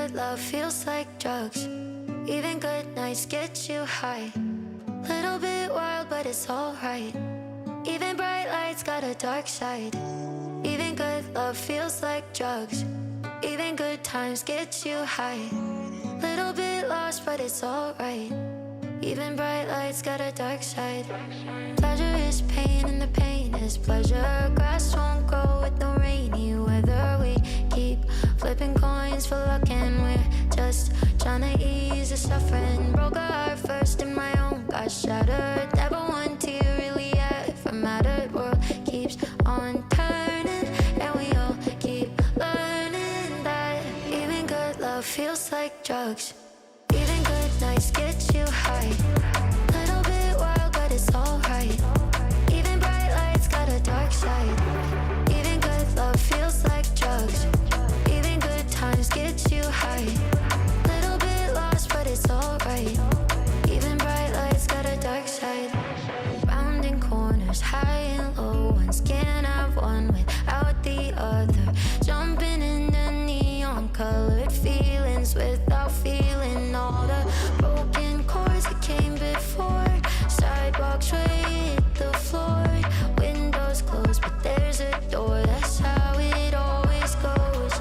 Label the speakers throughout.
Speaker 1: good love feels like drugs. Even good nights get you high. Little bit wild, but it's alright. Even bright lights got a dark side. Even good love feels like drugs. Even good times get you high. Little bit lost, but it's alright. Even bright lights got a dark side. Pleasure is pain and the pain is pleasure. Grass won't grow with no rainy weather. We keep flipping coins for luck and we're just trying to ease the suffering. Broke a heart first and my own got shattered. Never one tear really ever mattered. World keeps on turning and we all keep learning that even good love feels like drugs. Even good nights get you high. Little bit wild, but it's alright. Even bright lights got a dark side. Even good love feels like drugs. Even good times get you high. Little bit lost, but it's alright. Even bright lights got a dark side. Rounding corners, high and low ones. Can't have one without the other. Jumping in the neon colored feelings without feeling all the broken chords that came before. Sidewalks right hit the floor. Windows closed, but there's a door. That's how it always goes.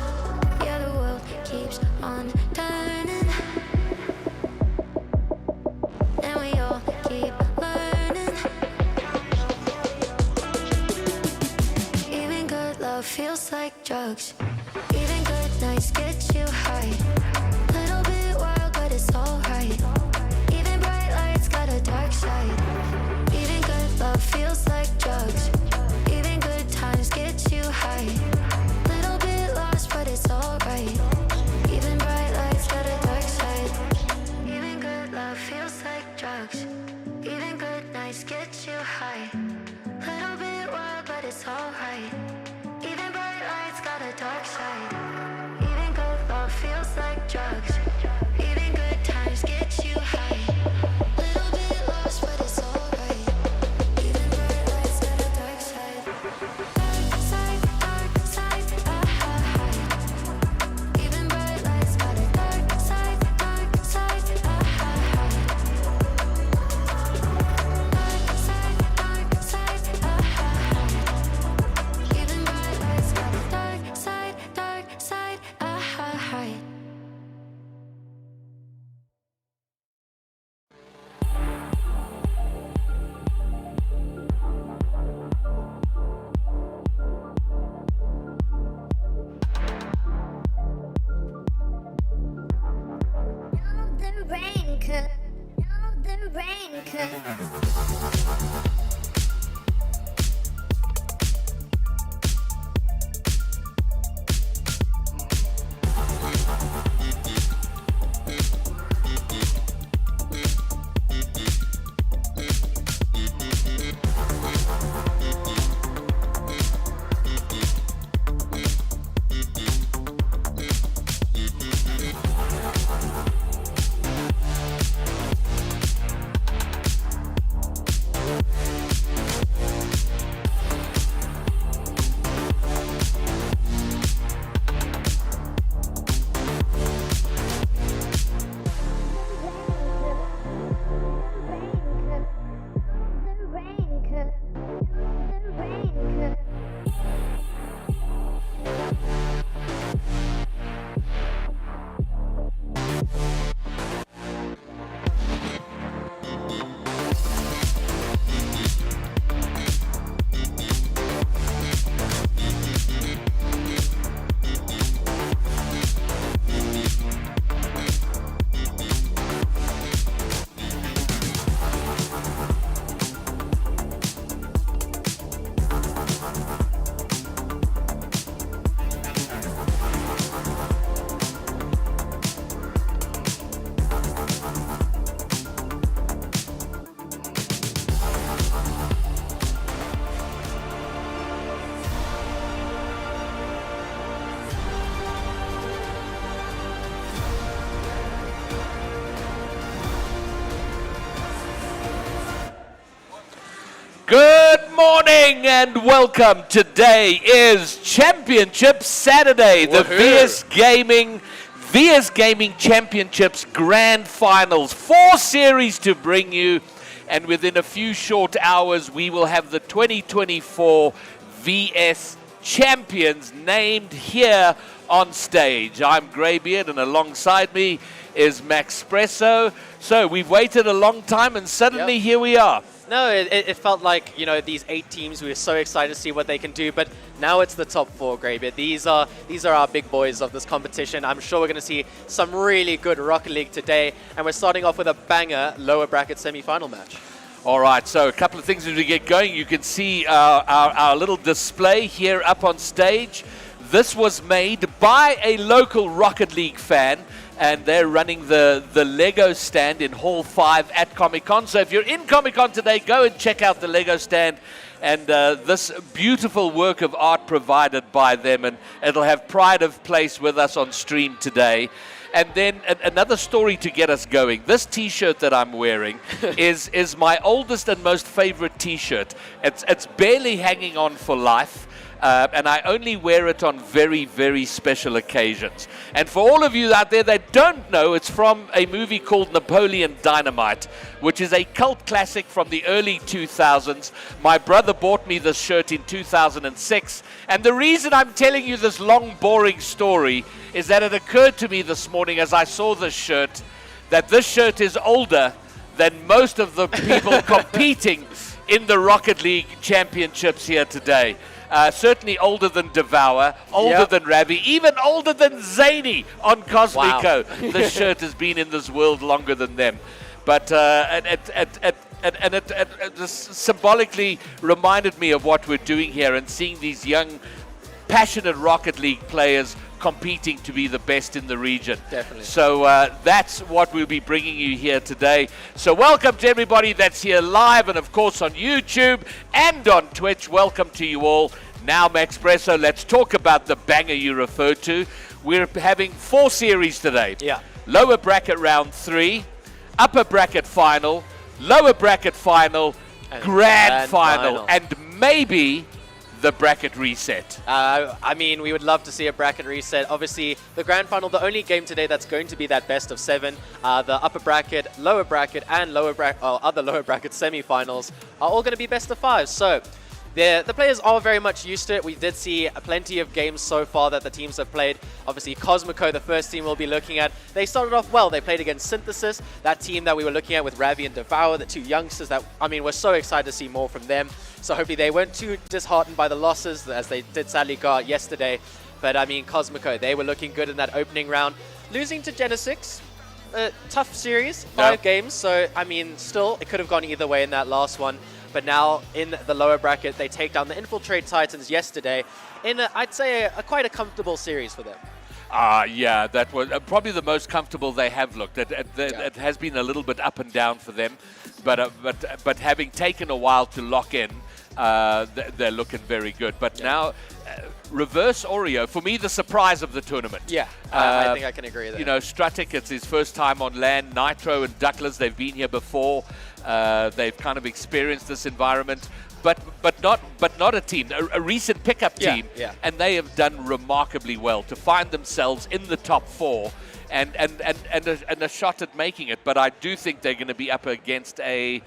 Speaker 1: Yeah, the world keeps on turning and we all keep learning. Even good love feels like drugs. Even good nights get you high. Little bit wild, but it's alright. Even bright lights got a dark side. Even good love feels like drugs. Even good times get you high. Little bit lost, but it's alright. Even bright lights got a dark side. Even good love feels like drugs. Even good nights get you high. Little bit wild, but it's alright. Even bright lights got a dark side. Even good love feels like drugs. Even good times get you high. Little bit lost, but it's alright. Even bright lights got a dark side. Dark side, even bright lights got a dark side, Dark side, even bright lights got a dark side, the rain could.
Speaker 2: Good morning and welcome. Today is Championship Saturday, the
Speaker 3: Woohoo.
Speaker 2: VS Gaming VS Gaming Championships Grand Finals. 4 series to bring you, and within a few short hours we will have the 2024 VS Champions named here on stage. I'm Greybeard, and alongside me is Maxpresso. So we've waited a long time, and suddenly here we are.
Speaker 3: No, it felt like, you know, these 8 teams, we were so excited to see what they can do, but now it's the top 4, Greybeard. These are our big boys of this competition. I'm sure we're going to see some really good Rocket League today, and we're starting off with a banger lower bracket semi-final match.
Speaker 2: All right, so a couple of things as we get going. You can see our little display here up on stage. This was made by a local Rocket League fan, and they're running the Lego stand in Hall 5 at Comic-Con. So if you're in Comic-Con today, go and check out the Lego stand and this beautiful work of art provided by them, and it'll have pride of place with us on stream today. And then another story to get us going. This T-shirt that I'm wearing is my oldest and most favorite T-shirt. It's barely hanging on for life. And I only wear it on very, very special occasions. And for all of you out there that don't know, it's from a movie called Napoleon Dynamite, which is a cult classic from the early 2000s. My brother bought me this shirt in 2006. And the reason I'm telling you this long, boring story is that it occurred to me this morning as I saw this shirt, that this shirt is older than most of the people competing in the Rocket League Championships here today. Certainly older than Devour, older than Ravi, even older than Zany on Cosmico. Wow. This shirt has been in this world longer than them. But it just symbolically reminded me of what we're doing here and seeing these young, passionate Rocket League players competing to be the best in the region.
Speaker 3: Definitely.
Speaker 2: So that's what we'll be bringing you here today. So welcome to everybody that's here live and of course on YouTube and on Twitch. Welcome to you all. Now, Maxpresso, let's talk about the banger you referred to. We're having 4 series today.
Speaker 3: Yeah.
Speaker 2: Lower bracket round 3, upper bracket final, lower bracket final, and grand final, and maybe the bracket reset.
Speaker 3: I mean, we would love to see a bracket reset. Obviously, the grand final, the only game today that's going to be that best of 7. The upper bracket, lower bracket, and other lower bracket semi-finals are all going to be best of 5. So the players are very much used to it. We did see plenty of games so far that the teams have played. Obviously, Cosmico, the first team we'll be looking at, they started off well. They played against Synthesis, that team that we were looking at with Ravi and Devour, the 2 youngsters that, I mean, we're so excited to see more from them. So hopefully they weren't too disheartened by the losses, as they did sadly go out yesterday. But I mean, Cosmico, they were looking good in that opening round. Losing to Genesic, tough series, 5 games. So, I mean, still, it could have gone either way in that last one. But now, in the lower bracket, they take down the Infiltrate Titans yesterday in, I'd say, quite a comfortable series for them.
Speaker 2: Yeah, that was probably the most comfortable they have looked. It has been a little bit up and down for them, but having taken a while to lock in, they're looking very good. But now, Reverse Oreo, for me, the surprise of the tournament.
Speaker 3: Yeah, I think I can agree there.
Speaker 2: You know, Stratic, it's his first time on land. Nitro and Douglas, they've been here before. They've kind of experienced this environment, but not a team, a recent pickup team, and they have done remarkably well to find themselves in the top 4 and a shot at making it. But I do think they're going to be up against a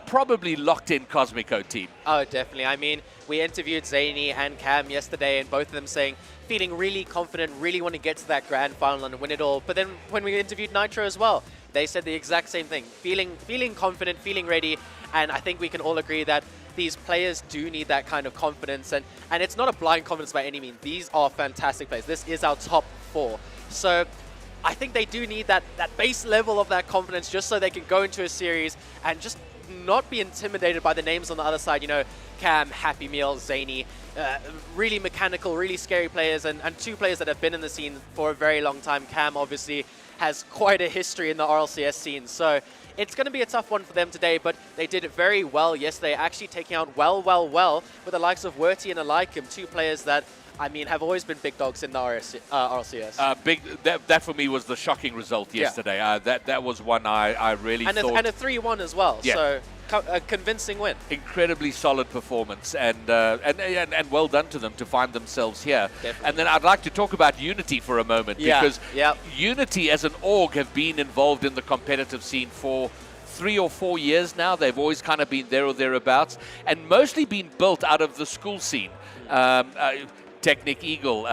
Speaker 2: probably locked-in Cosmico team.
Speaker 3: Oh, definitely. I mean, we interviewed Zany and Cam yesterday, and both of them saying, feeling really confident, really want to get to that grand final and win it all. But then when we interviewed Nitro as well, they said the exact same thing, feeling confident, feeling ready, and I think we can all agree that these players do need that kind of confidence, and it's not a blind confidence by any means. These are fantastic players. This is our top 4. So I think they do need that base level of that confidence just so they can go into a series and just not be intimidated by the names on the other side. You know, Cam, Happy Meal, Zany, really mechanical, really scary players, and 2 players that have been in the scene for a very long time. Cam obviously has quite a history in the RLCS scene, so it's going to be a tough one for them today, but they did it very well yesterday, actually taking out well with the likes of Werty and Alikim, 2 players that, I mean, have always been big dogs in the RLCS.
Speaker 2: That for me was the shocking result yesterday. That was one I really thought.
Speaker 3: And a 3-1 as well.
Speaker 2: Yeah.
Speaker 3: So a convincing win.
Speaker 2: Incredibly solid performance, and well done to them to find themselves here.
Speaker 3: Definitely.
Speaker 2: And then I'd like to talk about Unity for a moment, because Unity as an org have been involved in the competitive scene for 3 or 4 years now. They've always kind of been there or thereabouts, and mostly been built out of the school scene. Technic Eagle,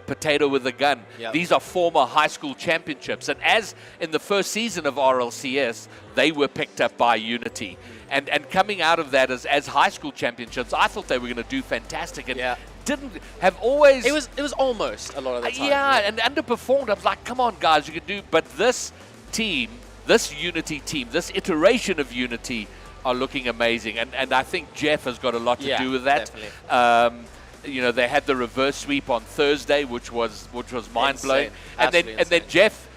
Speaker 2: Potato with a Gun.
Speaker 3: Yep.
Speaker 2: These are former high school championships. And as in the first season of RLCS, they were picked up by Unity. And coming out of that as high school championships, I thought they were going to do fantastic. And didn't have always...
Speaker 3: It was almost a lot of the time.
Speaker 2: And underperformed. I was like, come on, guys, you can do... But this team, this Unity team, this iteration of Unity are looking amazing. And I think Jeff has got a lot to do with that.
Speaker 3: Definitely.
Speaker 2: You know, they had the reverse sweep on Thursday, which was mind blowing, and then Jeff,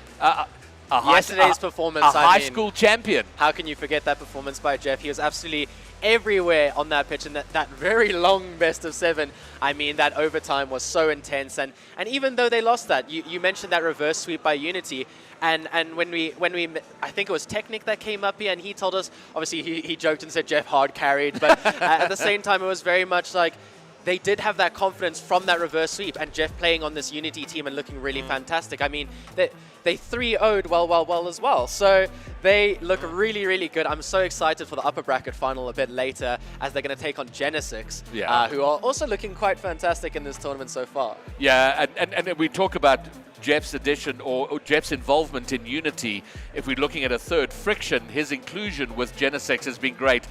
Speaker 3: yesterday's performance,
Speaker 2: a high school champion.
Speaker 3: How can you forget that performance by Jeff? He was absolutely everywhere on that pitch, and that very long best of 7. I mean, that overtime was so intense, and even though they lost that, you mentioned that reverse sweep by Unity. And when we I think it was Technic that came up here, and he told us, obviously he joked and said Jeff hard carried, but at the same time it was very much like they did have that confidence from that reverse sweep, and Jeff playing on this Unity team and looking really fantastic. I mean, they 3-0'd well as well. So they look really, really good. I'm so excited for the upper bracket final a bit later, as they're going to take on Genesic, who are also looking quite fantastic in this tournament so far. Yeah,
Speaker 2: and we talk about Jeff's addition or Jeff's involvement in Unity. If we're looking at a third, Friction, his inclusion with Genesic has been great.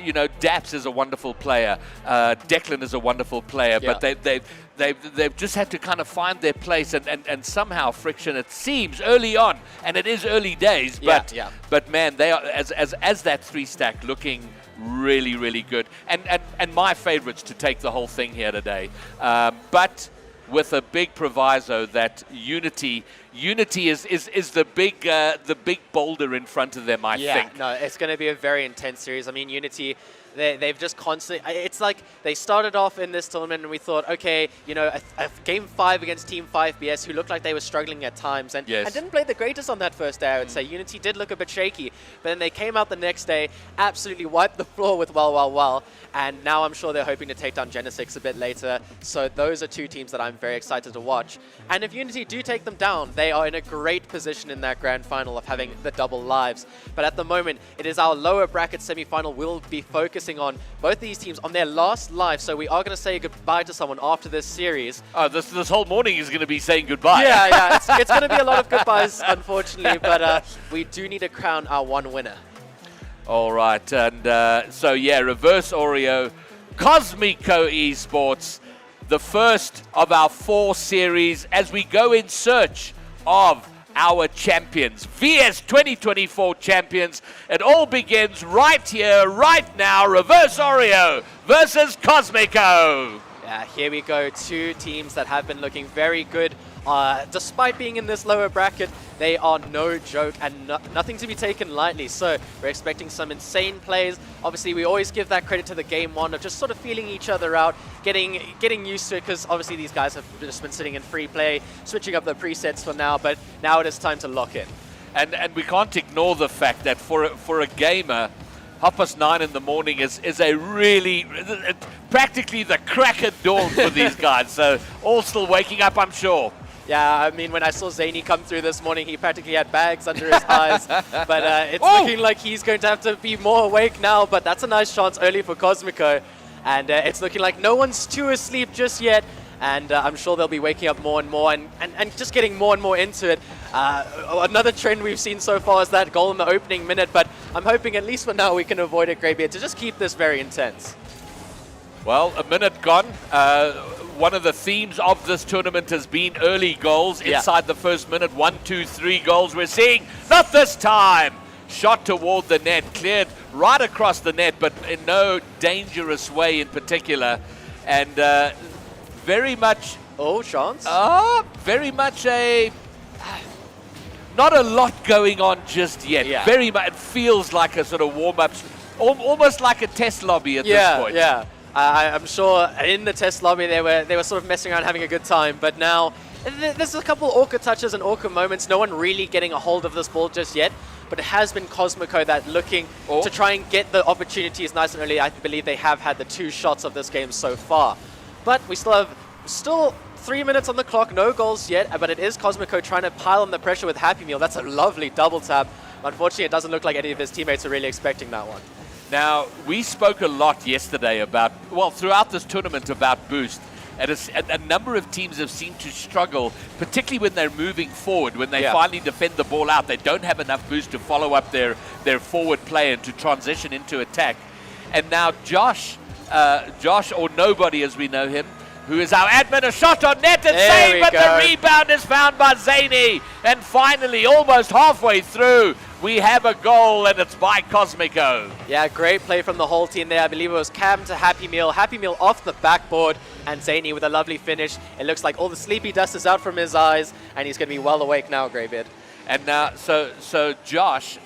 Speaker 2: You know, Daps is a wonderful player. Declan is a wonderful player, but they've just had to kind of find their place, and somehow Friction, it seems early on, and it is early days, but man, they are as that 3-stack looking really, really good, and my favorites to take the whole thing here today, but with a big proviso that Unity is the big boulder in front of them, I think.
Speaker 3: No, it's going to be a very intense series. I mean, Unity, they've just constantly... It's like they started off in this tournament and we thought, okay, you know, a Game 5 against Team 5BS, who looked like they were struggling at times and didn't play the greatest on that first day, I would say. Unity did look a bit shaky, but then they came out the next day, absolutely wiped the floor with well, and now I'm sure they're hoping to take down Genesic a bit later. So those are two teams that I'm very excited to watch. And if Unity do take them down, they are in a great position in that grand final of having the double lives. But at the moment, it is our lower bracket semi-final. We'll be focusing on both these teams on their last live, so we are going to say goodbye to someone after this series.
Speaker 2: Oh, this whole morning is going to be saying goodbye.
Speaker 3: Yeah, it's going to be a lot of goodbyes, unfortunately, but we do need to crown our one winner.
Speaker 2: All right, and so yeah, Reverse Oreo, Cosmico Esports, the first of our 4 series as we go in search of our champions, VS 2024 champions. It all begins right here, right now. Reverse Oreo versus Cosmico.
Speaker 3: Yeah, here we go. 2 teams that have been looking very good. Despite being in this lower bracket, they are no joke and nothing to be taken lightly. So we're expecting some insane plays. Obviously, we always give that credit to the Game 1 of just sort of feeling each other out, getting used to it, because obviously these guys have just been sitting in free play, switching up the presets for now, but now it is time to lock in.
Speaker 2: And we can't ignore the fact that for a gamer, 9:30 in the morning is a really, practically the crack of dawn for these guys. So all still waking up, I'm sure.
Speaker 3: Yeah, I mean, when I saw Zany come through this morning, he practically had bags under his eyes. But it's looking like he's going to have to be more awake now. But that's a nice chance early for Cosmico. And it's looking like no one's too asleep just yet. And I'm sure they'll be waking up more and more and just getting more and more into it. Another trend we've seen so far is that goal in the opening minute. But I'm hoping at least for now we can avoid it, Greybeard, to just keep this very intense.
Speaker 2: Well, a minute gone. One of the themes of this tournament has been early goals inside the first minute. 1, 2, 3 goals we're seeing. Not this time. Shot toward the net, cleared right across the net, but in no dangerous way in particular. And very much...
Speaker 3: Oh, chance?
Speaker 2: Very much a... Not a lot going on just yet.
Speaker 3: Yeah.
Speaker 2: Very much, it feels like a sort of warm-up, almost like a test lobby at this point.
Speaker 3: Yeah. I'm sure in the test lobby they were sort of messing around, having a good time, but now There's a couple awkward touches and awkward moments. No one really getting a hold of this ball just yet. But it has been Cosmico that looking to try and get the opportunities nice and early. I believe they have had the 2 shots of this game so far. But we still have 3 minutes on the clock, no goals yet, but it is Cosmico trying to pile on the pressure with Happy Meal. That's a lovely double tap. Unfortunately, it doesn't look like any of his teammates are really expecting that one.
Speaker 2: Now, we spoke a lot yesterday about, well, throughout this tournament about boost. And a number of teams have seemed to struggle, particularly when they're moving forward, when they finally defend the ball out. They don't have enough boost to follow up their forward play and to transition into attack. And now Josh, or Nobody as we know him, who is our admin, a shot on net and save, but the rebound is found by Zany. And finally, almost halfway through, we have a goal, and it's by Cosmico.
Speaker 3: Yeah, great play from the whole team there. I believe it was Cam to Happy Meal. Happy Meal off the backboard, and Zany with a lovely finish. It looks like all the sleepy dust is out from his eyes, and he's going to be well awake now, Greybeard.
Speaker 2: And now, so Josh,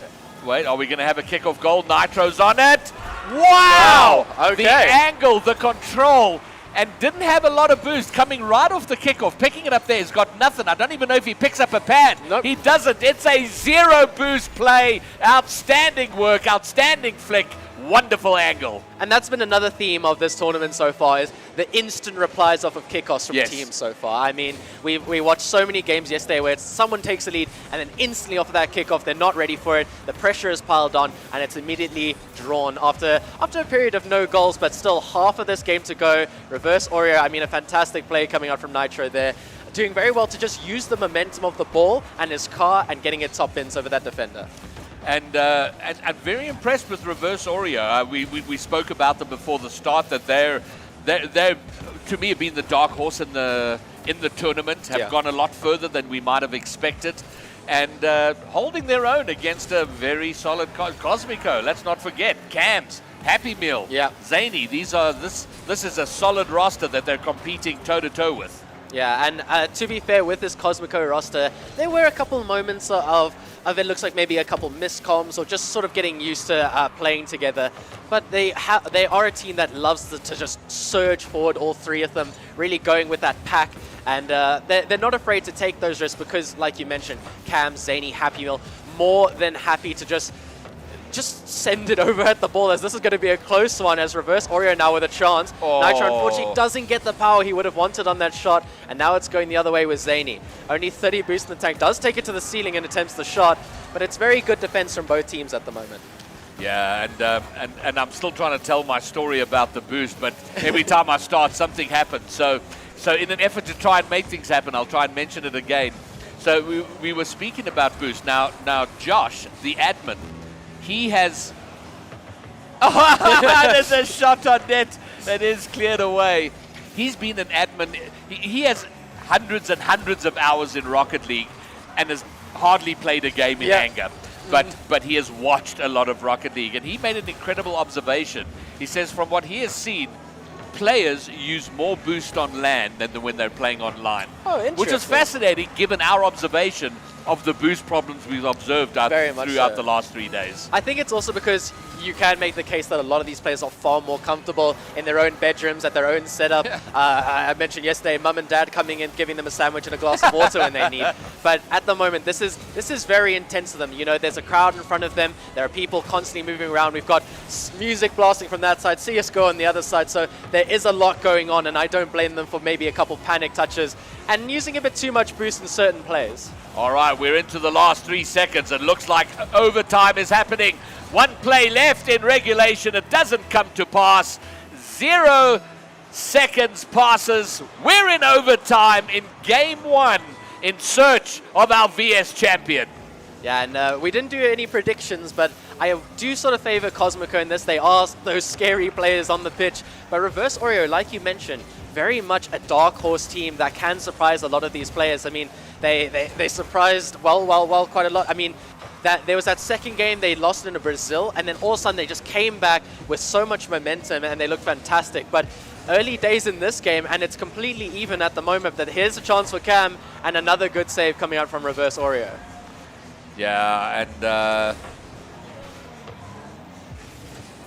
Speaker 2: wait, are we going to have a kickoff goal? Nitro's on it. Wow!
Speaker 3: Okay.
Speaker 2: The angle, the control. And didn't have a lot of boost coming right off the kickoff. Picking it up there, he's got nothing. I don't even know if he picks up a pad.
Speaker 3: Nope.
Speaker 2: He doesn't. It's a 0 boost play. Outstanding work, outstanding flick. Wonderful angle.
Speaker 3: And that's been another theme of this tournament so far, is the instant replies off of kickoffs from teams so far. I mean, we watched so many games yesterday where someone takes a lead and then instantly off of that kickoff, they're not ready for it. The pressure is piled on and it's immediately drawn after a period of no goals, but still half of this game to go. Reverse Oreo, I mean, a fantastic play coming out from Nitro there. Doing very well to just use the momentum of the ball and his car and getting it top bins over that defender.
Speaker 2: And very impressed with Reverse Oreo. We spoke about them before the start, that they're to me have been the dark horse in the tournament. Have gone a lot further than we might have expected, and holding their own against a very solid Cosmico. Let's not forget Cams, Happy Meal, Zany. This is a solid roster that they're competing toe to toe with.
Speaker 3: Yeah, and to be fair, with this Cosmico roster, there were a couple moments of it looks like maybe a couple missed comms or just sort of getting used to playing together. But they are a team that loves to just surge forward, all 3 of them, really going with that pack. And they're not afraid to take those risks because, like you mentioned, Cam, Zany, Happy Meal, more than happy to just send it over at the ball, as this is going to be a close one, as Reverse Oreo now with a chance. Nitro unfortunately doesn't get the power he would have wanted on that shot, and now it's going the other way with Zany. Only 30 boost in the tank, does take it to the ceiling and attempts the shot, but it's very good defense from both teams at the moment.
Speaker 2: Yeah, and I'm still trying to tell my story about the boost, but every time I start, something happens. So in an effort to try and make things happen, I'll try and mention it again. So we were speaking about boost. Now Josh, the admin, he has... Oh, there's a shot on net that is cleared away. He's been an admin. He has hundreds and hundreds of hours in Rocket League and has hardly played a game in anger. But he has watched a lot of Rocket League, and he made an incredible observation. He says from what he has seen, players use more boost on LAN than when they're playing online.
Speaker 3: Oh, interesting.
Speaker 2: Which is fascinating given our observation of the boost problems we've observed throughout the last 3 days.
Speaker 3: I think it's also because you can make the case that a lot of these players are far more comfortable in their own bedrooms, at their own setup. I mentioned yesterday, mum and dad coming in, giving them a sandwich and a glass of water when they need. But at the moment, this is very intense to them. You know, there's a crowd in front of them. There are people constantly moving around. We've got music blasting from that side, CSGO on the other side. So there is a lot going on, and I don't blame them for maybe a couple panic touches and using a bit too much boost in certain plays.
Speaker 2: All right, we're into the last 3 seconds. It looks like overtime is happening. 1 play left in regulation. It doesn't come to pass. 0 seconds passes. We're in overtime in game 1 in search of our VS champion.
Speaker 3: Yeah, and we didn't do any predictions, but I do sort of favor Cosmico in this. They are those scary players on the pitch. But Reverse Oreo, like you mentioned, very much a dark horse team that can surprise a lot of these players. I mean, they surprised well quite a lot. I mean, there was that second game they lost in Brazil, and then all of a sudden they just came back with so much momentum and they looked fantastic. But early days in this game, and it's completely even at the moment, that here's a chance for Cam and another good save coming out from Reverse Oreo.
Speaker 2: Yeah, and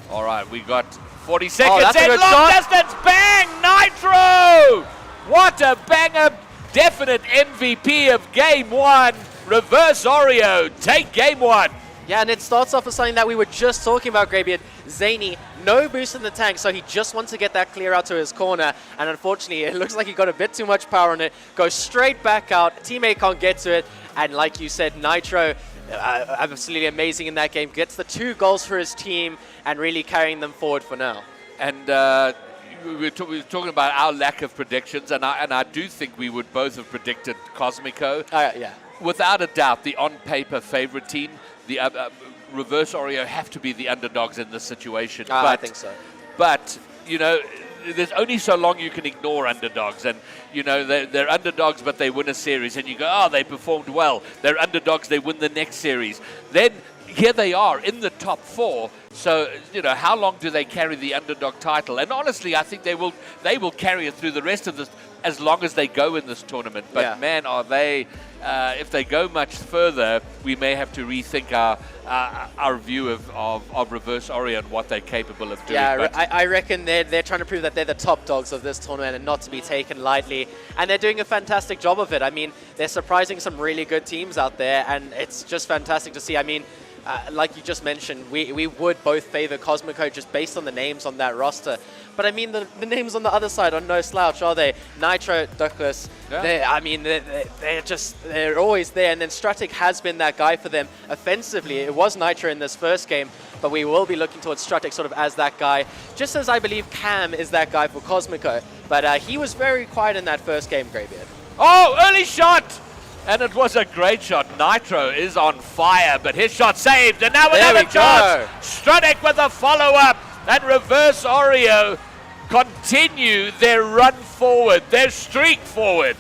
Speaker 2: all right, we got 40 seconds.
Speaker 3: That's a
Speaker 2: and
Speaker 3: good
Speaker 2: long
Speaker 3: shot.
Speaker 2: distance, bang, Nitro! What a banger definite MVP of Game 1. Reverse Oreo, take Game 1.
Speaker 3: Yeah, and it starts off with something that we were just talking about, Greybeard. Zany, no boost in the tank, so he just wants to get that clear out to his corner. And unfortunately, it looks like he got a bit too much power on it. Goes straight back out. Teammate can't get to it. And like you said, Nitro, absolutely amazing in that game. Gets the 2 goals for his team and really carrying them forward for now.
Speaker 2: And we were talking about our lack of predictions, and I do think we would both have predicted Cosmico.
Speaker 3: Yeah.
Speaker 2: Without a doubt, the on-paper favorite team, the Reverse Oreo have to be the underdogs in this situation.
Speaker 3: I think so.
Speaker 2: But, you know, there's only so long you can ignore underdogs. And, you know, they're underdogs, but they win a series. And you go, oh, they performed well. They're underdogs, they win the next series. Then here they are in the top 4. So, you know, how long do they carry the underdog title? And honestly, I think they will carry it through the rest of this, as long as they go in this tournament. But man, are they, if they go much further, we may have to rethink our view of Reverse Oreo and what they're capable of doing.
Speaker 3: Yeah, I reckon they're trying to prove that they're the top dogs of this tournament and not to be taken lightly. And they're doing a fantastic job of it. I mean, they're surprising some really good teams out there, and it's just fantastic to see. I mean, like you just mentioned, we would both favor Cosmico just based on the names on that roster. But I mean, the names on the other side are no slouch, are they? Nitro, Douglas,
Speaker 2: yeah.
Speaker 3: they're always there. And then Stratic has been that guy for them offensively. It was Nitro in this first game, but we will be looking towards Stratic sort of as that guy, just as I believe Cam is that guy for Cosmico. But he was very quiet in that first game, Greybeard.
Speaker 2: Oh, early shot! And it was a great shot. Nitro is on fire, but his shot saved. And now another chance. Stratic with a follow-up. And Reverse Oreo continue their run forward, their streak forward.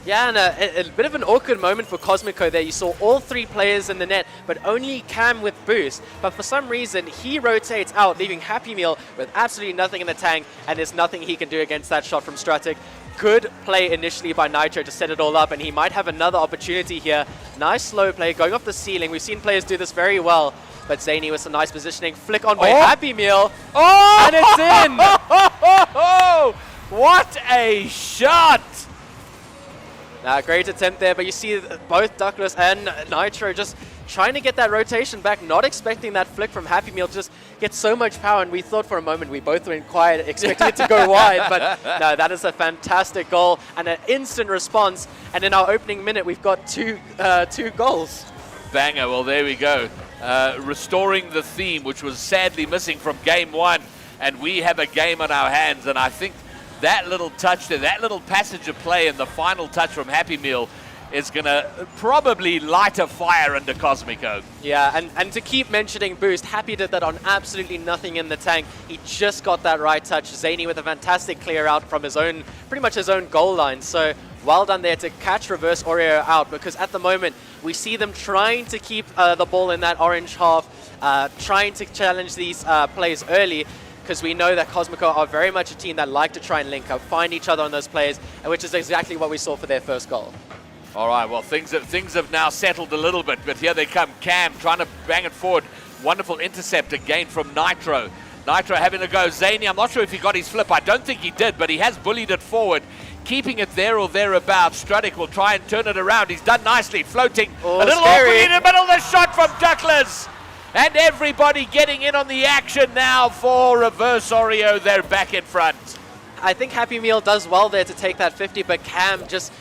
Speaker 3: Yeah, and a bit of an awkward moment for Cosmico there. You saw all 3 players in the net, but only Cam with boost. But for some reason, he rotates out, leaving Happy Meal with absolutely nothing in the tank, and there's nothing he can do against that shot from Stratic. Good play initially by Nitro to set it all up, and he might have another opportunity here. Nice slow play, going off the ceiling. We've seen players do this very well, but Zany with some nice positioning. Flick on by Happy Meal, and it's in!
Speaker 2: What a shot!
Speaker 3: Great attempt there, but you see both Douglas and Nitro just trying to get that rotation back, not expecting that flick from Happy Meal to just get so much power, and we thought for a moment we both went quiet, expecting it to go wide, but no, that is a fantastic goal and an instant response, and in our opening minute we've got two goals.
Speaker 2: Banger, well there we go. Restoring the theme, which was sadly missing from Game 1, and we have a game on our hands, and I think that little touch there, that little passage of play and the final touch from Happy Meal is going to probably light a fire under Cosmico.
Speaker 3: Yeah, and to keep mentioning boost, Happy did that on absolutely nothing in the tank. He just got that right touch. Zany with a fantastic clear out from his own, pretty much his own goal line. So well done there to catch Reverse Oreo out, because at the moment we see them trying to keep the ball in that orange half, trying to challenge these plays early, because we know that Cosmico are very much a team that like to try and link up, find each other on those plays, which is exactly what we saw for their first goal.
Speaker 2: All right, well, things have now settled a little bit, but here they come. Cam trying to bang it forward. Wonderful intercept again from Nitro. Nitro having a go. Zany, I'm not sure if he got his flip. I don't think he did, but he has bullied it forward, keeping it there or thereabouts. Stratic will try and turn it around. He's done nicely, floating. A little awkward in the middle. The shot from Douglas. And everybody getting in on the action now for Reverse Oreo. They're back in front.
Speaker 3: I think Happy Meal does well there to take that 50, but Cam just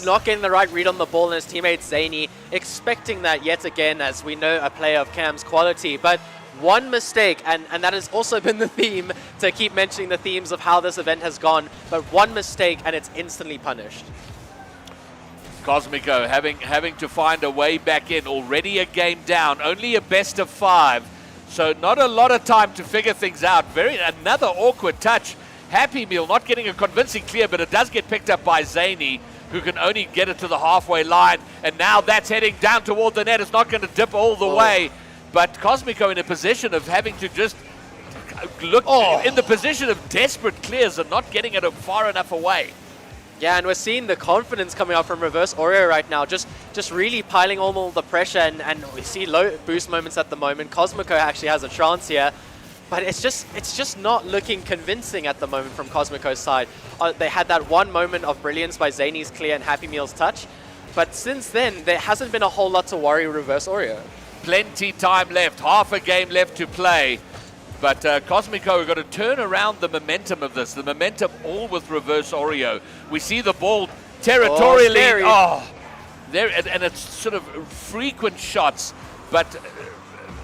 Speaker 3: not getting the right read on the ball, and his teammate Zany expecting that yet again, as we know a player of Cam's quality. But one mistake, and that has also been the theme, to keep mentioning the themes of how this event has gone, but one mistake and it's instantly punished.
Speaker 2: Cosmico having to find a way back in. Already a game down, only a best of 5, so not a lot of time to figure things out. Another awkward touch. Happy Meal not getting a convincing clear, but it does get picked up by Zany, who can only get it to the halfway line, and now that's heading down toward the net. It's not going to dip all the way, but Cosmico in a position of having to just look in the position of desperate clears and not getting it far enough away.
Speaker 3: Yeah, and we're seeing the confidence coming out from Reverse Oreo right now, just really piling all the pressure, and we see low boost moments at the moment. Cosmico actually has a chance here, but it's just not looking convincing at the moment from Cosmico's side. They had that one moment of brilliance by Zane's clear and Happy Meal's touch, but since then, there hasn't been a whole lot to worry Reverse Oreo.
Speaker 2: Plenty time left, half a game left to play. But Cosmico have got to turn around the momentum of this. The momentum all with Reverse Oreo. We see the ball territorially. There, and it's sort of frequent shots, but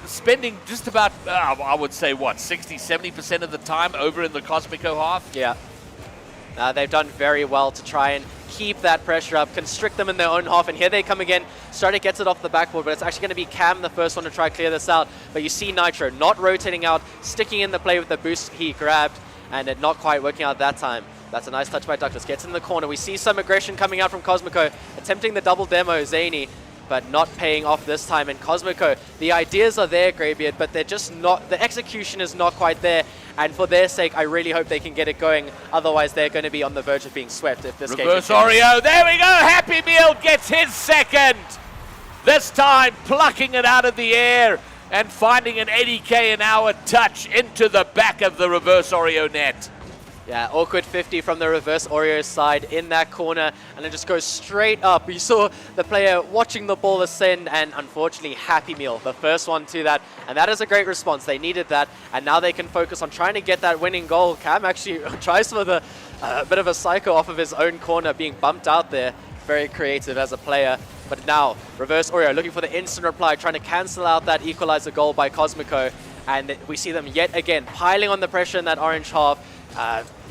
Speaker 2: spending just about, I would say, what, 60-70% of the time over in the Cosmico half?
Speaker 3: Yeah. They've done very well to try and keep that pressure up, constrict them in their own half, and here they come again. Starter gets it off the backboard, but it's actually going to be Cam, the first one to try clear this out. But you see Nitro not rotating out, sticking in the play with the boost he grabbed, and it not quite working out that time. That's a nice touch by Douglas. Gets in the corner. We see some aggression coming out from Cosmico, attempting the double demo, Zany, but not paying off this time. And Cosmico, the ideas are there, Greybeard, but they're just not, the execution is not quite there. And for their sake, I really hope they can get it going. Otherwise, they're going to be on the verge of being swept if this game
Speaker 2: Reverse
Speaker 3: continues.
Speaker 2: Oreo, there we go. Happy Meal gets his second. This time, plucking it out of the air and finding an 80k an hour touch into the back of the Reverse Oreo net.
Speaker 3: Yeah, awkward 50 from the Reverse Oreo side in that corner, and it just goes straight up. You saw the player watching the ball ascend, and unfortunately, Happy Meal, the first one to that, and that is a great response. They needed that, and now they can focus on trying to get that winning goal. Cam actually tries for the bit of a psycho off of his own corner, being bumped out there. Very creative as a player. But now, Reverse Oreo looking for the instant reply, trying to cancel out that equalizer goal by Cosmico, and we see them yet again piling on the pressure in that orange half.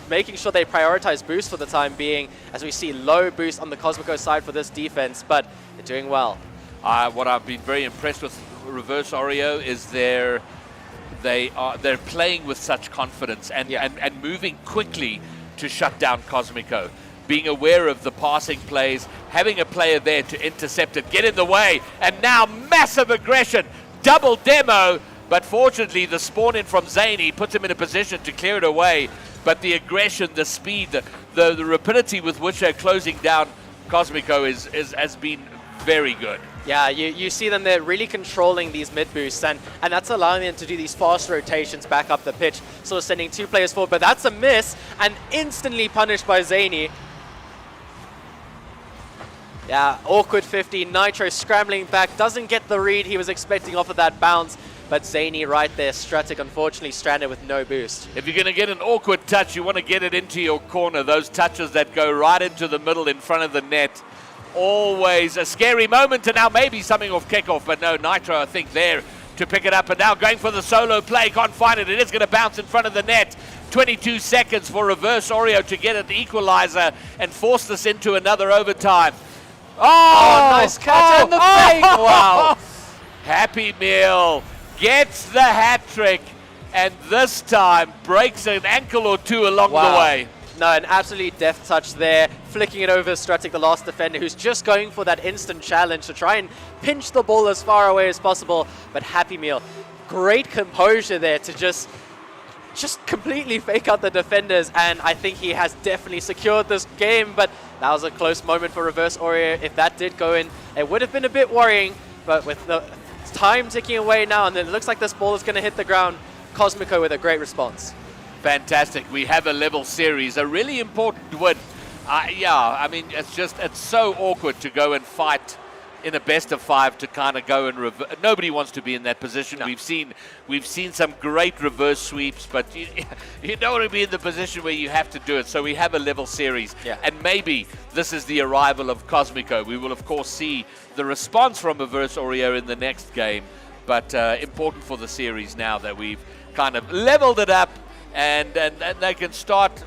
Speaker 3: Making sure they prioritize boost for the time being, as we see low boost on the Cosmico side for this defense, but they're doing well.
Speaker 2: What I've been very impressed with Reverse Oreo is they're playing with such confidence and moving quickly to shut down Cosmico. Being aware of the passing plays, having a player there to intercept it, get in the way, and now massive aggression, double demo, but fortunately the spawn in from Zany puts him in a position to clear it away. But the aggression, the speed, the rapidity with which they're closing down Cosmico has been very good.
Speaker 3: Yeah, you see them there really controlling these mid boosts, and that's allowing them to do these fast rotations back up the pitch, sort of sending two players forward. But that's a miss, and instantly punished by Zany. Yeah, awkward 50. Nitro scrambling back, doesn't get the read he was expecting off of that bounce. But Zany right there, Stratic unfortunately stranded with no boost.
Speaker 2: If you're going to get an awkward touch, you want to get it into your corner. Those touches that go right into the middle in front of the net. Always a scary moment, and now maybe something off kickoff. But no, Nitro, I think, there to pick it up. And now going for the solo play, can't find it. It is going to bounce in front of the net. 22 seconds for Reverse Oreo to get an equalizer and force this into another overtime.
Speaker 3: Oh, nice catch and the fake. Wow.
Speaker 2: Happy Meal gets the hat trick, and this time breaks an ankle or two along the way.
Speaker 3: No, an absolutely deft touch there, flicking it over Stratic, the last defender, who's just going for that instant challenge to try and pinch the ball as far away as possible. But Happy Meal, great composure there to just completely fake out the defenders, and I think he has definitely secured this game. But that was a close moment for Reverse Oreo. If that did go in, it would have been a bit worrying, but with the time ticking away now, and then it looks like this ball is going to hit the ground. Cosmico with a great response.
Speaker 2: Fantastic. We have a level series, a really important win. I mean, it's so awkward to go and fight in a best of 5 to kind of go and nobody wants to be in that position. No. We've seen some great reverse sweeps, but you don't want to be in the position where you have to do it. So we have a level series, and maybe this is the arrival of Cosmico. We will of course see the response from Reverse Oreo in the next game, but important for the series now that we've kind of leveled it up, and they can start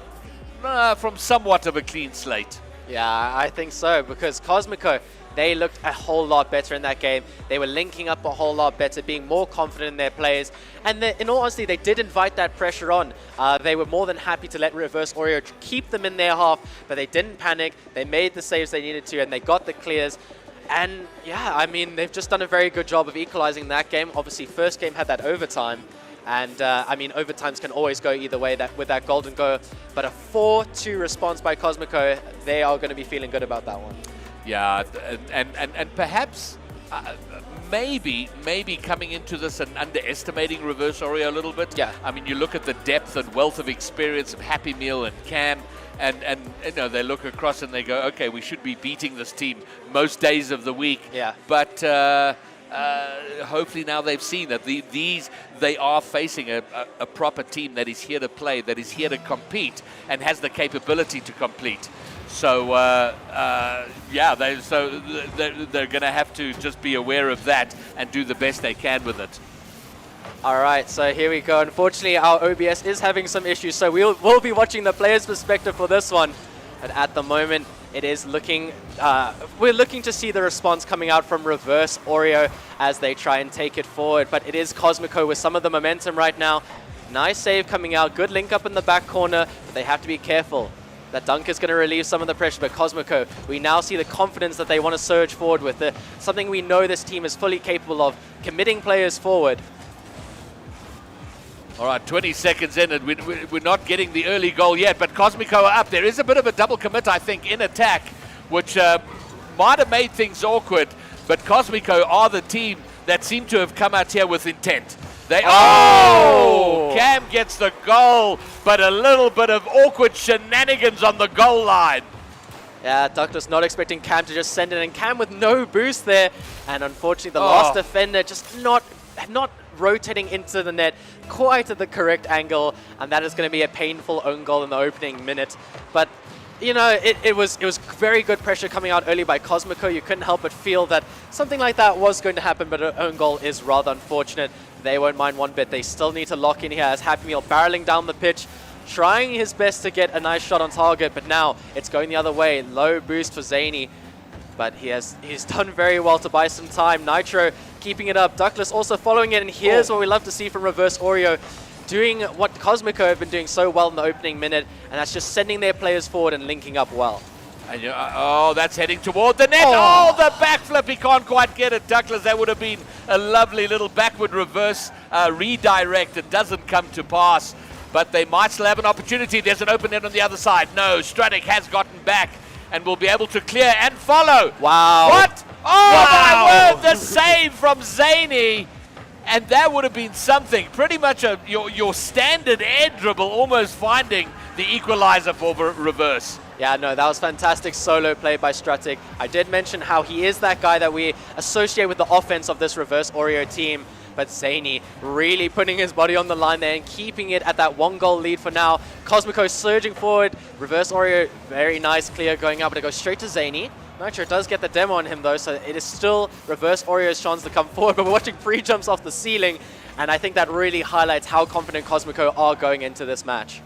Speaker 2: from somewhat of a clean slate.
Speaker 3: Yeah, I think so, because Cosmico, they looked a whole lot better in that game. They were linking up a whole lot better, being more confident in their plays. And in all honesty, they did invite that pressure on. They were more than happy to let Reverse Oreo keep them in their half, but they didn't panic. They made the saves they needed to, and they got the clears. And yeah, I mean, they've just done a very good job of equalizing that game. Obviously, first game had that overtime. And I mean, overtimes can always go either way with that golden goal. But a 4-2 response by Cosmico, they are going to be feeling good about that one.
Speaker 2: Yeah, and perhaps maybe coming into this and underestimating Reverse Oreo a little bit.
Speaker 3: Yeah.
Speaker 2: I mean, you look at the depth and wealth of experience of Happy Meal and Cam, and you know, they look across and they go, okay, we should be beating this team most days of the week.
Speaker 3: Yeah.
Speaker 2: But hopefully now they've seen that they are facing a proper team that is here to play, that is here to compete, and has the capability to compete. So yeah, they're going to have to just be aware of that and do the best they can with it.
Speaker 3: All right, so here we go. Unfortunately, our OBS is having some issues, so we'll be watching the player's perspective for this one. And at the moment, it is looking, we're looking to see the response coming out from Reverse Oreo as they try and take it forward. But it is Cosmico with some of the momentum right now. Nice save coming out, good link up in the back corner, but they have to be careful. That dunk is going to relieve some of the pressure, but Cosmico, we now see the confidence that they want to surge forward with. Something we know this team is fully capable of, committing players forward.
Speaker 2: All right, 20 seconds in, and we're not getting the early goal yet, but Cosmico are up. There is a bit of a double commit, I think, in attack, which might have made things awkward, but Cosmico are the team that seem to have come out here with intent. Cam gets the goal, but a little bit of awkward shenanigans on the goal line.
Speaker 3: Yeah, Douglas not expecting Cam to just send it, and Cam with no boost there, and unfortunately the last defender just not rotating into the net quite at the correct angle, and that is going to be a painful own goal in the opening minute. But you know, it was very good pressure coming out early by Cosmico. You couldn't help but feel that something like that was going to happen, but an own goal is rather unfortunate. They won't mind one bit. They still need to lock in here as Happy Meal barreling down the pitch, trying his best to get a nice shot on target, but now it's going the other way. Low boost for Zany, but he's done very well to buy some time. Nitro keeping it up. Douglas also following it, and here's what we love to see from Reverse Oreo, doing what Cosmico have been doing so well in the opening minute, and that's just sending their players forward and linking up well.
Speaker 2: And that's heading toward the net. Oh, the backflip. He can't quite get it, Douglas. That would have been a lovely little backward reverse redirect. It doesn't come to pass, but they might still have an opportunity. There's an open net on the other side. No, Stratic has gotten back and will be able to clear and follow.
Speaker 3: Wow.
Speaker 2: What? Oh, my word, the save from Zany. And that would have been something. Pretty much your standard air dribble almost finding the equalizer for Reverse.
Speaker 3: Yeah, no, that was fantastic solo play by Stratic. I did mention how he is that guy that we associate with the offense of this Reverse Oreo team. But Zany really putting his body on the line there and keeping it at that 1-goal lead for now. Cosmico surging forward. Reverse Oreo, very nice clear going up, but it goes straight to Zany. Nitro does get the demo on him though, so it is still Reverse Oreo's chance to come forward, but we're watching free jumps off the ceiling, and I think that really highlights how confident Cosmico are going into this match.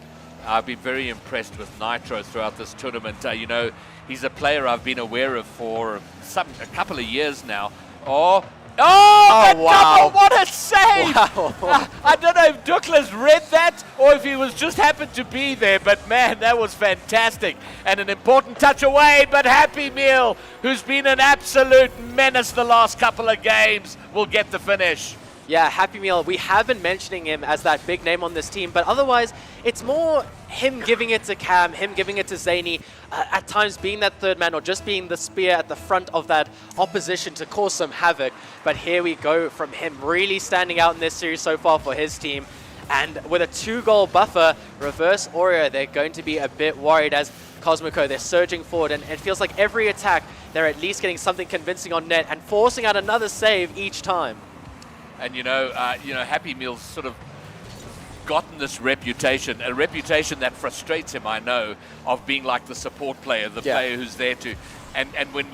Speaker 2: I've been very impressed with Nitro throughout this tournament. You know, he's a player I've been aware of for a couple of years now. Oh, wow. What a save! Wow. I don't know if Douglas read that or if he was just happened to be there, but man, that was fantastic. And an important touch away, but Happy Meal, who's been an absolute menace the last couple of games, will get the finish.
Speaker 3: Yeah, Happy Meal, we have been mentioning him as that big name on this team, but otherwise, it's more him giving it to Cam, him giving it to Zany, at times being that third man or just being the spear at the front of that opposition to cause some havoc. But here we go from him really standing out in this series so far for his team. And with a 2-goal buffer, Reverse Oreo, they're going to be a bit worried as Cosmico, they're surging forward, and it feels like every attack, they're at least getting something convincing on net and forcing out another save each time.
Speaker 2: And you know, Happy Meal's sort of gotten this reputation, a reputation that frustrates him, I know, of being like the support player, the player who's there to. And when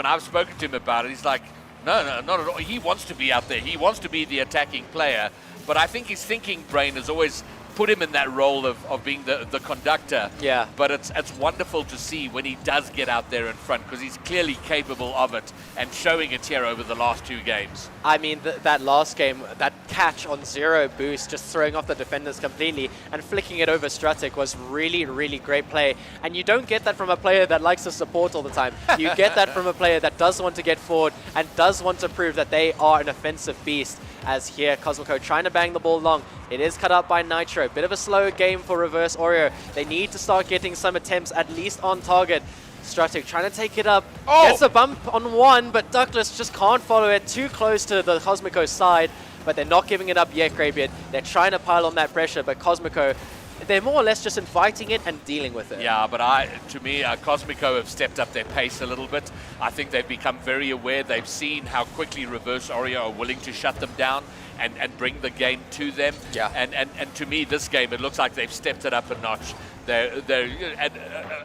Speaker 2: I've spoken to him about it, he's like, no, not at all. He wants to be out there. He wants to be the attacking player. But I think his thinking brain has always put him in that role of being the conductor.
Speaker 3: Yeah.
Speaker 2: But it's wonderful to see when he does get out there in front, because he's clearly capable of it and showing it here over the last 2 games.
Speaker 3: I mean, that last game, that catch on 0 boost, just throwing off the defenders completely and flicking it over Stratic was really, really great play. And you don't get that from a player that likes to support all the time. You get that from a player that does want to get forward and does want to prove that they are an offensive beast. As here, Cosmico trying to bang the ball long. It is cut up by Nitro. Bit of a slow game for Reverse Oreo. They need to start getting some attempts at least on target. Stratic trying to take it up,
Speaker 2: Oh!
Speaker 3: gets a bump on one, but Douglas just can't follow it, too close to the Cosmico side, but they're not giving it up yet, Greybeard. They're trying to pile on that pressure, but Cosmico, they're more or less just inviting it and dealing with it.
Speaker 2: Yeah, but to me, Cosmico have stepped up their pace a little bit. I think they've become very aware. They've seen how quickly Reverse Oreo are willing to shut them down and bring the game to them.
Speaker 3: Yeah.
Speaker 2: And to me, this game, it looks like they've stepped it up a notch. They're at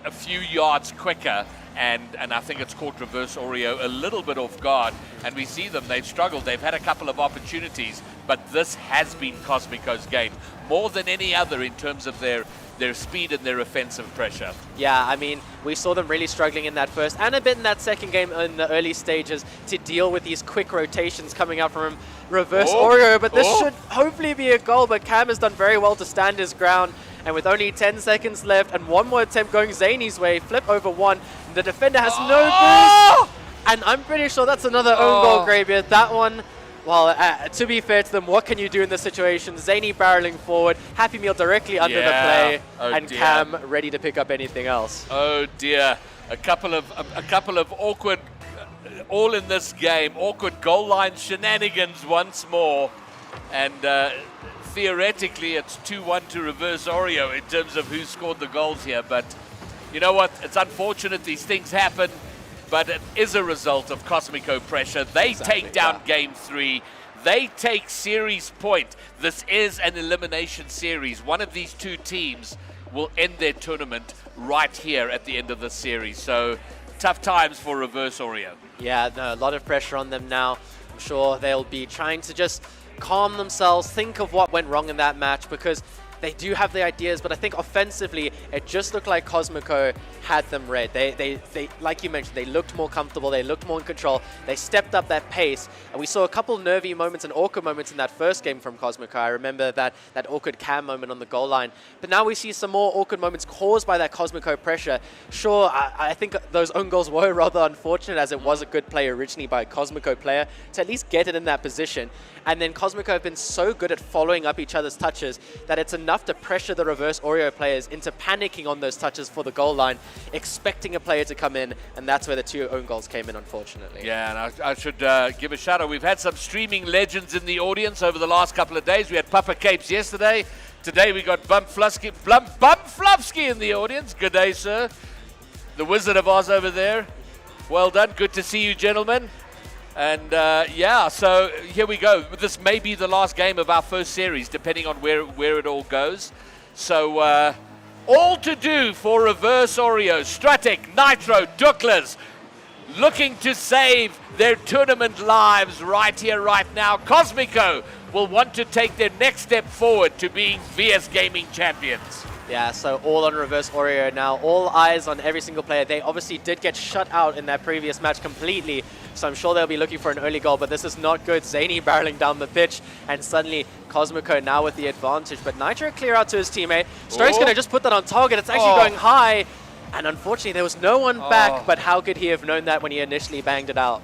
Speaker 2: a few yards quicker, and I think it's caught Reverse Oreo a little bit off guard. And we see them, they've struggled. They've had a couple of opportunities, but this has been Cosmico's game more than any other in terms of their speed and their offensive pressure.
Speaker 3: Yeah, I mean, we saw them really struggling in that first and a bit in that second game in the early stages to deal with these quick rotations coming out from Reverse Oreo, but this should hopefully be a goal, but Cam has done very well to stand his ground, and with only 10 seconds left and one more attempt going Zany's way, flip over one, the defender has no boost, and I'm pretty sure that's another own goal, Greybeard. That one, well, to be fair to them, what can you do in this situation? Zany barreling forward, Happy Meal directly under the play, and dear. Cam ready to pick up anything else.
Speaker 2: Oh dear, a couple of awkward, all in this game, awkward goal line shenanigans once more, and theoretically it's 2-1 to Reverse Oreo in terms of who scored the goals here, but you know what, it's unfortunate these things happen. But it is a result of Cosmico pressure. They take down Game 3. They take series point. This is an elimination series. One of these two teams will end their tournament right here at the end of the series. So tough times for Reverse Oreo.
Speaker 3: Yeah, no, a lot of pressure on them now. I'm sure they'll be trying to just calm themselves, think of what went wrong in that match, because they do have the ideas, but I think offensively, it just looked like Cosmico had them read. They like you mentioned, they looked more comfortable, they looked more in control, they stepped up that pace, and we saw a couple nervy moments and awkward moments in that first game from Cosmico. I remember that awkward Cam moment on the goal line, but now we see some more awkward moments caused by that Cosmico pressure. Sure, I think those own goals were rather unfortunate, as it was a good play originally by a Cosmico player to at least get it in that position. And then Cosmico have been so good at following up each other's touches that it's enough to pressure the Reverse Oreo players into panicking on those touches for the goal line, expecting a player to come in, and that's where the two own goals came in, unfortunately.
Speaker 2: Yeah, and I should give a shout out. We've had some streaming legends in the audience over the last couple of days. We had Papa Capes yesterday. Today we got Bump Flufsky in the audience. Good day, sir. The Wizard of Oz over there. Well done. Good to see you, gentlemen. And yeah, so here we go. This may be the last game of our first series, depending on where it all goes. So all to do for Reverse Oreo. Stratic, Nitro, Douglas, looking to save their tournament lives right here, right now. Cosmico will want to take their next step forward to being VS Gaming champions.
Speaker 3: Yeah, so all on Reverse Oreo now, all eyes on every single player. They obviously did get shut out in that previous match completely, so I'm sure they'll be looking for an early goal, but this is not good. Zany barreling down the pitch, and suddenly Cosmico now with the advantage, but Nitro clear out to his teammate. Stratic's going to just put that on target. It's actually going high, and unfortunately there was no one back, but how could he have known that when he initially banged it out?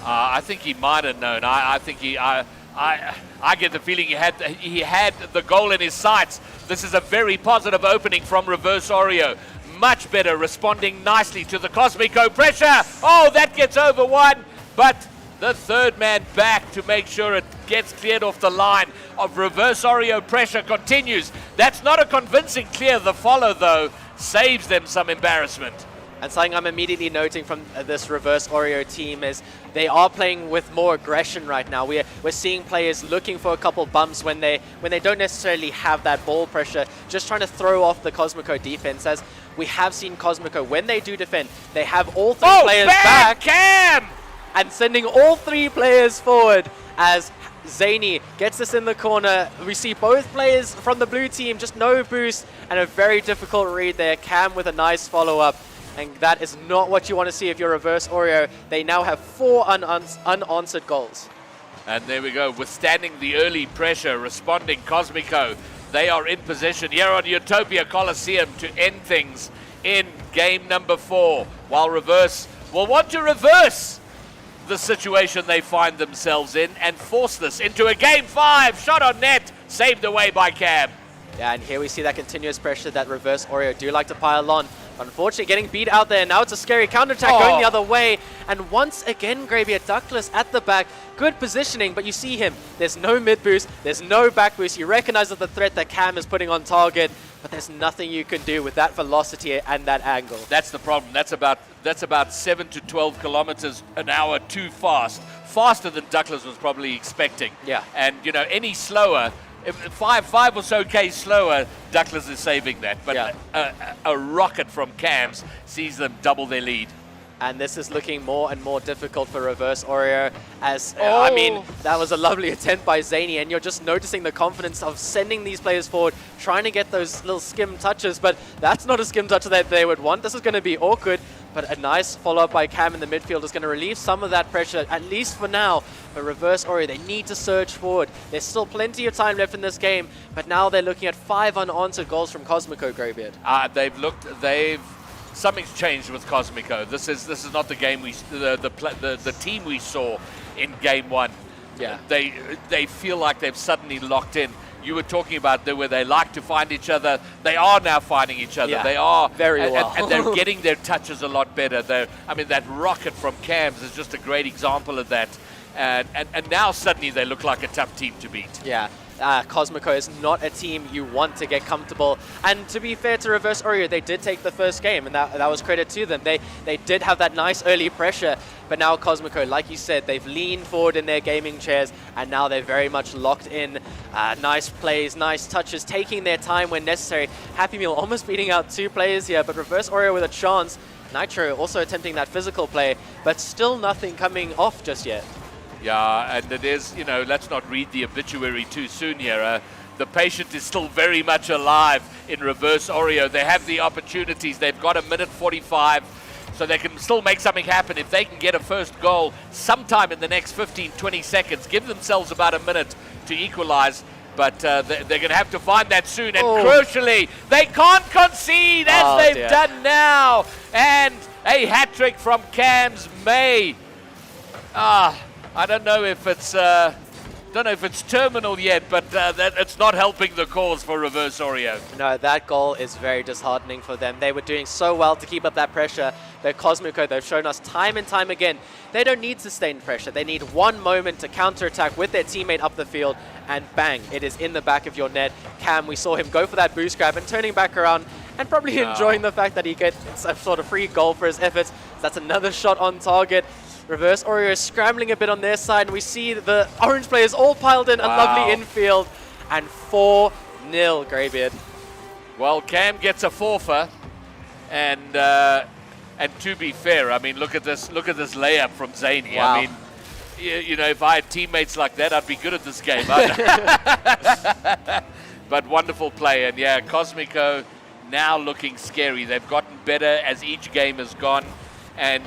Speaker 2: I think he might have known. I think I get the feeling he had the goal in his sights. This is a very positive opening from Reverse Oreo. Much better, responding nicely to the Cosmico pressure. Oh, that gets over one, but the third man back to make sure it gets cleared off the line of Reverse Oreo. Pressure continues. That's not a convincing clear. The follow, though, saves them some embarrassment.
Speaker 3: And something I'm immediately noting from this Reverse Oreo team is they are playing with more aggression right now. We're seeing players looking for a couple bumps when they don't necessarily have that ball pressure, just trying to throw off the Cosmico defense. As we have seen Cosmico, when they do defend, they have all three players back
Speaker 2: Cam!
Speaker 3: and sending all three players forward as Zany gets this in the corner. We see both players from the blue team, just no boost, and a very difficult read there. Cam with a nice follow-up. And that is not what you want to see if you're Reverse Oreo. They now have 4 unanswered goals.
Speaker 2: And there we go, withstanding the early pressure, responding Cosmico. They are in possession here on Utopia Coliseum to end things in game number 4, while Reverse will want to reverse the situation they find themselves in and force this into a game 5. Shot on net, saved away by Cam.
Speaker 3: Yeah, and here we see that continuous pressure that Reverse Oreo do like to pile on. Unfortunately, getting beat out there. Now it's a scary counterattack going the other way. And once again, Greybeard, Douglas at the back. Good positioning, but you see him. There's no mid boost. There's no back boost. He recognizes the threat that Cam is putting on target, but there's nothing you can do with that velocity and that angle.
Speaker 2: That's the problem. That's about 7 to 12 kilometers an hour too fast. Faster than Douglas was probably expecting.
Speaker 3: Yeah.
Speaker 2: And, you know, any slower, if five or so K slower, Douglas is saving that. But a rocket from Cams sees them double their lead.
Speaker 3: And this is looking more and more difficult for Reverse Oreo as, I mean, that was a lovely attempt by Zany, and you're just noticing the confidence of sending these players forward, trying to get those little skim touches, but that's not a skim touch that they would want. This is going to be awkward, but a nice follow-up by Cam in the midfield is going to relieve some of that pressure, at least for now. For Reverse Oreo, they need to surge forward. There's still plenty of time left in this game, but now they're looking at 5 unanswered goals from Cosmico, Greybeard.
Speaker 2: Something's changed with Cosmico. This is not the game the team we saw in game 1.
Speaker 3: Yeah.
Speaker 2: They feel like they've suddenly locked in. You were talking about where they like to find each other. They are now finding each other.
Speaker 3: Yeah,
Speaker 2: they are
Speaker 3: very well.
Speaker 2: and they're getting their touches a lot better. That rocket from Cams is just a great example of that. And now suddenly they look like a tough team to beat.
Speaker 3: Yeah. Cosmico is not a team you want to get comfortable. And to be fair to Reverse Oreo, they did take the first game, and that was credit to them. They did have that nice early pressure, but now Cosmico, like you said, they've leaned forward in their gaming chairs, and now they're very much locked in. Nice plays, nice touches, taking their time when necessary. Happy Meal almost beating out 2 players here, but Reverse Oreo with a chance. Nitro also attempting that physical play, but still nothing coming off just yet.
Speaker 2: Yeah, and it is, you know, let's not read the obituary too soon here. The patient is still very much alive in Reverse Oreo. They have the opportunities. They've got 1:45, so they can still make something happen. If they can get a first goal sometime in the next 15, 20 seconds, give themselves about a minute to equalize. But they're going to have to find that soon. And crucially, they can't concede as they've done now. And a hat-trick from Cams May. I don't know if it's terminal yet, but it's not helping the cause for Reverse Oreo.
Speaker 3: No, that goal is very disheartening for them. They were doing so well to keep up that pressure. They're Cosmico. They've shown us time and time again, they don't need sustained pressure. They need one moment to counterattack with their teammate up the field, and bang, it is in the back of your net. Cam, we saw him go for that boost grab and turning back around and probably enjoying the fact that he gets some sort of free goal for his efforts. That's another shot on target. Reverse Oreo is scrambling a bit on their side, and we see the orange players all piled in, a lovely infield, and 4-0 Greybeard.
Speaker 2: Well, Cam gets a forfeit, and to be fair, I mean, look at this layup from Zany.
Speaker 3: Wow.
Speaker 2: I mean, you know, if I had teammates like that, I'd be good at this game. But wonderful play, and yeah, Cosmico now looking scary. They've gotten better as each game has gone, and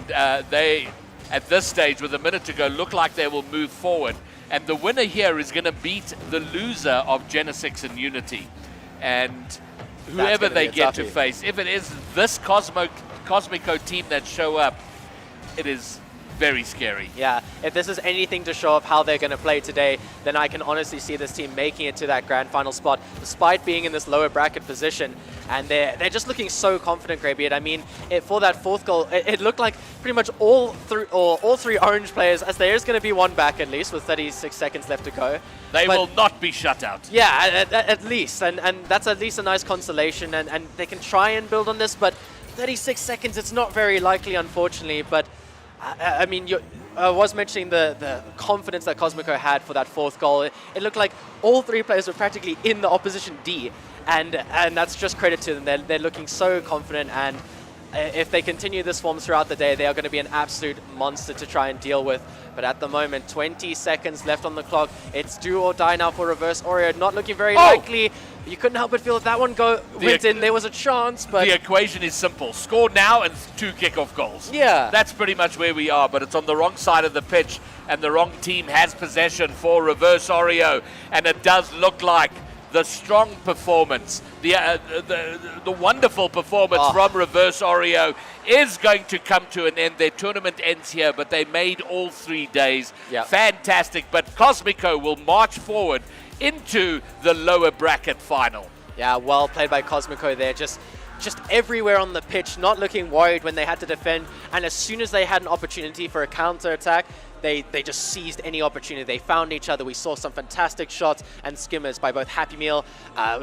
Speaker 2: they, at this stage, with a minute to go, look like they will move forward. And the winner here is going to beat the loser of Genesic and Unity. And whoever they get to face, if it is this Cosmico team that show up, it is very scary.
Speaker 3: Yeah, if this is anything to show up how they're going to play today, then I can honestly see this team making it to that grand final spot, despite being in this lower bracket position. And they're just looking so confident, Greybeard. I mean, for that fourth goal, it looked like pretty much all three orange players, as there is going to be one back at least with 36 seconds left to go.
Speaker 2: They will not be shut out.
Speaker 3: Yeah, at least. And that's at least a nice consolation. And they can try and build on this, but 36 seconds, it's not very likely, unfortunately. But I mean, I was mentioning the confidence that Cosmico had for that fourth goal. It looked like all three players were practically in the opposition D, and that's just credit to them. They're looking so confident, and if they continue this form throughout the day, they are going to be an absolute monster to try and deal with. But at the moment, 20 seconds left on the clock. It's do or die now for Reverse Oreo. Not looking very likely. You couldn't help but feel that one went in. There was a chance, but
Speaker 2: the equation is simple. Score now and 2 kickoff goals.
Speaker 3: Yeah.
Speaker 2: That's pretty much where we are, but it's on the wrong side of the pitch, and the wrong team has possession for Reverse Oreo, and it does look like the strong performance, the wonderful performance from Reverse Oreo is going to come to an end. Their tournament ends here, but they made all 3 days.
Speaker 3: Yep.
Speaker 2: Fantastic. But Cosmico will march forward into the lower bracket final.
Speaker 3: Yeah, well played by Cosmico there. Just just everywhere on the pitch, not looking worried when they had to defend. And as soon as they had an opportunity for a counter-attack, they just seized any opportunity. They found each other. We saw some fantastic shots and skimmers by both Happy Meal.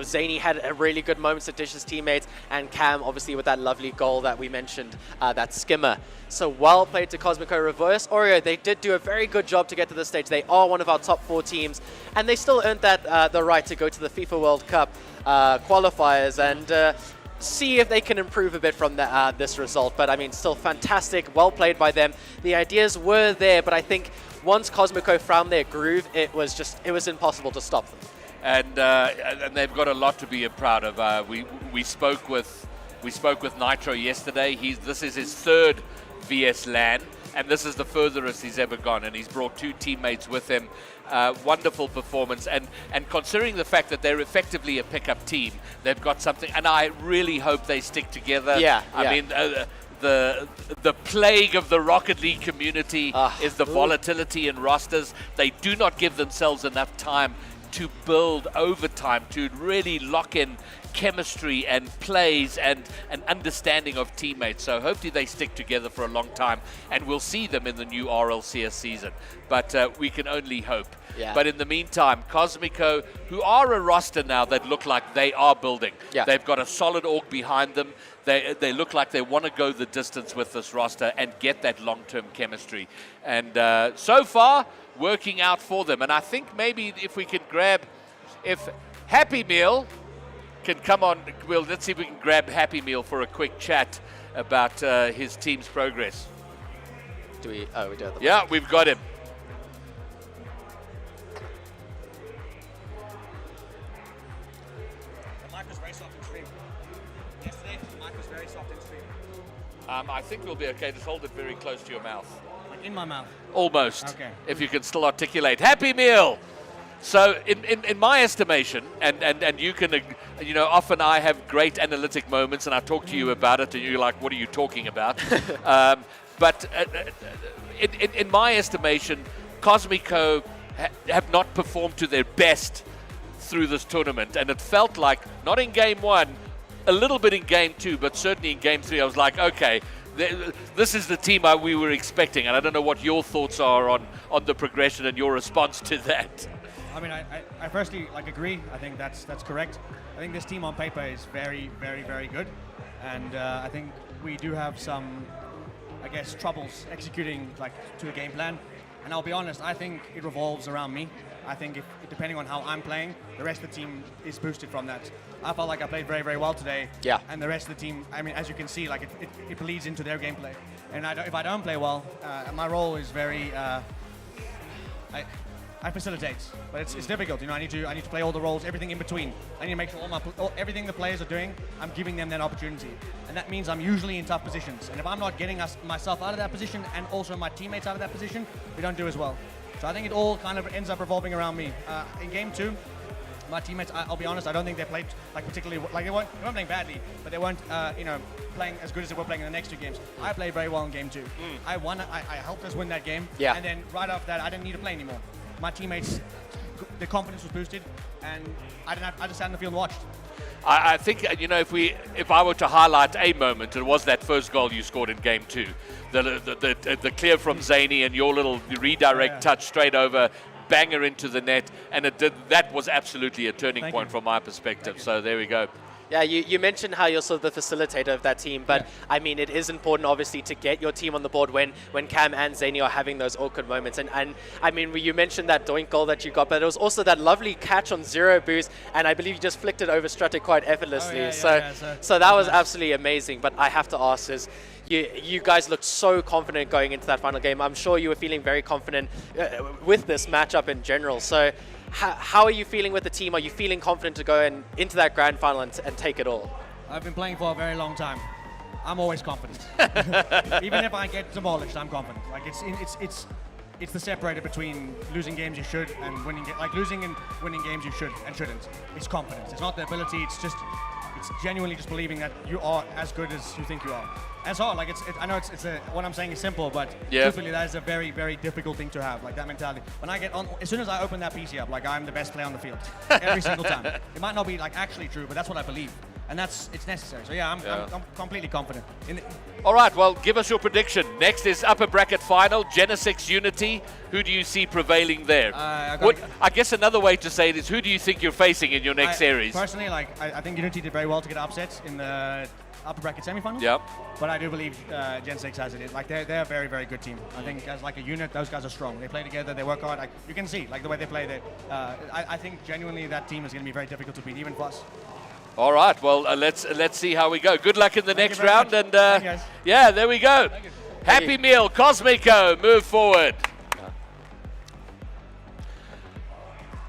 Speaker 3: Zany had a really good moment to dish his teammates, and Cam obviously with that lovely goal that we mentioned, that skimmer. So well played to Cosmico Reverse. Oreo, they did do a very good job to get to this stage. They are one of our top 4 teams, and they still earned that the right to go to the FIFA World Cup qualifiers and see if they can improve a bit from this result. But I mean, still fantastic, well played by them. The ideas were there, but I think once Cosmico found their groove, it was impossible to stop them.
Speaker 2: And they've got a lot to be proud of. We spoke with Nitro yesterday. This is his 3rd VS LAN, and this is the furthest he's ever gone, and he's brought 2 teammates with him. Wonderful performance, and considering the fact that they're effectively a pickup team, they've got something, and I really hope they stick together. I mean, the plague of the Rocket League community is the volatility in rosters. They do not give themselves enough time to build overtime, to really lock in chemistry and plays and an understanding of teammates. So hopefully they stick together for a long time, and we'll see them in the new RLCS season. But we can only hope. But in the meantime, Cosmico, who are a roster now that look like they are building. They've got a solid org behind them. They look like they want to go the distance with this roster and get that long-term chemistry. And so far, working out for them. And I think maybe if we can if Happy Meal can come on, let's see if we can grab Happy Meal for a quick chat about his team's progress.
Speaker 3: Do we? Oh, we do.
Speaker 2: Yeah, we've got him.
Speaker 4: The mic was very soft in stream. Yesterday, the mic was very soft in stream.
Speaker 2: I think we'll be okay. Just hold it very close to your mouth.
Speaker 4: Like in my mouth?
Speaker 2: Almost.
Speaker 4: Okay.
Speaker 2: If you can still articulate. Happy Meal! So in my estimation, and you can, often I have great analytic moments and I talk to you about it and you're like, what are you talking about? But in my estimation, Cosmico have not performed to their best through this tournament. And it felt like, not in game 1, a little bit in game 2, but certainly in game 3, I was like, okay, this is the team we were expecting. And I don't know what your thoughts are on the progression and your response to that.
Speaker 4: I mean, I firstly agree. I think that's correct. I think this team on paper is very, very, very good, and I think we do have some, I guess, troubles executing to a game plan. And I'll be honest, I think it revolves around me. I think depending on how I'm playing, the rest of the team is boosted from that. I felt like I played very, very well today.
Speaker 3: Yeah.
Speaker 4: And the rest of the team, I mean, as you can see, it bleeds into their gameplay. And if I don't play well, my role is very. I facilitate, but it's difficult. I need to play all the roles, everything in between. I need to make sure everything the players are doing, I'm giving them that opportunity, and that means I'm usually in tough positions. And if I'm not getting myself out of that position and also my teammates out of that position, we don't do as well. So I think it all kind of ends up revolving around me. In game 2, my teammates, I'll be honest, I don't think they played particularly they weren't playing badly, but they weren't playing as good as they were playing in the next 2 games. I played very well in game 2. I won. I helped us win that game.
Speaker 3: Yeah.
Speaker 4: And then right after that, I didn't need to play anymore. My teammates, the confidence was boosted, and I just sat in the field and watched.
Speaker 2: I think, if I were to highlight a moment, it was that first goal you scored in game 2. The clear from Zany and your little redirect touch straight over, banger into the net, and that was absolutely a turning point from my perspective. So there we go.
Speaker 3: Yeah, you mentioned how you're sort of the facilitator of that team, but I mean, it is important, obviously, to get your team on the board when Cam and Zany are having those awkward moments. And I mean, you mentioned that doink goal that you got, but it was also that lovely catch on 0 boost, and I believe you just flicked it over Strutted quite effortlessly. So that was absolutely amazing. But I have to ask is, you guys looked so confident going into that final game. I'm sure you were feeling very confident with this matchup in general. So how are you feeling with the team? Are you feeling confident to go into that grand final and take it all?
Speaker 4: I've been playing for a very long time. I'm always confident. Even if I get demolished, I'm confident. It's the separator between losing games you should and winning. Losing and winning games you should and shouldn't. It's confidence. It's not the ability. It's genuinely just believing that you are as good as you think you are. That's all. I know what I'm saying is simple, but truthfully, that is a very, very difficult thing to have. That mentality. When I get on, as soon as I open that PC up, I'm the best player on the field every single time. It might not be actually true, but that's what I believe. and it's necessary. So yeah, I'm completely confident.
Speaker 2: All right, well, give us your prediction. Next is upper bracket final, Genesic Unity. Who do you see prevailing there? I guess another way to say it is, who do you think you're facing in your next series?
Speaker 4: Personally, I think Unity did very well to get upsets in the upper bracket semifinals.
Speaker 2: Yep.
Speaker 4: But I do believe Genesic has it. Like they're a very, very good team. I think as like a unit, those guys are strong. They play together. They work hard. Like you can see, like the way they play. I think genuinely that team is going to be very difficult to beat, even for us.
Speaker 2: All right. Well, let's see how we go. Good luck in the next round.
Speaker 4: Much.
Speaker 2: And yeah, there we go. Happy Meal, Cosmico, move forward.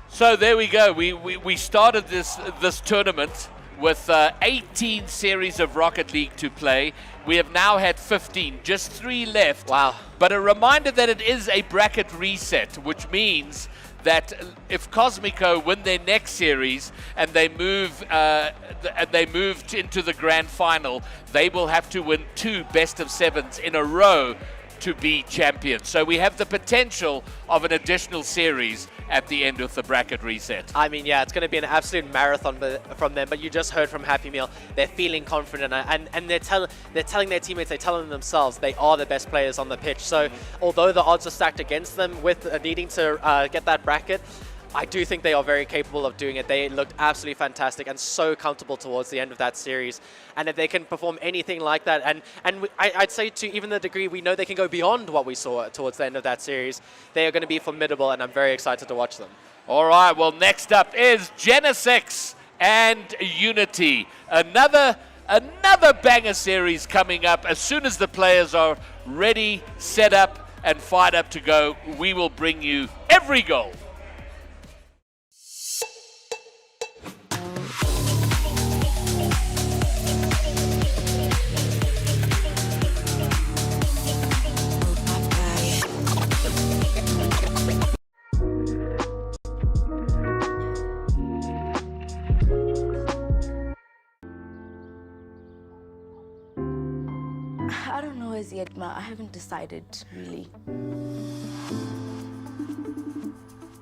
Speaker 2: So there we go. We started this tournament with 18 series of Rocket League to play. We have now had 15, just 3 left.
Speaker 3: Wow.
Speaker 2: But a reminder that it is a bracket reset, which means that if Cosmico win their next series and they move into the grand final, they will have to win 2 best-of-7s in a row to be champions. So we have the potential of an additional series at the end of the bracket reset.
Speaker 3: I mean, yeah, it's going to be an absolute marathon from them, but you just heard from Happy Meal. They're feeling confident, and they're telling their teammates, they're telling themselves they are the best players on the pitch. So although the odds are stacked against them with needing to get that bracket, I do think they are very capable of doing it. They looked absolutely fantastic and so comfortable towards the end of that series. And if they can perform anything like that, and I'd say to even the degree we know they can go beyond what we saw towards the end of that series, they are going to be formidable, and I'm very excited to watch them.
Speaker 2: All right, well, next up is Genesic and Unity. Another banger series coming up. As soon as the players are ready, set up, and fired up to go, we will bring you every goal.
Speaker 5: I don't know as yet, Ma. I haven't decided, really.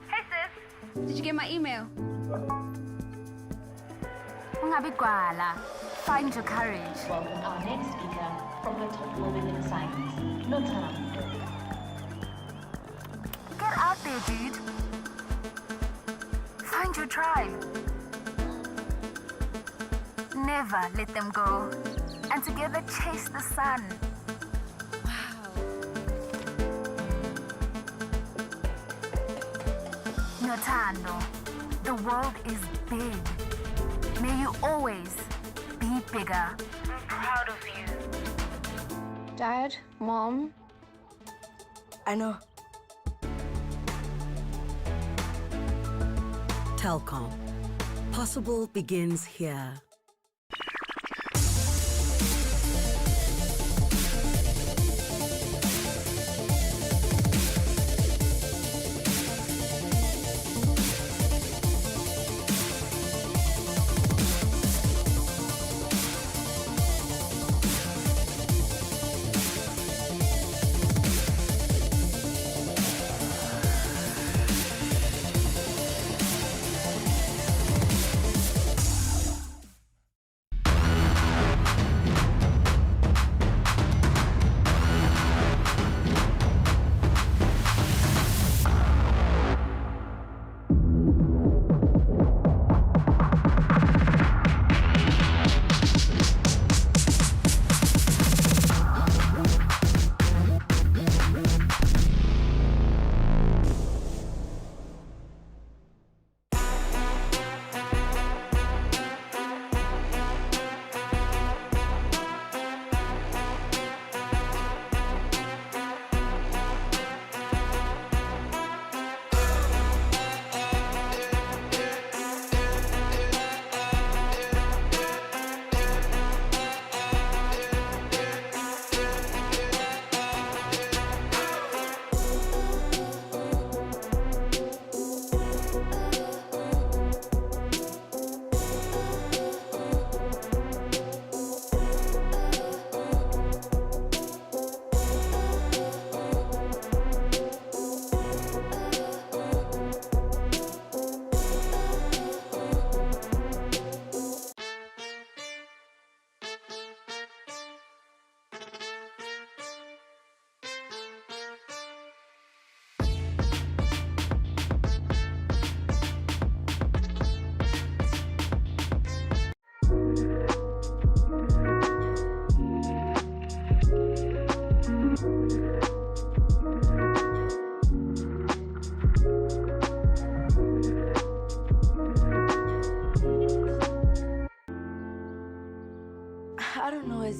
Speaker 6: Hey sis, did you get my email? Find your courage.
Speaker 7: Welcome our next speaker from the top woman in science, Notam.
Speaker 6: Get out there, dude. Find your tribe. Never let them go. And together chase the sun. Notando, the world is big. May you always be bigger. I'm proud of you.
Speaker 8: Dad, Mom.
Speaker 5: I know.
Speaker 9: Telkom. Possible begins here.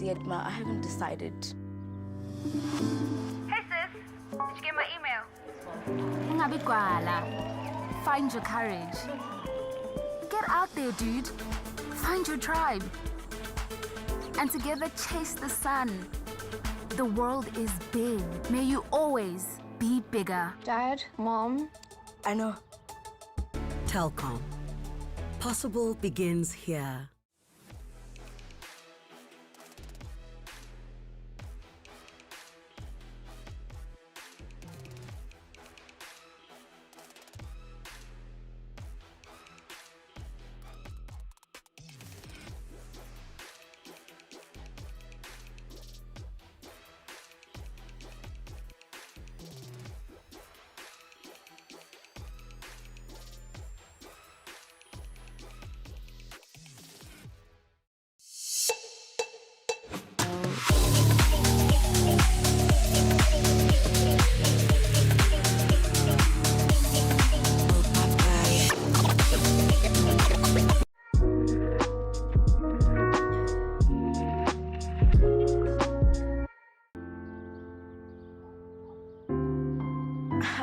Speaker 5: yet, Ma. I haven't decided.
Speaker 6: Hey sis, did you get my email?
Speaker 7: Ungabi gwala. Find your courage.
Speaker 6: Get out there, dude. Find your tribe. And together chase the sun. The world is big. May you always be bigger.
Speaker 8: Dad, Mom,
Speaker 5: I know.
Speaker 9: Telkom. Possible begins here.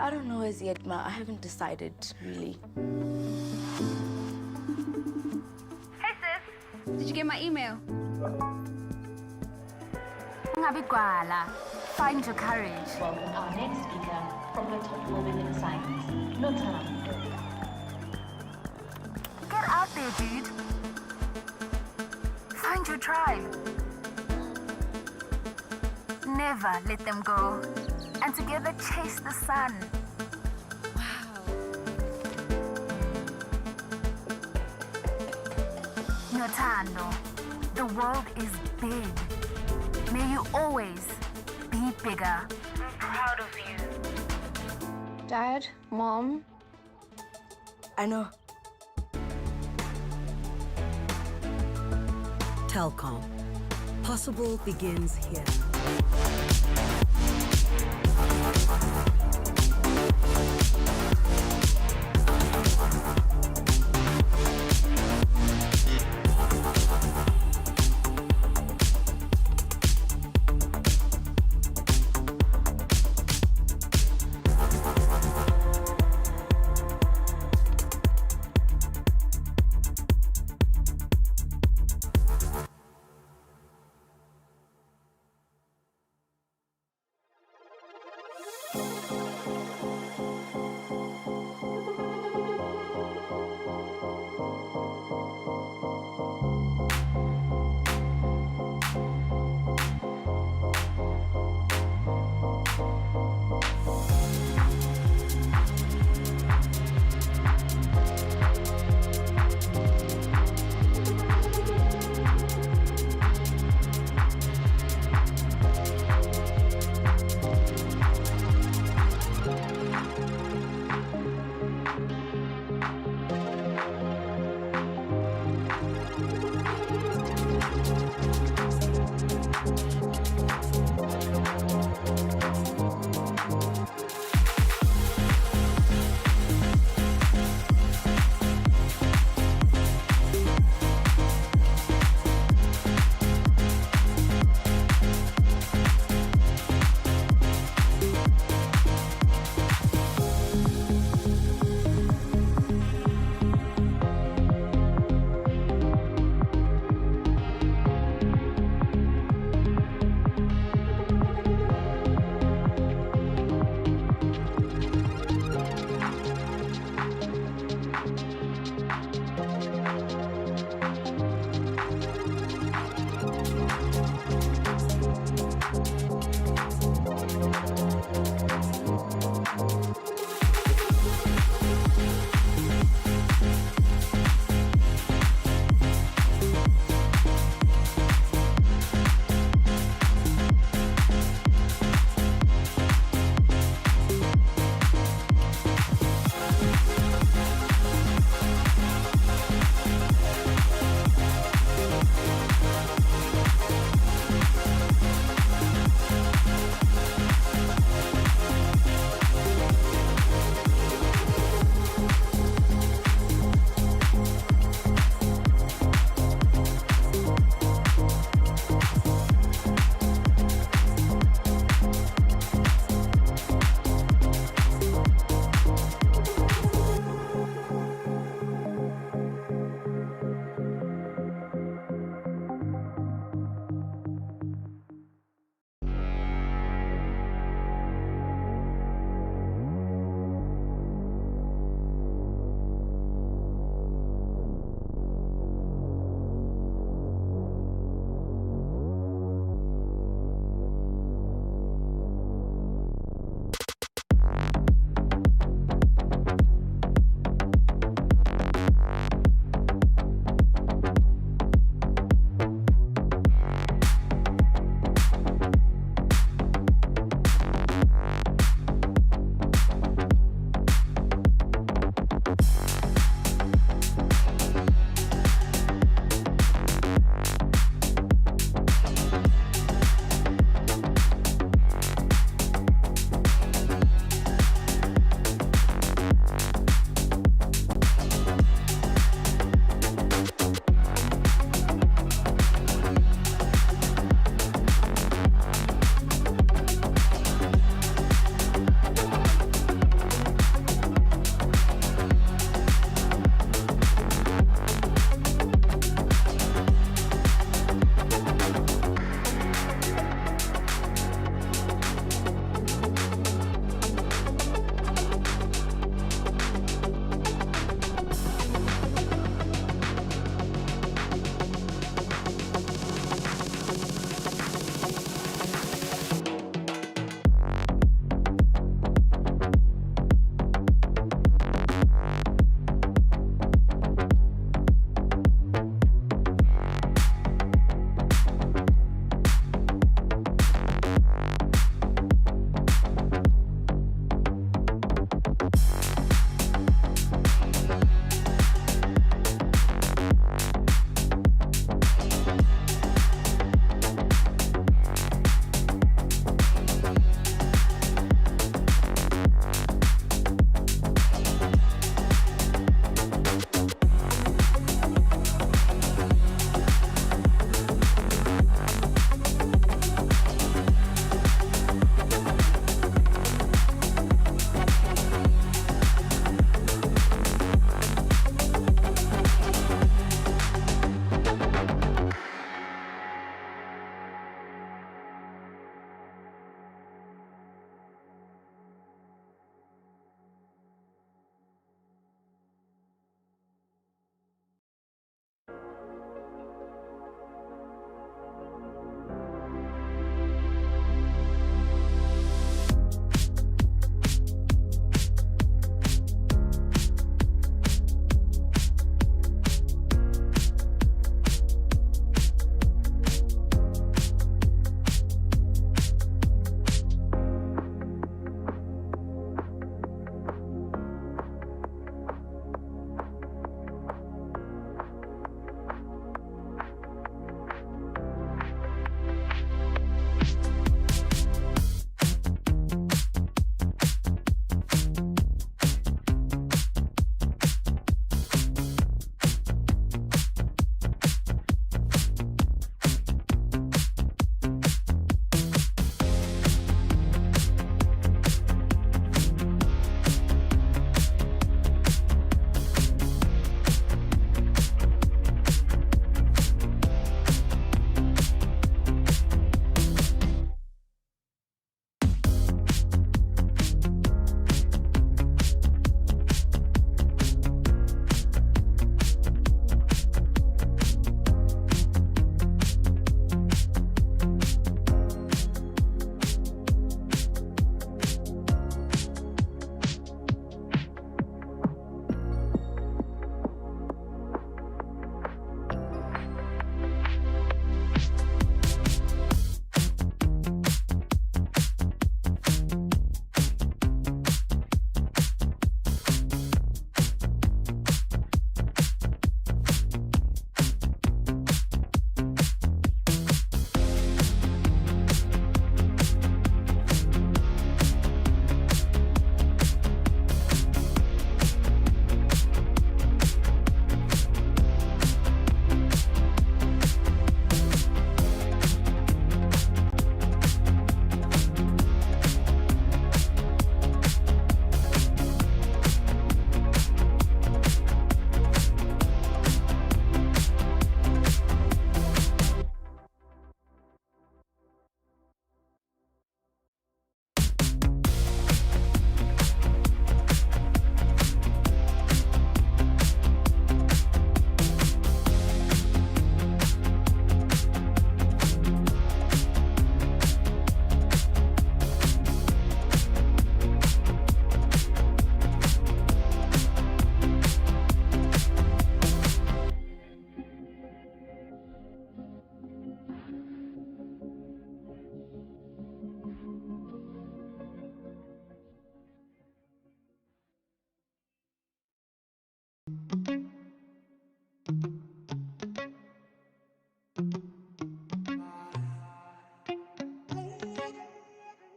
Speaker 5: I don't know as yet, Ma. I haven't decided, really.
Speaker 6: Hey sis, did you get my email?
Speaker 7: Ungabi gwala. Find your courage. Welcome our next speaker from the top woman in science, Notaram.
Speaker 6: Get out there, dude. Find your tribe. Never let them go. And together chase the sun. Notando, the world is big. May you always be bigger. I'm proud of you.
Speaker 8: Dad, Mom,
Speaker 5: I know.
Speaker 9: Telkom. Possible begins here.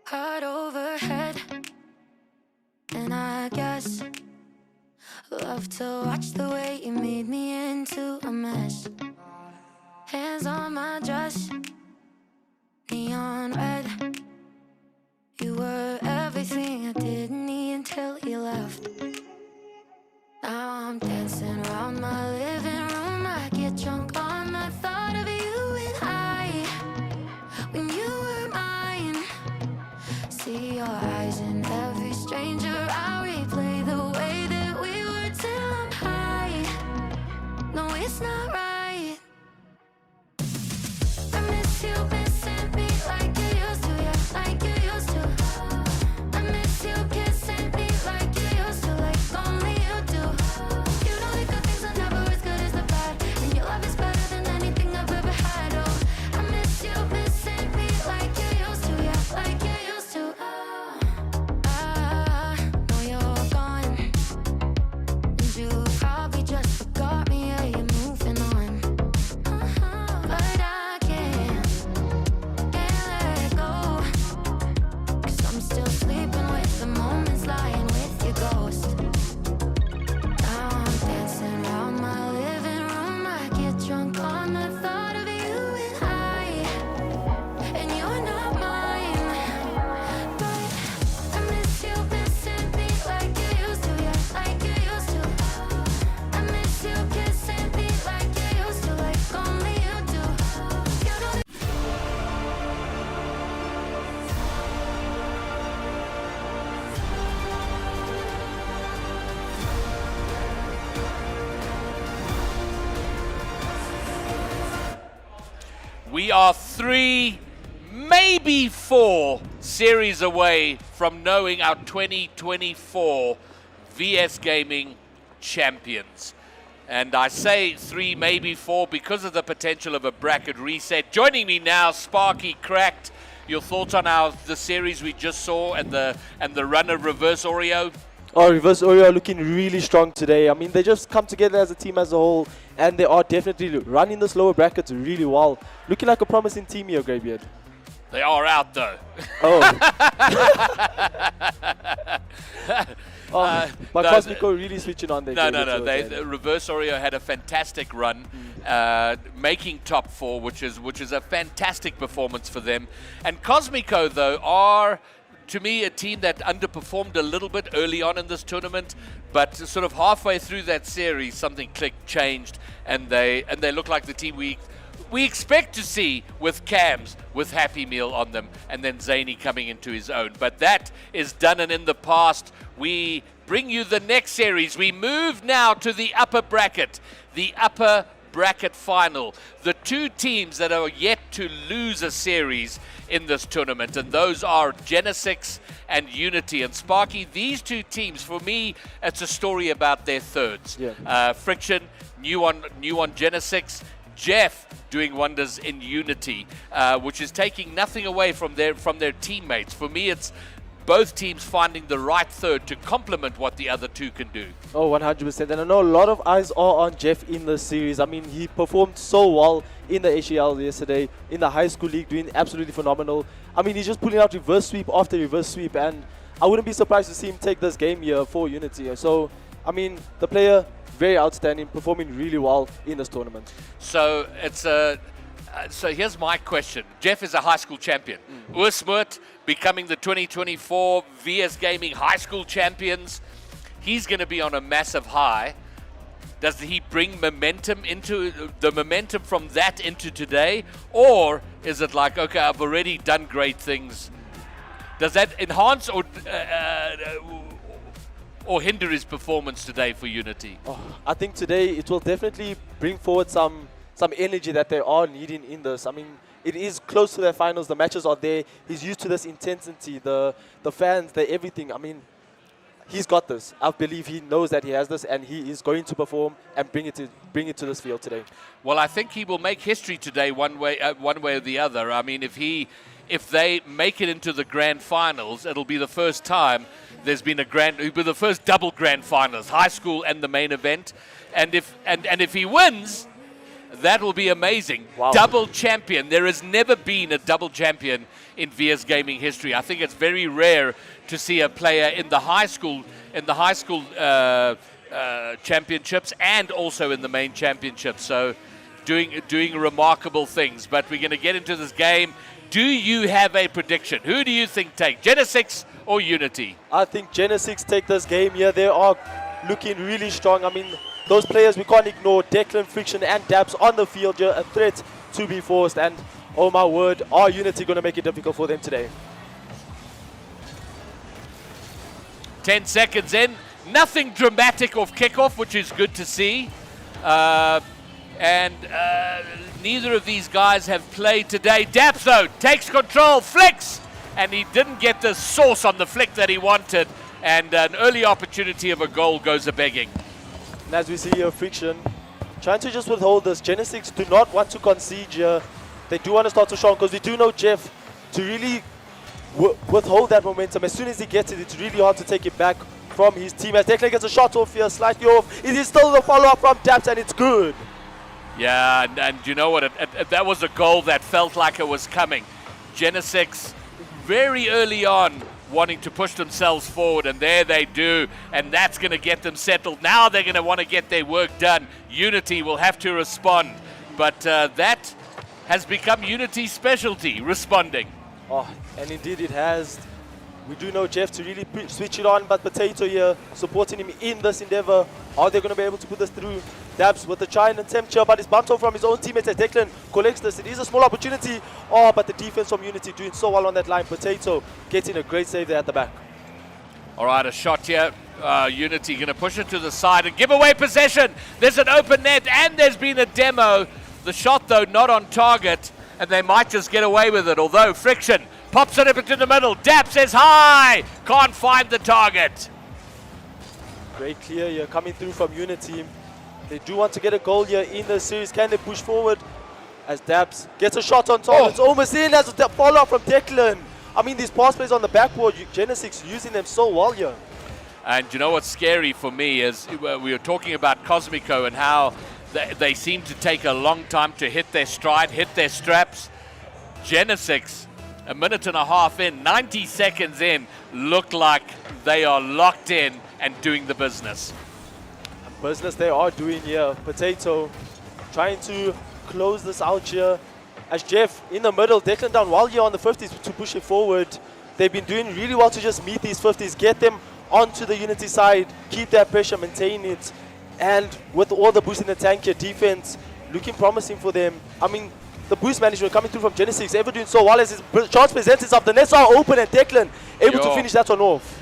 Speaker 1: Heart overhead, and I guess love to watch the way you made me into a mess. Hands on my dress, neon red. You were everything I didn't need until you left. Now I'm dancing around my living room. I get drunk on the thought of you and I, when you were mine. See your eyes in every stranger. I replay the way that we were till I'm high. No, it's not right. I miss you missing me like you used to, yeah, like you used to. I miss you kissing me like you used to, like only you do. You know the good things are never as good as the bad, and your love is better than anything I've ever had. Oh, I miss you missing me like you used to, yeah, like you used to. I know you're gone, and you probably just forgot me. Yeah, you're moving on. But I can't let go, 'cause I'm still sleeping with the moments, lying with your ghost. Now I'm dancing around my living room. I get drunk on the thought of you and you're not mine. But I miss you missing me like you used to, yeah, like you used to. I miss you kissing me like you used to, like only you do. You know
Speaker 2: We are 3, maybe 4 series away from knowing our 2024 VS Gaming champions. And I say 3, maybe 4 because of the potential of a bracket reset. Joining me now, Sparky Cracked. Your thoughts on the series we just saw and the run of Reverse Oreo?
Speaker 10: Oh, Reverse Oreo looking really strong today. I mean, they just come together as a team as a whole, and they are definitely running the lower brackets really well. Looking like a promising team here, Greybeard.
Speaker 2: They are out though.
Speaker 10: Oh. My
Speaker 2: no,
Speaker 10: Cosmico really switching on there.
Speaker 2: No. The Reverse Oreo had a fantastic run, making top 4, which is a fantastic performance for them. And Cosmico, though, are, to me, a team that underperformed a little bit early on in this tournament, but sort of halfway through that series, something clicked, changed, and they look like the team we expect to see with Cams, with Happy Meal on them, and then Zany coming into his own. But that is done and in the past. We bring you the next series. We move now to the upper bracket, the upper bracket final. The 2 teams that are yet to lose a series in this tournament, and those are Genesic and Unity. And Sparky, these 2 teams, for me, it's a story about their thirds.
Speaker 10: Yeah.
Speaker 2: Friction, new on Genesic, Jeff doing wonders in Unity, which is taking nothing away from their teammates. For me, it's both teams finding the right third to complement what the other 2 can do.
Speaker 10: Oh, 100%. And I know a lot of eyes are on Jeff in the series. I mean, he performed so well in the HEL yesterday, in the high school league, doing absolutely phenomenal. I mean, he's just pulling out reverse sweep after reverse sweep, and I wouldn't be surprised to see him take this game here for Unity. So, I mean, the player, very outstanding, performing really well in this tournament.
Speaker 2: So it's so here's my question. Jeff is a high school champion. Oosmoed becoming the 2024 VS Gaming high school champions. He's going to be on a massive high. Does he bring momentum from that into today? Or is it like, okay, I've already done great things? Does that enhance or hinder his performance today for Unity?
Speaker 10: Oh, I think today it will definitely bring forward some energy that they are needing in this. I mean, it is close to their finals. The matches are there. He's used to this intensity, the fans, the everything. I mean, he's got this. I believe he knows that he has this, and he is going to perform and bring it to this field today.
Speaker 2: Well, I think he will make history today, one way or the other. I mean, if he if they make it into the grand finals, it'll be the first time there's been it'll be the first double grand finals, high school and the main event. And if he wins, that will be amazing.
Speaker 10: Wow.
Speaker 2: Double champion. There has never been a double champion in VS Gaming history. I think it's very rare to see a player in the high school championships and also in the main championship. So doing remarkable things. But we're going to get into this game. Do you have a prediction? Who do you think take Genesic or Unity?
Speaker 10: I think Genesic take this game here. They are looking really strong. I mean, those players we can't ignore. Declan, Friction and Dabs on the field here. A threat to be forced. And oh my word, are Unity going to make it difficult for them today?
Speaker 2: 10 seconds in. Nothing dramatic off kickoff, which is good to see. Neither of these guys have played today. Daps, though, takes control, flicks, and he didn't get the sauce on the flick that he wanted, and an early opportunity of a goal goes a-begging.
Speaker 10: And as we see here, Friction trying to just withhold this. Genesic do not want to concede here. They do want to start to strong, because we do know Jeff to really withhold that momentum. As soon as he gets it, it's really hard to take it back from his team. As Declan gets a shot off here, slightly off. It is still the follow-up from Daps, and it's good.
Speaker 2: Yeah, and you know what? That was a goal that felt like it was coming. Genesic very early on wanting to push themselves forward, and there they do, and that's going to get them settled. Now they're going to want to get their work done. Unity will have to respond, but that has become Unity's specialty, responding.
Speaker 10: Oh, and indeed it has. We do know Jeff to really switch it on, but Potato here supporting him in this endeavor. Are they going to be able to put this through? Dabs with the try and attempt here, but it's bumped off from his own teammates as Declan collects this. It is a small opportunity. Oh, but the defense from Unity doing so well on that line. Potato getting a great save there at the back.
Speaker 2: All right, a shot here. Unity going to push it to the side and give away possession. There's an open net and there's been a demo. The shot, though, not on target, and they might just get away with it, although Friction pops it up into the middle. Daps is high. Can't find the target.
Speaker 10: Great clear here coming through from Unity. They do want to get a goal here in the series. Can they push forward? As Daps gets a shot on target. It's almost in as a follow-up from Declan. I mean, these pass plays on the backboard, Genesic using them so well here.
Speaker 2: And you know what's scary for me is we were talking about Cosmico and how they seem to take a long time to hit their stride, hit their straps. Genesic, a minute and a half in, 90 seconds in, look like they are locked in and doing the business.
Speaker 10: Business they are doing here. Potato trying to close this out here. As Jeff in the middle, Declan down while here on the 50s to push it forward. They've been doing really well to just meet these 50s, get them onto the Unity side, keep that pressure, maintain it. And with all the boost in the tank here, defense looking promising for them. I mean, the boost management coming through from Genesic, ever doing so well as his chance presents itself. The nets are open and Declan able to finish that one off.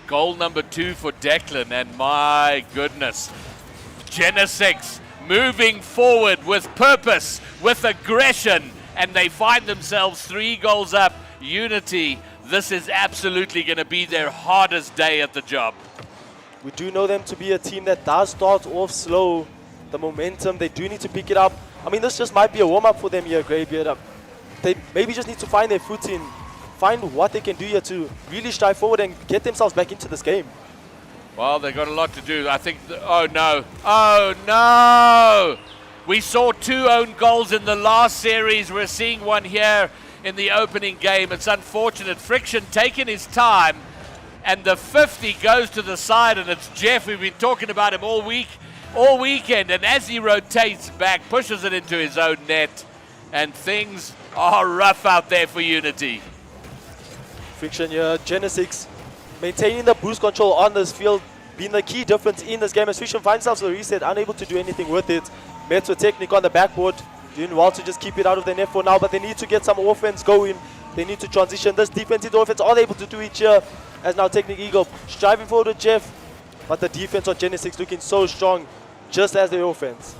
Speaker 2: Goal number 2 for Declan, and my goodness, Genesic moving forward with purpose, with aggression, and they find themselves 3 goals up. Unity, this is absolutely going to be their hardest day at the job.
Speaker 10: We do know them to be a team that does start off slow. The momentum, they do need to pick it up. I mean, this just might be a warm-up for them here, Greybeard. They maybe just need to find their footing, find what they can do here to really strive forward and get themselves back into this game.
Speaker 2: Well, they've got a lot to do. I think, oh no, we saw 2 own goals in the last series. We're seeing one here in the opening game. It's unfortunate. Friction taking his time, and the 50 goes to the side, and it's Jeff. We've been talking about him all weekend, and as he rotates back, pushes it into his own net, and things are rough out there for Unity.
Speaker 10: Friction here, Genesic maintaining the boost control on this field, being the key difference in this game as Friction finds themselves a reset, unable to do anything with it. Met with technique on the backboard, doing well to just keep it out of the net for now, but they need to get some offense going. They need to transition this defense into offense. Are they able to do it here? As now Technique Eagle striving forward with Jeff, but the defense on Genesic looking so strong, just as the offense.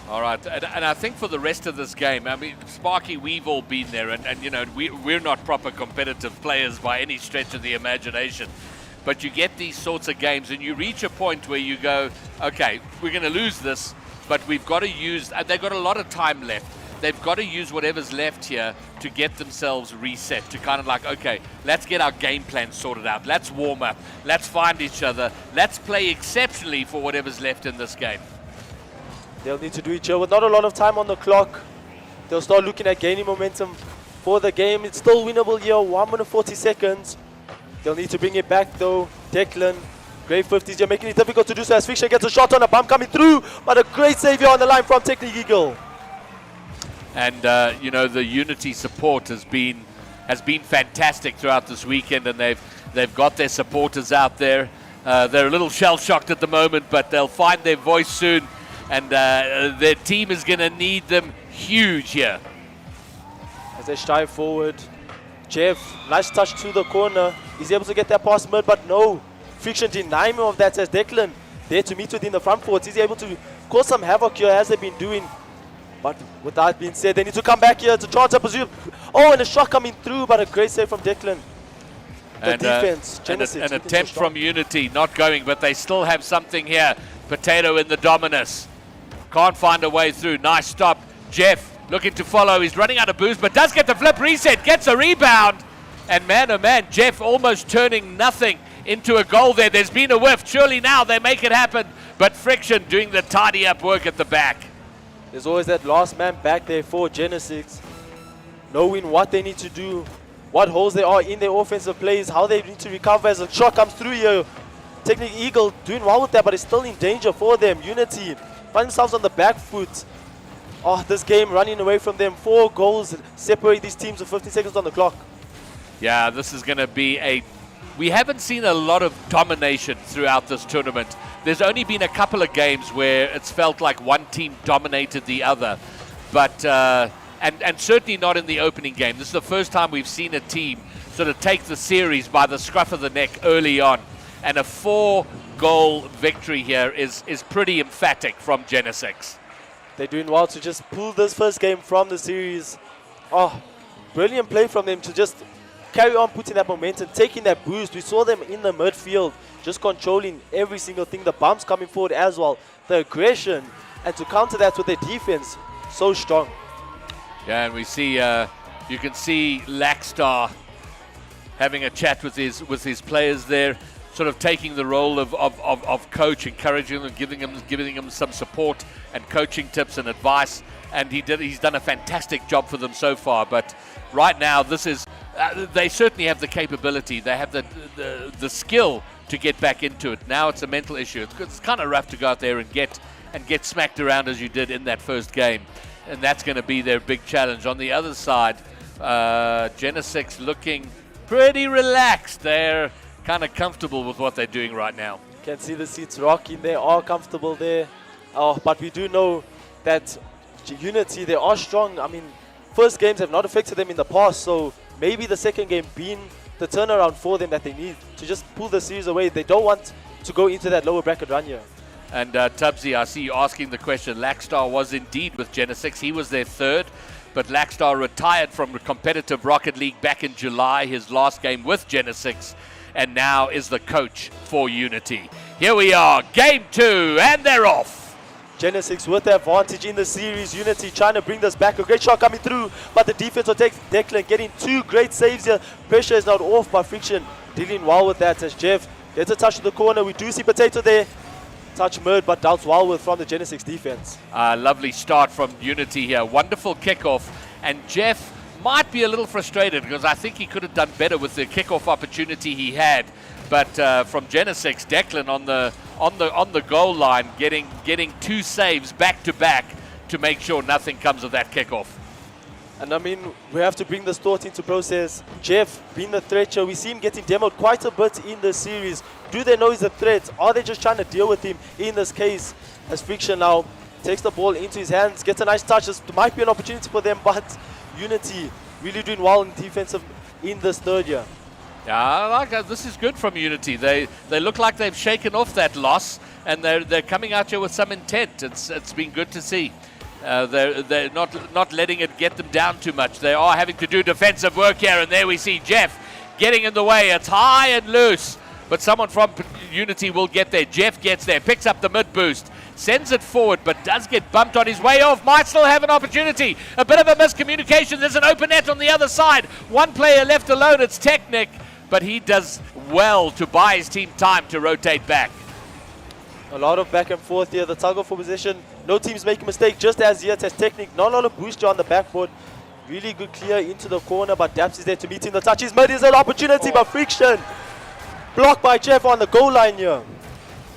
Speaker 2: All right, and I think for the rest of this game, I mean, Sparky, we've all been there, and you know, we're not proper competitive players by any stretch of the imagination. But you get these sorts of games, and you reach a point where you go, okay, we're going to lose this, but we've got to use, they've got a lot of time left. they've got to use whatever's left here to get themselves reset, to kind of like, okay, let's get our game plan sorted out. Let's warm up. Let's find each other. Let's play exceptionally for whatever's left in this game.
Speaker 10: They'll need to do it here with not a lot of time on the clock. They'll start looking at gaining momentum for the game. It's still winnable here, 1 minute 40 seconds. They'll need to bring it back though. Declan, great 50s here, making it difficult to do so as Fiction gets a shot on a bump coming through, but a great save here on the line from Technic Eagle.
Speaker 2: And you know, the Unity support has been fantastic throughout this weekend, and they've got their supporters out there. They're a little shell-shocked at the moment, but they'll find their voice soon, and their team is going to need them huge here.
Speaker 10: As they strive forward, Jeff, nice touch to the corner. He's able to get that past mid, but no. Friction denying him of that as Declan there to meet within the front forwards. He's able to cause some havoc here as they've been doing. But with that being said, they need to come back here to try to pursue. Oh, and a shot coming through, but a great save from Declan. The
Speaker 2: And,
Speaker 10: defense, Genesic,
Speaker 2: an
Speaker 10: looking
Speaker 2: attempt
Speaker 10: so strong.
Speaker 2: from Unity, not going, but they still have something here. Potato in the Dominus. Can't find a way through. Nice stop. Jeff looking to follow. He's running out of boost, but does get the flip reset, gets a rebound. And man, oh man, Jeff almost turning nothing into a goal there. There's been a whiff. Surely now they make it happen. But Friction doing the tidy up work at the back.
Speaker 10: There's always that last man back there for Genesic, knowing what they need to do, what holes they are in their offensive plays, how they need to recover as a shot comes through here. Technic Eagle doing well with that, but it's still in danger for them. Unity find themselves on the back foot. Oh, this game running away from them. 4 goals separate these teams with 15 seconds on the clock.
Speaker 2: Yeah, this is going to be we haven't seen a lot of domination throughout this tournament. There's only been a couple of games where it's felt like one team dominated the other, but and certainly not in the opening game. This is the first time we've seen a team sort of take the series by the scruff of the neck early on, and a 4-goal victory here is pretty emphatic from Genesic.
Speaker 10: They're doing well to just pull this first game from the series. Oh, brilliant play from them to just carry on putting that momentum, taking that boost. We saw them in the midfield, just controlling every single thing. The bumps coming forward as well, the aggression, and to counter that with their defense, so strong.
Speaker 2: Yeah, and we see, you can see Lackstar having a chat with his players there, sort of taking the role of coach, encouraging them, giving them some support and coaching tips and advice. And he's done a fantastic job for them so far. But right now, this is they certainly have the capability. They have the skill to get back into it. Now it's a mental issue. It's kind of rough to go out there and get smacked around as you did in that first game, and that's going to be their big challenge. On the other side, Genesic looking pretty relaxed. They're kind of comfortable with what they're doing right now.
Speaker 10: Can see the seats rocking. They are comfortable there. But we do know that Unity, they are strong. I mean, first games have not affected them in the past, so maybe the second game being the turnaround for them that they need to just pull the series away. They don't want to go into that lower bracket run here.
Speaker 2: And Tubbsy, I see you asking the question. Lackstar was indeed with Genesic. He was their third, but Lackstar retired from the competitive Rocket League back in July, his last game with Genesic, and now is the coach for Unity. Here we are, game 2, and they're off.
Speaker 10: Genesic with the advantage in the series. Unity trying to bring this back. A great shot coming through, but the defense will take Declan getting 2 great saves here. Pressure is not off by Friction. Dealing well with that as Jeff gets a touch to the corner. We do see Potato there. Touch mid, but doubts well with from the Genesic defense.
Speaker 2: Lovely start from Unity here. Wonderful kickoff. And Jeff might be a little frustrated because I think he could have done better with the kickoff opportunity he had. But from Genesic, Declan on the goal line, getting 2 saves back to back to make sure nothing comes of that kickoff.
Speaker 10: And I mean, we have to bring this thought into process. Jeff being the threat here, we see him getting demoed quite a bit in the series. Do they know he's a threat? Are they just trying to deal with him in this case? As Friction now takes the ball into his hands, gets a nice touch. This might be an opportunity for them, but Unity really doing well in defensive in this third year.
Speaker 2: Yeah, I like that. This is good from Unity. They look like they've shaken off that loss, and they're coming out here with some intent. It's been good to see. They're not letting it get them down too much. They are having to do defensive work here, and there we see Jeff getting in the way. It's high and loose, but someone from Unity will get there. Jeff gets there, picks up the mid boost, sends it forward, but does get bumped on his way off. Might still have an opportunity. A bit of a miscommunication. There's an open net on the other side. One player left alone. It's Technic, but he does well to buy his team time to rotate back.
Speaker 10: A lot of back and forth here. The tug of war position. No teams make a mistake. Just as yet as Technic. Not a lot of booster on the backboard. Really good clear into the corner, but Daps is there to meet in the touch. His mid is an opportunity, but Friction blocked by Jeff on the goal line here.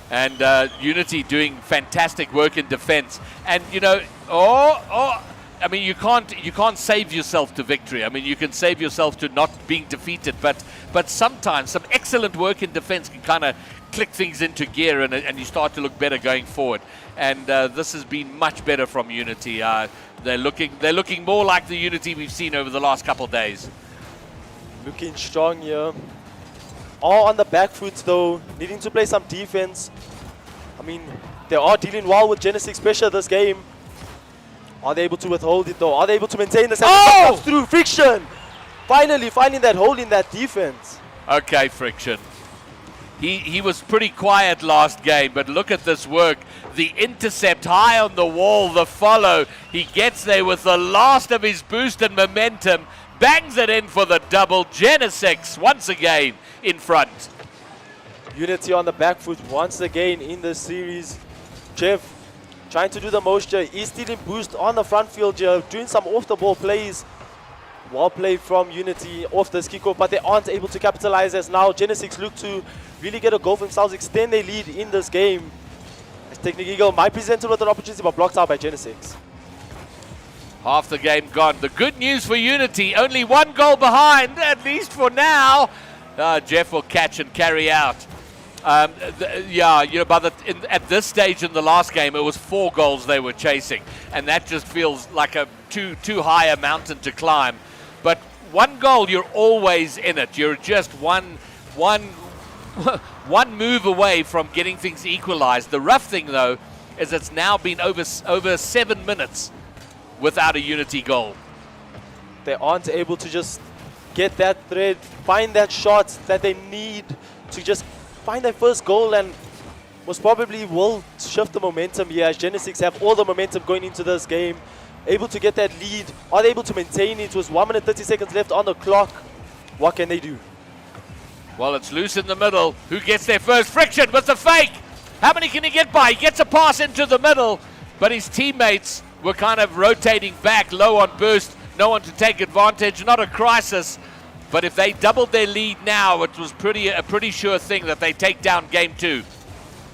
Speaker 2: And Unity doing fantastic work in defense. And you know, I mean, you can't save yourself to victory. I mean, you can save yourself to not being defeated, but sometimes some excellent work in defense can kind of click things into gear, and you start to look better going forward. And this has been much better from Unity. They're looking more like the Unity we've seen over the last couple of days.
Speaker 10: Looking strong here. All on the back foot though, needing to play some defense. I mean, they are dealing well with Genesic's pressure this game. Are they able to withhold it though? Are they able to maintain this?
Speaker 2: Oh!
Speaker 10: Comes through Friction. Finally finding that hole in that defense.
Speaker 2: Okay, Friction. He was pretty quiet last game, but look at this work. The intercept high on the wall, the follow. He gets there with the last of his boost and momentum. Bangs it in for the double. Genesic once again in front.
Speaker 10: Unity on the back foot once again in the series. Jeff trying to do the most here. He's stealing boost on the front field here, doing some off the ball plays. Well played from Unity off this kickoff, but they aren't able to capitalize as now Genesic look to really get a goal for themselves, extend their lead in this game. As Technic Eagle might present with an opportunity, but blocked out by Genesic.
Speaker 2: Half the game gone. The good news for Unity, only one goal behind, at least for now. Jeff will catch and carry out. Yeah, you know, at this stage in the last game, it was 4 goals they were chasing, and that just feels like a too high a mountain to climb. But 1 goal, you're always in it. You're just one move away from getting things equalized. The rough thing, though, is it's now been over 7 minutes without a Unity goal.
Speaker 10: They aren't able to just get that thread, find that shot that they need to just find their first goal, and most probably will shift the momentum here as Genesic have all the momentum going into this game. Able to get that lead. Are they able to maintain it? It was 1 minute 30 seconds left on the clock. What can they do?
Speaker 2: Well, it's loose in the middle. Who gets there first? Friction with the fake. How many can he get by? He gets a pass into the middle, but his teammates were kind of rotating back, low on boost. No one to take advantage. Not a crisis, but if they doubled their lead now, it was a pretty sure thing that they take down game 2.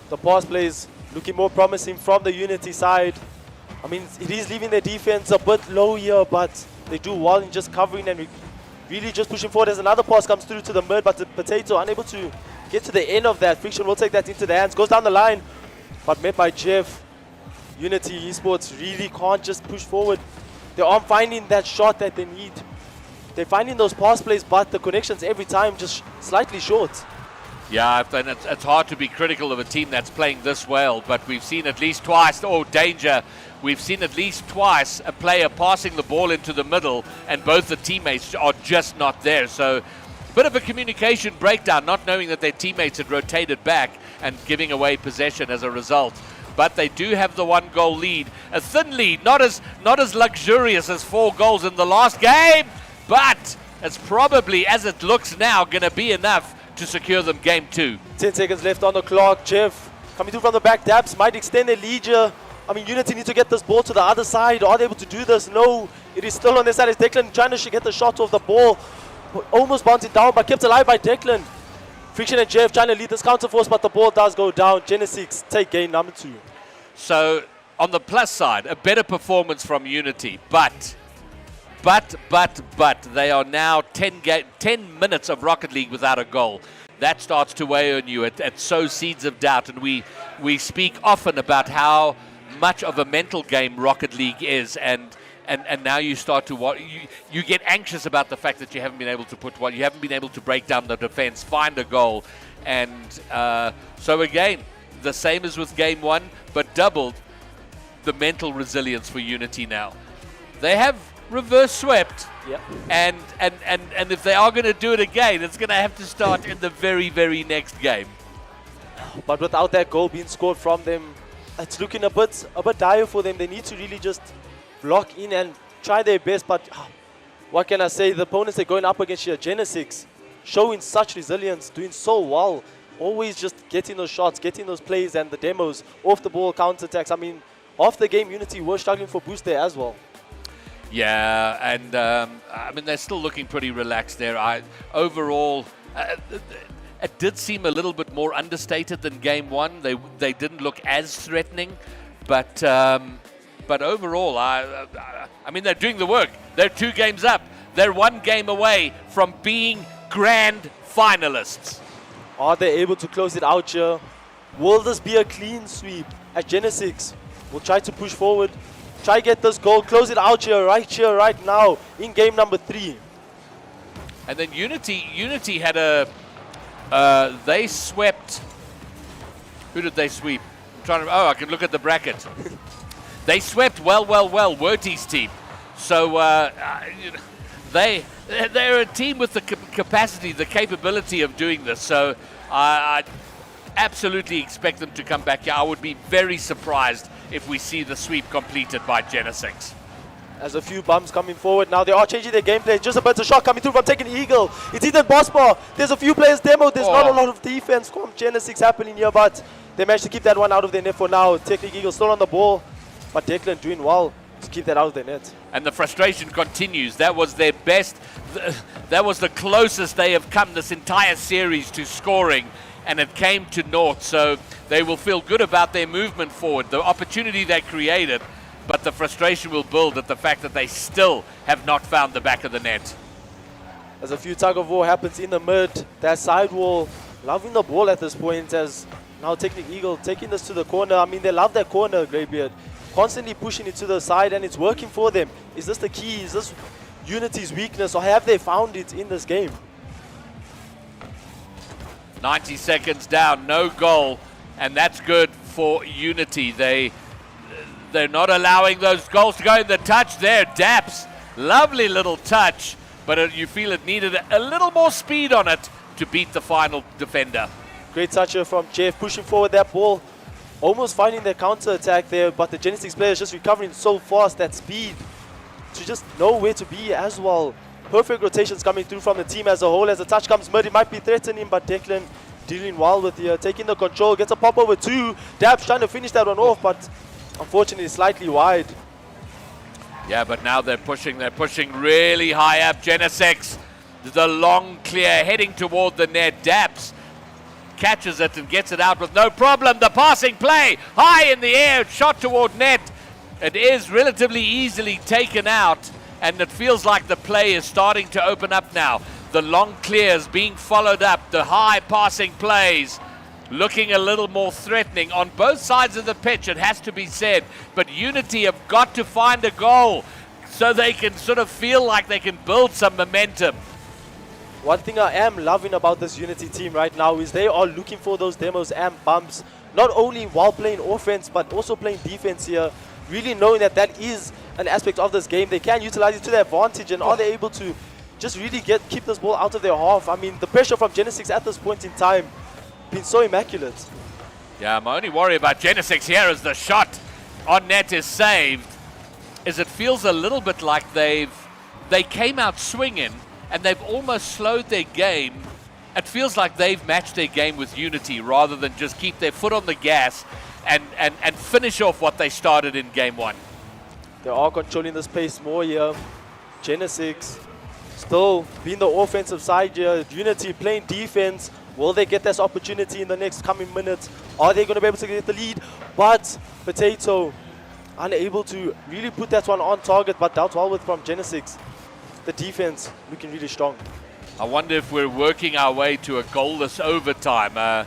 Speaker 10: The pass plays looking more promising from the Unity side. I mean, it is leaving their defense a bit low here, but they do well in just covering and really just pushing forward. As another pass comes through to the mid, but the Potato unable to get to the end of that. Friction will take that into the hands, goes down the line, but met by Jeff. Unity Esports really can't just push forward. They aren't finding that shot that they need. They're finding those pass plays, but the connections every time just slightly short.
Speaker 2: Yeah, and it's hard to be critical of a team that's playing this well, but we've seen at least twice, danger. We've seen at least twice a player passing the ball into the middle and both the teammates are just not there. So a bit of a communication breakdown, not knowing that their teammates had rotated back and giving away possession as a result. But they do have the 1 goal lead. A thin lead, not as luxurious as 4 goals in the last game, but it's probably, as it looks now, going to be enough to secure them game 2.
Speaker 10: 10 seconds left on the clock. Jeff coming through from the back. Dabs might extend their lead here. I mean, Unity need to get this ball to the other side. Are they able to do this? No. It is still on their side. It's Declan trying to get the shot off the ball. Almost bouncing down, but kept alive by Declan. Friction and Jeff trying to lead this counter force, but the ball does go down. Genesic take game number 2.
Speaker 2: So, on the plus side, a better performance from Unity, but they are now 10 minutes of Rocket League without a goal. That starts to weigh on you. It sows seeds of doubt, and we speak often about how much of a mental game Rocket League is, and now you start to you get anxious about the fact that you haven't been able to break down the defense, find a goal, and so again, the same as with game 1, but doubled the mental resilience for Unity now. They have reverse swept,
Speaker 10: yep.
Speaker 2: and if they are going to do it again, it's going to have to start in the very, very next game.
Speaker 10: But without that goal being scored from them, it's looking a bit dire for them. They need to really just block in and try their best. But what can I say? The opponents they're going up against here, Genesic, showing such resilience, doing so well. Always just getting those shots, getting those plays and the demos off the ball, counter-attacks. I mean, off the game, Unity were struggling for boost there as well.
Speaker 2: Yeah, and I mean, they're still looking pretty relaxed there. Overall, it did seem a little bit more understated than game one. They didn't look as threatening, but overall, I mean, they're doing the work. They're 2 games up. They're 1 game away from being grand finalists.
Speaker 10: Are they able to close it out here? Will this be a clean sweep? As Genesic will try to push forward, try get this goal, close it out here, right now, in game number 3.
Speaker 2: And then Unity had they swept. Who did they sweep? I can look at the bracket. They swept well, Werty's team. So they're a team with the capacity, the capability of doing this. So I absolutely expect them to come back here. I would be very surprised if we see the sweep completed by Genesic.
Speaker 10: There's a few bums coming forward now. They are changing their gameplay. Just a better shot coming through from Taking Eagle. It's Ethan Bosma. There's a few players demo. There's not a lot of defense from Genesic happening here, but they managed to keep that one out of their net for now. Taking Eagle still on the ball, but Declan doing well to keep that out of their net.
Speaker 2: And the frustration continues. That was their best. That was the closest they have come this entire series to scoring, and it came to naught. So they will feel good about their movement forward, the opportunity they created, but the frustration will build at the fact that they still have not found the back of the net.
Speaker 10: As a few tug of war happens in the mid, that side wall loving the ball at this point, as now Taking Eagle taking this to the corner. I mean, they love that corner, Greybeard. Constantly pushing it to the side, and it's working for them. Is this the key? Is this Unity's weakness, or have they found it in this game?
Speaker 2: 90 seconds down, no goal, and that's good for Unity. They're not allowing those goals to go in the touch there. Daps, lovely little touch, but you feel it needed a little more speed on it to beat the final defender.
Speaker 10: Great touch here from Jeff, pushing forward that ball. Almost finding their counter-attack there, but the Genesic player is just recovering so fast, that speed to just know where to be as well. Perfect rotations coming through from the team as a whole. As the touch comes mid, it might be threatening, but Declan dealing well with the taking the control, gets a pop over 2. Dabs trying to finish that one off, but unfortunately slightly wide.
Speaker 2: Yeah, but now they're pushing really high up. Genesic, the long clear heading toward the net. Dabs catches it and gets it out with no problem. The passing play, high in the air, shot toward net. It is relatively easily taken out, and it feels like the play is starting to open up now. The long clears being followed up, the high passing plays looking a little more threatening on both sides of the pitch, it has to be said. But Unity have got to find a goal so they can sort of feel like they can build some momentum.
Speaker 10: One thing I am loving about this Unity team right now is they are looking for those demos and bumps, not only while playing offense, but also playing defense here. Really knowing that that is an aspect of this game. They can utilize it to their advantage, and are they able to just really keep this ball out of their half? I mean, the pressure from Genesic at this point in time been so immaculate.
Speaker 2: Yeah, my only worry about Genesic here is the shot on net is saved, is it feels a little bit like they came out swinging, and they've almost slowed their game. It feels like they've matched their game with Unity rather than just keep their foot on the gas and finish off what they started in game one.
Speaker 10: They are controlling this pace more here. Genesic still being the offensive side here. Unity playing defense. Will they get this opportunity in the next coming minutes? Are they going to be able to get the lead? But Potato unable to really put that one on target, but dealt well with from Genesic. The defense looking really strong.
Speaker 2: I wonder if we're working our way to a goalless overtime.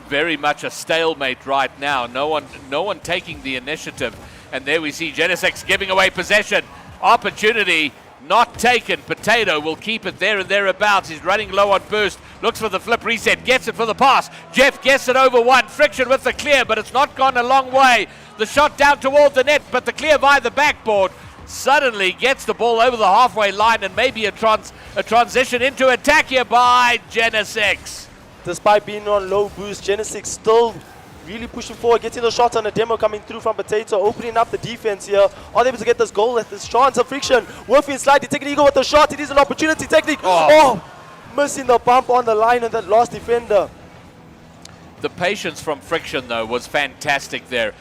Speaker 2: Very much a stalemate right now. No one taking the initiative. And there we see Genesic giving away possession. Opportunity not taken. Potato will keep it there and thereabouts. He's running low on burst. Looks for the flip reset. Gets it for the pass. Jeff gets it over one. Friction with the clear, but it's not gone a long way. The shot down toward the net, but the clear via the backboard. Suddenly gets the ball over the halfway line, and maybe a transition into attack here by Genesic.
Speaker 10: Despite being on low boost, Genesic still really pushing forward, getting the shots on a demo coming through from Potato, opening up the defense here. Are they able to get this goal at this chance of Friction? Working slightly, taking Eagle with the shot. It is an opportunity. Technique. Oh, missing the bump on the line on that last defender.
Speaker 2: The patience from Friction, though, was fantastic there.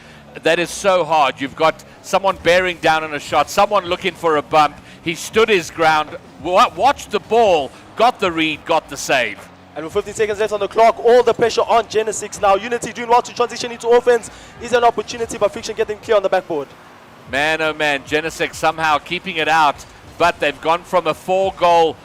Speaker 2: That is so hard. You've got someone bearing down on a shot, someone looking for a bump. He stood his ground, watched the ball, got the read, got the save.
Speaker 10: And with 15 seconds left on the clock, all the pressure on Genesic now. Unity doing well to transition into offense. Is an opportunity, but Friction getting clear on the backboard.
Speaker 2: Man, oh man, Genesic somehow keeping it out, but they've gone from a four-goal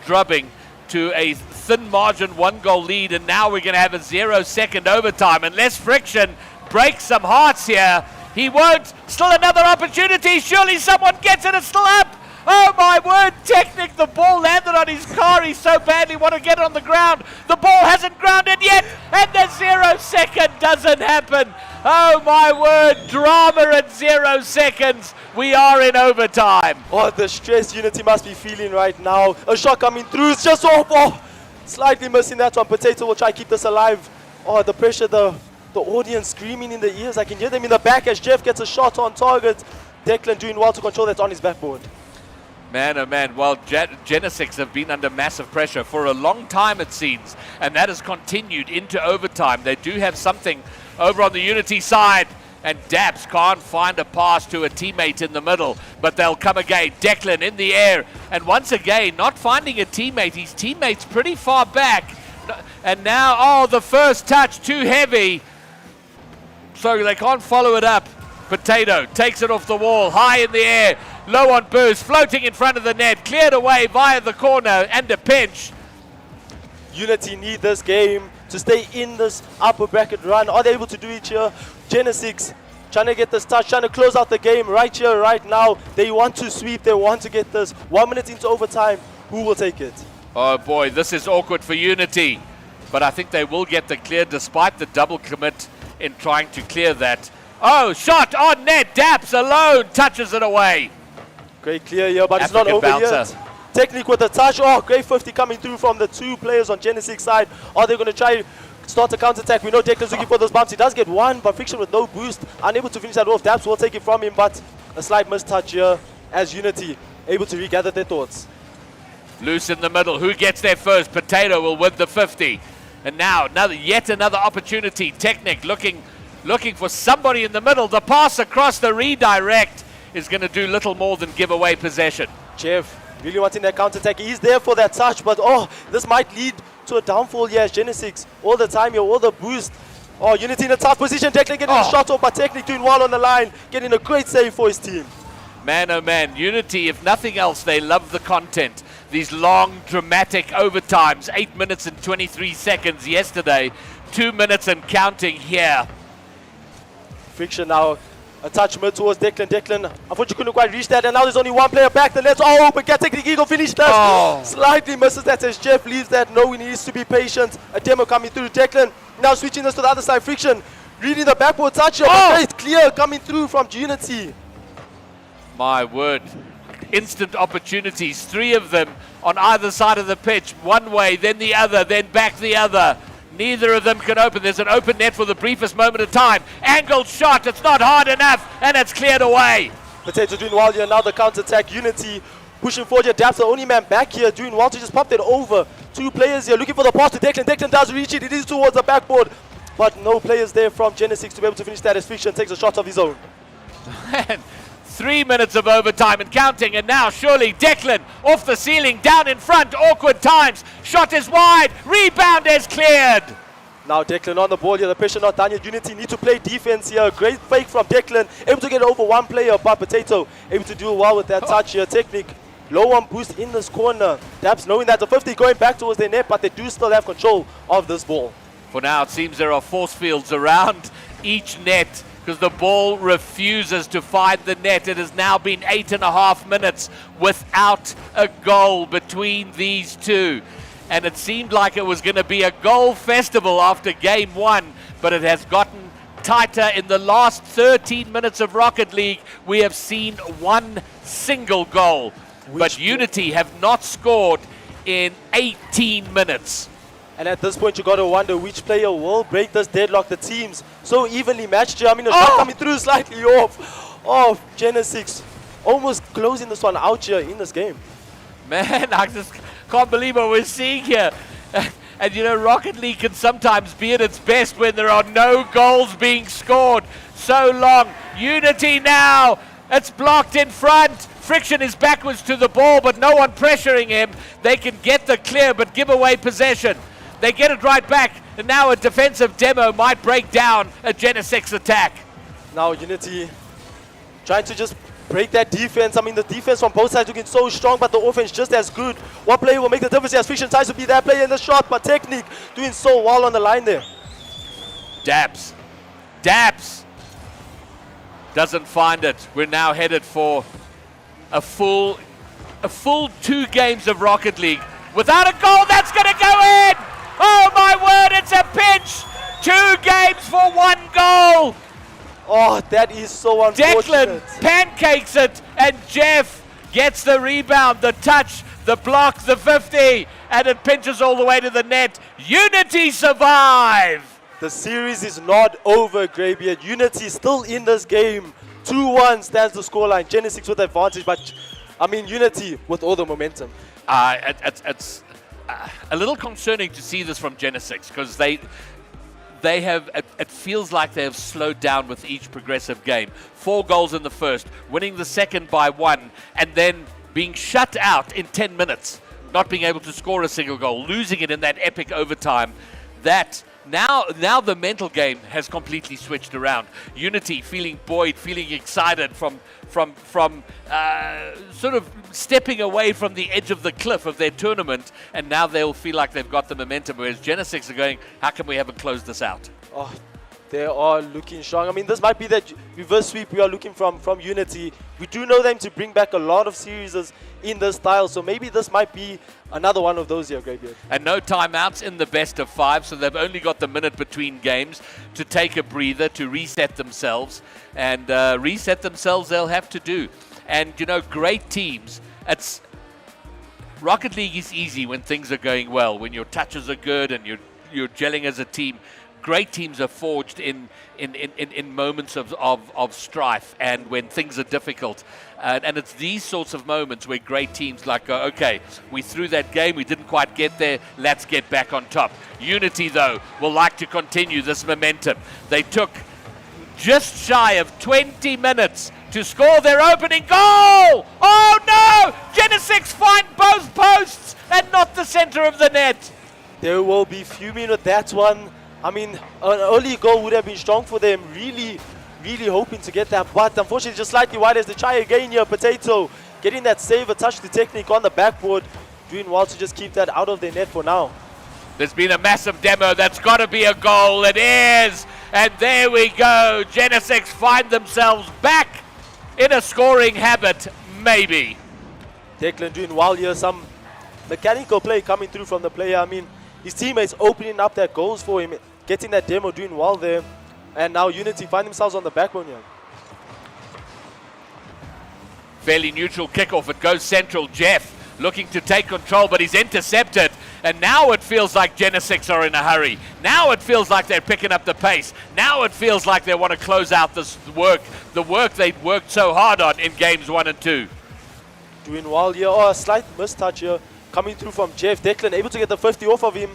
Speaker 2: drubbing to a thin margin 1-goal lead, and now we're going to have a 0-second overtime. Unless Friction breaks some hearts here, he won't. Still another opportunity. Surely someone gets it. It's still up. Oh my word, Technic, the ball landed on his car. He so badly wanted to get it on the ground. The ball hasn't grounded yet, and the 0-second doesn't happen. Oh my word, drama at 0 seconds. We are in overtime.
Speaker 10: Oh, the stress Unity must be feeling right now. A shot coming through, it's just off. Oh, slightly missing that one. Potato will try to keep this alive. Oh, the pressure, the audience screaming in the ears. I can hear them in the back as Jeff gets a shot on target. Declan doing well to control that on his backboard.
Speaker 2: Man, oh man, well, Genesic have been under massive pressure for a long time, it seems, and that has continued into overtime. They do have something over on the Unity side, and Dabs can't find a pass to a teammate in the middle, but they'll come again. Declan in the air, and once again, not finding a teammate. His teammate's pretty far back, and now, oh, the first touch, too heavy, so they can't follow it up. Potato takes it off the wall, high in the air, low on boost, floating in front of the net, cleared away via the corner and a pinch.
Speaker 10: Unity need this game to stay in this upper bracket run. Are they able to do it here? Genesic trying to get this touch, trying to close out the game right here, right now. They want to sweep, they want to get this. 1 minute into overtime, who will take it?
Speaker 2: Oh boy, this is awkward for Unity, but I think they will get the clear despite the double commit in trying to clear that. Oh, shot on net, Daps alone touches it away.
Speaker 10: Great clear here, but
Speaker 2: African
Speaker 10: it's not over
Speaker 2: bouncer.
Speaker 10: yet. Technique with the touch. Oh, great 50 coming through from the two players on Genesic's side. Are they going to try start a counter-attack? We know Declan's looking for those bumps. He does get one, but Friction with no boost, unable to finish that off. Daps will take it from him, but a slight mistouch here as Unity able to regather their thoughts.
Speaker 2: Loose in the middle. Who gets there first? Potato will win the 50. And now, yet another opportunity. Technic looking for somebody in the middle. The pass across the redirect is going to do little more than give away possession.
Speaker 10: Jeff really wanting that counter-attack. He's there for that touch, but oh, this might lead to a downfall here. Genesic all the time here, all the boost. Oh, Unity in a tough position. Declan getting a shot off, but Technic doing well on the line, getting a great save for his team.
Speaker 2: Man, oh man, Unity, if nothing else, they love the content. These long, dramatic overtimes. 8 minutes and 23 seconds yesterday. 2 minutes and counting here.
Speaker 10: Friction now, a touch mid towards Declan. Declan, unfortunately couldn't quite reach that, and now there's only one player back. The net's all open. Get Technic, Eagle finish that. Slightly misses that as Jeff leaves that. Knowing he needs to be patient. A demo coming through. Declan now switching this to the other side. Friction reading the backboard touch. It's clear coming through from Unity.
Speaker 2: My word. Instant opportunities. 3 of them on either side of the pitch. One way, then the other, then back the other. Neither of them can open. There's an open net for the briefest moment of time. Angled shot. It's not hard enough, and it's cleared away.
Speaker 10: Potato doing well here. Now the counter-attack. Unity pushing forward here. Daps the only man back here doing well to just pop that over. 2 players here looking for the pass to Declan. Declan does reach it. It is towards the backboard, but no players there from Genesic to be able to finish that as Friction takes a shot of his own.
Speaker 2: 3 minutes of overtime and counting, and now surely Declan off the ceiling, down in front, awkward times. Shot is wide, rebound is cleared.
Speaker 10: Now Declan on the ball here, the pressure not done yet. Unity need to play defense here. Great fake from Declan, able to get over one player, but Potato able to do well with that touch here. Technique low on boost in this corner. Daps knowing that the 50 going back towards their net, but they do still have control of this ball.
Speaker 2: For now, it seems there are force fields around each net, because the ball refuses to find the net. It has now been 8.5 minutes without a goal between these two. And it seemed like it was going to be a goal festival after game 1, but it has gotten tighter. In the last 13 minutes of Rocket League, we have seen 1 single goal. But Unity have not scored in 18 minutes.
Speaker 10: And at this point, you got to wonder which player will break this deadlock. The teams so evenly matched here. I mean, a shot coming through slightly off Genesic. Almost closing this one out here in this game.
Speaker 2: Man, I just can't believe what we're seeing here. And you know, Rocket League can sometimes be at its best when there are no goals being scored so long. Unity now, it's blocked in front. Friction is backwards to the ball, but no one pressuring him. They can get the clear, but give away possession. They get it right back, and now a defensive demo might break down a Genesic's attack.
Speaker 10: Now Unity trying to just break that defense. I mean, the defense from both sides looking so strong, but the offense just as good. What player will make the difference? As Friction tries to be that player in the shot, but Technique doing so well on the line there.
Speaker 2: Dabs. Doesn't find it. We're now headed for a full 2 games of Rocket League. Without a goal, that's going to go in! Oh my word, it's a pinch! 2 games for 1 goal!
Speaker 10: Oh, that is so unfortunate.
Speaker 2: Declan pancakes it, and Jeff gets the rebound, the touch, the block, the 50, and it pinches all the way to the net. Unity survive!
Speaker 10: The series is not over, Greybeard. Unity still in this game. 2-1 stands the scoreline. Genesic with the advantage, but I mean, Unity with all the momentum.
Speaker 2: It's a little concerning to see this from Genesic, because they have, it feels like they have slowed down with each progressive game. 4 goals in the first, winning the second by 1, and then being shut out in 10 minutes, not being able to score a single goal, losing it in that epic overtime. That now the mental game has completely switched around. Unity feeling buoyed, feeling excited from sort of stepping away from the edge of the cliff of their tournament, and now they'll feel like they've got the momentum, whereas Genesic are going, how come we haven't closed this out?
Speaker 10: Oh, they are looking strong. I mean, this might be that reverse sweep we are looking from Unity. We do know them to bring back a lot of series in this style, so maybe this might be another one of those here, Greybeard.
Speaker 2: And no timeouts in the best of 5, so they've only got the minute between games to take a breather, to reset themselves. And reset themselves they'll have to do. And, you know, great teams. Rocket League is easy when things are going well, when your touches are good and you're gelling as a team. Great teams are forged in moments of strife and when things are difficult. And it's these sorts of moments where great teams like go, okay, we threw that game, we didn't quite get there, let's get back on top. Unity, though, will like to continue this momentum. They took just shy of 20 minutes to score their opening goal! Oh no! Genesic find both posts and not the center of the net.
Speaker 10: They will be fuming with that one. I mean, an early goal would have been strong for them. Really hoping to get that, but unfortunately just slightly wide as they try again here. Potato getting that save, a touch to Technique on the backboard. Doing well to just keep that out of their net for now.
Speaker 2: There's been a massive demo. That's got to be a goal. It is. And there we go. Genesic find themselves back in a scoring habit, maybe.
Speaker 10: Declan doing well here. Some mechanical play coming through from the player. I mean, his teammates opening up their goals for him, getting that demo, doing well there. And now Unity find themselves on the backbone here.
Speaker 2: Fairly neutral kickoff. It goes central. Jeff looking to take control, but he's intercepted. And now it feels like Genesic are in a hurry. Now it feels like they're picking up the pace. Now it feels like they want to close out this work, the work they'd worked so hard on in games 1 and 2.
Speaker 10: Doing well here. Oh, a slight mistouch here coming through from Jeff. Declan able to get the 50 off of him.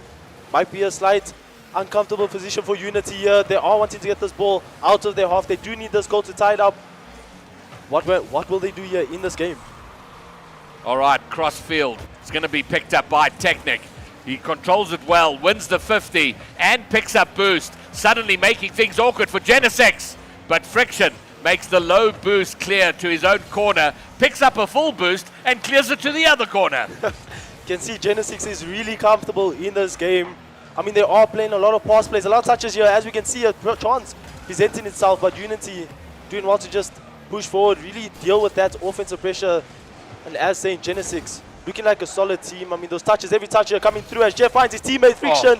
Speaker 10: Might be a slight uncomfortable position for Unity here. They are wanting to get this ball out of their half. They do need this goal to tie it up. What will they do here in this game?
Speaker 2: All right, cross field. It's going to be picked up by Technic. He controls it well, wins the 50, and picks up boost. Suddenly making things awkward for Genesic. But Friction makes the low boost clear to his own corner, picks up a full boost, and clears it to the other corner.
Speaker 10: You can see Genesic is really comfortable in this game. I mean, they are playing a lot of pass plays, a lot of touches here. As we can see, a chance presenting itself, but Unity doing well to just push forward, really deal with that offensive pressure. And as saying, Genesic looking like a solid team. I mean, those touches, every touch here coming through as Jeff finds his teammate Friction,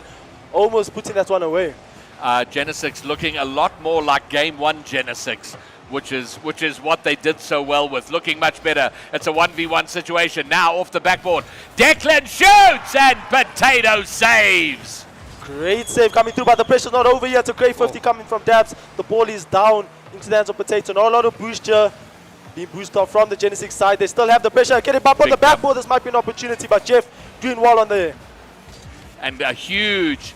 Speaker 10: almost putting that one away.
Speaker 2: Genesic looking a lot more like Game 1 Genesic, which is what they did so well with. Looking much better. It's a 1v1 situation. Now off the backboard. Declan shoots and Potato saves.
Speaker 10: Great save coming through, but the pressure's not over yet. A great 50 coming from Dabs. The ball is down into the hands of Potato. Not a lot of boost here. Being boosted off from the Genesic side. They still have the pressure. Get it up on the backboard. This might be an opportunity, but Jeff doing well on there.
Speaker 2: And a huge,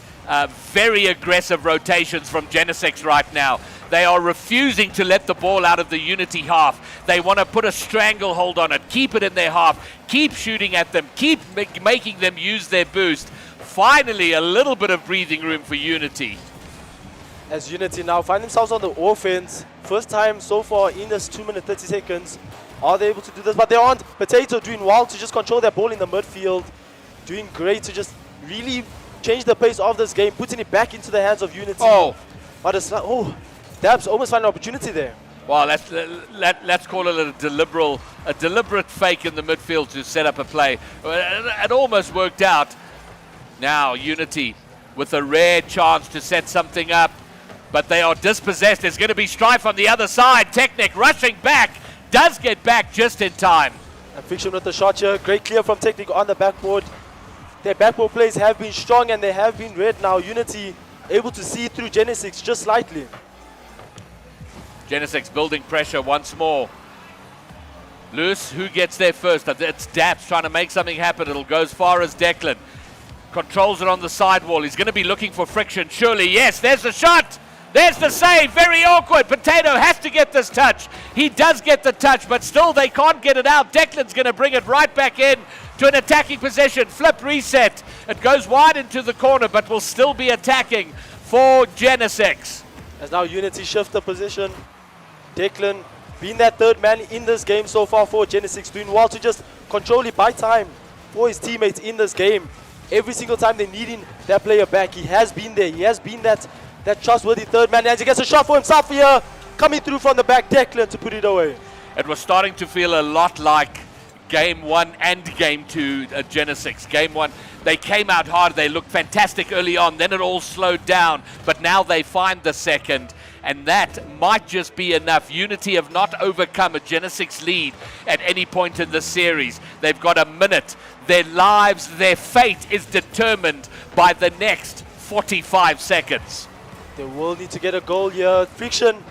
Speaker 2: very aggressive rotations from Genesic right now. They are refusing to let the ball out of the Unity half. They want to put a stranglehold on it, keep it in their half, keep shooting at them, keep making them use their boost. Finally, a little bit of breathing room for Unity.
Speaker 10: As Unity now find themselves on the offense. First time so far in this 2 minute 30 seconds. Are they able to do this? But they aren't. Potato doing well to just control their ball in the midfield. Doing great to just really change the pace of this game, putting it back into the hands of Unity.
Speaker 2: Oh.
Speaker 10: But it's like, Dabs almost found an opportunity there.
Speaker 2: Well, let's call it a deliberate fake in the midfield to set up a play. It almost worked out. Now Unity with a rare chance to set something up, but they are dispossessed. There's going to be strife on the other side. Technic rushing back, does get back just in time.
Speaker 10: And Fiction with the shot here. Great clear from Technic on the backboard. Their backboard plays have been strong and they have been read now. Unity able to see through Genesic just slightly.
Speaker 2: Genesic's building pressure once more. Loose, who gets there first? It's Daps trying to make something happen. It'll go as far as Declan. Controls it on the sidewall. He's going to be looking for friction. Surely, yes, there's the shot. There's the save. Very awkward. Potato has to get this touch. He does get the touch, but still they can't get it out. Declan's going to bring it right back in to an attacking possession. Flip reset. It goes wide into the corner, but will still be attacking for Genesic.
Speaker 10: As now Unity shift the position. Declan being that third man in this game so far for Genesic, doing well to just control it by time for his teammates in this game. Every single time they're needing that player back, he has been there. He has been that trustworthy third man. As he gets a shot for himself here, coming through from the back, Declan to put it away.
Speaker 2: It was starting to feel a lot like Game 1 and Game 2 Genesic. Game 1, they came out hard. They looked fantastic early on. Then it all slowed down. But now they find the second. And that might just be enough. Unity have not overcome a Genesic lead at any point in the series. They've got a minute. Their lives, their fate is determined by the next 45 seconds.
Speaker 10: They will need to get a goal here. Friction,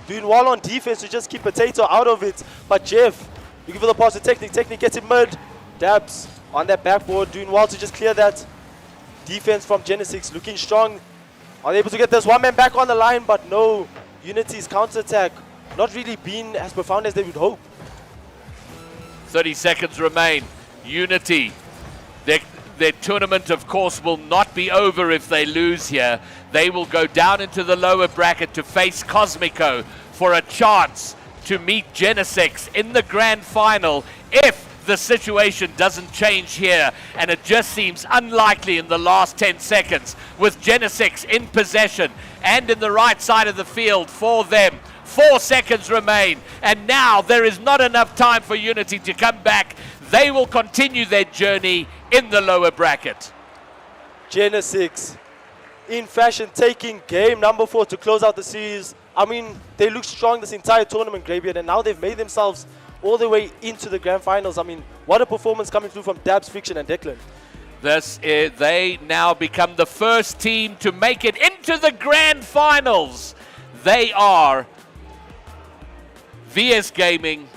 Speaker 10: doing well on defense to just keep Potato out of it. But Jeff, looking for the pass to Technic. Technic gets it mid. Dabs on that backboard, doing well to just clear that defense from Genesic. Looking strong. Are they able to get this one man back on the line? But no, Unity's counter-attack not really being as profound as they would hope.
Speaker 2: 30 seconds remain. Unity, their tournament, of course, will not be over if they lose here. They will go down into the lower bracket to face Cosmico for a chance to meet Genesic in the grand final if the situation doesn't change here, and it just seems unlikely in the last 10 seconds with Genesic in possession and in the right side of the field for them. 4 seconds remain, and now there is not enough time for Unity to come back. They will continue their journey in the lower bracket.
Speaker 10: Genesic in fashion, taking game number 4 to close out the series. I mean, they look strong this entire tournament, Greybeard, and now they've made themselves all the way into the grand finals. I mean, what a performance coming through from Dabs, Friction, and Declan.
Speaker 2: They now become the first team to make it into the grand finals. They are VS Gaming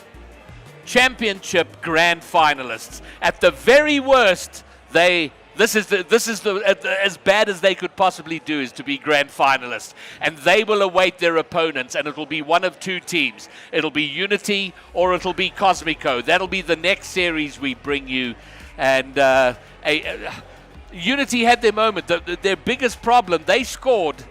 Speaker 2: Championship grand finalists. At the very worst, this is as bad as they could possibly do, is to be grand finalists. And they will await their opponents, and it will be one of two teams. It'll be Unity or it'll be Cosmico. That'll be the next series we bring you. And Unity had their moment. Their biggest problem, they scored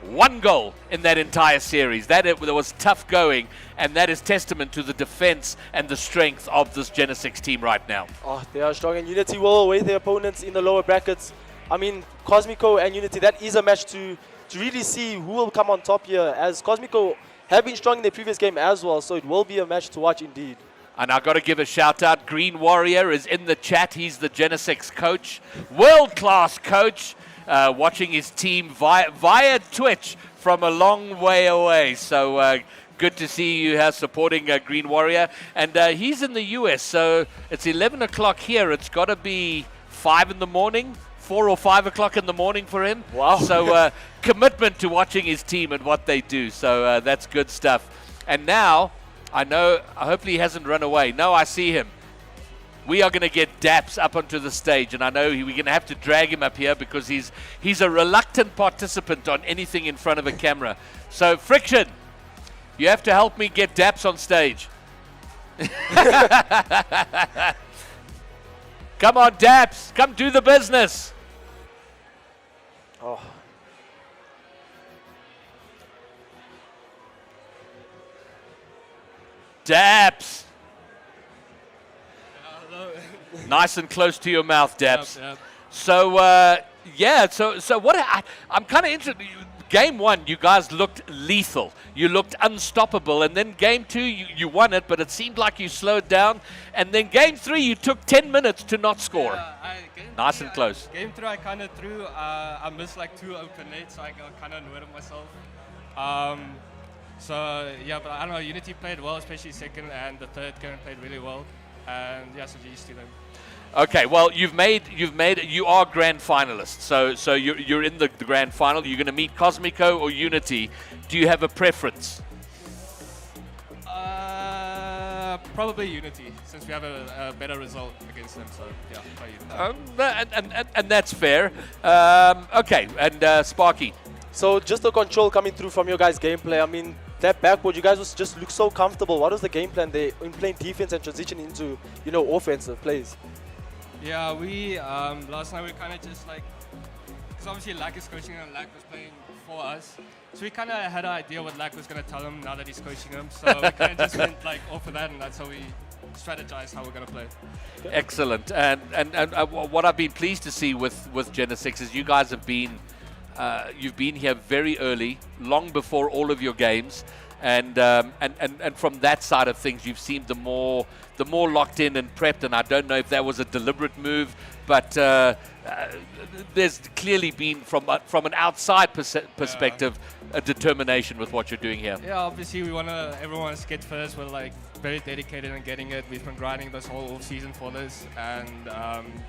Speaker 2: 1 goal in that entire series. That was tough going, and that is testament to the defense and the strength of this Genesic team right now.
Speaker 10: Oh, they are strong, and Unity will await their opponents in the lower brackets. I mean, Cosmico and Unity, that is a match to really see who will come on top here, as Cosmico have been strong in their previous game as well, so it will be a match to watch indeed.
Speaker 2: And I've got to give a shout out. Green Warrior is in the chat. He's the Genesic coach, world-class coach. Watching his team via Twitch from a long way away. So good to see you here supporting Green Warrior. And he's in the US, so it's 11 o'clock here. It's got to be 5 in the morning, 4 or 5 o'clock in the morning for him.
Speaker 10: Wow.
Speaker 2: So commitment to watching his team and what they do. So that's good stuff. And now, I know, hopefully he hasn't run away. No, I see him. We are going to get Daps up onto the stage, and I know we're going to have to drag him up here because he's a reluctant participant on anything in front of a camera. So, Friction, you have to help me get Daps on stage. Come on, Daps, come do the business.
Speaker 10: Oh.
Speaker 2: Daps. Nice and close to your mouth, Daps.
Speaker 11: Yep.
Speaker 2: So, yeah, so what I'm kind of interested. Game 1, you guys looked lethal. You looked unstoppable. And then game 2, you won it, but it seemed like you slowed down. And then game 3, you took 10 minutes to not score. Nice and close.
Speaker 11: Game 3, I kind of threw. I missed like 2 open nets, so I got kind of annoyed at myself. So, yeah, but I don't know. Unity played well, especially second, and the third game played really well. And yeah, so GG to them.
Speaker 2: Okay, well, you are grand finalists, so you're in the grand final. You're going to meet Cosmico or Unity. Do you have a preference?
Speaker 11: Probably Unity, since we have a better result against them. So yeah, Unity.
Speaker 2: And that's fair. Okay, and Sparky.
Speaker 10: So just the control coming through from your guys' gameplay. I mean, that backboard, you guys just look so comfortable. What was the game plan there in playing defense and transition into, offensive plays?
Speaker 11: Yeah, we last night we kind of just like, because obviously Lack is coaching and Lack was playing for us, so we kind of had an idea what Lack was going to tell him now that he's coaching him. So we kind of just went like off of that, and that's how we strategize how we're going to play.
Speaker 2: Excellent. And what I've been pleased to see with Genesic is you guys have been. You've been here very early, long before all of your games, and from that side of things, you've seemed the more locked in and prepped. And I don't know if that was a deliberate move, but there's clearly been from an outside perspective a determination with what you're doing here.
Speaker 11: Yeah, obviously everyone wants to get first. We're like very dedicated in getting it. We've been grinding this whole off season for this, and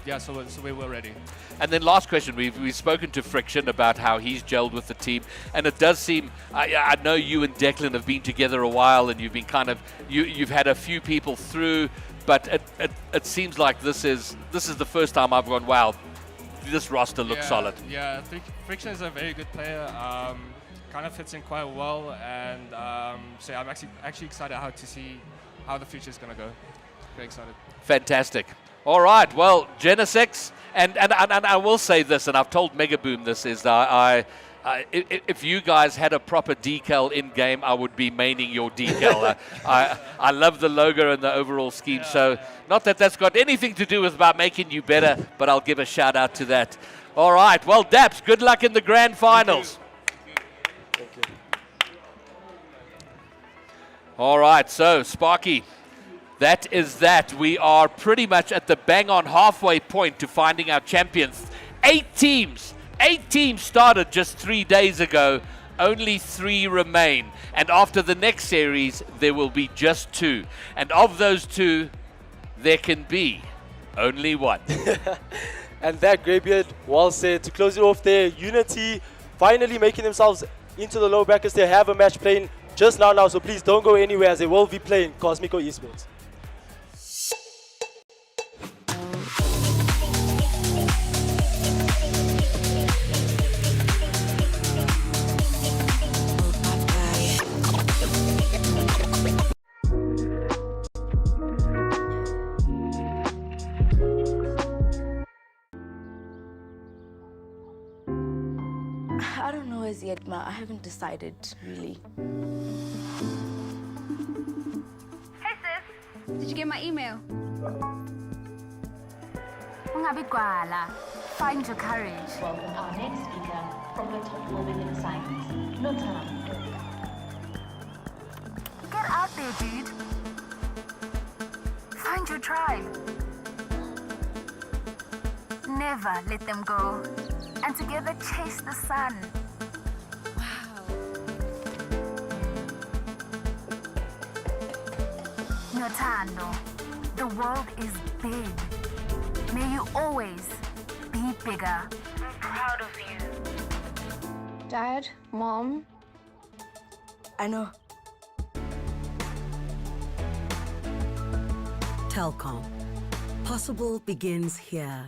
Speaker 11: yeah, so we were ready. And
Speaker 2: then last question, we've spoken to Friction about how he's gelled with the team, and it does seem, I know you and Declan have been together a while, and you've been you've had a few people through, but it seems like this is the first time I've gone, wow, this roster looks solid.
Speaker 11: Yeah, Friction is a very good player. Kind of fits in quite well, and so I'm actually excited to see how the future is going to go. Very excited.
Speaker 2: Fantastic. All right, well, Genesic, and I will say this, and I've told Megaboom this, is if you guys had a proper decal in game, I would be maining your decal. I love the logo and the overall scheme. So not that that's got anything to do with about making you better, but I'll give a shout out to that. All right, well, Daps, good luck in the grand finals.
Speaker 10: Thank you.
Speaker 2: All right, so Sparky, that is that. We are pretty much at the bang-on halfway point to finding our champions. 8 teams started just 3 days ago. Only 3 remain. And after the next series, there will be just 2. And of those 2, there can be only 1.
Speaker 10: And that, Greybeard, well said. To close it off there, Unity finally making themselves into the low brackets. They have a match playing just now, so please don't go anywhere as they will be playing Cosmico Esports.
Speaker 5: I don't know as yet, Ma. I haven't decided, really.
Speaker 6: Hey sis, did you get my email? Ungabi gwala. Find your courage.
Speaker 7: Welcome our next speaker from the top moving in science, Notana.
Speaker 6: Get out there, dude. Find your tribe. Never let them go. And together chase the sun. Wow. Notando. The world is big. May you always be bigger. I'm proud of you.
Speaker 8: Dad, Mom,
Speaker 5: I know.
Speaker 9: Telkom. Possible begins here.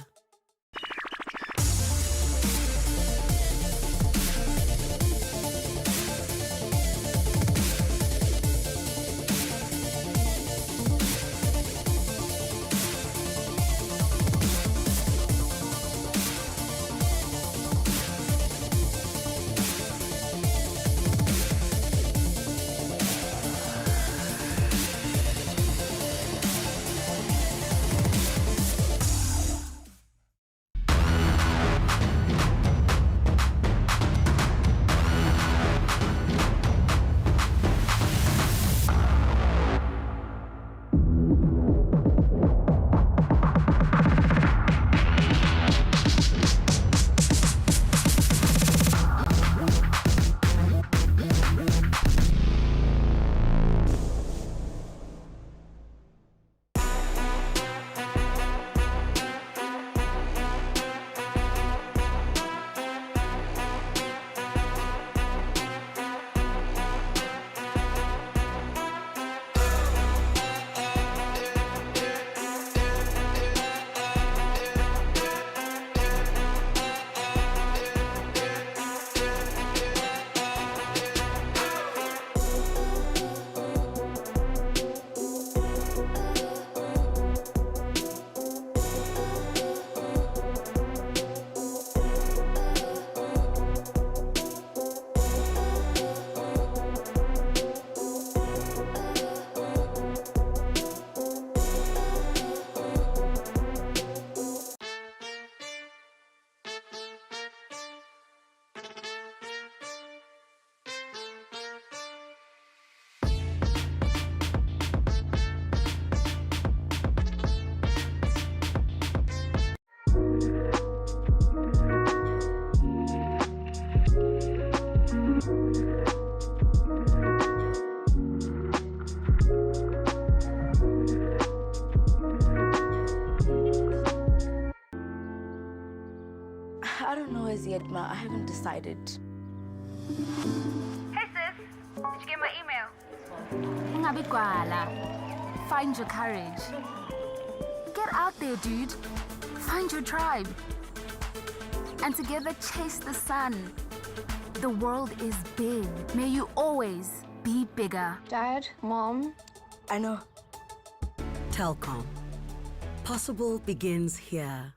Speaker 5: I don't know as yet, Ma. I haven't decided.
Speaker 7: Hey sis, did you get my email?
Speaker 6: Ungabi gwala. Find your courage. Get out there, dude. Find your tribe. And together chase the sun. The world is big. May you always be bigger.
Speaker 8: Dad, Mom,
Speaker 5: I know.
Speaker 9: Telkom. Possible begins here.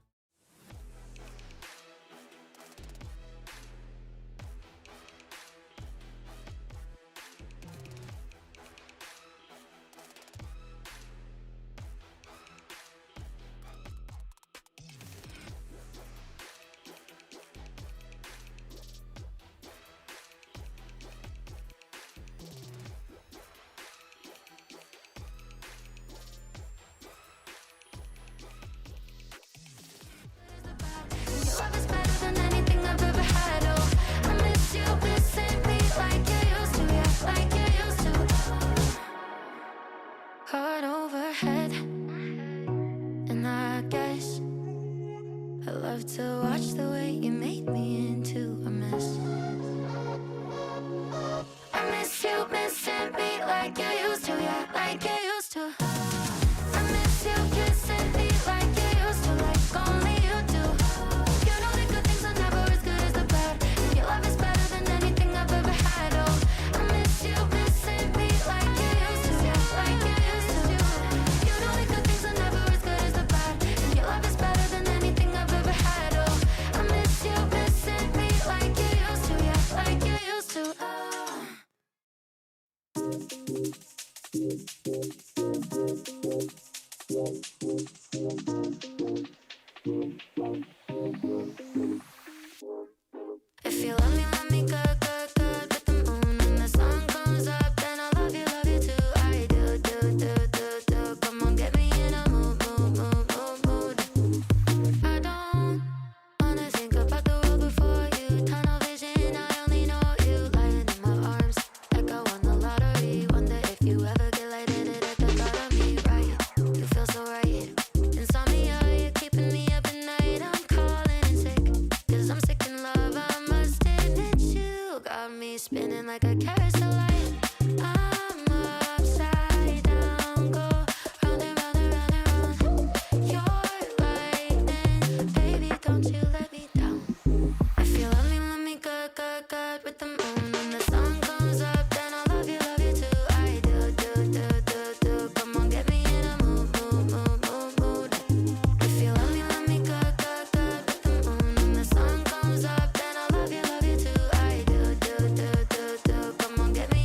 Speaker 1: Love is better than anything I've ever had. Oh, I miss you, missing me like you used to, yeah, like you used to. Heart overhead, and I guess I love to watch the way you made me into a mess. I miss you, missing me like you used to, yeah, like you used to. I miss you, kissing me like you used to, like only you do. You know the good things are never as good as the bad. And your love is better than anything I've ever had. Oh, I miss you, missing me like you used to, yeah, like you used to. You know the good things are never as good as the bad. And your love is better than anything I've ever had. Oh, I miss you, missing me like you used to, yeah, like you used to. If you let me good, good, good with the moon. When the sun comes up, then I love you too. I do, do, do, do, do. Come on, get me in a mood, mood, mood, mood, mood. I don't wanna think about the world before you. Tunnel vision, I only know you lying in my arms like I won the lottery. Wonder if you ever get lighted at the parasite. I'm upside down, go round and round and round and round. You're lightning, baby, don't you let me down. If you love me good, good, good with the moon. When the sun comes up, then I'll love you too. I do, do, do, do, do. Come on, get me in a mood, mood, mood, mood, mood. If you love me good, good, good with the moon. When the sun comes up, then I'll love you too. I do, do, do, do, do. Come on, get me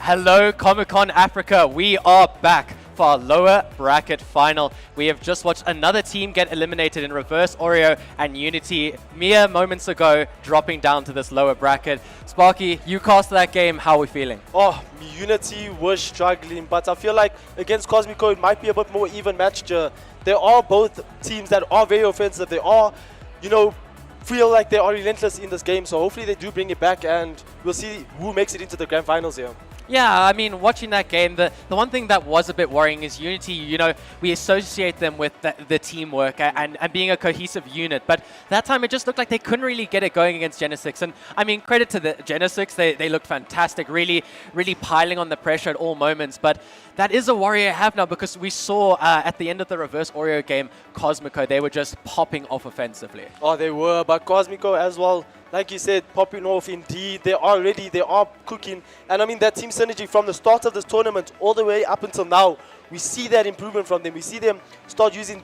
Speaker 3: Hello, Comic-Con Africa. We are back for our lower bracket final. We have just watched another team get eliminated in Reverse Oreo and Unity mere moments ago, dropping down to this lower bracket. Sparky, you cast that game. How are we feeling?
Speaker 10: Oh, Unity was struggling, but I feel like against Cosmico it might be a bit more even matched. They are both teams that are very offensive. They are, feel like they are relentless in this game. So hopefully they do bring it back, and we'll see who makes it into the grand finals here.
Speaker 3: Yeah, I mean, watching that game, the one thing that was a bit worrying is Unity, we associate them with the teamwork and being a cohesive unit. But that time, it just looked like they couldn't really get it going against Genesic. And, I mean, credit to the Genesic. They looked fantastic, really, really piling on the pressure at all moments. But that is a worry I have now, because we saw at the end of the Reverse Oreo game, Cosmico, they were just popping off offensively.
Speaker 10: Oh, they were, but Cosmico as well, like you said, popping off indeed. They are ready, they are cooking. And I mean, that team synergy from the start of this tournament all the way up until now, we see that improvement from them. We see them start using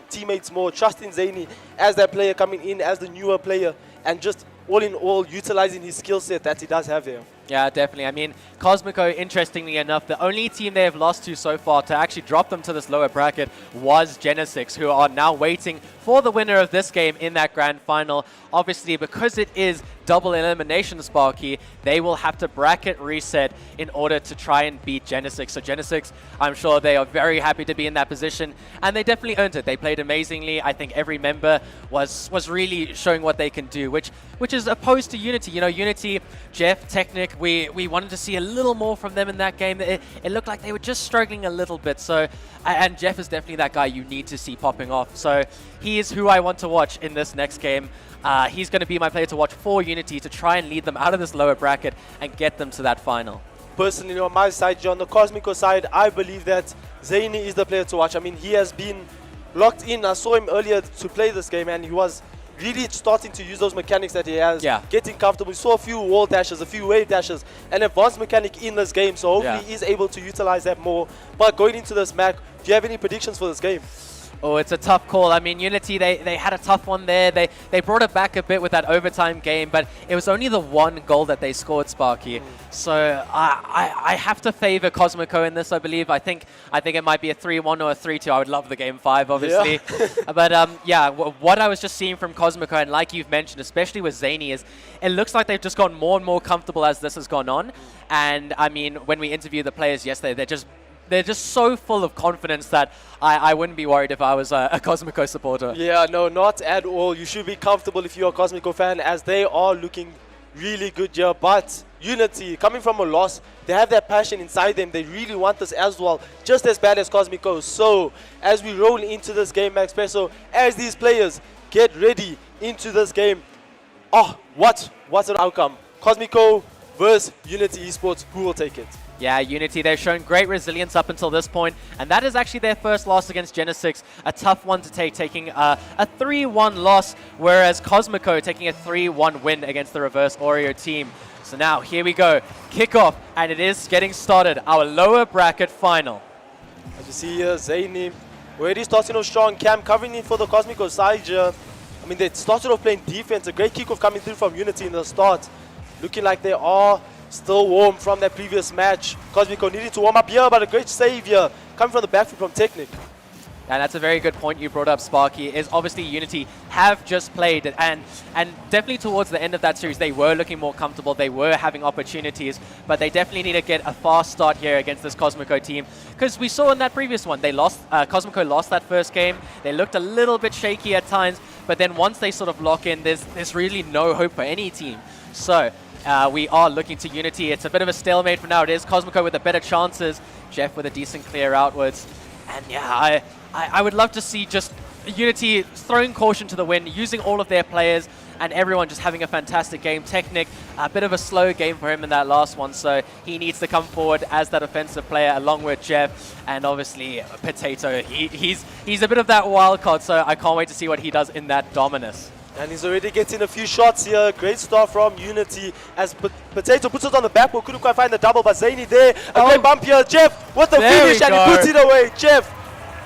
Speaker 10: teammates more, trusting Zaini as that player coming in, as the newer player, and just all in all, utilizing his skill set that he does have here.
Speaker 3: Yeah, definitely. I mean, Cosmico, interestingly enough, the only team they have lost to so far to actually drop them to this lower bracket was Genesic, who are now waiting for the winner of this game in that grand final. Obviously, because it is double elimination, Sparky, they will have to bracket reset in order to try and beat Genesic. So Genesic, I'm sure they are very happy to be in that position, and they definitely earned it. They played amazingly. I think every member was really showing what they can do, which is opposed to Unity. Unity, Jeff, Technic, we wanted to see a little more from them in that game. It looked like they were just struggling a little bit. So, and Jeff is definitely that guy you need to see popping off. So he is who I want to watch in this next game. He's going to be my player to watch for Unity to try and lead them out of this lower bracket and get them to that final.
Speaker 10: Personally, on my side, on the Cosmico side, I believe that Zaini is the player to watch. I mean, he has been locked in. I saw him earlier to play this game, and he was really starting to use those mechanics that he has, getting comfortable. We saw a few wall dashes, a few wave dashes, an advanced mechanic in this game, so hopefully he's able to utilize that more. But going into this match, do you have any predictions for this game?
Speaker 3: Oh, it's a tough call. I mean, Unity, they had a tough one there. They brought it back a bit with that overtime game, but it was only the one goal that they scored, Sparky. So I have to favor Cosmico in this, I believe. I think it might be a 3-1 or a 3-2. I would love the game 5, obviously. But what I was just seeing from Cosmico, and like you've mentioned, especially with Zaini, is it looks like they've just gotten more and more comfortable as this has gone on. And I mean, when we interviewed the players yesterday, they're just so full of confidence that I wouldn't be worried if I was a Cosmico supporter.
Speaker 10: Yeah, no, not at all. You should be comfortable if you're a Cosmico fan, as they are looking really good here. But Unity, coming from a loss, they have that passion inside them. They really want this as well, just as bad as Cosmico. So, as we roll into this game, Max Peso, as these players get ready into this game, what's an outcome? Cosmico versus Unity Esports, who will take it?
Speaker 3: Yeah, Unity, they've shown great resilience up until this point, and that is actually their first loss against Genesic. A tough one to take, taking a 3-1 loss, whereas Cosmico taking a 3-1 win against the Reverse Oreo team. So now, here we go. Kickoff, and it is getting started. Our lower bracket final.
Speaker 10: As you see here, Zaini already starting off strong. Cam covering in for the Cosmico side here. I mean, they started off playing defense. A great kickoff coming through from Unity in the start. Looking like they are still warm from that previous match. Cosmico needed to warm up here, but a great save here coming from the backfield from Technic.
Speaker 3: And that's a very good point you brought up, Sparky, is obviously Unity have just played, and definitely towards the end of that series, they were looking more comfortable, they were having opportunities, but they definitely need to get a fast start here against this Cosmico team, because we saw in that previous one, they lost, Cosmico lost that first game, they looked a little bit shaky at times, but then once they sort of lock in, there's really no hope for any team. So, we are looking to Unity. It's a bit of a stalemate for now. It is Cosmico with the better chances. Jeff with a decent clear outwards. And yeah, I would love to see just Unity throwing caution to the wind, using all of their players, and everyone just having a fantastic game. Technic, a bit of a slow game for him in that last one, so he needs to come forward as that offensive player along with Jeff, and obviously Potato. He's a bit of that wild card, so I can't wait to see what he does in that Dominus.
Speaker 10: And he's already getting a few shots here. Great start from Unity as Potato puts it on the backboard. Couldn't quite find the double, but Zaini there. A great bump here. Jeff with the finish, and he puts it away. Jeff,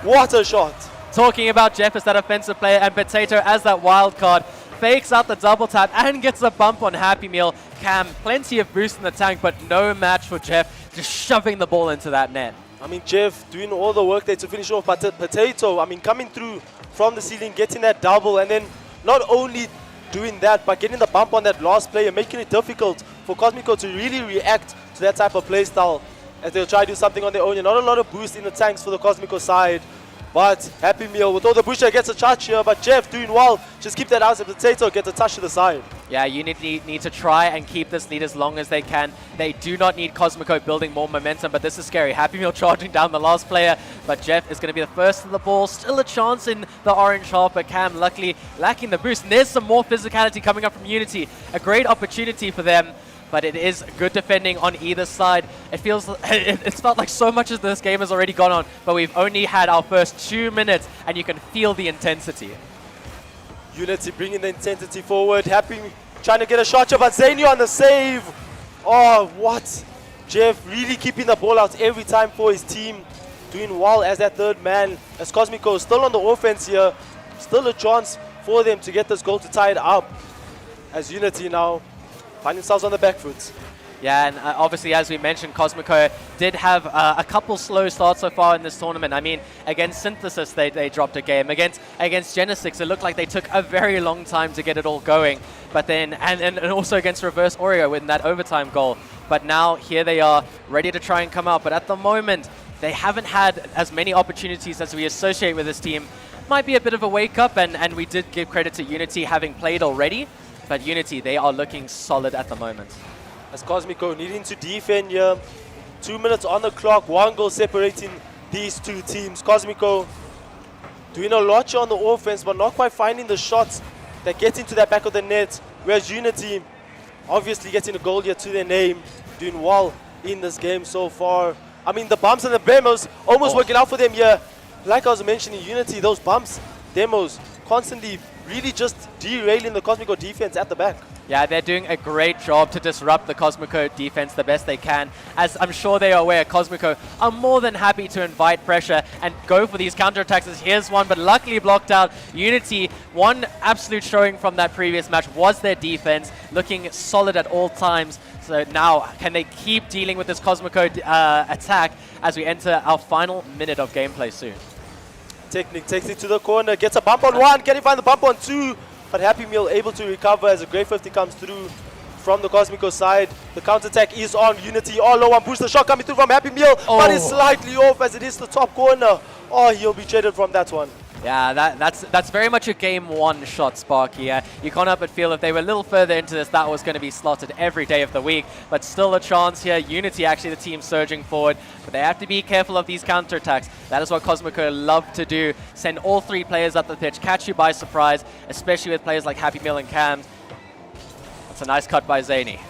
Speaker 10: what a shot.
Speaker 3: Talking about Jeff as that offensive player and Potato as that wild card. Fakes out the double tap and gets a bump on Happy Meal. Cam, plenty of boost in the tank, but no match for Jeff just shoving the ball into that net.
Speaker 10: I mean, Jeff doing all the work there to finish off, but Potato, I mean, coming through from the ceiling, getting that double, and then not only doing that, but getting the bump on that last player, making it difficult for Cosmico to really react to that type of play style as they'll try to do something on their own. Not a lot of boost in the tanks for the Cosmico side, but Happy Meal with all the booster gets a touch here, but Jeff doing well. Just keep that out so Potato gets a touch to the side.
Speaker 3: Yeah, Unity need to try and keep this lead as long as they can. They do not need Cosmico building more momentum, but this is scary. Happy Meal charging down the last player, but Jeff is going to be the first to the ball. Still a chance in the orange half, but Cam luckily lacking the boost. And there's some more physicality coming up from Unity. A great opportunity for them, but it is good defending on either side. It's felt like so much of this game has already gone on, but we've only had our first 2 minutes, and you can feel the intensity.
Speaker 10: Unity bringing the intensity forward. Happy trying to get a shot here, but Zaini on the save. Oh, what? Jeff really keeping the ball out every time for his team. Doing well as that third man. As Cosmico still on the offense here. Still a chance for them to get this goal to tie it up. As Unity now find themselves on the back foot.
Speaker 3: Yeah, and obviously, as we mentioned, Cosmico did have a couple slow starts so far in this tournament. I mean, against Synthesis, they dropped a game. Against Genesic, it looked like they took a very long time to get it all going. But then, and also against Reverse Oreo with that overtime goal. But now, here they are, ready to try and come out. But at the moment, they haven't had as many opportunities as we associate with this team. Might be a bit of a wake-up, and we did give credit to Unity having played already. But Unity, they are looking solid at the moment.
Speaker 10: As Cosmico needing to defend here. 2 minutes on the clock, 1 goal separating these two teams. Cosmico doing a lot here on the offense, but not quite finding the shots that get into that back of the net. Whereas Unity obviously getting a goal here to their name, doing well in this game so far. I mean, the bumps and the demos almost working out for them here. Like I was mentioning, Unity, those bumps, demos, constantly really just derailing the Cosmico defense at the back.
Speaker 3: Yeah, they're doing a great job to disrupt the Cosmico defense the best they can. As I'm sure they are aware, Cosmico are more than happy to invite pressure and go for these counterattacks. Here's one, but luckily blocked out. Unity, one absolute showing from that previous match was their defense, looking solid at all times. So now, can they keep dealing with this Cosmico attack as we enter our final minute of gameplay soon?
Speaker 10: Technic takes it to the corner, gets a bump on 1, can he find the bump on 2? But Happy Meal able to recover as a great 50 comes through from the Cosmico side. The counter-attack is on Unity. Oh, low one, push the shot coming through from Happy Meal, but it's slightly off as it is the top corner. Oh, he'll be traded from that one.
Speaker 3: Yeah, that's very much a game one shot, Sparky. You can't help but feel if they were a little further into this, that was going to be slotted every day of the week. But still a chance here. Unity, actually, the team surging forward. But they have to be careful of these counterattacks. That is what Cosmico love to do. Send all 3 players up the pitch, catch you by surprise, especially with players like Happy Meal and Cam. That's a nice cut by Zaini.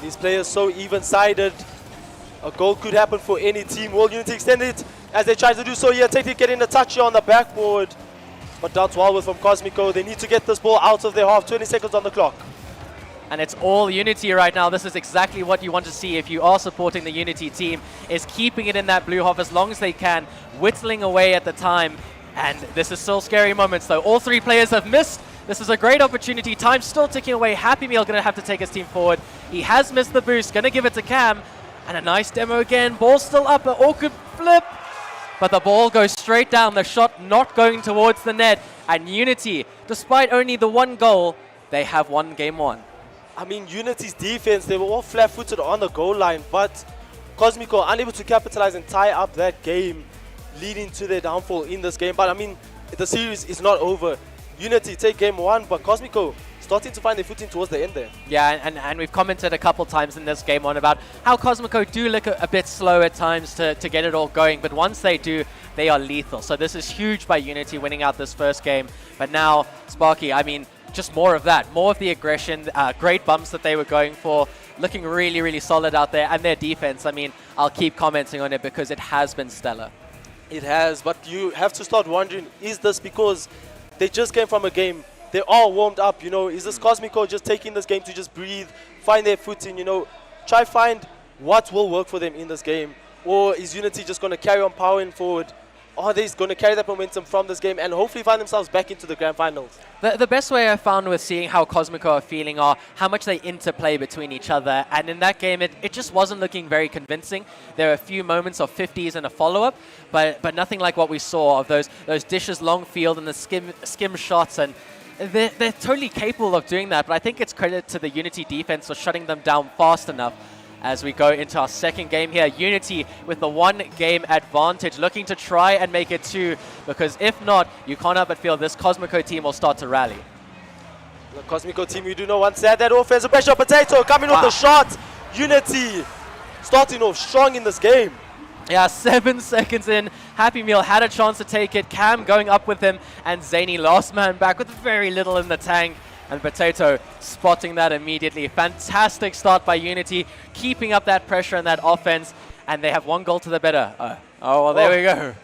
Speaker 10: These players so even-sided. A goal could happen for any team. Will Unity extend it as they try to do so here? Technic getting a touch here on the backboard. But that's well with from Cosmico. They need to get this ball out of their half. 20 seconds on the clock.
Speaker 3: And it's all Unity right now. This is exactly what you want to see if you are supporting the Unity team, is keeping it in that blue half as long as they can, whittling away at the time. And this is still scary moments though. All 3 players have missed. This is a great opportunity. Time's still ticking away. Happy Meal going to have to take his team forward. He has missed the boost. Going to give it to Cam. And a nice demo again. Ball still up, an awkward flip. But the ball goes straight down. The shot not going towards the net. And Unity, despite only the 1 goal, they have won game 1.
Speaker 10: I mean, Unity's defense, they were all flat-footed on the goal line, but Cosmico unable to capitalize and tie up that game, leading to their downfall in this game. But I mean, the series is not over. Unity take game 1, but Cosmico starting to find their footing towards the end there. Yeah,
Speaker 3: and we've commented a couple times in this game 1 about how Cosmico do look a bit slow at times to get it all going, but once they do, they are lethal. So this is huge by Unity winning out this first game. But now, Sparky, I mean, just more of that, more of the aggression, great bumps that they were going for, looking really, really solid out there. And their defense, I mean, I'll keep commenting on it because it has been stellar.
Speaker 10: It has, but you have to start wondering, is this because they just came from a game, they're all warmed up, you know, is this Cosmico just taking this game to just breathe, find their footing, you know, try find what will work for them in this game? Or is Unity just going to carry on powering forward are they going to carry that momentum from this game and hopefully find themselves back into the grand finals?
Speaker 3: The best way I found with seeing how Cosmico are feeling are how much they interplay between each other. And in that game, it just wasn't looking very convincing. There were a few moments of 50s and a follow-up, but nothing like what we saw of those dishes long field and the skim shots. And they're totally capable of doing that. But I think it's credit to the Unity defense for shutting them down fast enough. As we go into our second game here, Unity with the 1-game advantage, looking to try and make it 2, because if not, you can't help but feel this Cosmico team will start to rally.
Speaker 10: The Cosmico team, we do not want to add that offensive pressure. Potato coming off the shot. Unity starting off strong in this game.
Speaker 3: Yeah, 7 seconds in, Happy Meal had a chance to take it. Cam going up with him, and Zany last man back with very little in the tank. And Potato spotting that immediately. Fantastic start by Unity, keeping up that pressure and that offense. And they have 1 goal to the better. Well, there we go.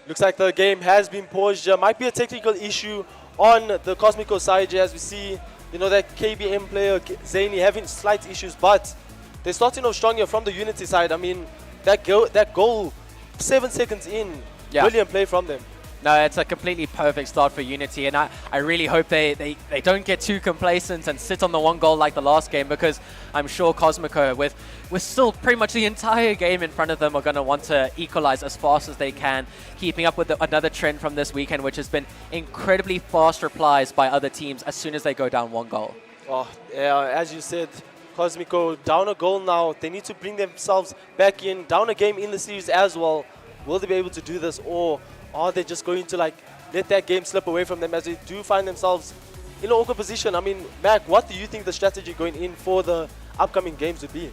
Speaker 10: Looks like the game has been paused. Might be a technical issue on the Cosmico side as we see, that KBM player, Zany, having slight issues. But they're starting off strong here from the Unity side. I mean, that goal 7 seconds in, brilliant play from them.
Speaker 3: No, it's a completely perfect start for Unity, and I really hope they don't get too complacent and sit on the 1 goal like the last game, because I'm sure Cosmico, with still pretty much the entire game in front of them, are going to want to equalize as fast as they can, keeping up with another trend from this weekend, which has been incredibly fast replies by other teams as soon as they go down 1 goal.
Speaker 10: Oh, yeah, as you said, Cosmico down a goal now. They need to bring themselves back in, down a game in the series as well. Will they be able to do this, or are they just going to let that game slip away from them as they do find themselves in an awkward position? I mean, Mac, what do you think the strategy going in for the upcoming games would be?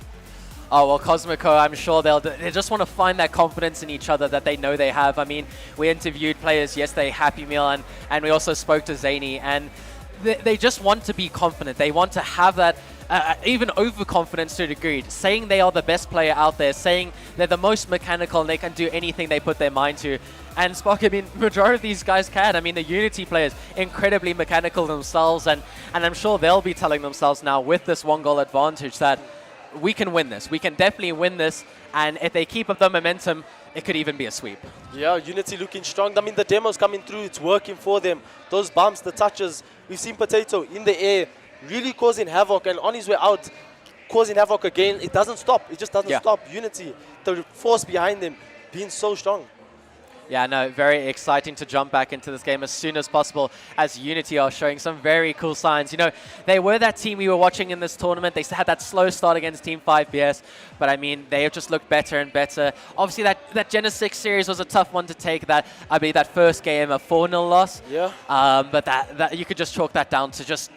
Speaker 3: Oh, well, Cosmico, I'm sure they just want to find that confidence in each other that they know they have. I mean, we interviewed players yesterday, Happy Meal, and we also spoke to Zany, and they just want to be confident. They want to have that even overconfidence to a degree, saying they are the best player out there, saying they're the most mechanical and they can do anything they put their mind to. And Spock, I mean, majority of these guys can. I mean, the Unity players, incredibly mechanical themselves, and I'm sure they'll be telling themselves now with this 1 goal advantage that we can win this. We can definitely win this, and if they keep up the momentum, it could even be a sweep.
Speaker 10: Yeah, Unity looking strong. I mean, the demo's coming through. It's working for them. Those bumps, the touches. We've seen Potato in the air really causing havoc, and on his way out, causing havoc again. It doesn't stop. It just doesn't stop. Unity, the force behind them, being so strong.
Speaker 3: Yeah, no, very exciting to jump back into this game as soon as possible, as Unity are showing some very cool signs. They were that team we were watching in this tournament. They had that slow start against Team 5BS, but I mean, they have just looked better and better. Obviously, that Genesic series was a tough one to take. That first game, a 4-0 loss.
Speaker 10: Yeah.
Speaker 3: But that you could just chalk that down to just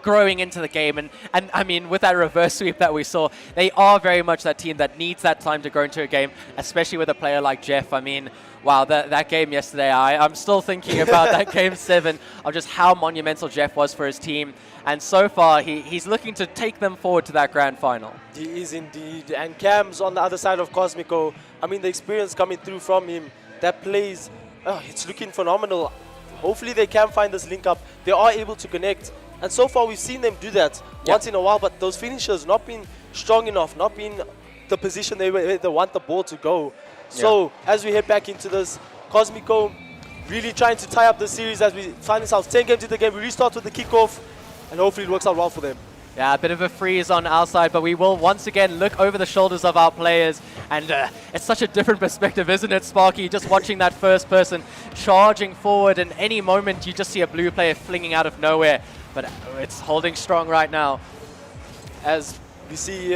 Speaker 3: growing into the game, and I mean, with that reverse sweep that we saw, they are very much that team that needs that time to grow into a game, especially with a player like Jeff. I mean, wow, that game yesterday, I'm still thinking about that game 7 of just how monumental Jeff was for his team, and so far he's looking to take them forward to that grand final.
Speaker 10: He is indeed, and Cam's on the other side of Cosmico. I mean, the experience coming through from him, that plays, it's looking phenomenal. Hopefully they can find this link up. They are able to connect. And so far, we've seen them do that once in a while, but those finishers not being strong enough, not being the position they want the ball to go. So as we head back into this, Cosmico really trying to tie up the series as we find ourselves 10 games into the game. We restart with the kickoff, and hopefully it works out well for them.
Speaker 3: Yeah, a bit of a freeze on our side, but we will once again look over the shoulders of our players, and it's such a different perspective, isn't it, Sparky? Just watching that first person charging forward, and any moment you just see a blue player flinging out of nowhere. But it's holding strong right now.
Speaker 10: As we see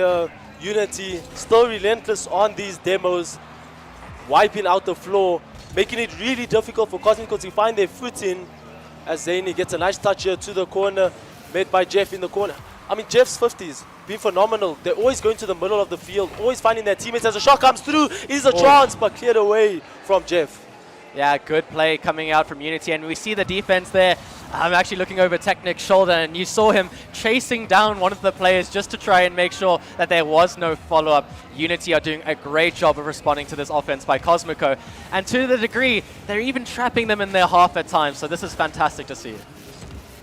Speaker 10: Unity still relentless on these demos, wiping out the floor, making it really difficult for Cosmico to find their footing, as Zany gets a nice touch here to the corner, made by Jeff in the corner. I mean, Jeff's 50s been phenomenal. They're always going to the middle of the field, always finding their teammates. As a shot comes through, is a chance, but cleared away from Jeff.
Speaker 3: Yeah, good play coming out from Unity, and we see the defense there. I'm actually looking over Technic's shoulder, and you saw him chasing down one of the players just to try and make sure that there was no follow-up. Unity are doing a great job of responding to this offense by Cosmico, and to the degree, they're even trapping them in their half at times, so this is fantastic to see.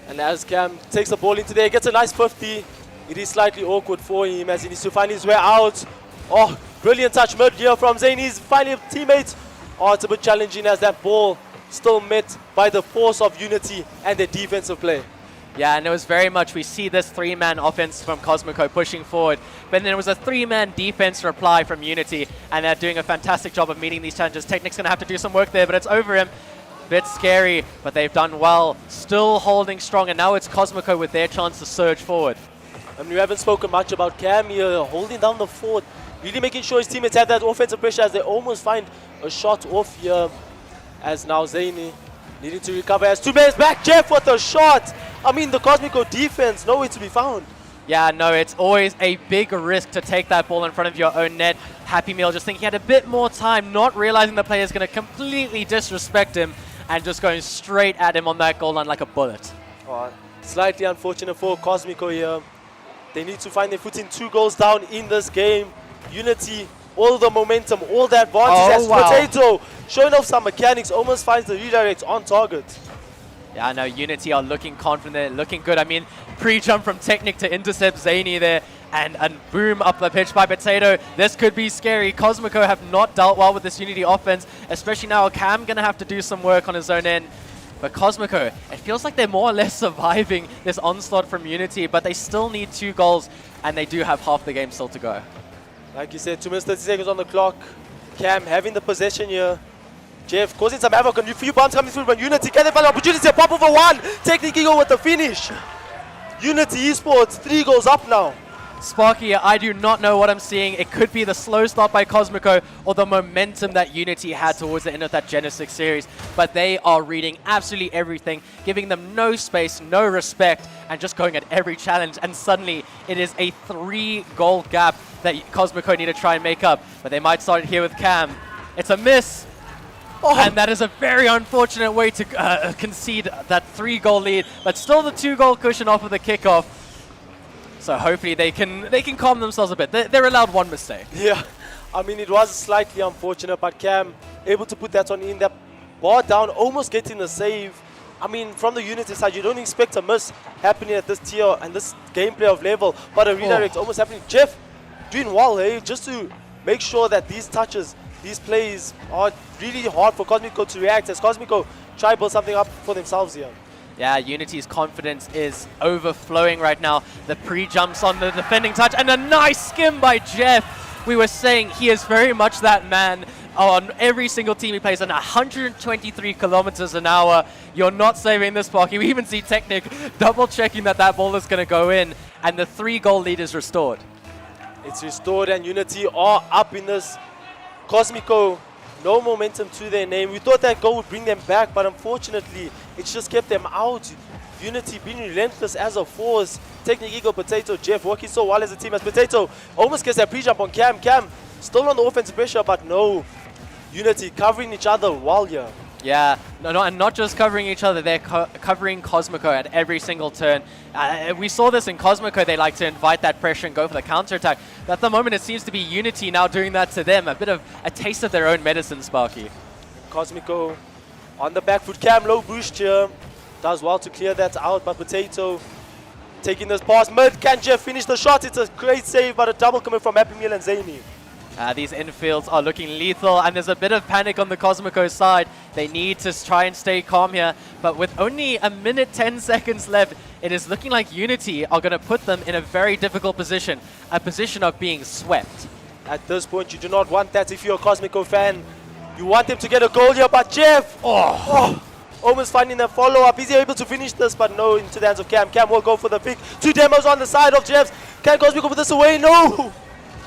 Speaker 10: And as Cam takes the ball into there, gets a nice 50. It is slightly awkward for him as he needs to find his way out. Oh, brilliant touch mid here from Zany. He's finding a teammate. Oh, it's a bit challenging as that ball still met by the force of Unity and their defensive play.
Speaker 3: Yeah, and it was very much, we see this three-man offense from Cosmico pushing forward, but then it was a three-man defense reply from Unity, and they're doing a fantastic job of meeting these challenges. Technic's going to have to do some work there, but it's over him. Bit scary, but they've done well, still holding strong, and now it's Cosmico with their chance to surge forward.
Speaker 10: I mean, we haven't spoken much about Cam here, holding down the fort, really making sure his teammates have that offensive pressure as they almost find a shot off here. As now Zaini needing to recover as 2 minutes back. Jeff with a shot. I mean, the Cosmico defense nowhere to be found.
Speaker 3: Yeah, no, it's always a big risk to take that ball in front of your own net. Happy Meal just thinking he had a bit more time, not realizing the player's going to completely disrespect him and just going straight at him on that goal line like a bullet.
Speaker 10: Oh, slightly unfortunate for Cosmico here. They need to find their footing, 2 goals down in this game. Unity, all the momentum, all the advantage as Potato showing off some mechanics, almost finds the redirect on target.
Speaker 3: Yeah, I know Unity are looking confident, looking good. I mean, pre-jump from Technic to intercept Zaini there, and boom up the pitch by Potato. This could be scary. Cosmico have not dealt well with this Unity offense, especially now Cam going to have to do some work on his own end. But Cosmico, it feels like they're more or less surviving this onslaught from Unity, but they still need 2 goals, and they do have half the game still to go.
Speaker 10: Like you said, 2 minutes 30 seconds on the clock. Cam having the possession here. Jeff causing some havoc, and a few bombs coming through, but Unity can they find an opportunity to pop over 1. Technically go with the finish. Unity Esports 3 goals up now.
Speaker 3: Sparky, I do not know what I'm seeing. It could be the slow start by Cosmico or the momentum that Unity had towards the end of that Genesic series. But they are reading absolutely everything, giving them no space, no respect, and just going at every challenge. And suddenly, it is a 3-goal gap that Cosmico need to try and make up. But they might start it here with Cam. It's a miss. Oh. And that is a very unfortunate way to concede that 3-goal lead. But still the 2-goal cushion off of the kickoff. So hopefully they can calm themselves a bit. They're allowed 1 mistake.
Speaker 10: Yeah, I mean, it was slightly unfortunate, but Cam able to put that one in. That bar down, almost getting the save. I mean, from the Unity side, you don't expect a miss happening at this tier and this gameplay of level, but a redirect almost happening. Jeff doing well, hey, just to make sure that these touches, these plays are really hard for Cosmico to react as Cosmico try to build something up for themselves here.
Speaker 3: Yeah, Unity's confidence is overflowing right now. The pre-jumps on the defending touch and a nice skim by Jeff. We were saying he is very much that man on every single team he plays at 123 kilometers an hour. You're not saving this, Sparky. We even see Technic double checking that ball is going to go in, and the 3-goal lead is restored.
Speaker 10: It's restored and Unity are up in this. Cosmico, no momentum to their name. We thought that goal would bring them back, but unfortunately, it's just kept them out. Unity being relentless as a force. Technic, Eagle, Potato, Jeff working so well as a team as Potato almost gets that pre-jump on Cam. Cam still on the offensive pressure, but no. Unity covering each other while here.
Speaker 3: Yeah, and not just covering each other, they're covering Cosmico at every single turn. We saw this in Cosmico, they like to invite that pressure and go for the counter-attack. But at the moment, it seems to be Unity now doing that to them. A bit of a taste of their own medicine, Sparky.
Speaker 10: Cosmico on the back foot. Cam low boost here. Does well to clear that out, but Potato taking this pass mid. Can Jeff finish the shot? It's a great save, but a double coming from Happy Meal and Zaini.
Speaker 3: These infields are looking lethal, and there's a bit of panic on the Cosmico side. They need to try and stay calm here, but with only 1 minute 10 seconds left, it is looking like Unity are going to put them in a very difficult position, a position of being swept.
Speaker 10: At this point, you do not want that if you're a Cosmico fan. You want them to get a goal here, but Jeff, almost finding the follow-up. Is he able to finish this? But no, into the hands of Cam. Cam will go for the pick. 2 demos on the side of Jeff's. Can Cosmico put this away? No!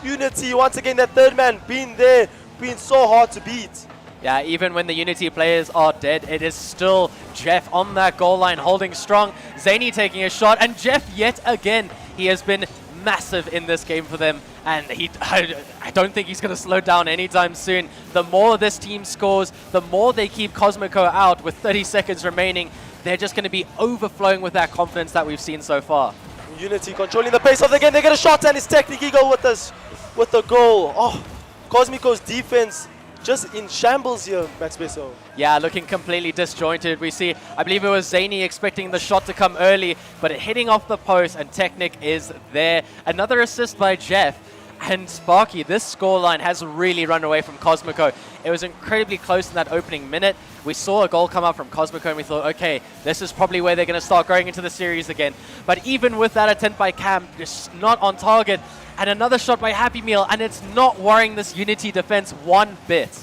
Speaker 10: Unity, once again, that third man being there, being so hard to beat.
Speaker 3: Yeah, even when the Unity players are dead, it is still Jeff on that goal line holding strong. Zaini taking a shot, and Jeff yet again, he has been massive in this game for them, and I don't think he's going to slow down anytime soon. The more this team scores, the more they keep Cosmico out with 30 seconds remaining. They're just going to be overflowing with that confidence that we've seen so far.
Speaker 10: Unity controlling the pace of the game. They get a shot, and it's Technic Eagle with the goal. Oh, Cosmico's defense just in shambles here, Max Besso.
Speaker 3: Yeah, looking completely disjointed. We see, I believe it was Zaini expecting the shot to come early, but it hitting off the post, and Technic is there. Another assist by Jeff. And Sparky, this scoreline has really run away from Cosmico. It was incredibly close in that opening minute. We saw a goal come up from Cosmico and we thought, okay, this is probably where they're going to start going into the series again. But even with that attempt by Cam, just not on target, and another shot by Happy Meal, and it's not worrying this Unity defense one bit.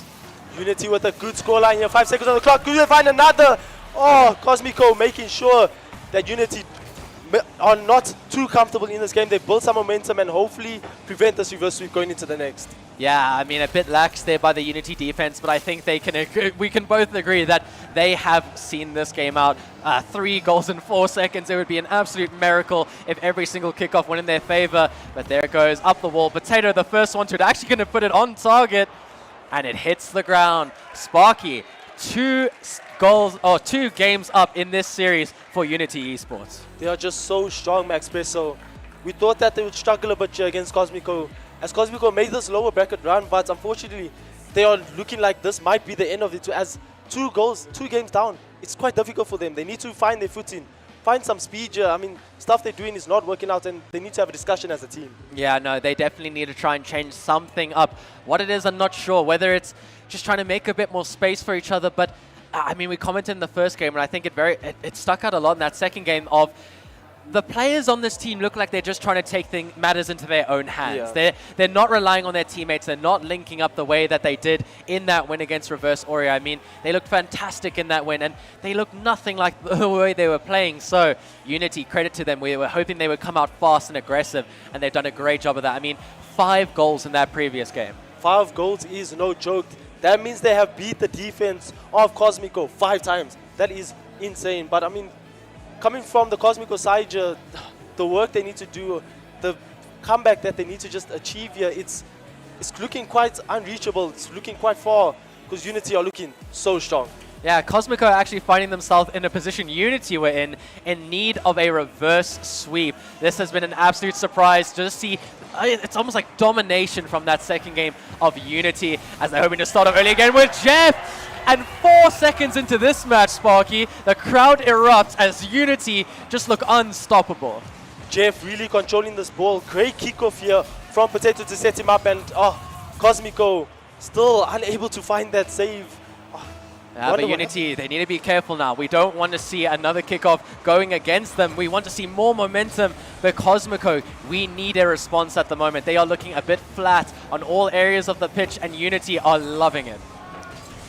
Speaker 10: Unity with a good scoreline here. 5 seconds on the clock. Could they find another? Oh, Cosmico making sure that Unity are not too comfortable in this game. They build some momentum and hopefully prevent this reverse sweep going into the next.
Speaker 3: Yeah, I mean, a bit lax there by the Unity defense, but I think we can both agree that they have seen this game out. 3 goals in 4 seconds. It would be an absolute miracle if every single kickoff went in their favor. But there it goes, up the wall. Potato, the first one to it, actually going to put it on target, and it hits the ground. Sparky, 2 games up in this series for Unity Esports.
Speaker 10: They are just so strong, Max Presso. We thought that they would struggle a bit here against Cosmico, as Cosmico made this lower bracket run, but unfortunately, they are looking like this might be the end of it. As 2 games down, it's quite difficult for them. They need to find their footing, find some speed here. I mean, stuff they're doing is not working out, and they need to have a discussion as a team.
Speaker 3: Yeah, no, they definitely need to try and change something up. What it is, I'm not sure. Whether it's just trying to make a bit more space for each other, but I mean, we commented in the first game, and I think it stuck out a lot in that second game of the players on this team look like they're just trying to take matters into their own hands.
Speaker 10: Yeah.
Speaker 3: They're not relying on their teammates. They're not linking up the way that they did in that win against Reverse Aurea. I mean, they looked fantastic in that win, and they look nothing like the way they were playing. So, Unity, credit to them. We were hoping they would come out fast and aggressive, and they've done a great job of that. I mean, 5 goals in that previous game.
Speaker 10: 5 goals is no joke. That means they have beat the defense of Cosmico 5 times. That is insane. But I mean, coming from the Cosmico side, the work they need to do, the comeback that they need to just achieve here, it's looking quite unreachable. It's looking quite far because Unity are looking so strong.
Speaker 3: Yeah, Cosmico are actually finding themselves in a position Unity were in need of a reverse sweep. This has been an absolute surprise to see. It's almost like domination from that second game of Unity as they're hoping to start off early again with Jeff. And 4 seconds into this match, Sparky, the crowd erupts as Unity just look unstoppable.
Speaker 10: Jeff really controlling this ball. Great kickoff here from Potato to set him up, and Cosmico still unable to find that save.
Speaker 3: Yeah, but Unity, they need to be careful now. We don't want to see another kickoff going against them. We want to see more momentum. But Cosmico, we need a response at the moment. They are looking a bit flat on all areas of the pitch, and Unity are loving it.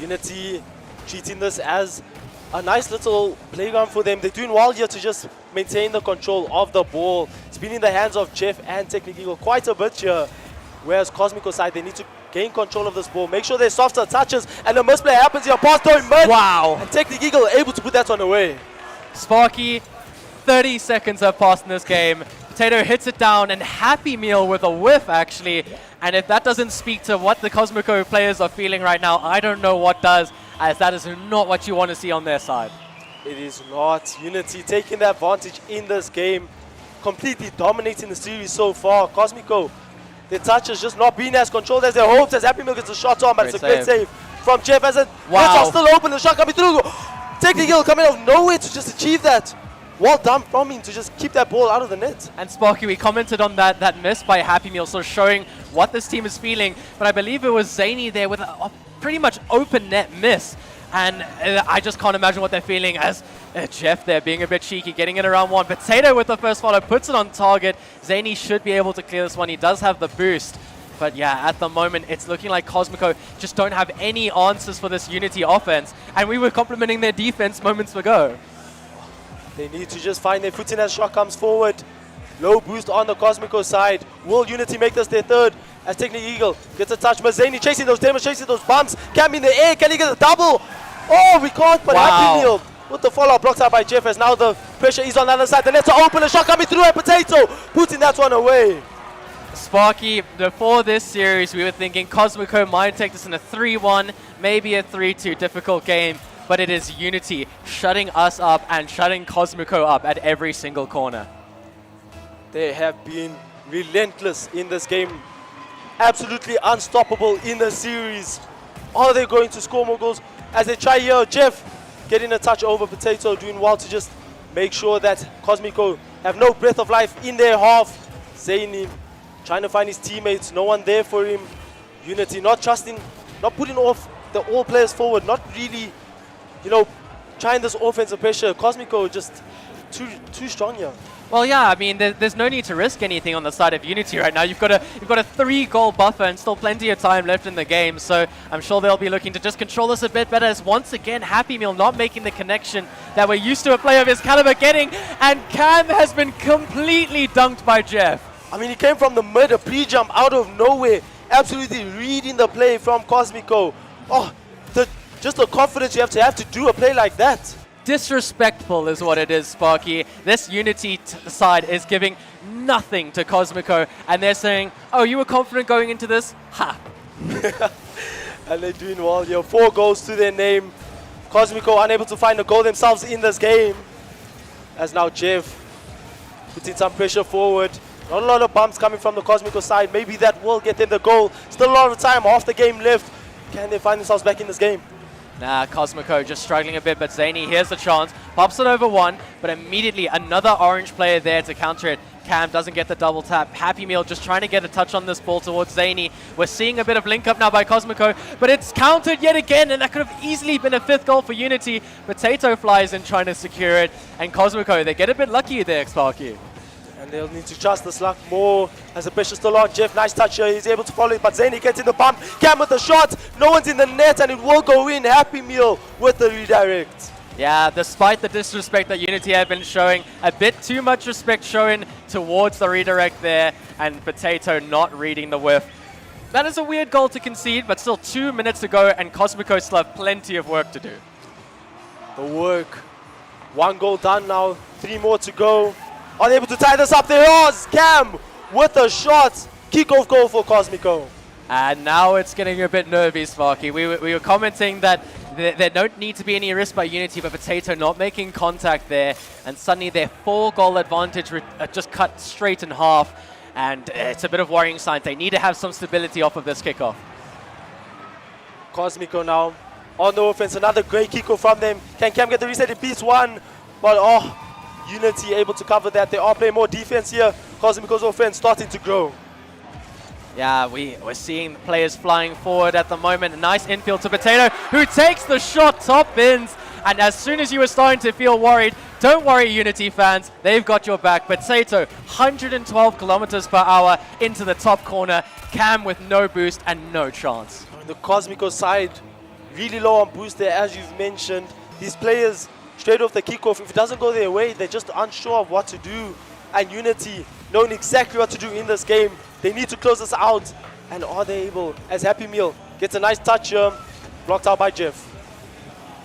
Speaker 10: Unity treating this as a nice little playground for them. They're doing well here to just maintain the control of the ball. It's been in the hands of Jeff and Technic Eagle quite a bit here. Whereas Cosmico side, they need to gain control of this ball. Make sure they're softer touches, and the misplay happens here. Pass to mid.
Speaker 3: Wow.
Speaker 10: And Technic Eagle able to put that one away.
Speaker 3: Sparky, 30 seconds have passed in this game. Potato hits it down, and Happy Meal with a whiff, actually. And if that doesn't speak to what the Cosmico players are feeling right now, I don't know what does, as that is not what you want to see on their side.
Speaker 10: It is not. Unity taking the advantage in this game, completely dominating the series so far. Cosmico, their touch has just not been as controlled as they hoped, as Happy Meal gets a shot on, but it's a great save from Jeff as it are still open. The shot coming through. Technic Eagle coming out of nowhere to just achieve that. Well done from him to just keep that ball out of the net.
Speaker 3: And Sparky, we commented on that miss by Happy Meal, so showing what this team is feeling. But I believe it was Zany there with a pretty much open net miss. And I just can't imagine what they're feeling as Jeff there being a bit cheeky, getting it around 1. Potato with the first follow, puts it on target. Zany should be able to clear this one. He does have the boost. But yeah, at the moment, it's looking like Cosmico just don't have any answers for this Unity offense. And we were complimenting their defense moments ago.
Speaker 10: They need to just find their footing as shot comes forward. Low boost on the Cosmico side. Will Unity make this their third? As Technic Eagle gets a touch. Mazani chasing those damage, chasing those bumps. Cam in the air. Can he get a double? Oh, we can't. But Happy Meal with the follow-up blocked out by Jeff, as now the pressure is on the other side. The nets are open. A shot coming through at Potato, putting that one away.
Speaker 3: Sparky, before this series, we were thinking Cosmico might take this in a 3-1, maybe a 3-2 difficult game. But it is Unity shutting us up and shutting Cosmico up at every single corner.
Speaker 10: They have been relentless in this game. Absolutely unstoppable in the series. Are they going to score more goals? As they try here, Jeff getting a touch over Potato, doing well to just make sure that Cosmico have no breath of life in their half. Zaini trying to find his teammates, no one there for him. Unity not trusting, not putting off the all players forward, not really, trying this offensive pressure. Cosmico just too strong here.
Speaker 3: Well, yeah, I mean, there's no need to risk anything on the side of Unity right now. You've got a 3-goal buffer and still plenty of time left in the game, so I'm sure they'll be looking to just control this a bit better. As once again, Happy Meal not making the connection that we're used to a player of his caliber getting, and Cam has been completely dunked by Jeff.
Speaker 10: I mean, he came from the mid, a pre-jump out of nowhere, absolutely reading the play from Cosmico. Oh, just the confidence you have to do a play like that.
Speaker 3: Disrespectful is what it is, Sparky. This Unity side is giving nothing to Cosmico, and they're saying, oh, you were confident going into this? Ha!
Speaker 10: And they're doing well here. 4 goals to their name. Cosmico unable to find a goal themselves in this game. As now Jeff putting some pressure forward. Not a lot of bumps coming from the Cosmico side. Maybe that will get them the goal. Still a lot of time, half the game left. Can they find themselves back in this game?
Speaker 3: Nah, Cosmico just struggling a bit, but Zany, here's the chance. Pops it over one, but immediately another orange player there to counter it. Cam doesn't get the double tap. Happy Meal just trying to get a touch on this ball towards Zany. We're seeing a bit of link up now by Cosmico, but it's countered yet again, and that could have easily been a 5th goal for Unity. Potato flies in trying to secure it, and Cosmico, they get a bit lucky there, Sparky.
Speaker 10: And they'll need to trust this luck more as the pressure still on. Jeff, nice touch here. He's able to follow it, but Zany gets in the bump. Cam with the shot. No one's in the net, and it will go in. Happy Meal with the redirect.
Speaker 3: Yeah, despite the disrespect that Unity have been showing, a bit too much respect showing towards the redirect there, and Potato not reading the whiff. That is a weird goal to concede, but still 2 minutes to go, and Cosmico still have plenty of work to do.
Speaker 10: The work. 1 goal done now. 3 more to go. Are they able to tie this up? They are. Cam with a shot. Kickoff goal for Cosmico.
Speaker 3: And now it's getting a bit nervy, Sparky. We were commenting that there don't need to be any risk by Unity, but Potato not making contact there. And suddenly their 4-goal advantage just cut straight in half. And it's a bit of worrying signs. They need to have some stability off of this kickoff.
Speaker 10: Cosmico now on the offense. Another great kickoff from them. Can Cam get the reset? It beats one. But Unity able to cover that. They are playing more defense here. Cosmico's offense starting to grow.
Speaker 3: Yeah, we're seeing players flying forward at the moment. A nice infield to Potato, who takes the shot, top bins. And as soon as you were starting to feel worried, don't worry, Unity fans, they've got your back. Potato, 112 kilometers per hour into the top corner. Cam with no boost and no chance.
Speaker 10: On the Cosmico side, really low on boost there, as you've mentioned. These players, straight off the kickoff, if it doesn't go their way, they're just unsure of what to do. And Unity, knowing exactly what to do in this game, they need to close this out. And are they able? As Happy Meal gets a nice touch here, blocked out by Jeff.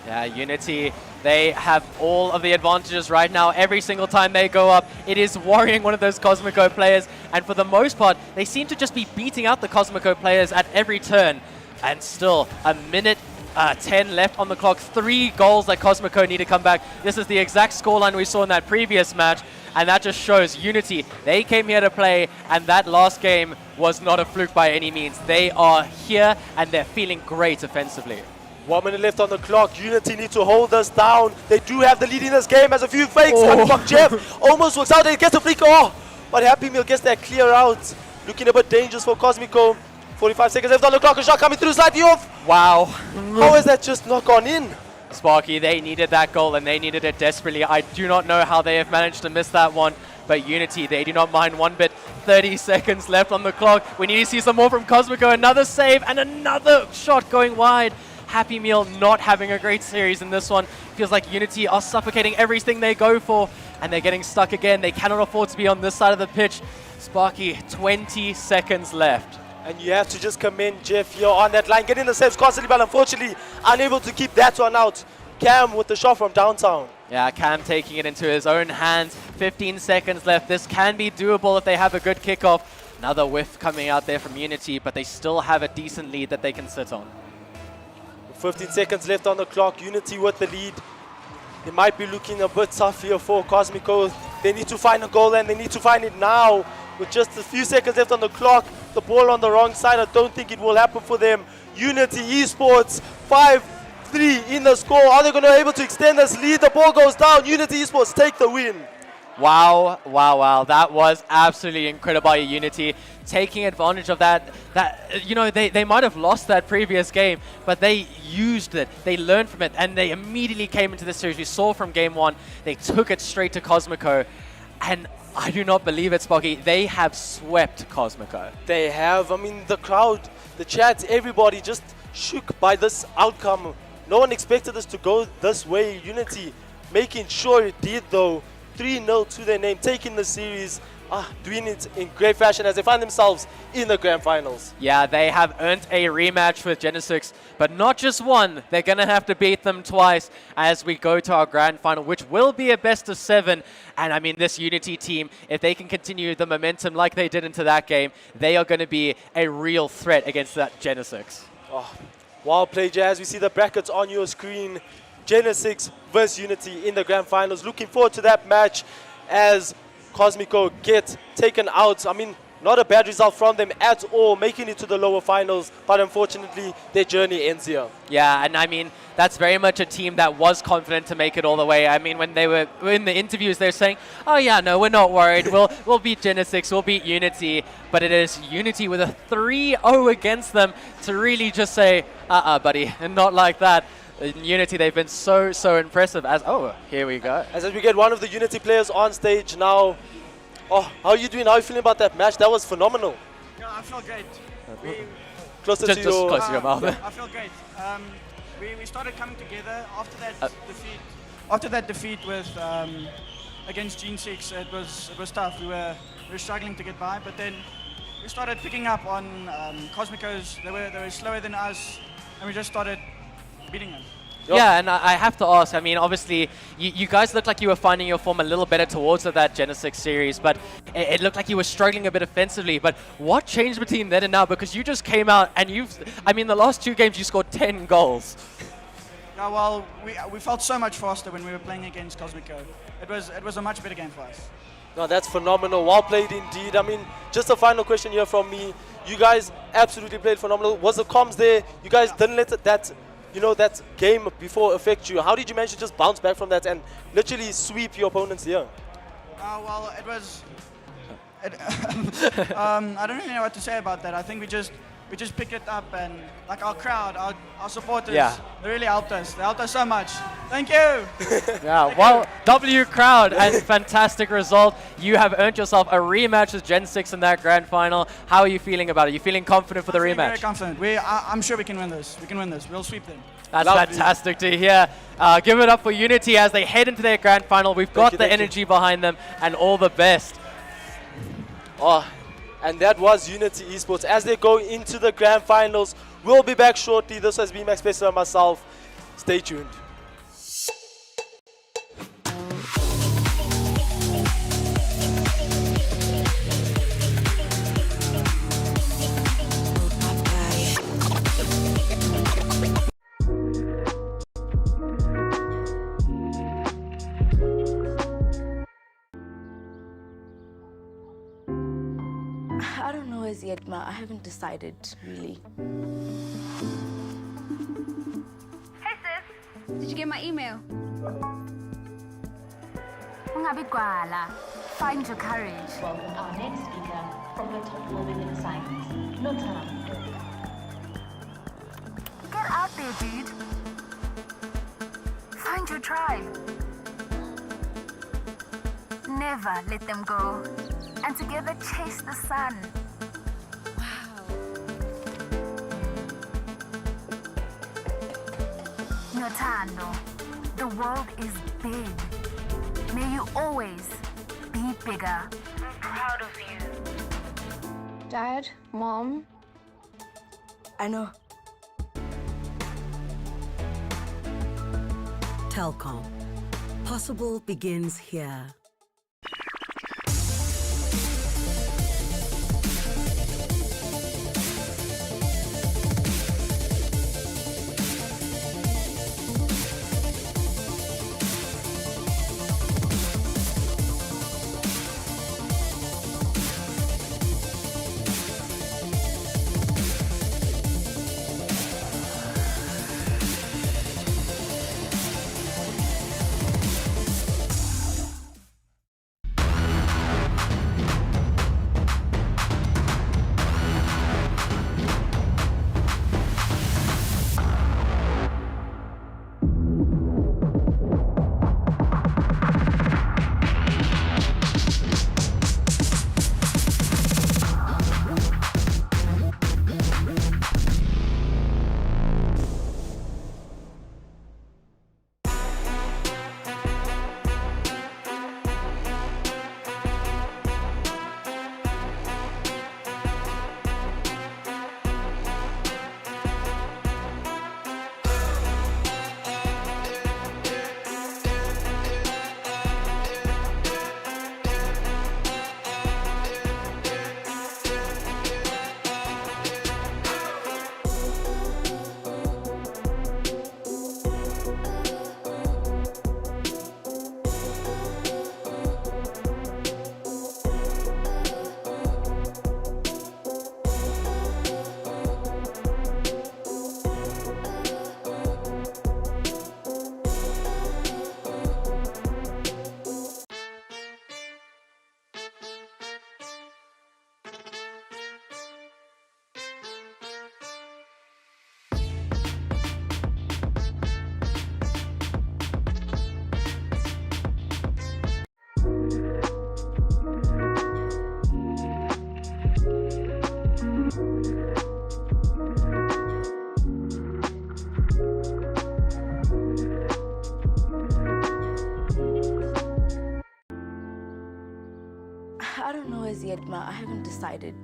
Speaker 3: Yeah, Unity, they have all of the advantages right now. Every single time they go up, it is worrying one of those Cosmico players. And for the most part, they seem to just be beating out the Cosmico players at every turn. And still, a minute 10 left on the clock. 3 goals that Cosmico need to come back. This is the exact scoreline we saw in that previous match. And that just shows Unity, they came here to play, and that last game was not a fluke by any means. They are here, and they're feeling great offensively.
Speaker 10: 1 minute left on the clock. Unity need to hold us down. They do have the lead in this game as a few fakes coming from Jeff. Almost works out. They get the flick. But Happy Meal gets that clear out. Looking a bit dangerous for Cosmico. 45 seconds left on the clock. A shot coming through, slightly off.
Speaker 3: Wow.
Speaker 10: How has that just not gone in?
Speaker 3: Sparky, they needed that goal, and they needed it desperately. I do not know how they have managed to miss that one. But Unity, they do not mind one bit. 30 seconds left on the clock. We need to see some more from Cosmico. Another save and another shot going wide. Happy Meal not having a great series in this one. Feels like Unity are suffocating everything they go for, and they're getting stuck again. They cannot afford to be on this side of the pitch. Sparky, 20 seconds left.
Speaker 10: And you have to just commend Jeff here on that line, getting the saves constantly, but unfortunately unable to keep that one out. Cam with the shot from downtown.
Speaker 3: Yeah, Cam taking it into his own hands. 15 seconds left. This can be doable if they have a good kickoff. Another whiff coming out there from Unity, but they still have a decent lead that they can sit on.
Speaker 10: 15 seconds left on the clock. Unity with the lead. They might be looking a bit tough here for Cosmico. They need to find a goal, and they need to find it now. With just a few seconds left on the clock, the ball on the wrong side, I don't think it will happen for them. Unity Esports, 5-3 in the score. Are they going to be able to extend this lead? The ball goes down. Unity Esports take the win.
Speaker 3: Wow, wow, wow. That was absolutely incredible by Unity. Taking advantage of that, you know, they might have lost that previous game, but they used it, they learned from it, and they immediately came into the series. We saw from game one, they took it straight to Cosmico, and I do not believe it, Spocky. They have swept Cosmico.
Speaker 10: They have. I mean, the crowd, the chat, everybody just shook by this outcome. No one expected this to go this way. Unity making sure it did, though. 3-0 to their name, taking the series, doing it in great fashion as they find themselves in the grand finals.
Speaker 3: Yeah, they have earned a rematch with Genesic, but not just one. They're going to have to beat them twice as we go to our grand final, which will be a best of 7. And I mean, this Unity team, if they can continue the momentum like they did into that game, they are going to be a real threat against that Genesic.
Speaker 10: Oh, well played, Jazz. We see the brackets on your screen. Genesic versus Unity in the grand finals. Looking forward to that match as Cosmico get taken out. I mean, not a bad result from them at all, making it to the lower finals, but unfortunately, their journey ends here.
Speaker 3: Yeah, and I mean, that's very much a team that was confident to make it all the way. I mean, when they were in the interviews, they're saying, oh yeah, no, we're not worried. We'll beat Genesic, we'll beat Unity. But it is Unity with a 3-0 against them to really just say, buddy, and not like that. In Unity, they've been so impressive as, here we go.
Speaker 10: As we get one of the Unity players on stage now. Oh, how are you doing? How are you feeling about that match? That was phenomenal.
Speaker 12: Yeah, I feel great.
Speaker 10: Close to your mouth.
Speaker 12: I feel great. We started coming together after that defeat. After that defeat with against Genesic, it was tough. We were struggling to get by, but then we started picking up on Cosmicos. They were slower than us, and we just started beating them.
Speaker 3: Yeah, and I have to ask, I mean, obviously, you guys looked like you were finding your form a little better towards that Genesic series, but it looked like you were struggling a bit offensively. But what changed between then and now? Because you just came out and the last 2 games you scored 10 goals.
Speaker 12: Yeah, well, we felt so much faster when we were playing against Cosmico. It was a much better game for us.
Speaker 10: No, that's phenomenal. Well played indeed. I mean, just a final question here from me. You guys absolutely played phenomenal. Was the comms there? You guys didn't let that game before affect you. How did you manage to just bounce back from that and literally sweep your opponents here?
Speaker 12: Well, it was... I don't really know what to say about that. I think we just picked it up, and like our crowd, our supporters, they really helped us. They helped us so much. Thank you.
Speaker 3: Yeah, well, W crowd and fantastic result. You have earned yourself a rematch with Genesic in that grand final. How are you feeling about it? You feeling confident for the rematch?
Speaker 12: Very confident. I'm sure we can win this. We can win this. We'll sweep them.
Speaker 3: That's fantastic to hear. Give it up for Unity as they head into their grand final. We've got the energy behind them, and all the best.
Speaker 10: Oh, and that was Unity Esports as they go into the grand finals. We'll be back shortly. This has been Max Spencer and myself. Stay tuned.
Speaker 5: I don't know as yet, Ma. I haven't decided, really.
Speaker 7: Hey sis, did you get my email? Ungabi gwala. Find your courage.
Speaker 8: Welcome our next speaker from the top moving in science, Notam.
Speaker 6: Get out there, dude. Find your tribe. Never let them go. And together chase the sun. Wow. Notando, the world is big. May you always be bigger. I'm proud of you.
Speaker 8: Dad, Mom,
Speaker 5: I know.
Speaker 9: Telkom. Possible begins here.
Speaker 5: I don't know as yet, Ma. I haven't decided.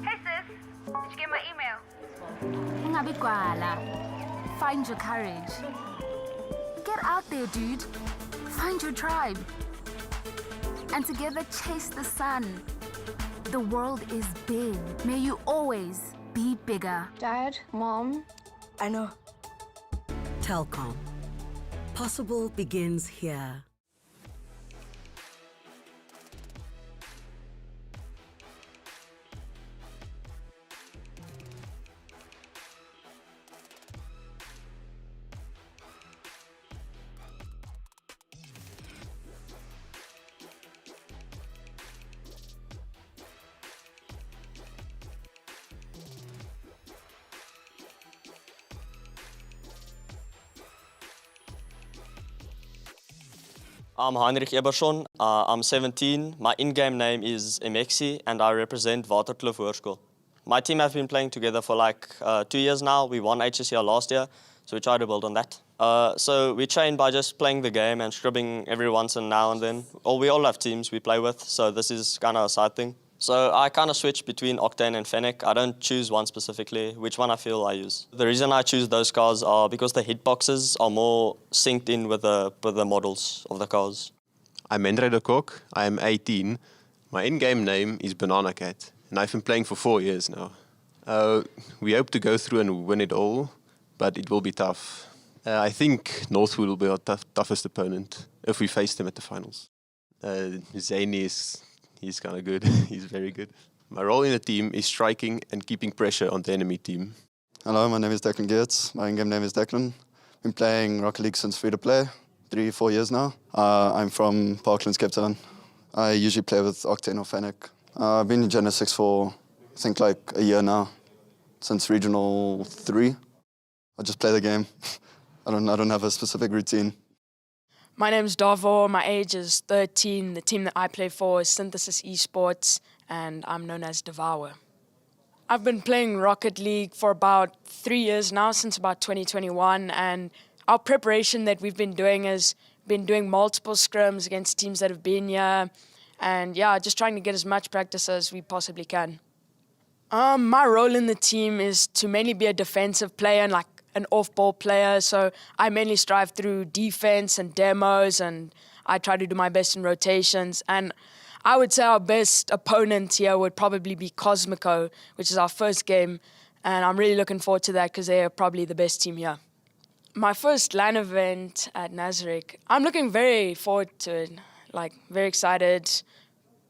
Speaker 7: Hey sis, did you get my email? Ungabi gwala. Find your courage. Get out there, dude. Find your tribe. And together chase the sun. The world is big. May you always be bigger.
Speaker 6: Dad, Mom.
Speaker 5: I know.
Speaker 9: Telkom. Possible begins here.
Speaker 13: I'm Heinrich Eberson. I'm 17. My in-game name is Emexi, and I represent Waterkloof Hoërskool. My team have been playing together for like 2 years now. We won HSCL last year, so we try to build on that. So we train by just playing the game and scribbing every once and now and then. We all have teams we play with, so this is kind of a side thing. So I kind of switch between Octane and Fennec. I don't choose one specifically, which one I feel I use. The reason I choose those cars are because the hitboxes are more synced in with the models of the cars.
Speaker 14: I'm Endre de Kok. I am 18. My in-game name is Banana Cat, and I've been playing for 4 years now. We hope to go through and win it all, but it will be tough. I think Northwood will be our toughest opponent if we face them at the finals. Zany he's kind of good. He's very good. My role in the team is striking and keeping pressure on the enemy team.
Speaker 15: Hello, my name is Declan Geertz. My in-game name is Declan. Been playing Rocket League since free-to-play, 3-4 years now. I'm from Parklands, Cape Town. I usually play with Octane or Fennec. I've been in Genesic for, I think, like a year now, since Regional 3. I just play the game. I don't have a specific routine.
Speaker 16: My name's Davo, my age is 13. The team that I play for is Synthesis Esports, and I'm known as Devour. I've been playing Rocket League for about 3 years now, since about 2021, and our preparation that we've been doing has been doing multiple scrims against teams that have been here, and yeah, just trying to get as much practice as we possibly can. My role in the team is to mainly be a defensive player and like an off-ball player, so I mainly strive through defense and demos, and I try to do my best in rotations. And I would say our best opponent here would probably be Cosmico, which is our first game, and I'm really looking forward to that because they are probably the best team here. My first LAN event at Genesic, I'm looking very forward to it, like very excited,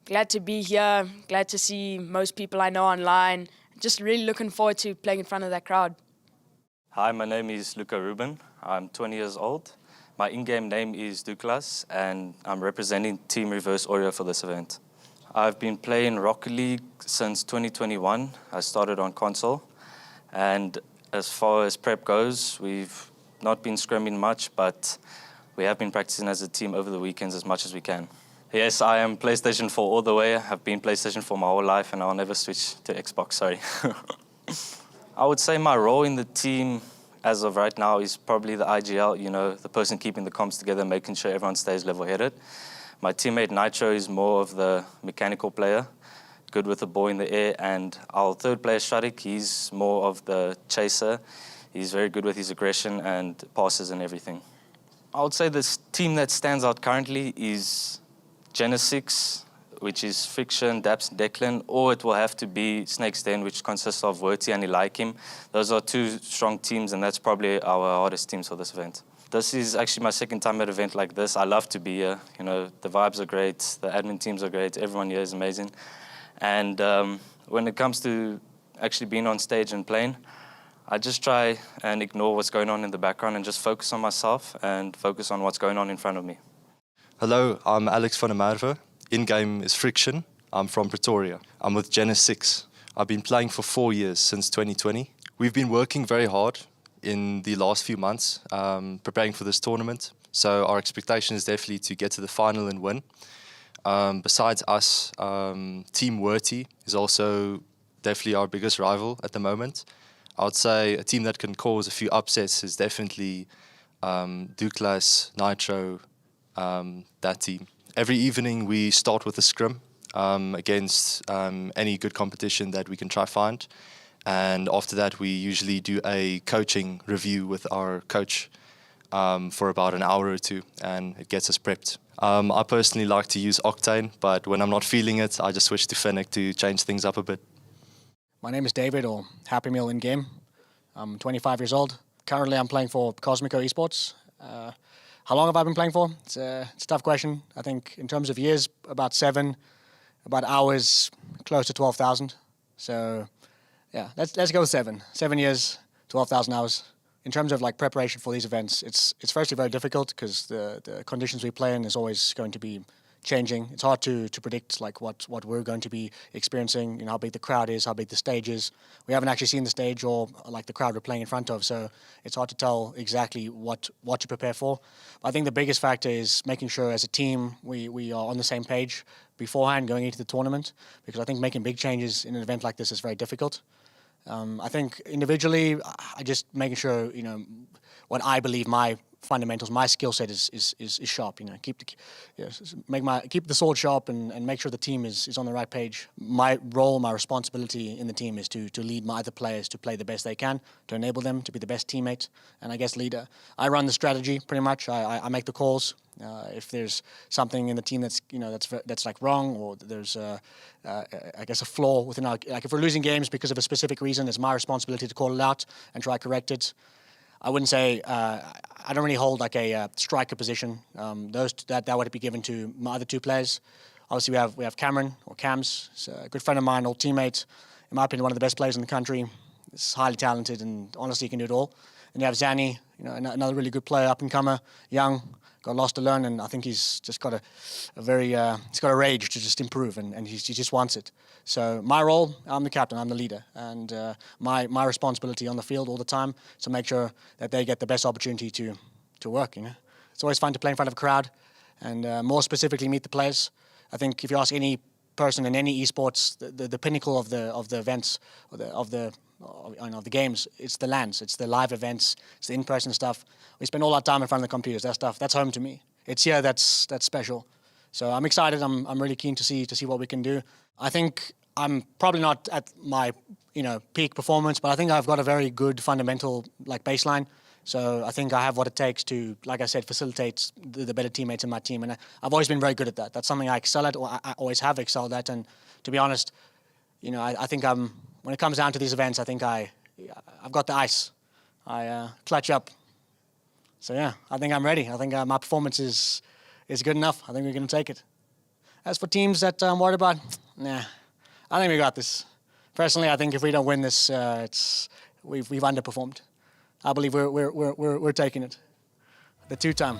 Speaker 16: glad to be here, glad to see most people I know online, just really looking forward to playing in front of that crowd.
Speaker 17: Hi, my name is Luca Ruben. I'm 20 years old. My in-game name is Douglas, and I'm representing Team Reverse Oreo for this event. I've been playing Rocket League since 2021. I started on console, and as far as prep goes, we've not been scrimming much, but we have been practicing as a team over the weekends as much as we can. Yes, I am PlayStation 4 all the way. I've been PlayStation 4 my whole life, and I'll never switch to Xbox, sorry. I would say my role in the team as of right now is probably the IGL, you know, the person keeping the comms together, making sure everyone stays level-headed. My teammate Nitro is more of the mechanical player, good with the ball in the air, and our third player, Shadik, he's more of the chaser. He's very good with his aggression and passes and everything. I would say this team that stands out currently is Genesic, which is Friction, Daps, and Declan, or it will have to be Snake's Den, which consists of Werty and Eliakim. Those are two strong teams, and that's probably our hardest teams for this event. This is actually my second time at an event like this. I love to be here. You know, the vibes are great, the admin teams are great, everyone here is amazing. And when it comes to actually being on stage and playing, I just try and ignore what's going on in the background and just focus on myself and focus on what's going on in front of me.
Speaker 18: Hello, I'm Alex van der Merwe. In-game is Friction. I'm from Pretoria. I'm with Genesic. I've been playing for 4 years, since 2020. We've been working very hard in the last few months, preparing for this tournament. So our expectation is definitely to get to the final and win. Besides us, Team Werty is also definitely our biggest rival at the moment. I would say a team that can cause a few upsets is definitely Douglas, Nitro, that team. Every evening we start with a scrim against any good competition that we can try find. And after that, we usually do a coaching review with our coach for about an hour or two, and it gets us prepped. I personally like to use Octane, but when I'm not feeling it, I just switch to Fennec to change things up a bit.
Speaker 19: My name is David, or Happy Meal in game. I'm 25 years old. Currently, I'm playing for Cosmico Esports. How long have I been playing for? It's a tough question. I think in terms of years, about 7. About hours, close to 12,000. So, yeah, let's go with 7. 7 years, 12,000 hours. In terms of like preparation for these events, it's firstly very difficult because the conditions we play in is always going to be changing. It's hard to predict like what we're going to be experiencing, how big the crowd is, how big the stage is. We haven't actually seen the stage or like the crowd we're playing in front of, so it's hard to tell exactly what to prepare for. But I think the biggest factor is making sure as a team we are on the same page beforehand going into the tournament, because I think making big changes in an event like this is very difficult. I think individually, I just making sure what I believe my fundamentals, my skill set is sharp. Keep the sword sharp and make sure the team is on the right page. My role, my responsibility in the team is to lead my other players to play the best they can, to enable them to be the best teammate, and I guess leader. I run the strategy pretty much. I make the calls. If there's something in the team that's like wrong, or there's I guess a flaw within our, like if we're losing games because of a specific reason, it's my responsibility to call it out and try to correct it. I wouldn't say I don't really hold like a striker position. That would be given to my other 2 players. Obviously, we have Cameron, or Cams. He's a good friend of mine, old teammate. In my opinion, one of the best players in the country. He's highly talented and honestly he can do it all. And you have Zanny, another really good player, up and comer, young, got lost to learn, and I think he's just got he's got a rage to just improve, and he just wants it. So my role, I'm the captain, I'm the leader, and my responsibility on the field all the time is to make sure that they get the best opportunity to work. It's always fun to play in front of a crowd, and more specifically meet the players. I think if you ask any person in any esports, the pinnacle of the events, of the games, it's the LANs, it's the live events, it's the in-person stuff. We spend all our time in front of the computers. That's home to me. It's here that's special. So I'm excited. I'm really keen to see what we can do. I think I'm probably not at my peak performance, but I think I've got a very good fundamental baseline. So I think I have what it takes to, like I said, facilitate the better teammates in my team, and I've always been very good at that. That's something I excel at, or I always have excelled at. And to be honest, I think when it comes down to these events, I think I've got the ice. I clutch up. So yeah, I think I'm ready. I think my performance is good enough. I think we're going to take it. As for teams that I'm worried about, nah, I think we got this. Personally, I think if we don't win this, we've underperformed. I believe we're taking it. The 2-time.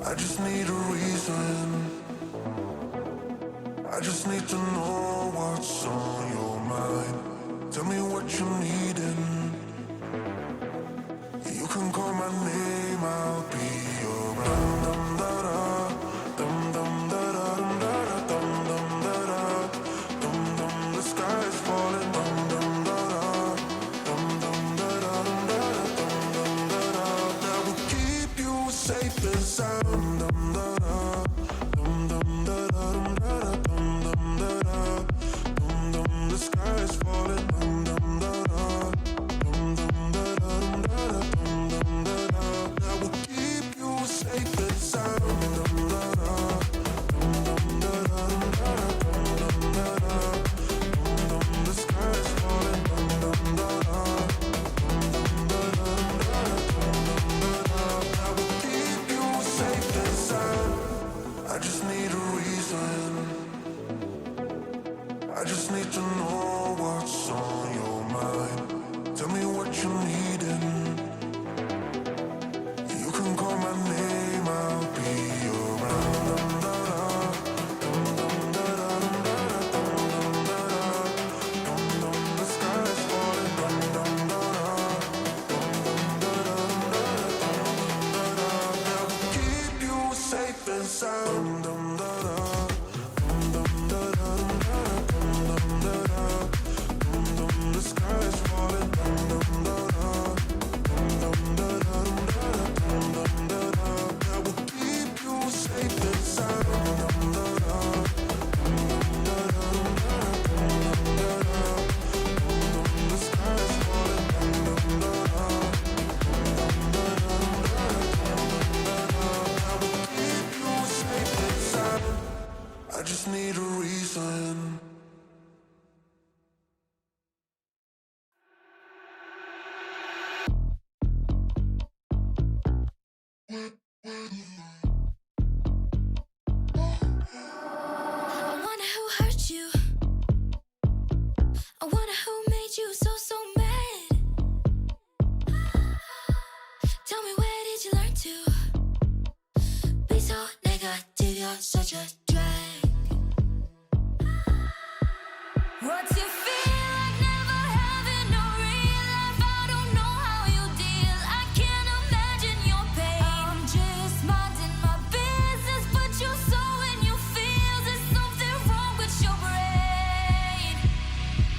Speaker 20: I just need a reason. I just need to know what's on your mind. Tell me what you're needing. You can call my name, I'll be around. Dum da da, dum dum da da, dum da da, dum dum da da, dum dum. The sky is falling, dum dum da da, dum dum da da, dum da da, dum dum da da. That will keep you safe and sound. Dum da da, dum dum da da, dum da da, dum dum da da, dum dum. The sky is falling, dum dum da da, dum dum da da, dum da da, dum dum da da. That will keep you safe and sound. Dum da da, dum dum da da, dum da da, dum dum da da, dum dum. The sky is falling, dum dum da da, dum dum da da, dum da da, dum dum da da. That will keep you safe and sound. I just need a reason. I just need to know what's on your mind. Tell me what you're needing. You can call my name, I'll be around. Dum da da, dum dum da da, dum da da, dum dum da da, dum dum. The sky is falling, dum dum da da, dum dum da da, dum da da, dum dum da da. That will keep you safe and sound. Dum da da, dum dum da da, dum da da, dum dum da da, dum dum. The sky is falling, dum dum da da, dum dum da da, dum da da, dum dum da da. That will keep you safe and sound. Dum da da, dum dum da da, dum da da, dum dum da da, dum dum. The sky is falling, dum dum da da, dum dum da da, dum da da, dum dum da da. That will keep you safe and sound. I just need a reason.
Speaker 1: I wonder who hurt you. I wonder who made you so mad. Tell me, where did you learn to be so negative? You're such a drag. What's your feel like never having no real life? I don't know how you deal. I can't imagine your pain. I'm just minding my business, but you're so in your feels. There's something wrong with your brain.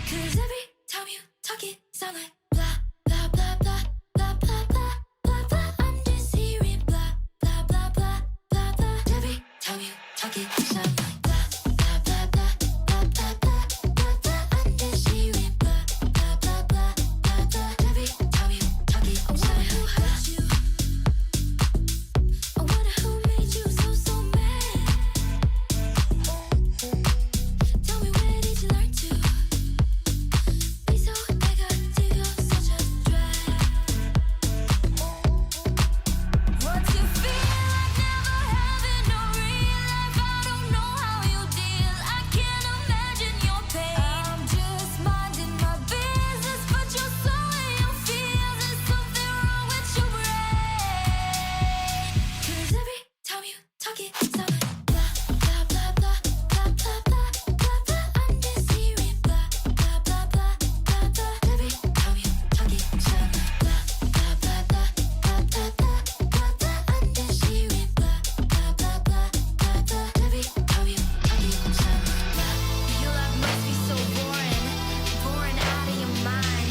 Speaker 1: 'Cause every time you talk it sound like blah, blah, blah, blah, blah, blah, blah, blah, blah. I'm just hearing blah, blah, blah, blah, blah, blah. Every time you talk it sound like blah, blah, blah, blah, blah, blah, blah, blah, blah. I'm just hearing blah, blah, blah, blah, blah, blah. Every time you talk it sound like who hurt you. I wonder who made you so mad. Tell me, where did you learn to be so negative? You're such a drag. What's your feel like never having no real life? I don't know how you deal. I can't imagine your pain. I'm just minding my business, but you're so in your feels. There's something wrong with your brain. 'Cause every time you talk it sound like blah, blah, blah, blah, blah, blah, blah, blah, blah. I'm just hearing blah, blah, blah, blah, blah, blah. Every time you talk it sound like blah, blah, blah, blah, blah, blah, blah, blah, blah. I'm just hearing blah, blah, blah, blah, blah, blah. Every time you talk it sound like blah. Your life must be so boring, boring out of your mind.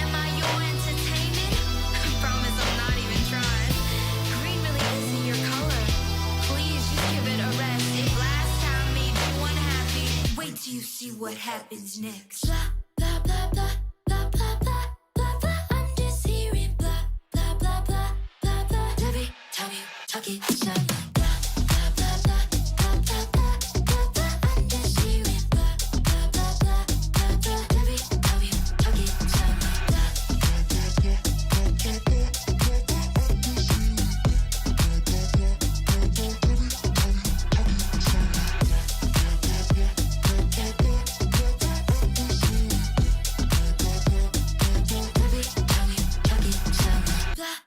Speaker 1: Am I your entertainment? I promise I'm not even trying. Green really isn't your color. Please just give it a rest. If last time made you unhappy, wait till you see what happens next. Blah, blah, blah, blah, blah, blah, blah, blah, blah. I'm just hearing blah, blah, blah, blah, blah, blah. Every time you talk it sound like blah, blah, blah, blah, blah, blah, blah, blah, blah. I'm just hearing blah, blah, blah, blah, blah, blah. Every time you talk it sound like blah, blah, blah, blah, blah, blah, blah, blah, blah. I'm just hearing blah, blah, blah, blah, blah. Every time you talk it sound like blah, blah, blah, blah, blah, blah, blah, blah, blah. I'm just hearing blah, blah, blah, blah, blah. Every time you talk it sound like blah.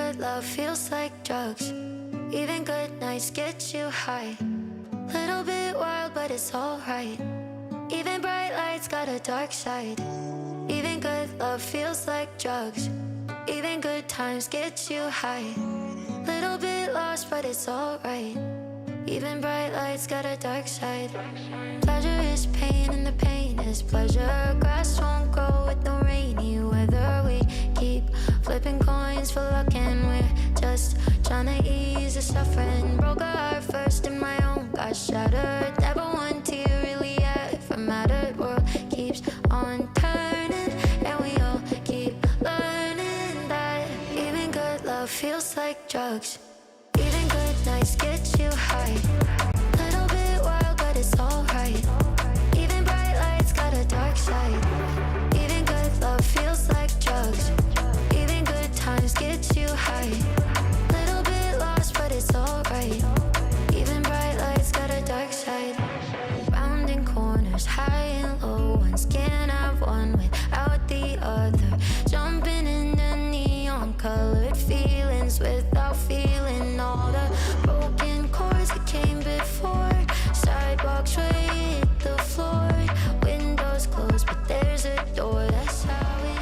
Speaker 1: good love feels like drugs. Even good nights get you high. Little bit wild, but it's alright. Even bright lights got a dark side. Even good love feels like drugs. Even good times get you high. Little bit lost, but it's alright. Even bright lights got a dark side. Pleasure is pain and the pain is pleasure. Grass won't grow with no rainy weather. We keep flipping coins for luck and we're just trying to ease the suffering. Broke a heart first and my own got shattered. Never one tear really ever mattered. World keeps on turning and we all keep learning that even good love feels like drugs. Even good nights get you high. Little bit wild, but it's alright. Even bright lights got a dark side. Even good love feels like drugs. Even good times get you high. Little bit lost, but it's alright. Even bright lights got a dark side. Rounding corners, high and low ones. Can't have one without the other. Jumping in the neon colored feelings without feeling all the broken chords that came before. Sidewalks right hit the floor. Windows closed, but there's a door. That's how it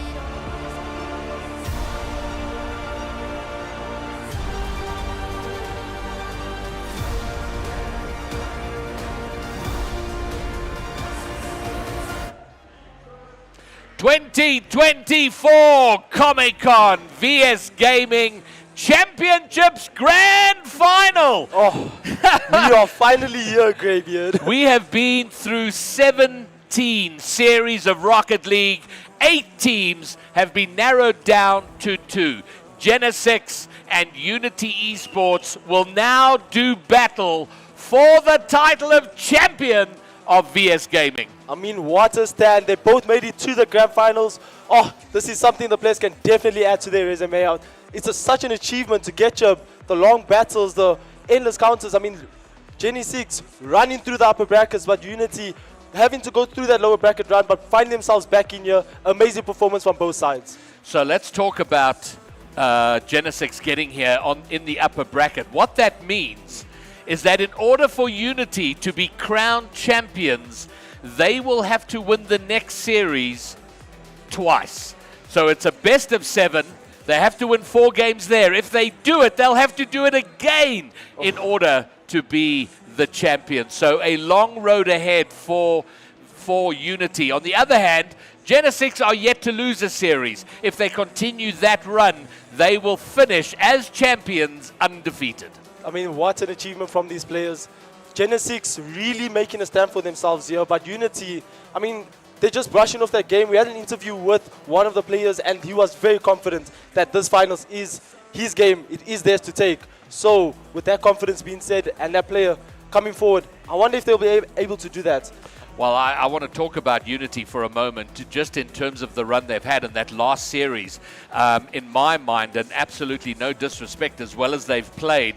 Speaker 2: 2024 Comic-Con VS Gaming Championships Grand Final.
Speaker 10: Oh, we are finally here, Greybeard.
Speaker 2: We have been through 17 series of Rocket League. 8 teams have been narrowed down to 2. Genesic and Unity Esports will now do battle for the title of champion of VS Gaming.
Speaker 10: I mean, what a stand. They both made it to the grand finals. Oh, this is something the players can definitely add to their resume out. It's such an achievement to get the long battles, the endless counters. I mean, Genesic running through the upper brackets, but Unity having to go through that lower bracket run, but finding themselves back in here. Amazing performance from both sides.
Speaker 2: So let's talk about Genesic getting here in the upper bracket. What that means is that in order for Unity to be crowned champions, they will have to win the next series twice. So it's a best of 7. They have to win 4 games there. If they do it, they'll have to do it again in order to be the champion. So a long road ahead for Unity. On the other hand, Genesic are yet to lose a series. If they continue that run, they will finish as champions undefeated.
Speaker 10: I mean, what an achievement from these players. Genesic really making a stand for themselves here, but Unity, I mean, they're just brushing off that game. We had an interview with one of the players, and he was very confident that this finals is his game. It is theirs to take. So, with that confidence being said, and that player coming forward, I wonder if they'll be able to do that.
Speaker 2: Well, I want to talk about Unity for a moment, just in terms of the run they've had in that last series. In my mind, and absolutely no disrespect, as well as they've played,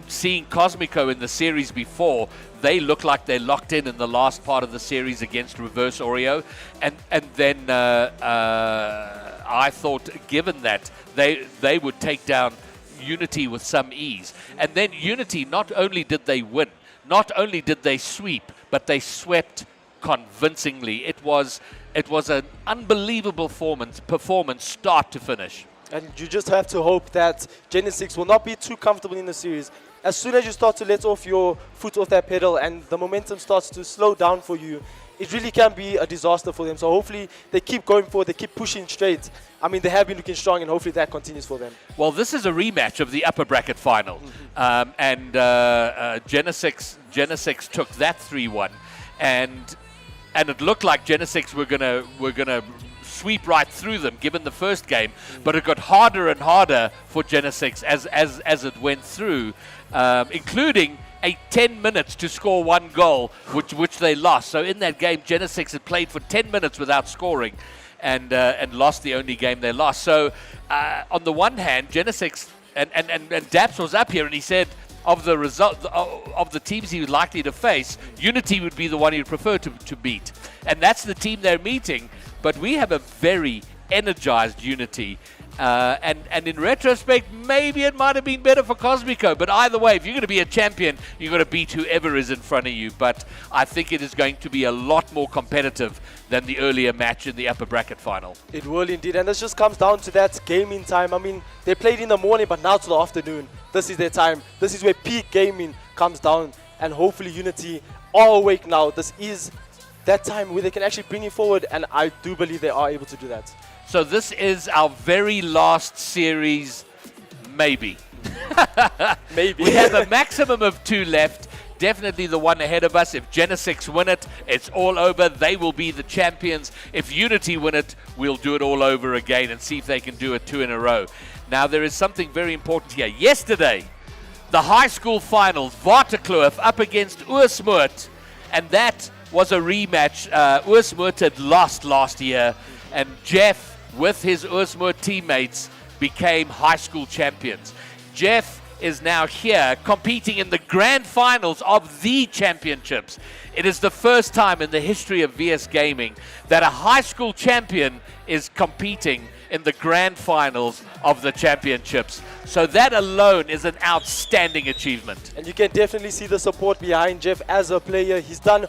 Speaker 2: seeing Cosmico in the series before, they look like they're locked in the last part of the series against Reverse Oreo. And then I thought, given that, they would take down Unity with some ease. And then Unity, not only did they win, not only did they sweep, but they swept convincingly. It was an unbelievable performance start to finish.
Speaker 10: And you just have to hope that Genesic will not be too comfortable in the series. As soon as you start to let off your foot off that pedal and the momentum starts to slow down for you, it really can be a disaster for them. So hopefully they keep going forward, they keep pushing straight. I mean, they have been looking strong, and hopefully that continues for them.
Speaker 2: Well, this is a rematch of the upper bracket final. Genesic took that 3-1, and it looked like Genesic were gonna sweep right through them, given the first game, but it got harder and harder for Genesic as it went through, including a 10 minutes to score 1 goal, which they lost. So in that game, Genesic had played for 10 minutes without scoring, and lost the only game they lost. So on the one hand, Genesic and Daps was up here, and he said, of the result of the teams he was likely to face, Unity would be the one he would prefer to beat, and that's the team they're meeting. But we have a very energized Unity, And in retrospect, maybe it might have been better for Cosmico. But either way, if you're going to be a champion, you've got to beat whoever is in front of you. But I think it is going to be a lot more competitive than the earlier match in the upper bracket final.
Speaker 10: It will indeed, and this just comes down to that gaming time. I mean, they played in the morning, but now to the afternoon. This is their time. This is where peak gaming comes down, and hopefully Unity are awake now. This is that time where they can actually bring it forward, and I do believe they are able to do that.
Speaker 2: So this is our very last series, maybe.
Speaker 10: Maybe.
Speaker 2: We have a maximum of 2 left. Definitely the one ahead of us. If Genesic win it, it's all over. They will be the champions. If Unity win it, we'll do it all over again and see if they can do it 2 in a row. Now, there is something very important here. Yesterday, the high school finals, Waterkloof up against Oosmoed, and that was a rematch. Oosmoed had lost last year, and Jeff, with his Oosmoed teammates, became high school champions. Jeff is now here competing in the grand finals of the championships. It is the first time in the history of VS Gaming that a high school champion is competing in the grand finals of the championships. So that alone is an outstanding achievement.
Speaker 10: And you can definitely see the support behind Jeff as a player. He's done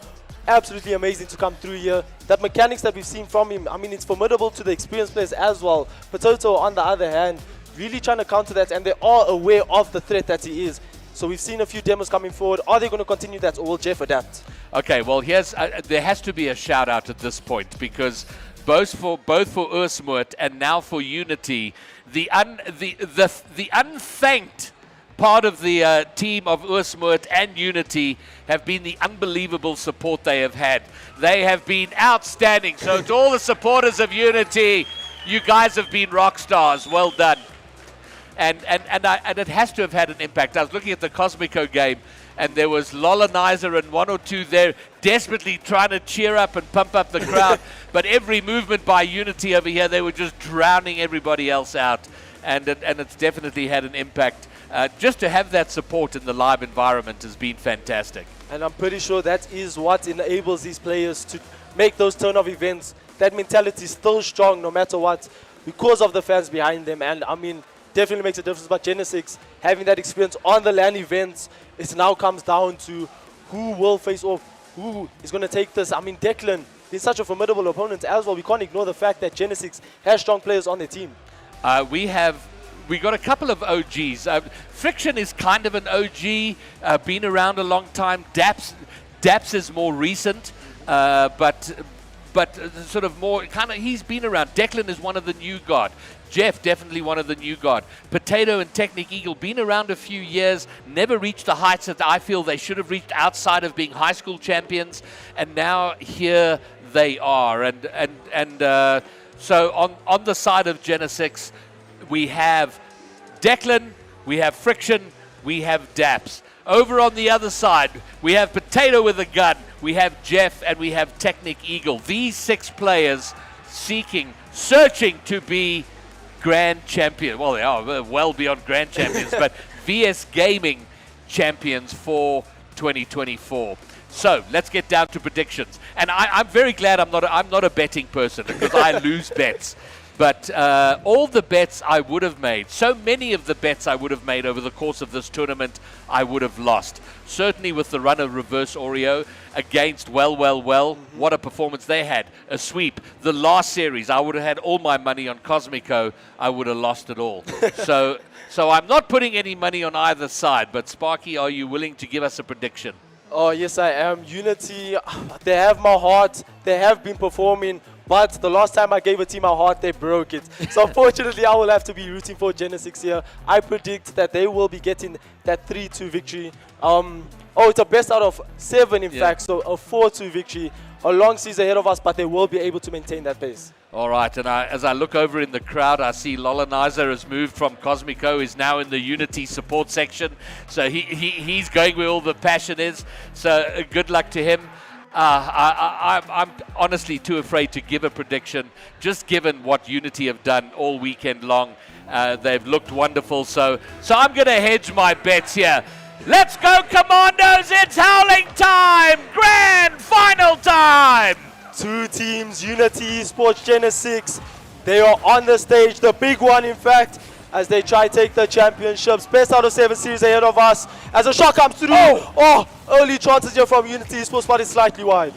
Speaker 10: absolutely amazing to come through here. That mechanics that we've seen from him, I mean, it's formidable to the experienced players as well. Potato, on the other hand, really trying to counter that, and they are aware of the threat that he is. So we've seen a few demos coming forward. Are they going to continue that, or will Jeff adapt?
Speaker 2: Okay, well, here's there has to be a shout out at this point, because both for Oosmoed and now for Unity, the unthanked part of the team of Oosmoed and Unity have been the unbelievable support they have had. They have been outstanding. So to all the supporters of Unity, you guys have been rock stars. Well done. And it has to have had an impact. I was looking at the Cosmico game, and there was Lolanizer and 1 or 2 there desperately trying to cheer up and pump up the crowd. But every movement by Unity over here, they were just drowning everybody else out. And it's definitely had an impact. Just to have that support in the live environment has been fantastic.
Speaker 10: And I'm pretty sure that is what enables these players to make those turn-off events. That mentality is still strong no matter what, because of the fans behind them. And I mean, definitely makes a difference. But Genesic, having that experience on the LAN events, it now comes down to who will face off, who is going to take this. I mean, Declan is such a formidable opponent as well. We can't ignore the fact that Genesic has strong players on their team.
Speaker 2: We got a couple of OGs. Friction is kind of an OG, been around a long time. Daps is more recent, but sort of more kind of, he's been around. Declan is one of the new guard. Jeff, definitely one of the new guard. Potato and Technic Eagle, been around a few years, never reached the heights that I feel they should have reached outside of being high school champions, and now here they are. So on the side of Genesic, we have Declan, we have Friction, we have Daps. Over on the other side, we have Potato with a gun, we have Jeff, and we have Technic Eagle. These 6 players searching to be grand champion. Well, they are well beyond grand champions, but VS Gaming champions for 2024. So let's get down to predictions. And I'm very glad I'm not a betting person, because I lose bets. But all the bets I would have made, so many of the bets I would have made over the course of this tournament, I would have lost. Certainly with the run of Reverse Oreo against Well. What a performance they had. A sweep. The last series, I would have had all my money on Cosmico. I would have lost it all. So I'm not putting any money on either side. But Sparky, are you willing to give us a prediction?
Speaker 10: Oh, yes, I am. Unity, they have my heart. They have been performing. But the last time I gave a team my heart, they broke it. So unfortunately, I will have to be rooting for Genesic here. I predict that they will be getting that 3-2 victory. It's a best out of 7, in fact. So a 4-2 victory. A long season ahead of us, but they will be able to maintain that pace.
Speaker 2: All right, and as I look over in the crowd, I see Lolanizer has moved from Cosmico, is now in the Unity support section. So he's going where all the passion is. So good luck to him. I'm honestly too afraid to give a prediction, just given what Unity have done all weekend long. They've looked wonderful, so I'm going to hedge my bets here. Let's go, Commandos! It's howling time! Grand final time!
Speaker 10: 2 teams, Unity Esports, Genesic. They are on the stage, the big one in fact, as they try to take the championships. Best out of 7 series ahead of us. As a shot comes through. Oh, early chances here from Unity. Esports, but it's slightly wide.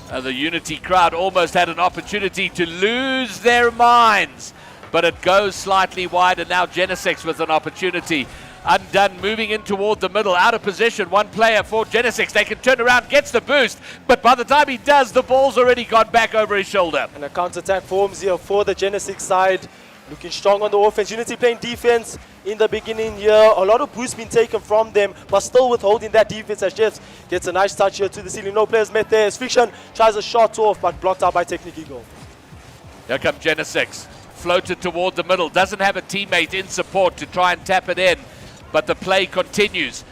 Speaker 2: The Unity crowd almost had an opportunity to lose their minds, but it goes slightly wide, and now Genesic with an opportunity. Undone, moving in toward the middle, out of position. One player for Genesic. They can turn around, gets the boost, but by the time he does, the ball's already gone back over his shoulder.
Speaker 10: And a counter-attack forms here for the Genesic side. Looking strong on the offense. Unity playing defense in the beginning here. A lot of boost being taken from them, but still withholding that defense as Jeff gets a nice touch here to the ceiling. No players met there as Friction tries a shot off, but blocked out by Technic Eagle.
Speaker 2: Here comes Genesic. Floated toward the middle. Doesn't have a teammate in support to try and tap it in, but the play continues.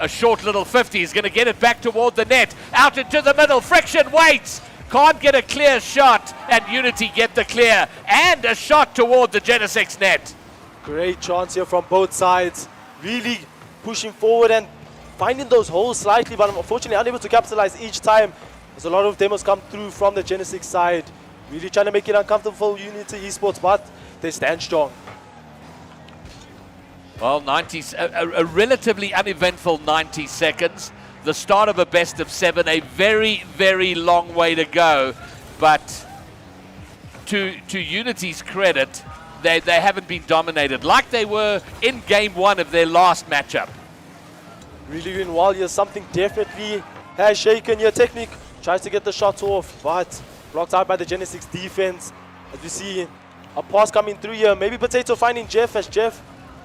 Speaker 2: A short little 50. He's going to get it back toward the net. Out into the middle. Friction waits. Can't get a clear shot, and Unity get the clear. And a shot toward the Genesic net.
Speaker 10: Great chance here from both sides. Really pushing forward and finding those holes slightly, but unfortunately unable to capitalize each time. There's a lot of demos come through from the Genesic side. Really trying to make it uncomfortable for Unity Esports, but they stand strong.
Speaker 2: Well, a relatively uneventful 90 seconds. The start of a best of 7, a very, very long way to go. But to Unity's credit, they haven't been dominated like they were in game 1 of their last matchup.
Speaker 10: Really doing well here. Something definitely has shaken here. Technic tries to get the shots off, but blocked out by the Genesic defense. As we see a pass coming through here. Maybe Potato finding Jeff as Jeff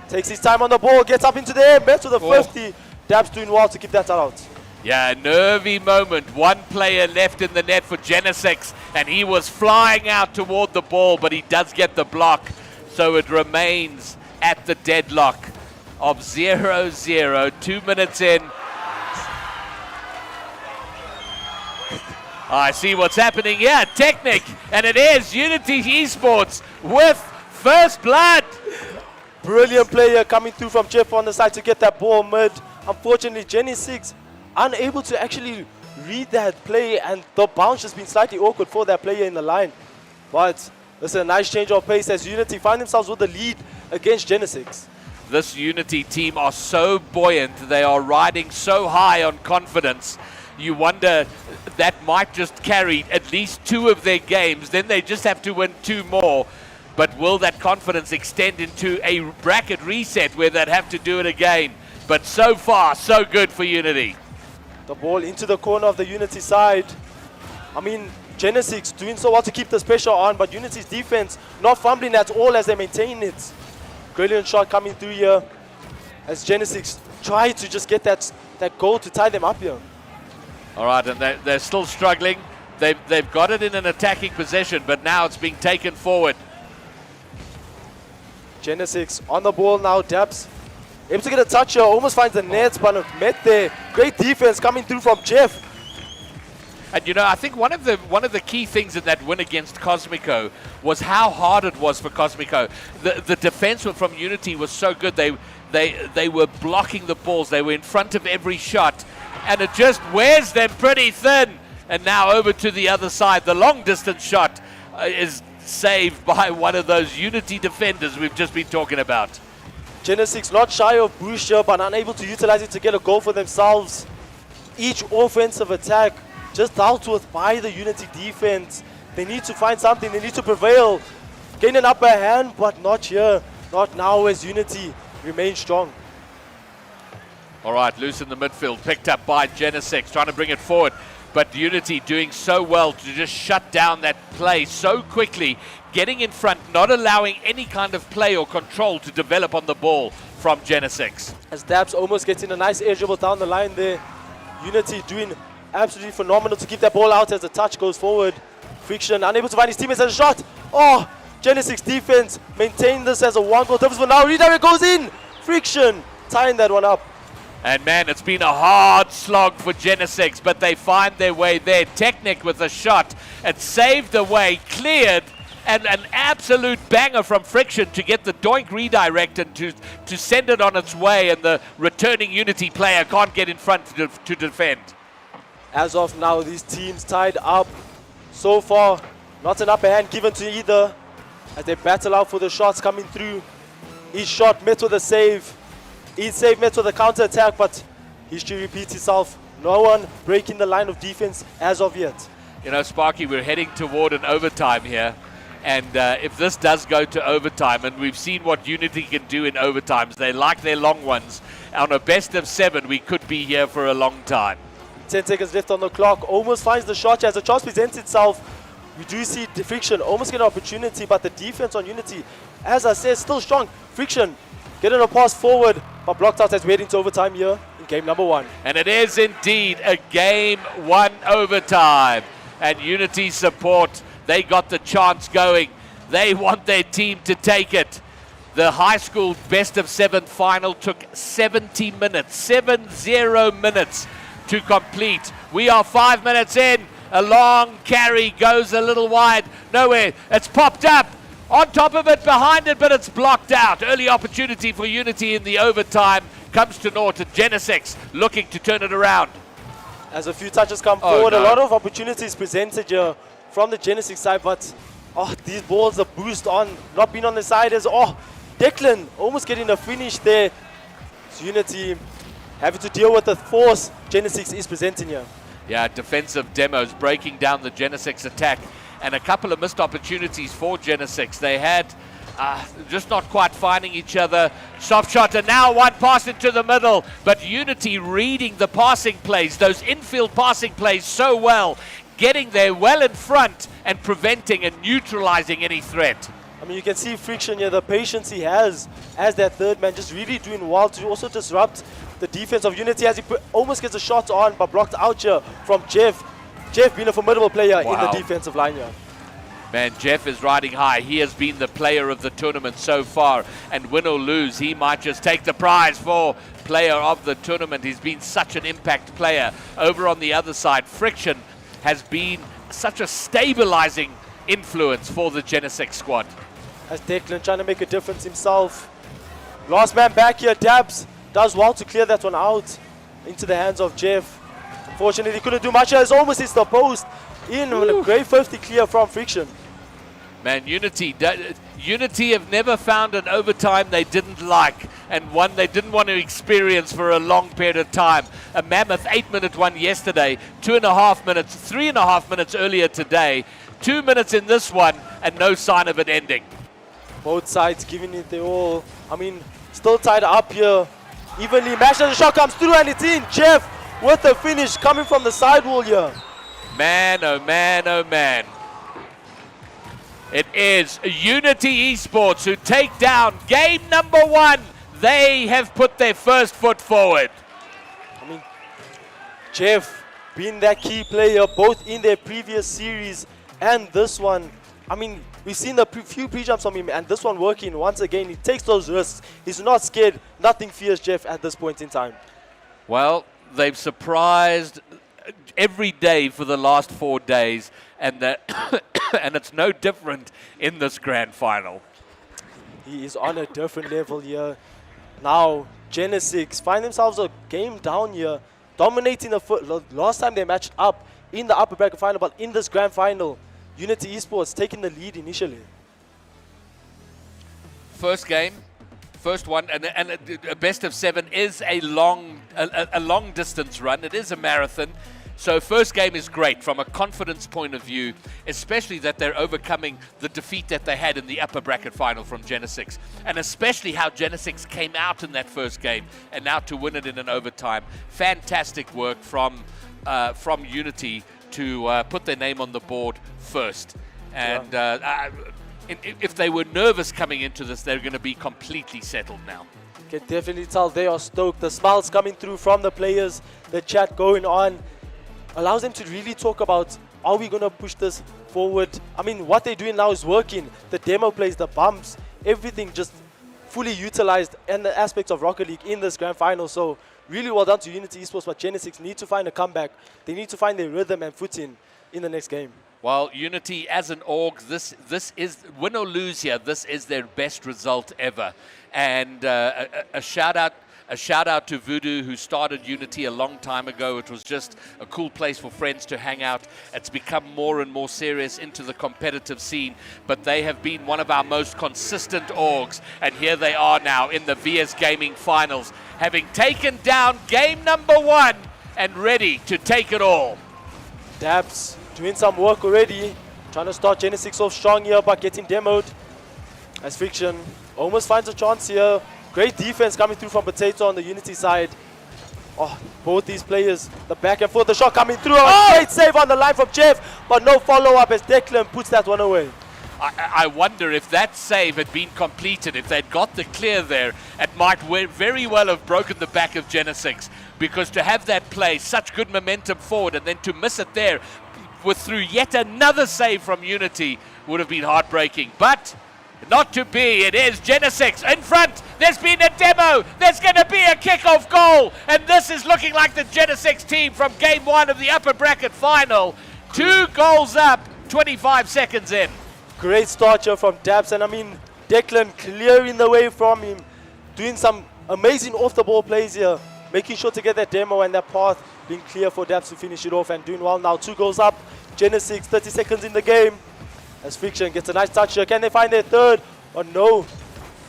Speaker 10: takes his time on the ball, gets up into the air, met with a 50. Dab's doing well to keep that out.
Speaker 2: Yeah, nervy moment. One player left in the net for Genesic, and he was flying out toward the ball, but he does get the block. So it remains at the deadlock of 0-0, 2 minutes in. I see what's happening here. Technic, and it is Unity Esports with first blood.
Speaker 10: Brilliant player coming through from Jeff on the side to get that ball mid. Unfortunately, Genesic unable to actually read that play, and the bounce has been slightly awkward for that player in the line. But this is a nice change of pace as Unity find themselves with the lead against Genesic.
Speaker 2: This Unity team are so buoyant. They are riding so high on confidence. You wonder that might just carry at least 2 of their games. Then they just have to win 2 more. But will that confidence extend into a bracket reset where they'd have to do it again? But so far, so good for Unity.
Speaker 10: The ball into the corner of the Unity side. I mean, Genesic doing so well to keep this pressure on, but Unity's defense not fumbling at all as they maintain it. Brilliant shot coming through here as Genesic try to just get that goal to tie them up here.
Speaker 2: All right, and they're still struggling. They've got it in an attacking possession, but now it's being taken forward.
Speaker 10: Genesic on the ball now. Dabs able to get a touch here, almost finds the net, but not met there. Great defense coming through from Jeff.
Speaker 2: And you know, I think one of the key things in that win against Cosmico was how hard it was for Cosmico. The defense from Unity was so good. They were blocking the balls. They were in front of every shot, and it just wears them pretty thin. And now over to the other side. The long distance shot is saved by one of those Unity defenders we've just been talking about.
Speaker 10: Genesic not shy of boost here, but unable to utilize it to get a goal for themselves. Each offensive attack just dealt with by the Unity defense. They need to find something. They need to prevail. Gain an upper hand, but not here. Not now as Unity remains strong.
Speaker 2: All right, loose in the midfield. Picked up by Genesic, trying to bring it forward. But Unity doing so well to just shut down that play so quickly, getting in front, not allowing any kind of play or control to develop on the ball from Genesic.
Speaker 10: As Dabs almost gets in a nice air dribble down the line there. Unity doing absolutely phenomenal to keep that ball out as the touch goes forward. Friction unable to find his teammates as a shot. Oh, Genesic defense maintain this as a 1-goal difference, but now redirect goes in. Friction tying that one up.
Speaker 2: And man, it's been a hard slog for Genesic, but they find their way there. Technic with a shot. It saved away, cleared, and an absolute banger from Friction to get the doink redirect and to send it on its way, and the returning Unity player can't get in front to defend.
Speaker 10: As of now, these teams tied up. So far, not an upper hand given to either. as they battle out for the shots coming through. Each shot met with a save. Each save met with a counter-attack, but history repeats itself. No one breaking the line of defense as of yet.
Speaker 2: You know, Sparky, we're heading toward an overtime here. And if this does go to overtime, and we've seen what Unity can do in overtimes, they like their long ones. On a best of 7, we could be here for a long time.
Speaker 10: 10 seconds left on the clock. Almost finds the shot as the chance presents itself. We do see the Friction almost get an opportunity, but the defense on Unity, as I said, still strong. Friction getting a pass forward, but blocked out as we're heading to overtime here in game number 1.
Speaker 2: And it is indeed a game 1 overtime. And Unity support, they got the chance going. They want their team to take it. The high school best of 7 final took 70 minutes, 70 minutes to complete. We are 5 minutes in. A long carry goes a little wide. Nowhere. It's popped up. On top of it, behind it, but it's blocked out. Early opportunity for Unity in the overtime comes to naught. Genesic looking to turn it around.
Speaker 10: As a few touches come forward, a lot of opportunities presented here from the Genesic side, but these balls are boost on, not being on the side as, Declan almost getting a finish there. So Unity having to deal with the force Genesic is presenting here.
Speaker 2: Yeah, defensive demos breaking down the Genesic attack, and a couple of missed opportunities for Genesic. They had just not quite finding each other. Soft shot, and now one pass into the middle, but Unity reading the passing plays, those infield passing plays so well, getting there well in front and preventing and neutralizing any threat.
Speaker 10: I mean, you can see Friction here, the patience he has as that third man, just really doing well to also disrupt the defense of Unity as he almost gets a shot on, but blocked out here from Jeff. Jeff being a formidable player in the defensive line here.
Speaker 2: Man, Jeff is riding high. He has been the player of the tournament so far. And win or lose, he might just take the prize for player of the tournament. He's been such an impact player. Over on the other side, Friction has been such a stabilizing influence for the Genesic squad.
Speaker 10: As Declan trying to make a difference himself. Last man back here, Dabs does well to clear that one out into the hands of Jeff. Unfortunately, he couldn't do much. It's almost hits the post in a great 50 clear from Friction.
Speaker 2: Man, Unity have never found an overtime they didn't like, and one they didn't want to experience for a long period of time. A mammoth 8-minute one yesterday, 2.5 minutes, 3.5 minutes earlier today, 2 minutes in this one, and no sign of it ending.
Speaker 10: Both sides giving it their all. I mean, still tied up here. Evenly matched as the shot comes through, and it's in. Jeff with the finish coming from the sidewall here.
Speaker 2: Man, oh man, oh man. It is Unity Esports who take down game number 1. They have put their first foot forward.
Speaker 10: I mean, Jeff being that key player both in their previous series and this one. I mean, we've seen the few pre-jumps from him, and this one working once again. He takes those risks. He's not scared. Nothing fears Jeff at this point in time.
Speaker 2: Well, they've surprised every day for the last 4 days, and and it's no different in this grand final.
Speaker 10: He is on a different level here. Now, Genesic find themselves a game down here, dominating the foot. Last time they matched up in the upper bracket final, but in this grand final, Unity Esports taking the lead initially.
Speaker 2: First game, first one, and a best of 7 is a long distance run. It is a marathon. So first game is great from a confidence point of view, especially that they're overcoming the defeat that they had in the upper bracket final from Genesic, and especially how Genesic came out in that first game and now to win it in an overtime. Fantastic work from Unity to put their name on the board first. And if they were nervous coming into this, they're going to be completely settled now.
Speaker 10: You can definitely tell they are stoked. The smiles coming through from the players, the chat going on, allows them to really talk about, are we going to push this forward? I mean, what they're doing now is working. The demo plays, the bumps, everything just fully utilized in the aspects of Rocket League in this grand final. So really well done to Unity Esports, but Genesic need to find a comeback. They need to find their rhythm and footing in the next game.
Speaker 2: Well, Unity as an org, this is, win or lose here, this is their best result ever. And a shout out A shout out to Voodoo, who started Unity a long time ago. It was just a cool place for friends to hang out. It's become more and more serious into the competitive scene, but they have been one of our most consistent orgs, and here they are now in the VS Gaming Finals, having taken down game number 1 and ready to take it all.
Speaker 10: Dabs doing some work already, trying to start Genesic off strong here, but getting demoed. As Friction almost finds a chance here. Great defense coming through from Potato on the Unity side. Oh, both these players, the back and forth, the shot coming through. Oh! Great save on the line from Jeff, but no follow-up as Declan puts that one away.
Speaker 2: I wonder if that save had been completed, if they'd got the clear there, it might very well have broken the back of Genesic, because to have that play, such good momentum forward, and then to miss it there through yet another save from Unity would have been heartbreaking. But not to be. It is Genesic in front. There's been a demo. There's going to be a kickoff goal, and this is looking like the Genesic team from game 1 of the upper bracket final. 2 goals up, 25 seconds in.
Speaker 10: Great start here from Dabs, and I mean, Declan clearing the way from him, doing some amazing off-the-ball plays here, making sure to get that demo and that path being clear for Dabs to finish it off, and doing well now. 2 goals up, Genesic, 30 seconds in the game, as Friction gets a nice touch here. Can they find their third? Oh no,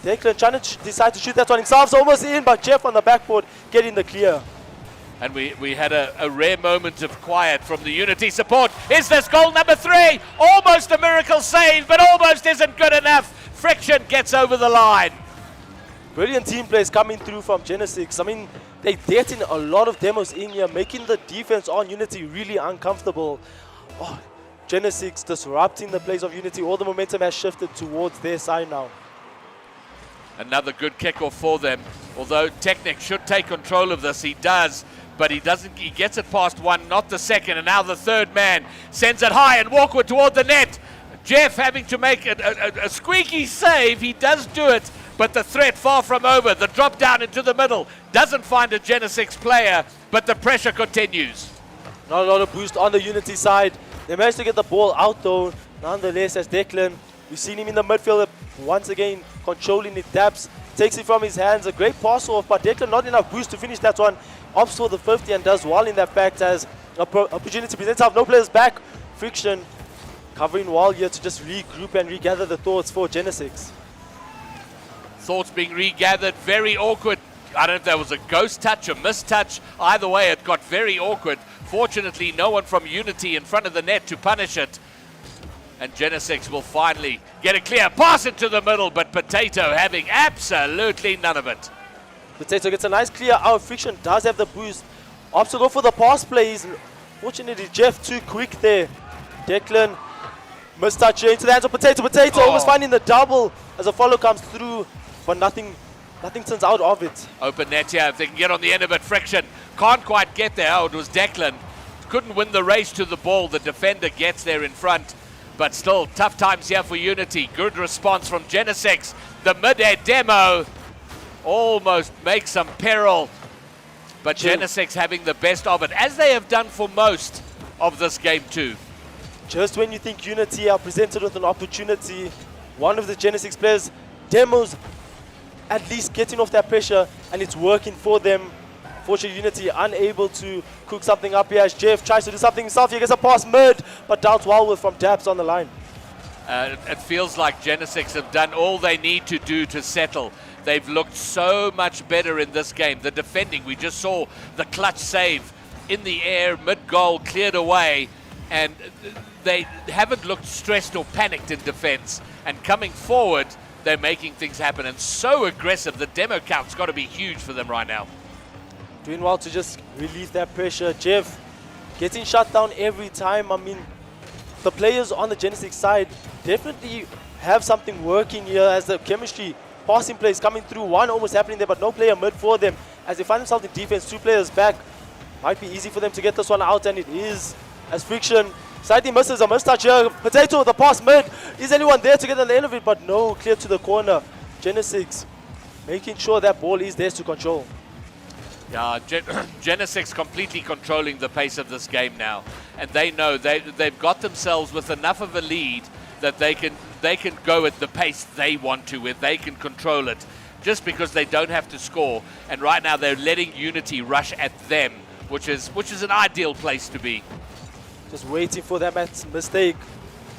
Speaker 10: Declan trying to decide to shoot that one himself, almost in, but Jeff on the backboard getting the clear.
Speaker 2: And we had a rare moment of quiet from the Unity support. Is this goal number 3? Almost a miracle save, but almost isn't good enough. Friction gets over the line.
Speaker 10: Brilliant team plays coming through from Genesic. I mean, they're getting a lot of demos in here, making the defense on Unity really uncomfortable. Oh, Genesic disrupting the plays of Unity. All the momentum has shifted towards their side now.
Speaker 2: Another good kickoff for them. Although Technic should take control of this, he does. But he doesn't. He gets it past one, not the second, and now the third man sends it high and Walkwood toward the net. Jeff having to make a squeaky save. He does do it, but the threat far from over. The drop down into the middle doesn't find a Genesic player, but the pressure continues.
Speaker 10: Not a lot of boost on the Unity side. They managed to get the ball out though. Nonetheless, as Declan, we've seen him in the midfield once again controlling it. Dabs takes it from his hands. A great pass off, but Declan not enough boost to finish that one. Opts for the 50 and does well in that fact as opportunity presents itself. No players back. Friction covering well here to just regroup and regather the thoughts for Genesic.
Speaker 2: Thoughts being regathered. Very awkward. I don't know if that was a ghost touch or mistouch. Either way, it got very awkward. Fortunately, no one from Unity in front of the net to punish it. And Genesic will finally get a clear pass into the middle, but Potato having absolutely none of it.
Speaker 10: Potato gets a nice clear out. Friction does have the boost. Opts to go for the pass plays. Fortunately, Jeff too quick there. Declan mistouch here into the hands of Potato. Potato almost finding the double as a follow comes through, but nothing turns out of it.
Speaker 2: Open net here, if they can get on the end of it. Friction can't quite get there. Oh, it was Declan. Couldn't win the race to the ball. The defender gets there in front. But still, tough times here for Unity. Good response from Genesic. The mid-air demo almost makes some peril. But Genesic having the best of it, as they have done for most of this game too.
Speaker 10: Just when you think Unity are presented with an opportunity, one of the Genesic players demos at least getting off that pressure, and it's working for them. Fortunately, Unity unable to cook something up here as Jeff tries to do something himself. He gets a pass mid, but doubts well with from Dabs on the line.
Speaker 2: It feels like Genesic have done all they need to do to settle. They've looked so much better in this game. The defending, we just saw the clutch save in the air, mid-goal, cleared away, and they haven't looked stressed or panicked in defense. And coming forward, they're making things happen, and so aggressive. The demo count's got to be huge for them right now.
Speaker 10: Doing well to just relieve that pressure. Jeff getting shut down every time. I mean, the players on the Genesic side definitely have something working here as the chemistry, passing plays coming through. One almost happening there, but no player mid for them. As they find themselves in defense, 2 players back. Might be easy for them to get this one out, and it is. As Friction slightly misses a mistouch here. Potato, the pass mid. Is anyone there to get on the end of it? But no, clear to the corner. Genesic making sure that ball is theirs to control.
Speaker 2: Yeah, Genesic completely controlling the pace of this game now, and they know they've got themselves with enough of a lead that they can go at the pace they want to, where they can control it. just because they don't have to score. And right now they're letting Unity rush at them, which is an ideal place to be.
Speaker 10: Just waiting for that mistake.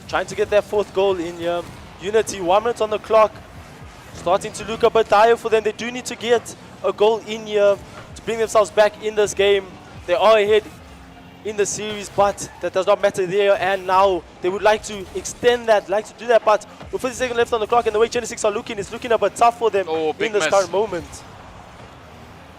Speaker 10: Trying to get their 4th goal in here. Unity, 1 minute on the clock. Starting to look a bit dire for them. They do need to get a goal in here to bring themselves back in this game. They are ahead in the series, but that does not matter there. And now they would like to extend that, like to do that. But with 50 seconds left on the clock and the way Genesic are looking, it's looking a bit tough for them in this current moment.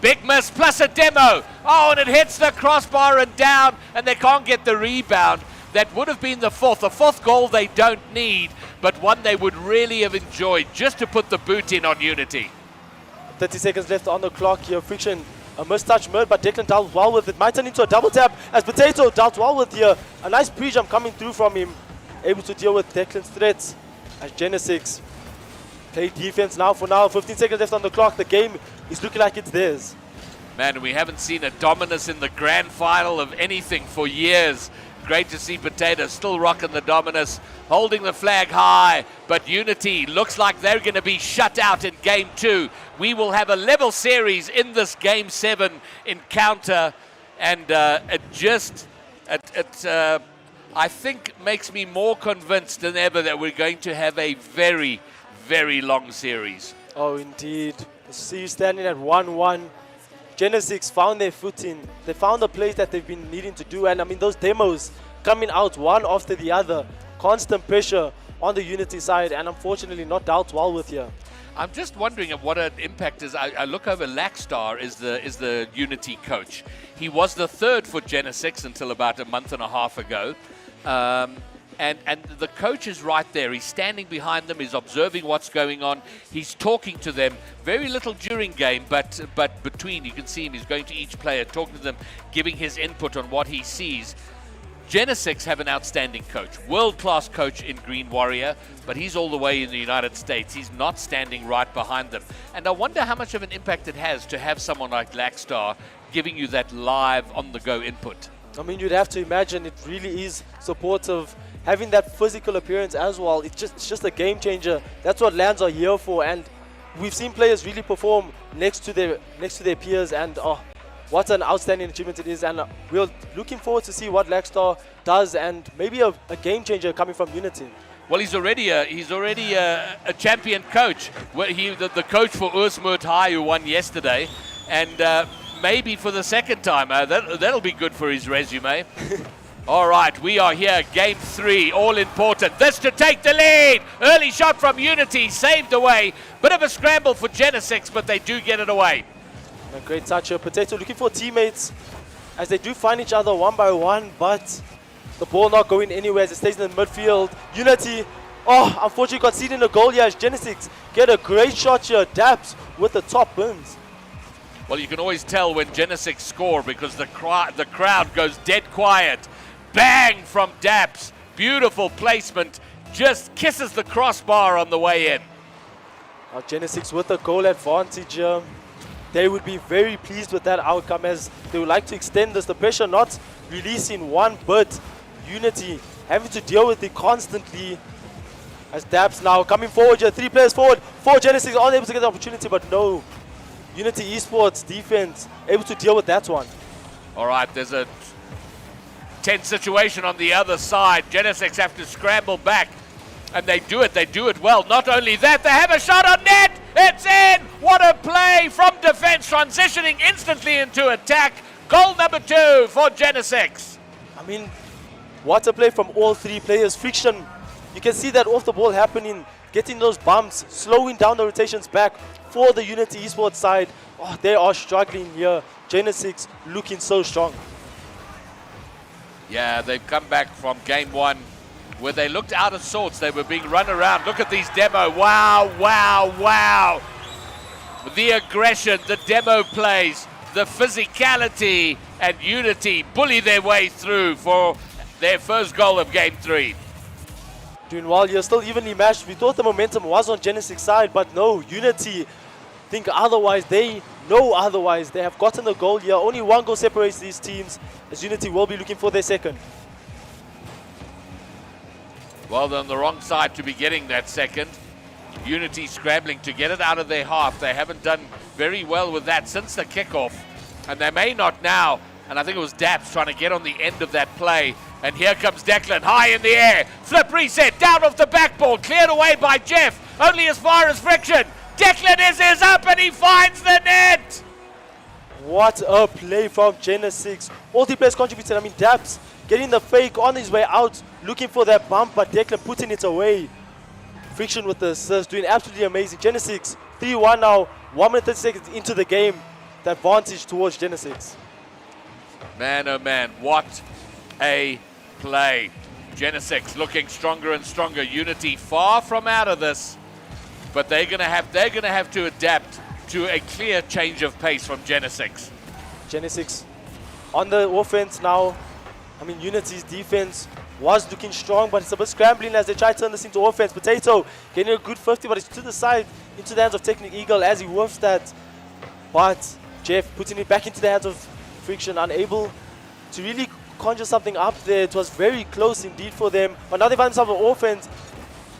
Speaker 2: Big miss plus a demo. Oh, and it hits the crossbar and down, and they can't get the rebound. That would have been the 4th. The 4th goal they don't need, but one they would really have enjoyed just to put the boot in on Unity.
Speaker 10: 30 seconds left on the clock here. Friction, a mistouch murd, but Declan dealt well with it. Might turn into a double tap as Potato dealt well with here. A nice pre-jump coming through from him. Able to deal with Declan's threats as Genesic play defense now for now. 15 seconds left on the clock. The game is looking like it's theirs.
Speaker 2: Man, we haven't seen a dominus in the grand final of anything for years. Great to see Potato still rocking the dominus, holding the flag high, but Unity looks like they're going to be shut out in Game 2. We will have a level series in this Game 7 encounter, and I think makes me more convinced than ever that we're going to have a very, very long series.
Speaker 10: Oh, indeed. The series standing at 1-1. Genesic found their footing. They found the plays that they've been needing to do. And I mean, those demos coming out one after the other. Constant pressure on the Unity side. And unfortunately not dealt well with here.
Speaker 2: I'm just wondering what an impact is. I look over Lackstar is the Unity coach. He was the 3rd for Genesic until about a month and a half ago. And the coach is right there. He's standing behind them. He's observing what's going on. He's talking to them. Very little during game, but between, you can see him. He's going to each player, talking to them, giving his input on what he sees. Genesic have an outstanding coach, world-class coach in Green Warrior, but he's all the way in the United States. He's not standing right behind them. And I wonder how much of an impact it has to have someone like Lackstar giving you that live, on-the-go input.
Speaker 10: I mean, you'd have to imagine it really is supportive. Having that physical appearance as well, it's just a game changer. That's what LANs are here for, and we've seen players really perform next to their peers, and oh, what an outstanding achievement it is. And we're looking forward to see what Lackstar does, and maybe a game changer coming from Unity.
Speaker 2: Well, he's already a champion coach. Well, the coach for Oosmoed High, who won yesterday, and maybe for the 2nd time. That'll be good for his resume. All right, we are here, Game 3, all important. This to take the lead. Early shot from Unity, saved away. Bit of a scramble for Genesic, but they do get it away.
Speaker 10: A great touch here. Potato looking for teammates as they do find each other one by one, but the ball not going anywhere as it stays in the midfield. Unity, oh, unfortunately conceding a goal here as Genesic get a great shot here. Daps with the top bins.
Speaker 2: Well, you can always tell when Genesic score because the crowd goes dead quiet. Bang from Daps. Beautiful placement. Just kisses the crossbar on the way in.
Speaker 10: Now Genesic with a goal advantage here. They would be very pleased with that outcome as they would like to extend this. The pressure not releasing one bit. Unity having to deal with it constantly. As Daps now coming forward here. 3 players forward. 4 Genesic unable to get the opportunity, but no. Unity Esports defense able to deal with that one.
Speaker 2: All right, there's a tense situation on the other side. Genesic have to scramble back, and they do it well. Not only that, they have a shot on net. It's in. What a play from defense, transitioning instantly into attack. Goal number 2 for Genesic.
Speaker 10: I mean, what a play from all 3 players. Friction, you can see that off the ball happening, getting those bumps, slowing down the rotations back for the Unity Esports side. Oh, they are struggling here. Genesic looking so strong.
Speaker 2: Yeah, they've come back from Game 1 where they looked out of sorts. They were being run around. Look at these demo. Wow, wow, wow. The aggression, the demo plays, the physicality, and Unity bully their way through for their first goal of Game 3.
Speaker 10: Doing well here, still evenly matched. We thought the momentum was on Genesic's side, but no, Unity think otherwise. They know otherwise. They have gotten the goal here. Only 1 goal separates these teams, as Unity will be looking for their 2nd.
Speaker 2: Well, they're on the wrong side to be getting that 2nd. Unity scrambling to get it out of their half. They haven't done very well with that since the kickoff, and they may not now. And I think it was Daps trying to get on the end of that play. And here comes Declan, high in the air. Flip reset, down off the backboard, cleared away by Jeff. Only as far as Friction. Declan is up and he finds the net.
Speaker 10: What a play from Genesic. All the players contributed. I mean, Daps getting the fake on his way out, looking for that bump, but Declan putting it away. Friction with the assist, doing absolutely amazing. Genesic 3-1 now, 1 minute 30 seconds into the game. The advantage towards Genesic.
Speaker 2: Man, oh man, what a play. Genesic looking stronger and stronger. Unity far from out of this, but they're gonna have to adapt to a clear change of pace from Genesic.
Speaker 10: Genesic on the offense now. I mean, Unity's defense was looking strong, but it's a bit scrambling as they try to turn this into offense. Potato getting a good 50, but it's to the side into the hands of Technic Eagle as he whiffs that. But Jeff putting it back into the hands of Friction, unable to really conjure something up there. It was very close indeed for them, but now they find themselves on offense.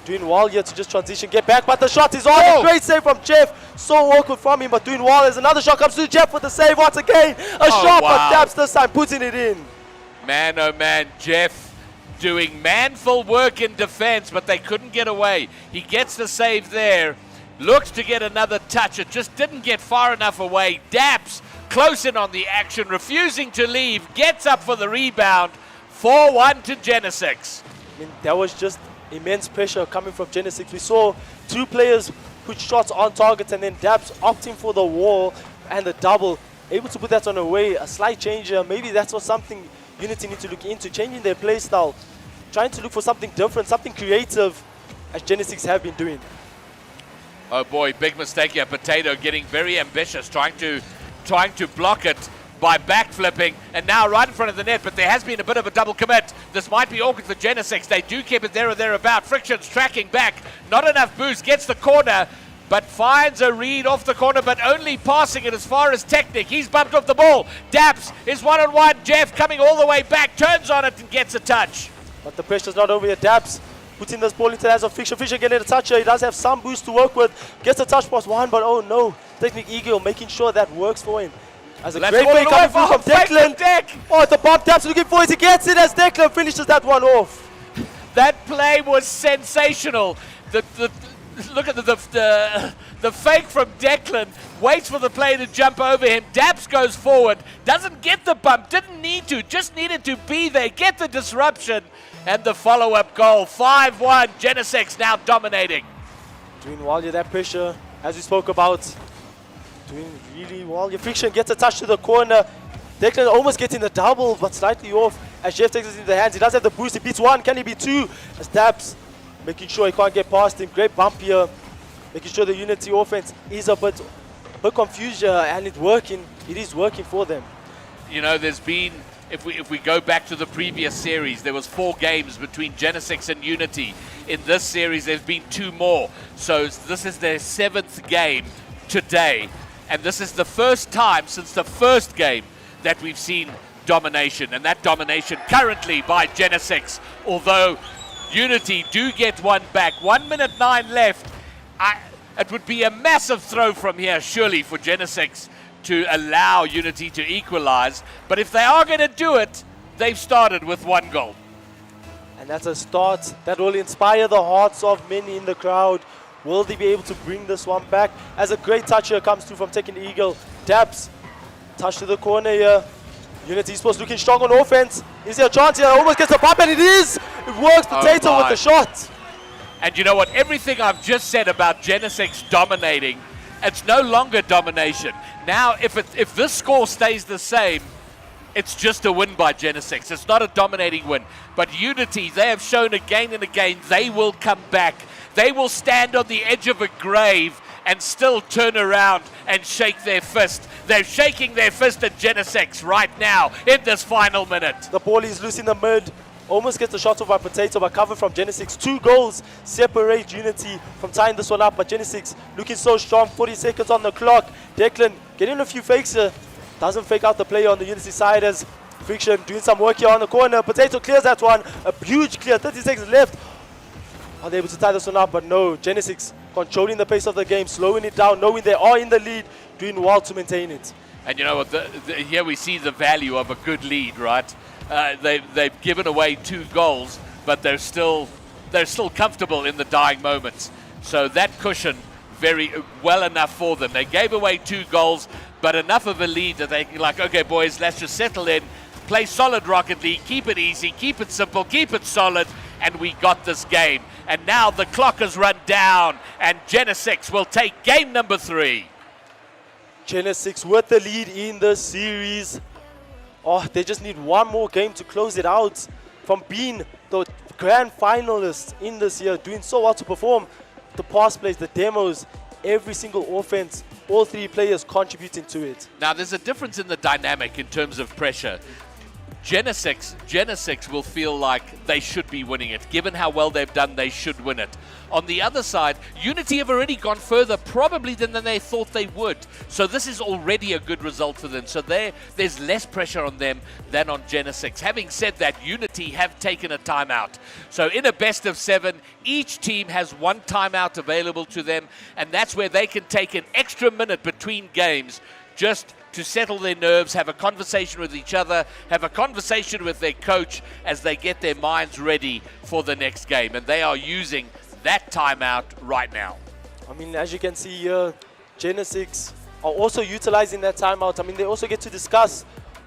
Speaker 10: Doing well here to just transition, get back, but the shot is on.
Speaker 2: Oh!
Speaker 10: Great save from Jeff. So awkward from him, but doing well as another shot comes to Jeff with the save once again. A shot,
Speaker 2: wow.
Speaker 10: but Daps this time putting it in.
Speaker 2: Man, oh man, Jeff doing manful work in defense, but they couldn't get away. He gets the save there, looks to get another touch. It just didn't get far enough away. Daps close in on the action, refusing to leave, gets up for the rebound. 4-1 to Genesic.
Speaker 10: I mean, that was just immense pressure coming from Genesic. We saw two players put shots on target, and then Daps opting for the wall and the double, able to put that on away. A slight change. Maybe that's what something Unity need to look into, changing their play style, trying to look for something different, something creative, as Genesic have been doing.
Speaker 2: Oh boy, big mistake here. Potato getting very ambitious, trying to block it by backflipping, and now right in front of the net, but there has been a bit of a double commit. This might be awkward for Genesic. They do keep it there or thereabout. Friction's tracking back, not enough boost, gets the corner, but finds a read off the corner, but only passing it as far as Technic. He's bumped off the ball. Daps is one-on-one. Jeff coming all the way back, turns on it and gets a touch.
Speaker 10: But the pressure's not over here. Daps putting this ball into the hands of Friction. Friction getting a touch here. He does have some boost to work with. Gets a touch past one, but oh no. Technic Eagle making sure that works for him. As a great play coming through from Declan. Oh, the bump. Daps looking for it. He gets it as Declan finishes that one off.
Speaker 2: That play was sensational. Look at the fake from Declan. Waits for the player to jump over him. Daps goes forward. Doesn't get the bump. Didn't need to. Just needed to be there. Get the disruption. And the follow-up goal. 5-1. Genesic now dominating.
Speaker 10: Doing well here. That pressure, as we spoke about, doing really well. Your Friction gets a touch to the corner. Declan almost getting the double, but slightly off. As Jeff takes it into the hands. He does have the boost. He beats one. Can he beat two? As Daps making sure he can't get past him. Great bump here. Making sure the Unity offense is a bit confused here, and it's working. It is working for them.
Speaker 2: You know, there's been, if we go back to the previous series, there was 4 games between Genesic and Unity. In this series, there's been 2 more. So this is their 7th game today. And this is the first time since the first game that we've seen domination. And that domination currently by Genesic. Although Unity do get one back. 1 minute 9 left. It would be a massive throw from here, surely, for Genesic to allow Unity to equalize. But if they are going to do it, they've started with 1 goal.
Speaker 10: And that's a start that will inspire the hearts of many in the crowd. Will they be able to bring this one back? As a great touch here comes through from Technic Eagle. Daps, touch to the corner here. Unity Sports looking strong on offense. Is there a chance here? Almost gets a bump, and it is! It works. Potato with the shot.
Speaker 2: And you know what? Everything I've just said about Genesic dominating, it's no longer domination. Now, if this score stays the same, it's just a win by Genesic. It's not a dominating win. But Unity, they have shown again and again, they will come back. They will stand on the edge of a grave and still turn around and shake their fist. They're shaking their fist at Genesic right now in this final minute.
Speaker 10: The ball is loose in the mid. Almost gets the shot off by Potato, but covered from Genesic. 2 goals separate Unity from tying this one up, but Genesic looking so strong. 40 seconds on the clock. Declan getting a few fakes here. Doesn't fake out the player on the Unity side as Friction doing some work here on the corner. Potato clears that one. A huge clear. 30 seconds left. Are they able to tie this one up? But no. Genesic controlling the pace of the game, slowing it down, knowing they are in the lead, doing well to maintain it.
Speaker 2: And you know what? Here we see the value of a good lead, right? They've given away 2 goals, but they're still comfortable in the dying moments. So that cushion very well enough for them. They gave away 2 goals, but enough of a lead that they can like, okay, boys, let's just settle in, play solid Rocket League, keep it easy, keep it simple, keep it solid, and we got this game. And now the clock has run down, and Genesic will take game number 3.
Speaker 10: Genesic with the lead in the series. Oh, they just need one more game to close it out from being the grand finalists in this year, doing so well to perform the pass plays, the demos, every single offense, all 3 players contributing to it.
Speaker 2: Now, there's a difference in the dynamic in terms of pressure. Genesic will feel like they should be winning it. Given how well they've done, they should win it. On the other side, Unity have already gone further probably than they thought they would. So this is already a good result for them. So there's less pressure on them than on Genesic. Having said that, Unity have taken a timeout. So in a best of 7, each team has 1 timeout available to them, and that's where they can take an extra minute between games just to settle their nerves, have a conversation with each other, have a conversation with their coach as they get their minds ready for the next game. And they are using that timeout right now.
Speaker 10: I mean, as you can see here, Genesic are also utilizing that timeout. I mean, they also get to discuss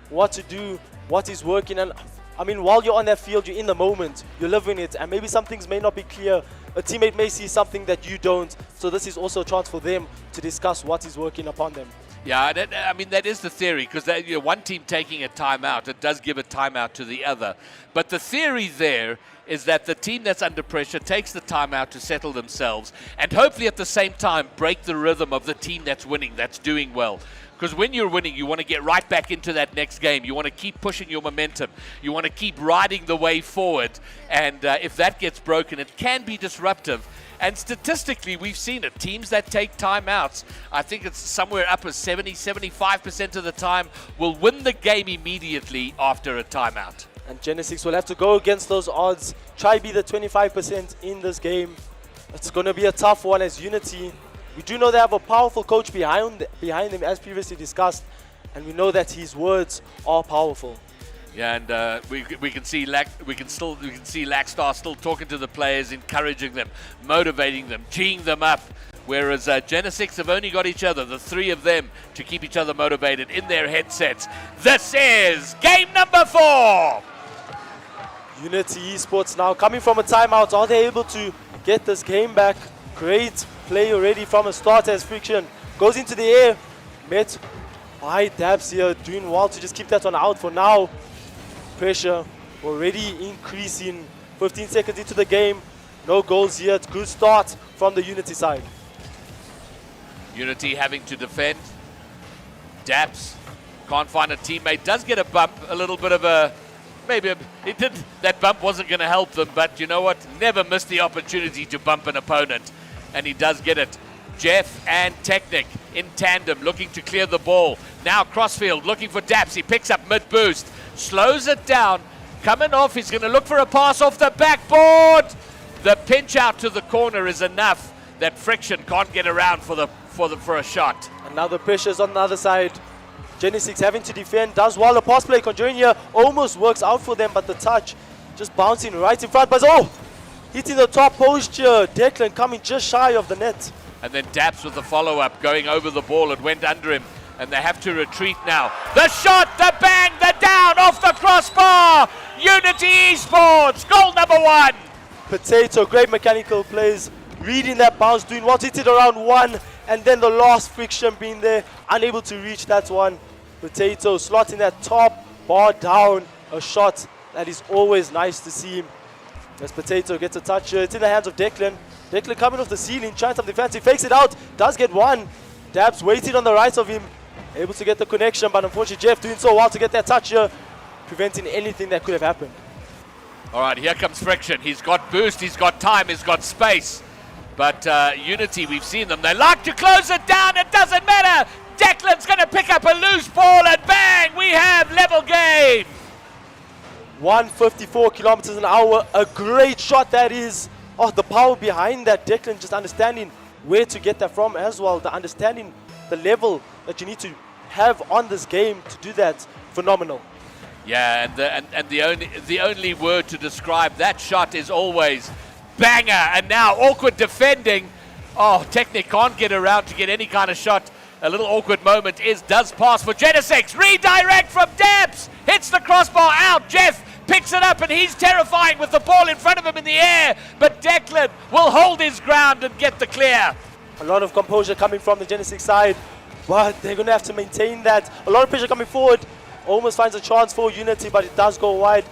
Speaker 10: what to do, what is working. And I mean, while you're on that field, you're in the moment, you're living it, and maybe some things may not be clear. A teammate may see something that you don't. So this is also a chance for them to discuss what is working upon them.
Speaker 2: Yeah, I mean, that is the theory, because one team taking a timeout, it does give a timeout to the other. But the theory there is that the team that's under pressure takes the timeout to settle themselves and hopefully at the same time break the rhythm of the team that's winning, that's doing well. Because when you're winning, you want to get right back into that next game. You want to keep pushing your momentum. You want to keep riding the way forward. And if that gets broken, it can be disruptive. And statistically, we've seen it. Teams that take timeouts, I think it's somewhere up as 70-75% of the time, will win the game immediately after a timeout.
Speaker 10: And Genesic will have to go against those odds, try be the 25% in this game. It's going to be a tough one as Unity. We do know they have a powerful coach behind them, as previously discussed, and we know that his words are powerful.
Speaker 2: Yeah, and we can see Lackstar still talking to the players, encouraging them, motivating them, geeing them up. Whereas Genesic have only got each other, the 3 of them, to keep each other motivated in their headsets. This is game number 4.
Speaker 10: Unity Esports now coming from a timeout. Are they able to get this game back? Great play already from a start as Friction goes into the air. Met by Dabs here, doing well to just keep that one out for now. Pressure already increasing. 15 seconds into the game. No goals yet. Good start from the Unity side.
Speaker 2: Unity having to defend. Dabs can't find a teammate. Does get a bump, a little bit of a... Maybe that bump wasn't going to help them, but you know what? Never miss the opportunity to bump an opponent. And he does get it. Jeff and Technic in tandem, looking to clear the ball. Now Crossfield looking for Daps. He picks up mid-boost, slows it down, coming off. He's going to look for a pass off the backboard. The pinch out to the corner is enough that Friction can't get around for a shot.
Speaker 10: And now the pressure's on the other side. Genesic having to defend, does well. The pass play conjuring here almost works out for them, but the touch just bouncing right in front. But oh, hitting the top post here. Declan coming just shy of the net.
Speaker 2: And then Daps with the follow-up, going over the ball. It went under him, and they have to retreat now. The shot, the bang, the down, off the crossbar. Unity Esports, goal number 1.
Speaker 10: Potato, great mechanical plays. Reading that bounce, doing what, hit it around 1. And then the last Friction being there, unable to reach that one. Potato slotting that top bar down. A shot that is always nice to see. As Potato gets a touch here. It's in the hands of Declan. Declan coming off the ceiling, trying something fancy, fakes it out, does get one. Dabs waiting on the right of him, able to get the connection, but unfortunately Jeff doing so well to get that touch here, preventing anything that could have happened.
Speaker 2: All right, here comes Friction. He's got boost, he's got time, he's got space. But Unity, we've seen them. They like to close it down, it doesn't matter. Declan's going to pick up a loose ball and bang, we have level game.
Speaker 10: 154 kilometers an hour, a great shot that is. Oh, the power behind that. Declan just understanding where to get that from as well. The understanding, the level that you need to have on this game to do that, phenomenal.
Speaker 2: Yeah, and the only word to describe that shot is always banger. And now awkward defending. Oh, Technic can't get around to get any kind of shot. A little awkward moment does pass for Genesic. Redirect from Dabs. Hits the crossbar out. Jeff picks it up and he's terrifying with the ball in front of him in the air. But Declan will hold his ground and get the clear.
Speaker 10: A lot of composure coming from the Genesic side, but they're going to have to maintain that. A lot of pressure coming forward. Almost finds a chance for Unity, but it does go wide.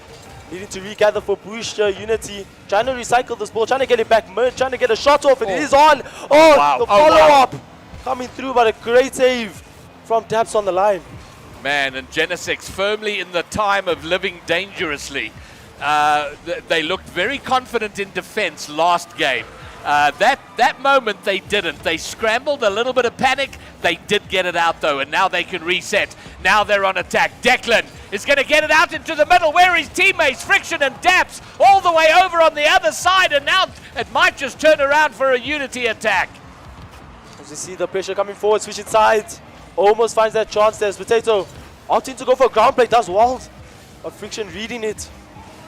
Speaker 10: Needing to regather for Booster. Unity trying to recycle this ball, trying to get it back, trying to get a shot off, and it is on. Oh, wow. The follow-up coming through, but a great save from Dabs on the line.
Speaker 2: Man, and Genesic firmly in the time of living dangerously. They looked very confident in defense last game. That moment they didn't. They scrambled, a little bit of panic. They did get it out though, and now they can reset. Now they're on attack. Declan is going to get it out into the middle where his teammates, Friction and Daps, all the way over on the other side, and now it might just turn around for a Unity attack.
Speaker 10: As you see the pressure coming forward, switching sides. Almost finds that chance there. Potato opting to go for a ground play, does well. But Friction reading it.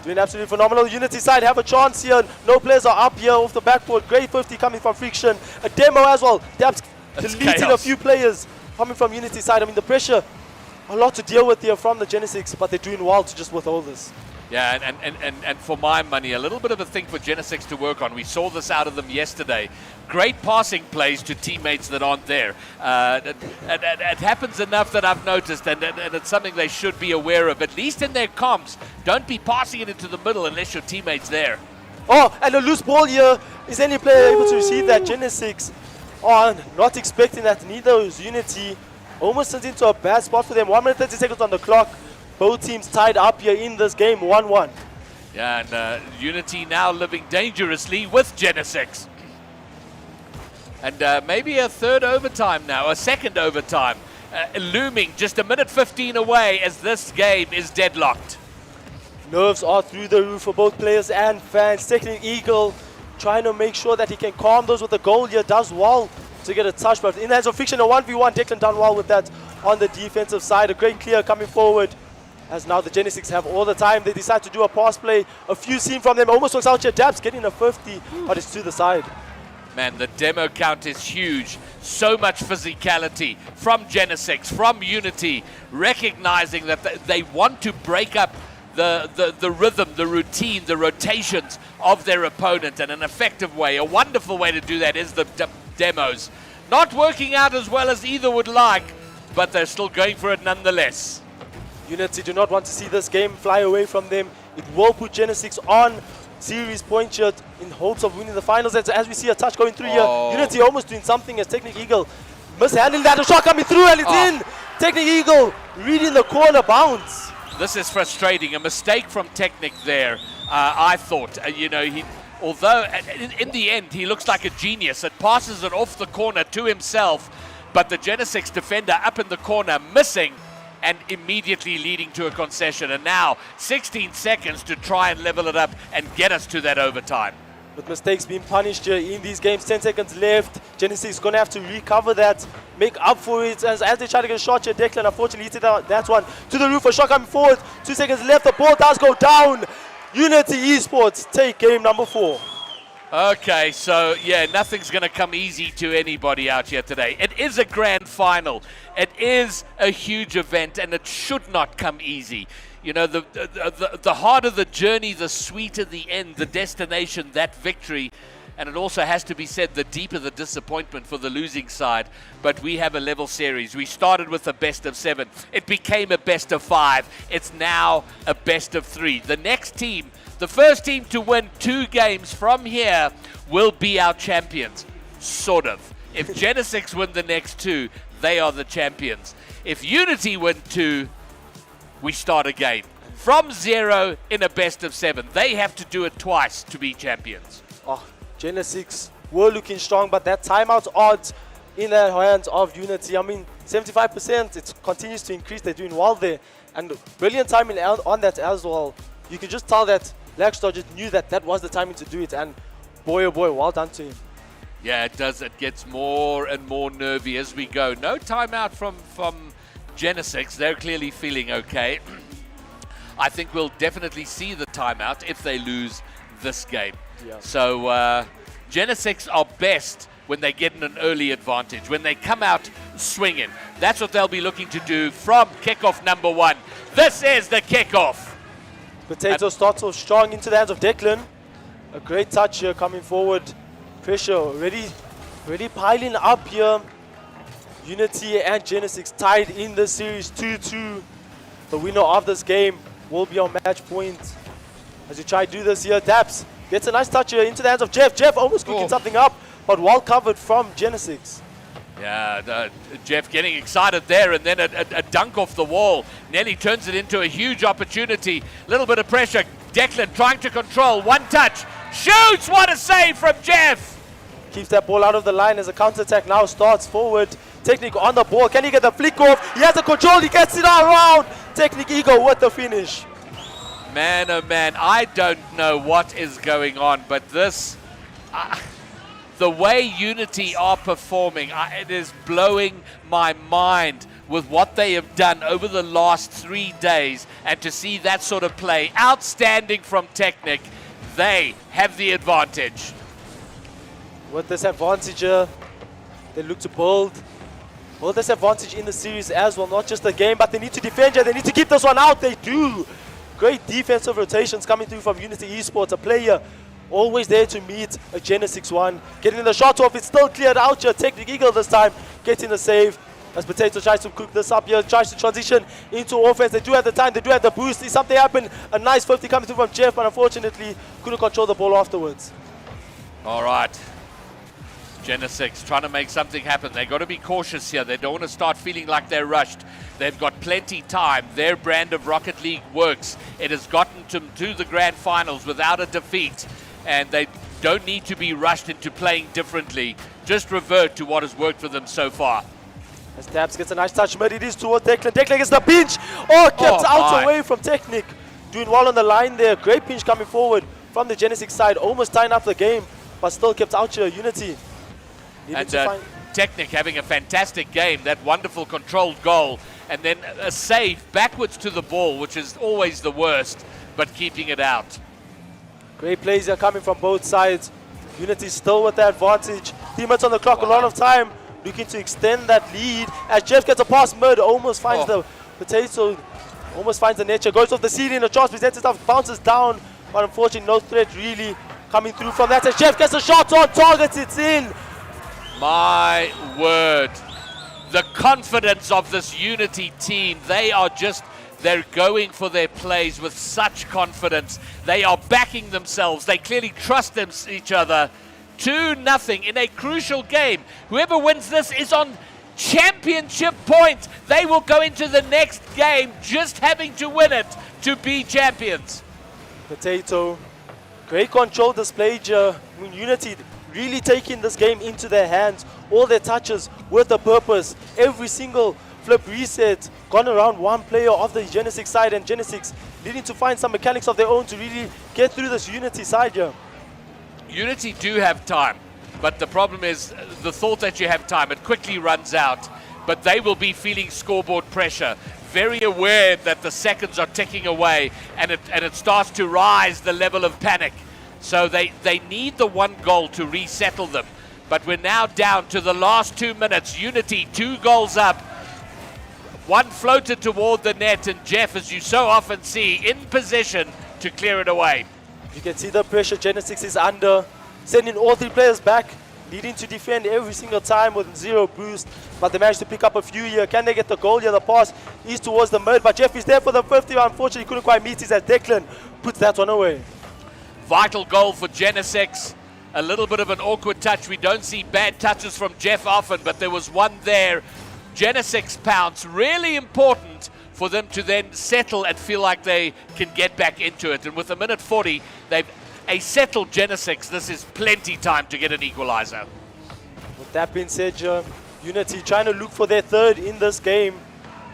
Speaker 10: Doing absolutely phenomenal. Unity side have a chance here. No players are up here off the backboard. Great 50 coming from Friction. A demo as well. Dabs deleting a few players coming from Unity side. I mean, the pressure, a lot to deal with here from the Genesics, but they're doing well to just withhold this.
Speaker 2: Yeah, and for my money, a little bit of a thing for Genesic to work on. We saw this out of them yesterday. Great passing plays to teammates that aren't there. It happens enough that I've noticed, and it's something they should be aware of, at least in their comps. Don't be passing it into the middle unless your teammate's there.
Speaker 10: Oh, and a loose ball here. Is any player able to receive that? Genesic, not expecting that. Neither is Unity. Almost turns into a bad spot for them. 1 minute 30 seconds on the clock. Both teams tied up here in this game, 1-1.
Speaker 2: Yeah, and Unity now living dangerously with Genesic. And maybe a third overtime now, a second overtime. Looming just a minute 15 away as this game is deadlocked.
Speaker 10: Nerves are through the roof for both players and fans. Technic Eagle trying to make sure that he can calm those with the goal here. Does well to get a touch, but in the hands of Friction, a 1v1. Declan done well with that on the defensive side. A great clear coming forward. As now the Genesics have all the time. They decide to do a pass play. A few seen from them. Almost works out here. Dabs getting a 50, but it's to the side.
Speaker 2: Man, the demo count is huge. So much physicality from Genesic, from Unity, recognizing that they want to break up the rhythm, the routine, the rotations of their opponent in an effective way. A wonderful way to do that is the demos. Not working out as well as either would like, but they're still going for it nonetheless.
Speaker 10: Unity do not want to see this game fly away from them. It will put Genesic on series point shirt in hopes of winning the finals. As we see a touch going through here, Unity almost doing something as Technic Eagle mishandling that. A shot coming through and it's in. Technic Eagle reading the corner bounce.
Speaker 2: This is frustrating. A mistake from Technic there. I thought, although in the end he looks like a genius. It passes it off the corner to himself, but the Genesic defender up in the corner missing, and immediately leading to a concession. And now 16 seconds to try and level it up and get us to that overtime.
Speaker 10: With mistakes being punished here in these games, 10 seconds left. Genesic is going to have to recover that, make up for it as they try to get a shot here. Declan unfortunately hit that one to the roof. A shot coming forward. 2 seconds left. The ball does go down. Unity Esports take game number 4.
Speaker 2: Okay, so yeah, nothing's going to come easy to anybody out here today. It is a grand final. It is a huge event, and it should not come easy. You know, the harder the journey, the sweeter the end, the destination, that victory. And it also has to be said, the deeper the disappointment for the losing side. But we have a level series. We started with a best of 7. It became a best of 5. It's now a best of 3. The next team, the first team to win 2 games from here, will be our champions. Sort of. If Genesic win the next 2, they are the champions. If Unity win 2, we start again. From 0 in a best of 7. They have to do it twice to be champions.
Speaker 10: Genesic were looking strong, but that timeout odds in the hands of Unity. I mean, 75%, it continues to increase. They're doing well there. And brilliant timing on that as well. You can just tell that Blackstar just knew that that was the timing to do it. And boy, oh boy, well done to him.
Speaker 2: Yeah, it does. It gets more and more nervy as we go. No timeout from Genesic. They're clearly feeling okay. I think we'll definitely see the timeout if they lose this game.
Speaker 10: Yeah.
Speaker 2: So Genesic are best when they get in an early advantage, when they come out swinging. That's what they'll be looking to do from kickoff number 1. This is the kickoff.
Speaker 10: Potato starts off strong into the hands of Declan. A great touch here coming forward. Pressure already piling up here. Unity and Genesic tied in the series 2-2. The winner of this game will be on match point. As you try to do this here, Daps gets a nice touch here into the hands of Jeff. Jeff almost cooking something up, but well covered from Genesic.
Speaker 2: Yeah, Jeff getting excited there, and then a dunk off the wall. Nearly turns it into a huge opportunity. Little bit of pressure. Declan trying to control. One touch. Shoots! What a save from Jeff!
Speaker 10: Keeps that ball out of the line as a counter-attack now starts forward. Technic on the ball. Can he get the flick off? He has the control. He gets it all around. Technic Eagle with the finish.
Speaker 2: Man, oh man, I don't know what is going on, but this... the way Unity are performing, it is blowing my mind with what they have done over the last 3 days. And to see that sort of play, outstanding from Technic, they have the advantage.
Speaker 10: With this advantage, they look to build this advantage in the series as well. Not just the game, but they need to defend here. They need to keep this one out. They do. Great defensive rotations coming through from Unity Esports. A player always there to meet a Genesic one. Getting the shot off. It's still cleared out here. Technic Eagle this time getting the save. As Potato tries to cook this up here, tries to transition into offense. They do have the time, they do have the boost. See something happen. A nice 50 coming through from Jeff, but unfortunately couldn't control the ball afterwards.
Speaker 2: All right. Genesic trying to make something happen. They've got to be cautious here. They don't want to start feeling like they're rushed. They've got plenty time. Their brand of Rocket League works. It has gotten them to the grand finals without a defeat. And they don't need to be rushed into playing differently. Just revert to what has worked for them so far.
Speaker 10: As Dabs gets a nice touch, but it is towards Declan. Declan gets the pinch. Oh, kept out away from Technic. Doing well on the line there. Great pinch coming forward from the Genesic side. Almost tying up the game, but still kept out here. Unity.
Speaker 2: And Technic having a fantastic game. That wonderful controlled goal. And then a save backwards to the ball, which is always the worst, but keeping it out.
Speaker 10: Great plays are coming from both sides. Unity still with the advantage. 3 minutes on the clock, a lot of time. Looking to extend that lead as Jeff gets a pass. Murd almost finds the Potato, almost finds the nature, goes off the ceiling, the chance presents itself, bounces down, but unfortunately no threat really coming through from that as Jeff gets a shot on target, it's in.
Speaker 2: My word, the confidence of this Unity team, they're going for their plays with such confidence. They are backing themselves, they clearly trust each other. 2-0 in a crucial game. Whoever wins this is on championship points. They will go into the next game just having to win it to be champions.
Speaker 10: Potato, great control displayed here. Unity really taking this game into their hands. All their touches with a purpose. Every single flip reset gone around one player of the Genesic side, and Genesic needing to find some mechanics of their own to really get through this Unity side here.
Speaker 2: Unity do have time, but the problem is the thought that you have time, it quickly runs out, but they will be feeling scoreboard pressure, very aware that the seconds are ticking away, and it starts to rise the level of panic. So they need the one goal to resettle them, but we're now down to the last 2 minutes. Unity 2 goals up, one floated toward the net, and Jeff, as you so often see, in position to clear it away.
Speaker 10: You can see the pressure Genesic is under, sending all 3 players back, needing to defend every single time with 0 boost, but they managed to pick up a few here. Can they get the goal here? The pass is towards the mid, but Jeff is there for the 50, unfortunately couldn't quite meet it as Declan puts that one away.
Speaker 2: Vital goal for Genesic. A little bit of an awkward touch. We don't see bad touches from Jeff often, but there was one there. Genesic pounce, really important for them to then settle and feel like they can get back into it. And with 1:40, they've a settled Genesic. This is plenty time to get an equalizer.
Speaker 10: With that being said, Unity trying to look for their third in this game.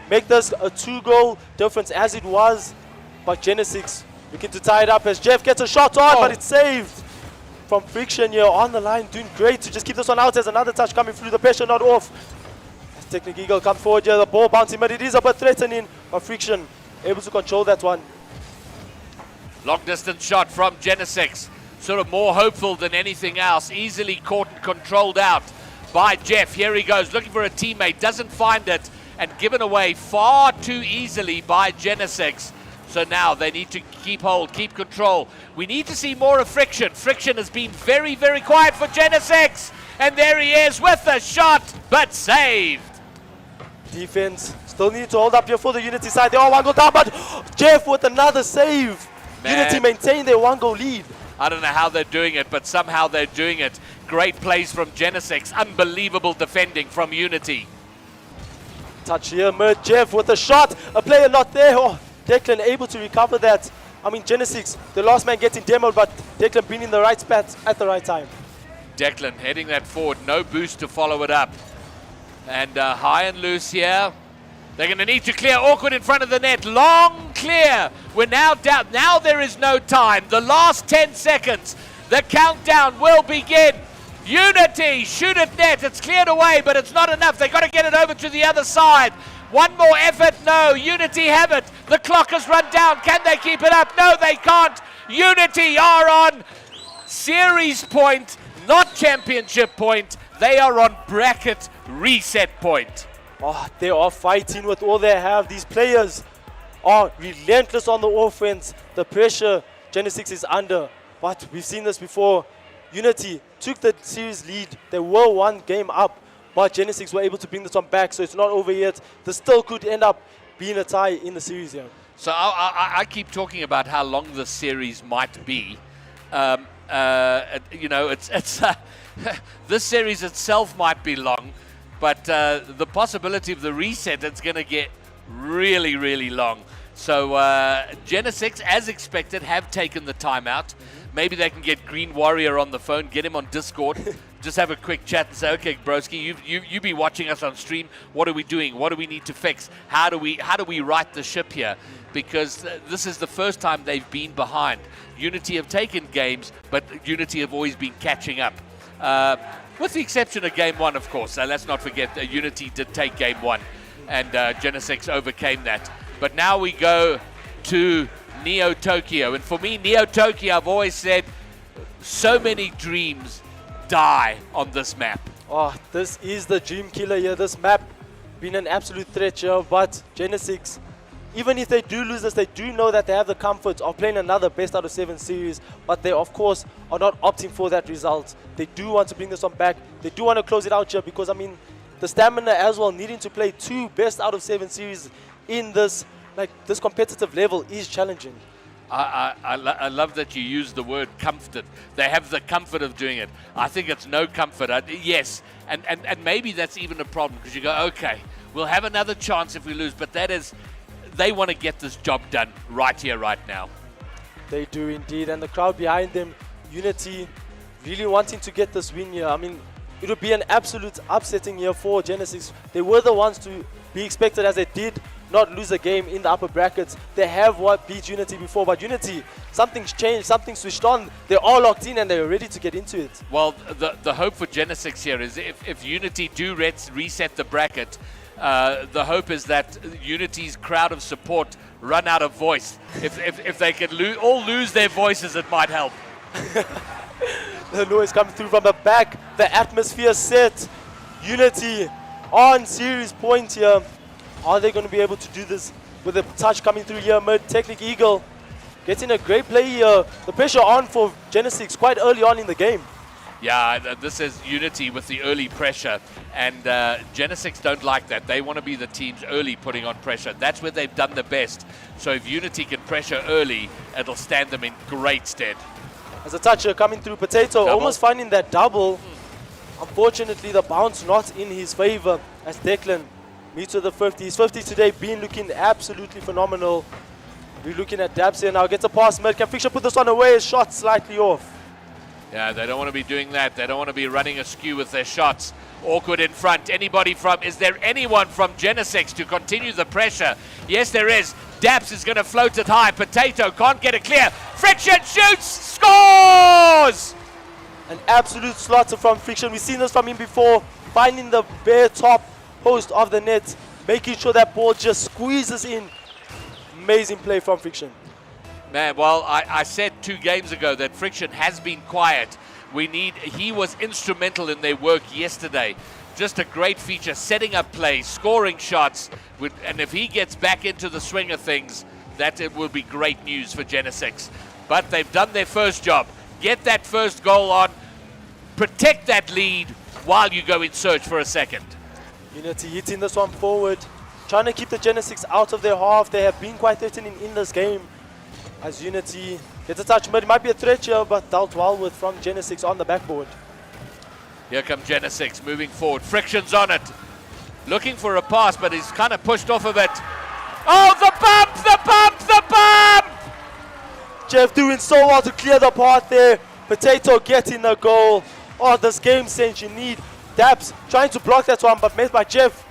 Speaker 10: Make this a 2-goal difference as it was. But Genesic looking to tie it up as Jeff gets a shot on, but it's saved. from Friction here on the line, doing great to just keep this one out. There's another touch coming through, the pressure not off. As Technic Eagle comes forward here, the ball bouncing, but it is a bit threatening. But Friction able to control that one.
Speaker 2: Long distance shot from Genesic. Sort of more hopeful than anything else. Easily caught and controlled out by Jeff. Here he goes, looking for a teammate, doesn't find it, and given away far too easily by Genesic. So now they need to keep hold, keep control. We need to see more of Friction. Friction has been very, very quiet for Genesic. And there he is with the shot, but saved.
Speaker 10: Defense still need to hold up here for the Unity side. They all one goal down, but Jeff with another save.
Speaker 2: Man.
Speaker 10: Unity maintain their 1-goal lead.
Speaker 2: I don't know how they're doing it, but somehow they're doing it. Great plays from Genesic. Unbelievable defending from Unity.
Speaker 10: Touch here, Mert Jeff with a shot. A player not there. Oh, Declan able to recover that. I mean, Genesic, the last man getting demoed, but Declan being in the right spot at the right time.
Speaker 2: Declan heading that forward. No boost to follow it up. And high and loose here. They're going to need to clear. Awkward in front of the net. Long clear. We're now down. Now there is no time. The last 10 seconds. The countdown will begin. Unity, shoot at net. It's cleared away, but it's not enough. They've got to get it over to the other side. One more effort. No. Unity have it. The clock has run down. Can they keep it up? No, they can't. Unity are on series point, not championship point. They are on bracket reset point.
Speaker 10: Oh, they are fighting with all they have. These players are relentless on the offense. The pressure Genesic is under. But we've seen this before. Unity took the series lead. They were one game up, but Genesic were able to bring this one back, so it's not over yet. This still could end up being a tie in the series here.
Speaker 2: So I keep talking about how long the series might be. You know, it's this series itself might be long, but the possibility of the reset, it's going to get really, really long. So Genesic, as expected, have taken the timeout. Maybe they can get Green Warrior on the phone, get him on Discord, just have a quick chat and say, okay, broski, you be watching us on stream. What are we doing? What do we need to fix? How do we right the ship here? Because this is the first time they've been behind. Unity have taken games, but Unity have always been catching up. With the exception of game one, of course. Let's not forget that Unity did take game one, and Genesic overcame that. But now we go to Neo Tokyo. And for me, Neo Tokyo, I've always said, so many dreams die on this map.
Speaker 10: Oh, this is the dream killer here. This map been an absolute threat here, but Genesic, even if they do lose this, they do know that they have the comfort of playing another best out of 7 series, but they, of course, are not opting for that result. They do want to bring this one back. They do want to close it out here because, I mean, the stamina as well, needing to play 2 best out of 7 series in this, like, this competitive level is challenging.
Speaker 2: I love that you use the word comfort. They have the comfort of doing it. I think it's no comfort. Yes, and maybe that's even a problem because you go, okay, we'll have another chance if we lose, but that is, they want to get this job done right here, right now.
Speaker 10: They do indeed, and the crowd behind them, Unity, really wanting to get this win here. I mean, it would be an absolute upsetting year for Genesic. They were the ones to be expected, as they did not lose a game in the upper brackets. They have beat Unity before, but Unity, something's changed, something switched on. They're all locked in and they're ready to get into it.
Speaker 2: Well, the hope for Genesic here is if Unity do reset the bracket, the hope is that Unity's crowd of support run out of voice. If they can all lose their voices, it might help.
Speaker 10: The noise coming through from the back. The atmosphere set. Unity on series point here. Are they going to be able to do this with a touch coming through here? Technic Eagle getting a great play here. The pressure on for Genesic quite early on in the game.
Speaker 2: Yeah, this is Unity with the early pressure, and Genesic don't like that. They want to be the teams early putting on pressure. That's where they've done the best. So if Unity can pressure early, it'll stand them in great stead.
Speaker 10: As a toucher coming through, Potato
Speaker 2: Double.
Speaker 10: Almost finding that double. Unfortunately, the bounce not in his favor as Declan meets with the 50s. 50 today been looking absolutely phenomenal. We're looking at Dabs here now. Gets a pass. Can Fixture put this one away? Shot slightly off.
Speaker 2: Yeah, they don't want to be doing that. They don't want to be running askew with their shots. Awkward in front. Is there anyone from Genesic to continue the pressure? Yes, there is. Daps is going to float it high. Potato can't get it clear. Friction shoots, scores!
Speaker 10: An absolute slaughter from Friction. We've seen this from him before. Finding the bare top post of the net. Making sure that ball just squeezes in. Amazing play from Friction.
Speaker 2: Man, well, I said 2 games ago that Friction has been quiet. He was instrumental in their work yesterday. Just a great feature, setting up plays, scoring shots. And if he gets back into the swing of things, that it will be great news for Genesic. But they've done their first job. Get that first goal on. Protect that lead while you go in search for a second.
Speaker 10: Unity hitting this one forward. Trying to keep the Genesic out of their half. They have been quite threatening in this game. As Unity gets a touch mid. It might be a threat here, but dealt well with from Genesic on the backboard.
Speaker 2: Here come Genesic moving forward. Friction's on it. Looking for a pass, but he's kind of pushed off of it. Oh, the bump, the bump, the bump!
Speaker 10: Jeff doing so well to clear the path there. Potato getting the goal. Oh, this game sense you need. Dabs trying to block that one, but met by Jeff.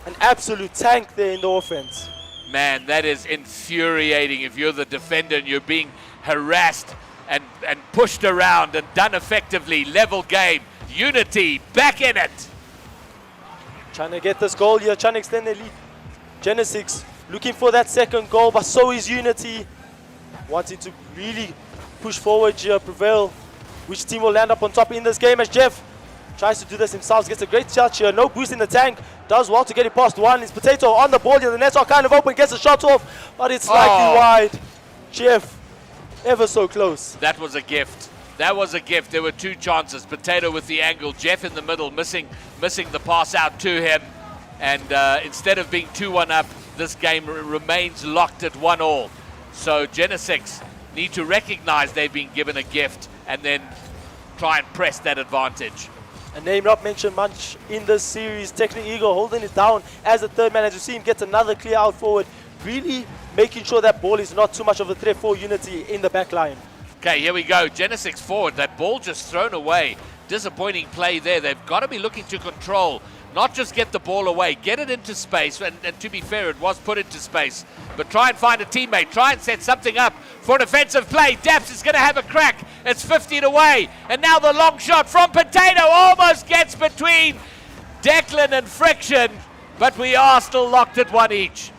Speaker 10: An absolute tank there in the offense.
Speaker 2: Man, that is infuriating if you're the defender and you're being harassed and pushed around and done effectively. Level game. Unity back in it.
Speaker 10: Trying to get this goal here, trying to extend their lead. Genesic looking for that second goal, but so is Unity. Wanting to really push forward here, prevail. Which team will land up on top in this game as Jeff tries to do this himself. Gets a great touch here, no boost in the tank. Does well to get it past one. It's Potato on the ball here, the nets are kind of open, gets a shot off, but it's slightly wide. Jeff, ever so close.
Speaker 2: That was a gift. That was a gift. There were 2 chances. Potato with the angle, Jeff in the middle, missing the pass out to him. And instead of being 2-1 up, this game remains locked at 1-1. So Genesic need to recognize they've been given a gift and then try and press that advantage.
Speaker 10: A name not mentioned much in this series. Technical Eagle holding it down as the third man. As you see him get another clear out forward. Really making sure that ball is not too much of a threat for Unity in the back line.
Speaker 2: Okay, here we go. Genesic forward. That ball just thrown away. Disappointing play there. They've got to be looking to control, not just get the ball away, get it into space. And to be fair, it was put into space. But try and find a teammate. Try and set something up for an offensive play. Daps is going to have a crack. It's 15 away. And now the long shot from Potato almost gets between Declan and Friction. But we are still locked at 1 each.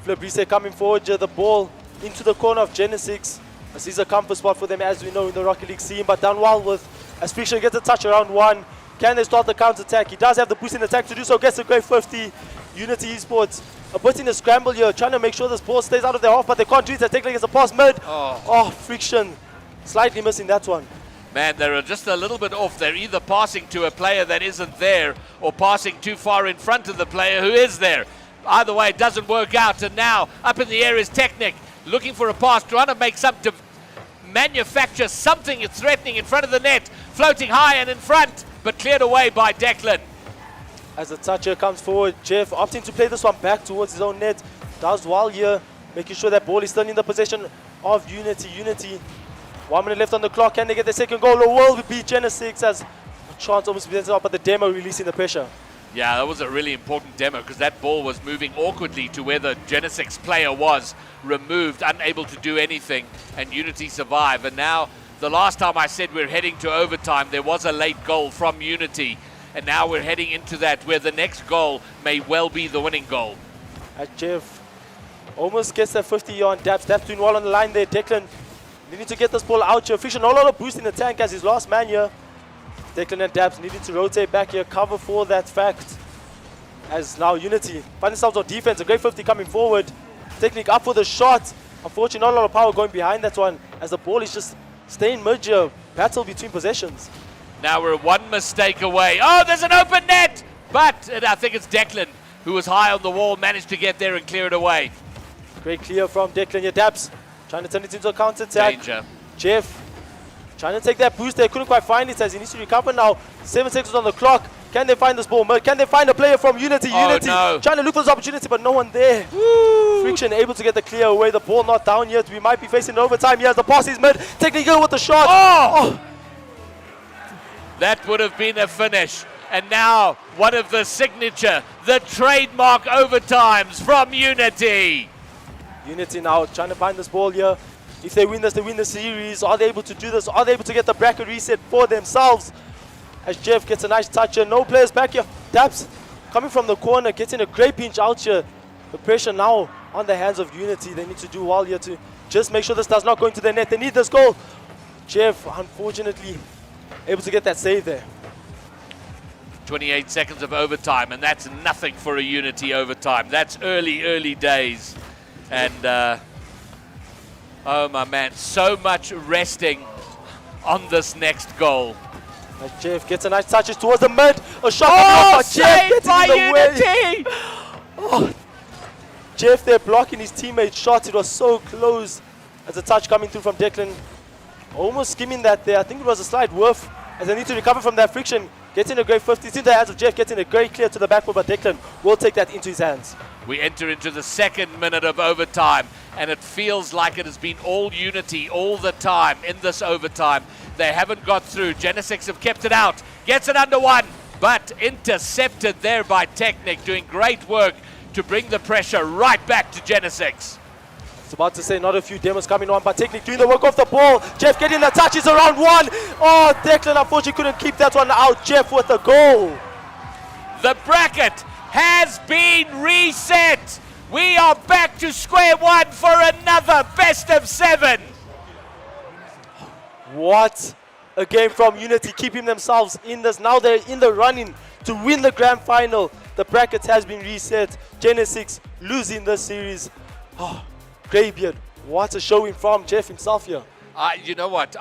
Speaker 10: Fabrice coming forward here. The ball into the corner of Genesic. This is a comfort spot for them, as we know, in the Rocket League scene, but done well with as Friction gets a touch around 1. Can they start the counter-attack? He does have the boost in attack to do so, gets a great 50. Unity Esports a bit in a scramble here, trying to make sure this ball stays out of their half, but they can't do it. They take like it's a pass mid. Oh, Friction slightly missing that one.
Speaker 2: Man, they're just a little bit off. They're either passing to a player that isn't there or passing too far in front of the player who is there. Either way, it doesn't work out, and now up in the air is Technic. Looking for a pass, trying to make manufacture something threatening in front of the net, floating high and in front, but cleared away by Declan.
Speaker 10: As the toucher comes forward, Jeff opting to play this one back towards his own net. Does well here, making sure that ball is still in the possession of Unity. Unity, 1 minute left on the clock. Can they get the second goal? Or will it be Genesic as a chance almost presented up, but the demo releasing the pressure.
Speaker 2: Yeah, that was a really important demo because that ball was moving awkwardly to where the Genesic's player was, removed, unable to do anything, and Unity survive. And now, the last time I said we're heading to overtime, there was a late goal from Unity, and now we're heading into that where the next goal may well be the winning goal.
Speaker 10: As Jeff almost gets that 50 on Daps. Daps doing well on the line there. Declan needing to get this ball out here. Fisher, no lot of boost in the tank as his last man here. Declan and Daps needing to rotate back here, cover for that fact. As now Unity find themselves on defense, a great 50 coming forward. Technique up for the shot. Unfortunately, not a lot of power going behind that one as the ball is just staying mid here. Battle between possessions.
Speaker 2: Now we're 1 mistake away. Oh, there's an open net! But I think it's Declan who was high on the wall, managed to get there and clear it away.
Speaker 10: Great clear from Declan. Your Daps trying to turn it into a counter-attack.
Speaker 2: Danger.
Speaker 10: Jeff trying to take that boost there, couldn't quite find it as he needs to recover now. 7 seconds on the clock. Can they find this ball? Can they find a player from Unity? Unity
Speaker 2: no.
Speaker 10: Trying to look for this opportunity, but no one there. Woo. Friction able to get the clear away. The ball not down yet. We might be facing overtime. Yes, the pass is mid. Technical with the shot. Oh!
Speaker 2: That would have been a finish. And now one of the signature, the trademark overtimes from Unity.
Speaker 10: Unity now trying to find this ball here. If they win this, they win the series. Are they able to do this? Are they able to get the bracket reset for themselves? As Jeff gets a nice touch here. No players back here. Daps coming from the corner, getting a great pinch out here. The pressure now on the hands of Unity. They need to do well here to just make sure this does not go into the net. They need this goal. Jeff, unfortunately, able to get that save there.
Speaker 2: 28 seconds of overtime, and that's nothing for a Unity overtime. That's early days. And, oh my man, so much resting on this next goal.
Speaker 10: And Jeff gets a nice touches towards the mid. A shot.
Speaker 2: Oh,
Speaker 10: Jeff
Speaker 2: saved by Unity!
Speaker 10: Oh, Jeff there blocking his teammate's shot. It was so close. As a touch coming through from Declan. Almost skimming that there. I think it was a slight whiff. As they need to recover from that friction. Getting a great 50. It's in the hands of Jeff. Getting a great clear to the backboard. But Declan will take that into his hands.
Speaker 2: We enter into the second minute of overtime. And it feels like it has been all Unity all the time in this overtime. They haven't got through. Genesic have kept it out. Gets it under one. But intercepted there by Technic. Doing great work to bring the pressure right back to Genesic.
Speaker 10: It's about to say not a few demos coming on, but Technic doing the work off the ball. Jeff getting the touches around one. Oh, Declan unfortunately couldn't keep that one out. Jeff with the goal.
Speaker 2: The bracket has been reset. We are back to square one for another best of 7.
Speaker 10: What a game from Unity, keeping themselves in this. Now they're in the running to win the grand final. The bracket has been reset. Genesic losing this series. Oh, Greybeard, what a showing from Jeff himself here.
Speaker 2: You know what?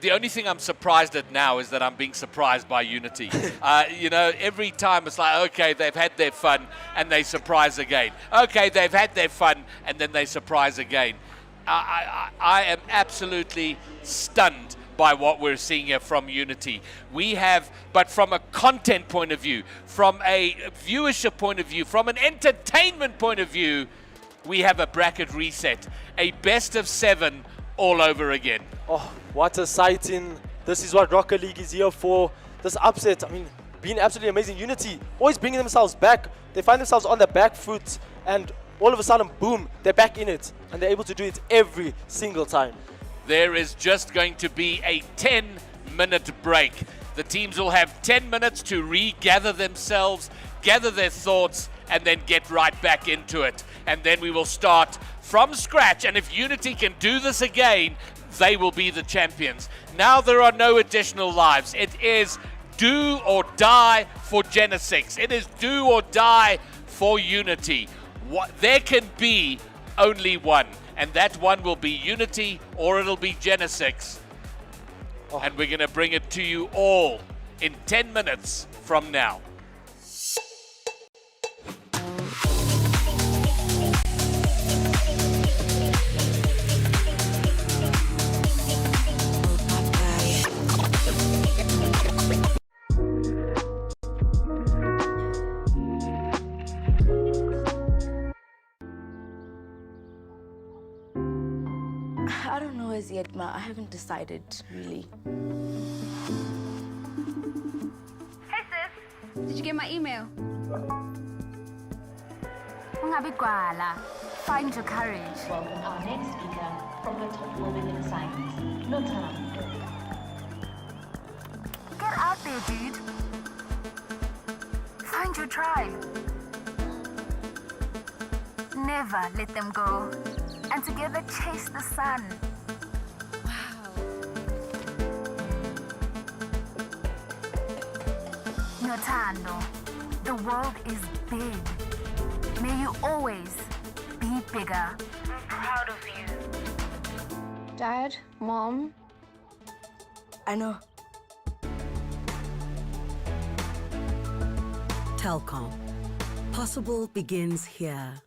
Speaker 2: The only thing I'm surprised at now is that I'm being surprised by Unity. You know, every time it's like, okay, they've had their fun and they surprise again. Okay, they've had their fun and then they surprise again. I am absolutely stunned by what we're seeing here from Unity. We have, but from a content point of view, from a viewership point of view, from an entertainment point of view, we have a bracket reset, a best of 7 all over again.
Speaker 10: Oh, what a sighting. This is what Rocket League is here for. This upset, I mean, being absolutely amazing. Unity always bringing themselves back. They find themselves on the back foot and all of a sudden, boom, they're back in it. And they're able to do it every single time.
Speaker 2: There is just going to be a 10-minute break. The teams will have 10 minutes to regather themselves, gather their thoughts, and then get right back into it. And then we will start from scratch. And if Unity can do this again, they will be the champions. Now there are no additional lives. It is do or die for Genesic. It is do or die for Unity. There can be only one. And that one will be Unity or it'll be Genesic. And we're going to bring it to you all in 10 minutes from now.
Speaker 5: I don't know as yet, Ma. I haven't decided, really.
Speaker 6: Hey sis, did you get my email? Ungabi gwala. Find your courage.
Speaker 8: Welcome our next speaker from the top woman in science, Notam.
Speaker 6: Get out there, dude. Find your tribe. Never let them go. And together chase the sun. Notando, the world is big. May you always be bigger. I'm proud of you.
Speaker 21: Dad, Mom.
Speaker 5: I know.
Speaker 9: Telkom. Possible begins here.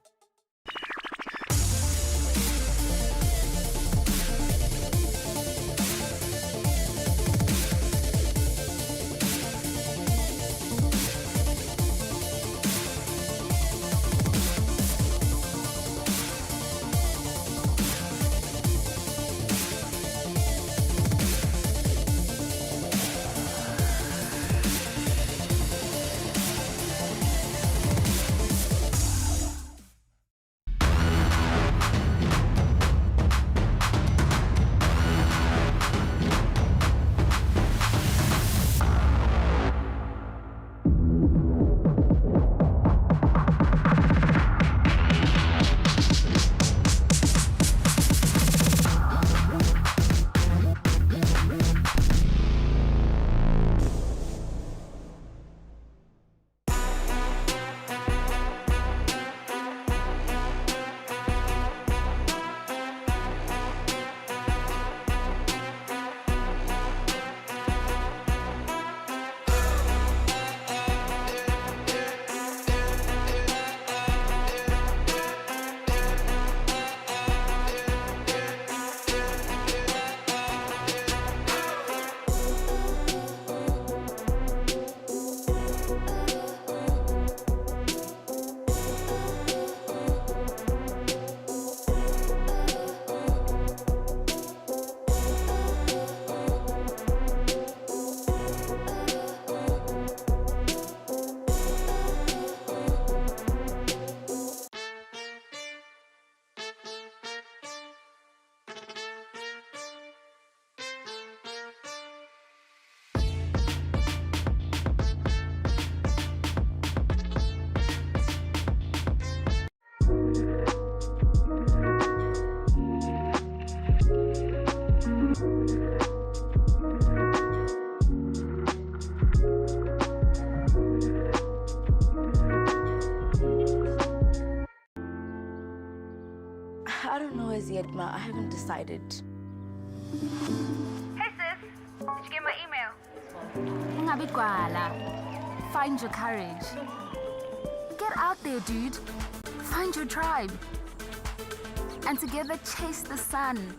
Speaker 5: I don't know as yet, Ma. I haven't decided.
Speaker 8: Hey sis, did you get my email?
Speaker 6: Ungabi gwala. Find your courage. Get out there, dude. Find your tribe. And together chase the sun.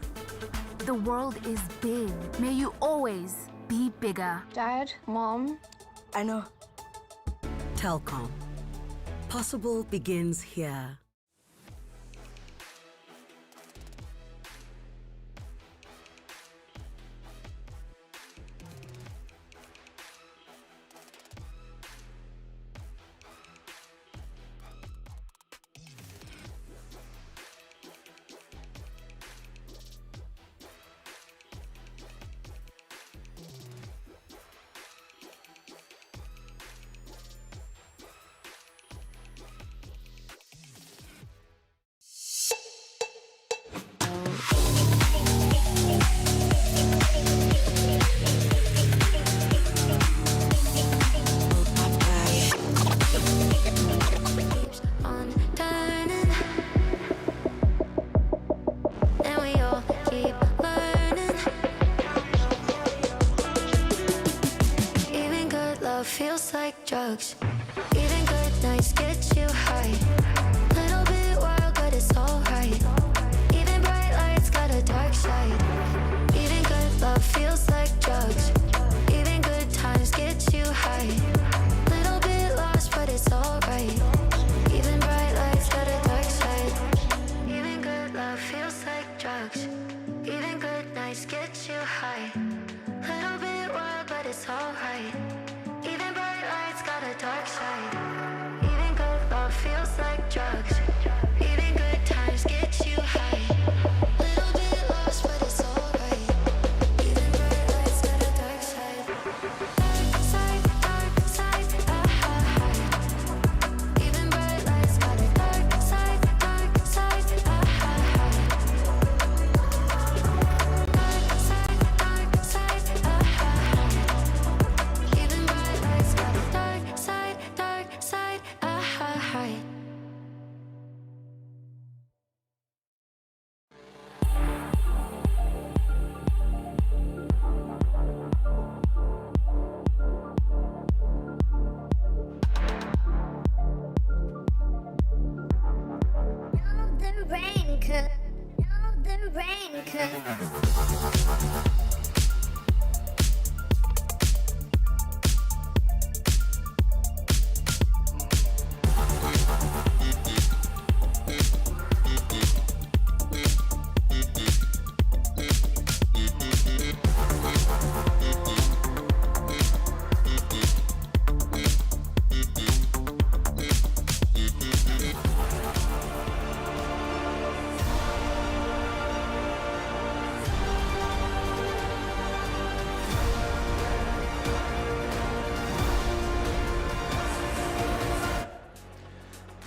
Speaker 6: The world is big. May you always be bigger.
Speaker 1: Dad, Mom.
Speaker 5: I know.
Speaker 9: Telkom. Possible begins here.
Speaker 1: Feels like drugs. Even good nights get you high. Little bit wild, but it's alright. Even bright lights got a dark side. Even good love feels like drugs. Even good times get you high. Little bit lost, but it's alright. Even bright lights got a dark side. Even good love feels like drugs. Even good nights get you high. Little bit wild, but it's alright. Even bright lights got a dark side. Even good love feels like drugs. Even good times get you high. Little bit lost, but it's alright. Even bright lights got a dark side. Dark side, Even bright lights got a dark side, Dark side, Even bright lights got a dark side,
Speaker 4: The rain could, the rain could.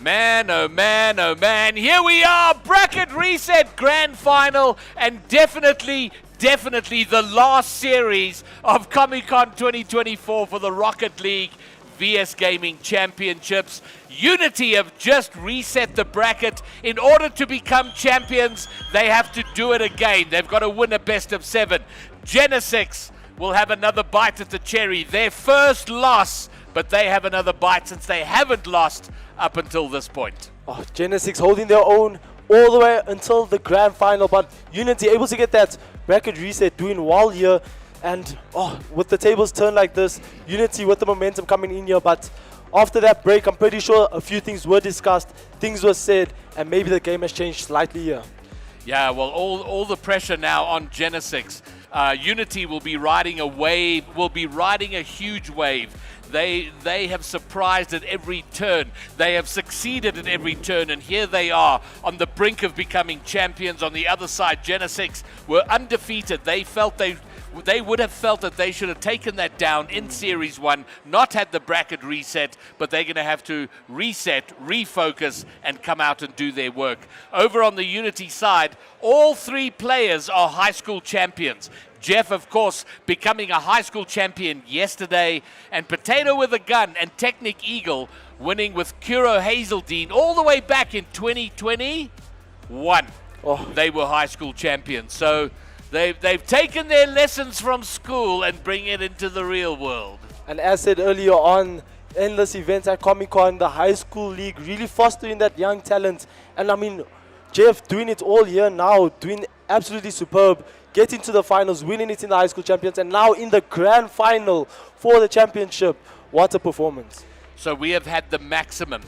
Speaker 2: Man, oh man, oh man. Here we are, bracket reset grand final, and definitely the last series of Comic-Con 2024 for the Rocket League VS Gaming Championships. Unity have just reset the bracket. In order to become champions, they have to do it again. They've got to win a best of 7. Genesic will have another bite at the cherry. Their first loss, but they have another bite since they haven't lost up until this point.
Speaker 10: Oh, Genesic holding their own all the way until the grand final, but Unity able to get that bracket reset, doing well here. And with the tables turned like this, Unity with the momentum coming in here. But after that break, I'm pretty sure a few things were discussed, things were said, and maybe the game has changed slightly here.
Speaker 2: Yeah, well, all the pressure now on Genesic. Unity will be riding a wave, will be riding a huge wave. They have surprised at every turn. They have succeeded at every turn, and here they are on the brink of becoming champions. On the other side, Genesic were undefeated. They felt they they would have felt that they should have taken that down in Series 1, not had the bracket reset, but they're going to have to reset, refocus, and come out and do their work. Over on the Unity side, all three players are high school champions. Jeff, of course, becoming a high school champion yesterday, and Potato with a gun and Technic Eagle winning with Kuro Hazeldine all the way back in 2021. They were high school champions. So they've taken their lessons from school and bring it into the real world.
Speaker 10: And as said earlier on, endless events at Comic-Con, the high school league really fostering that young talent. And I mean, Jeff doing it all year now, doing absolutely superb, getting to the finals, winning it in the high school champions, and now in the grand final for the championship. What a performance.
Speaker 2: So we have had the maximum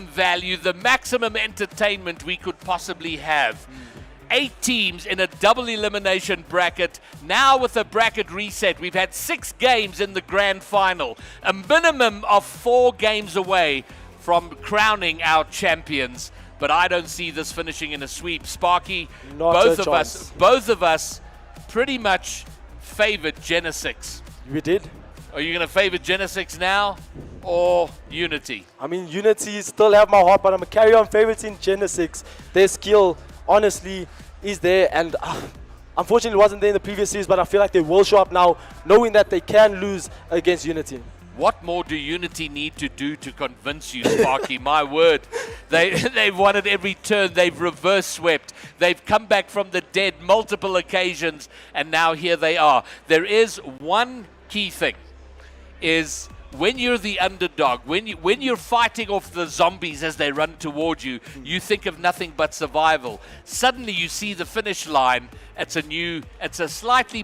Speaker 2: value, the maximum entertainment we could possibly have. 8 teams in a double elimination bracket. Now with the bracket reset, we've had 6 games in the grand final. A minimum of 4 games away from crowning our champions. But I don't see this finishing in a sweep. Sparky, both of us pretty much favored Genesic.
Speaker 10: We did.
Speaker 2: Are you going to favor Genesic now or Unity?
Speaker 10: I mean, Unity still have my heart, but I'm going to carry on favoriting Genesic. Their skill, honestly, is there. And unfortunately, it wasn't there in the previous series, but I feel like they will show up now, knowing that they can lose against Unity.
Speaker 2: What more do Unity need to do to convince you, Sparky? My word. They've won at every turn. They've reverse swept. They've come back from the dead multiple occasions, and now here they are. There is one key thing, is when you're the underdog, when you're fighting off the zombies as they run towards you, you think of nothing but survival. Suddenly you see the finish line. It's a slightly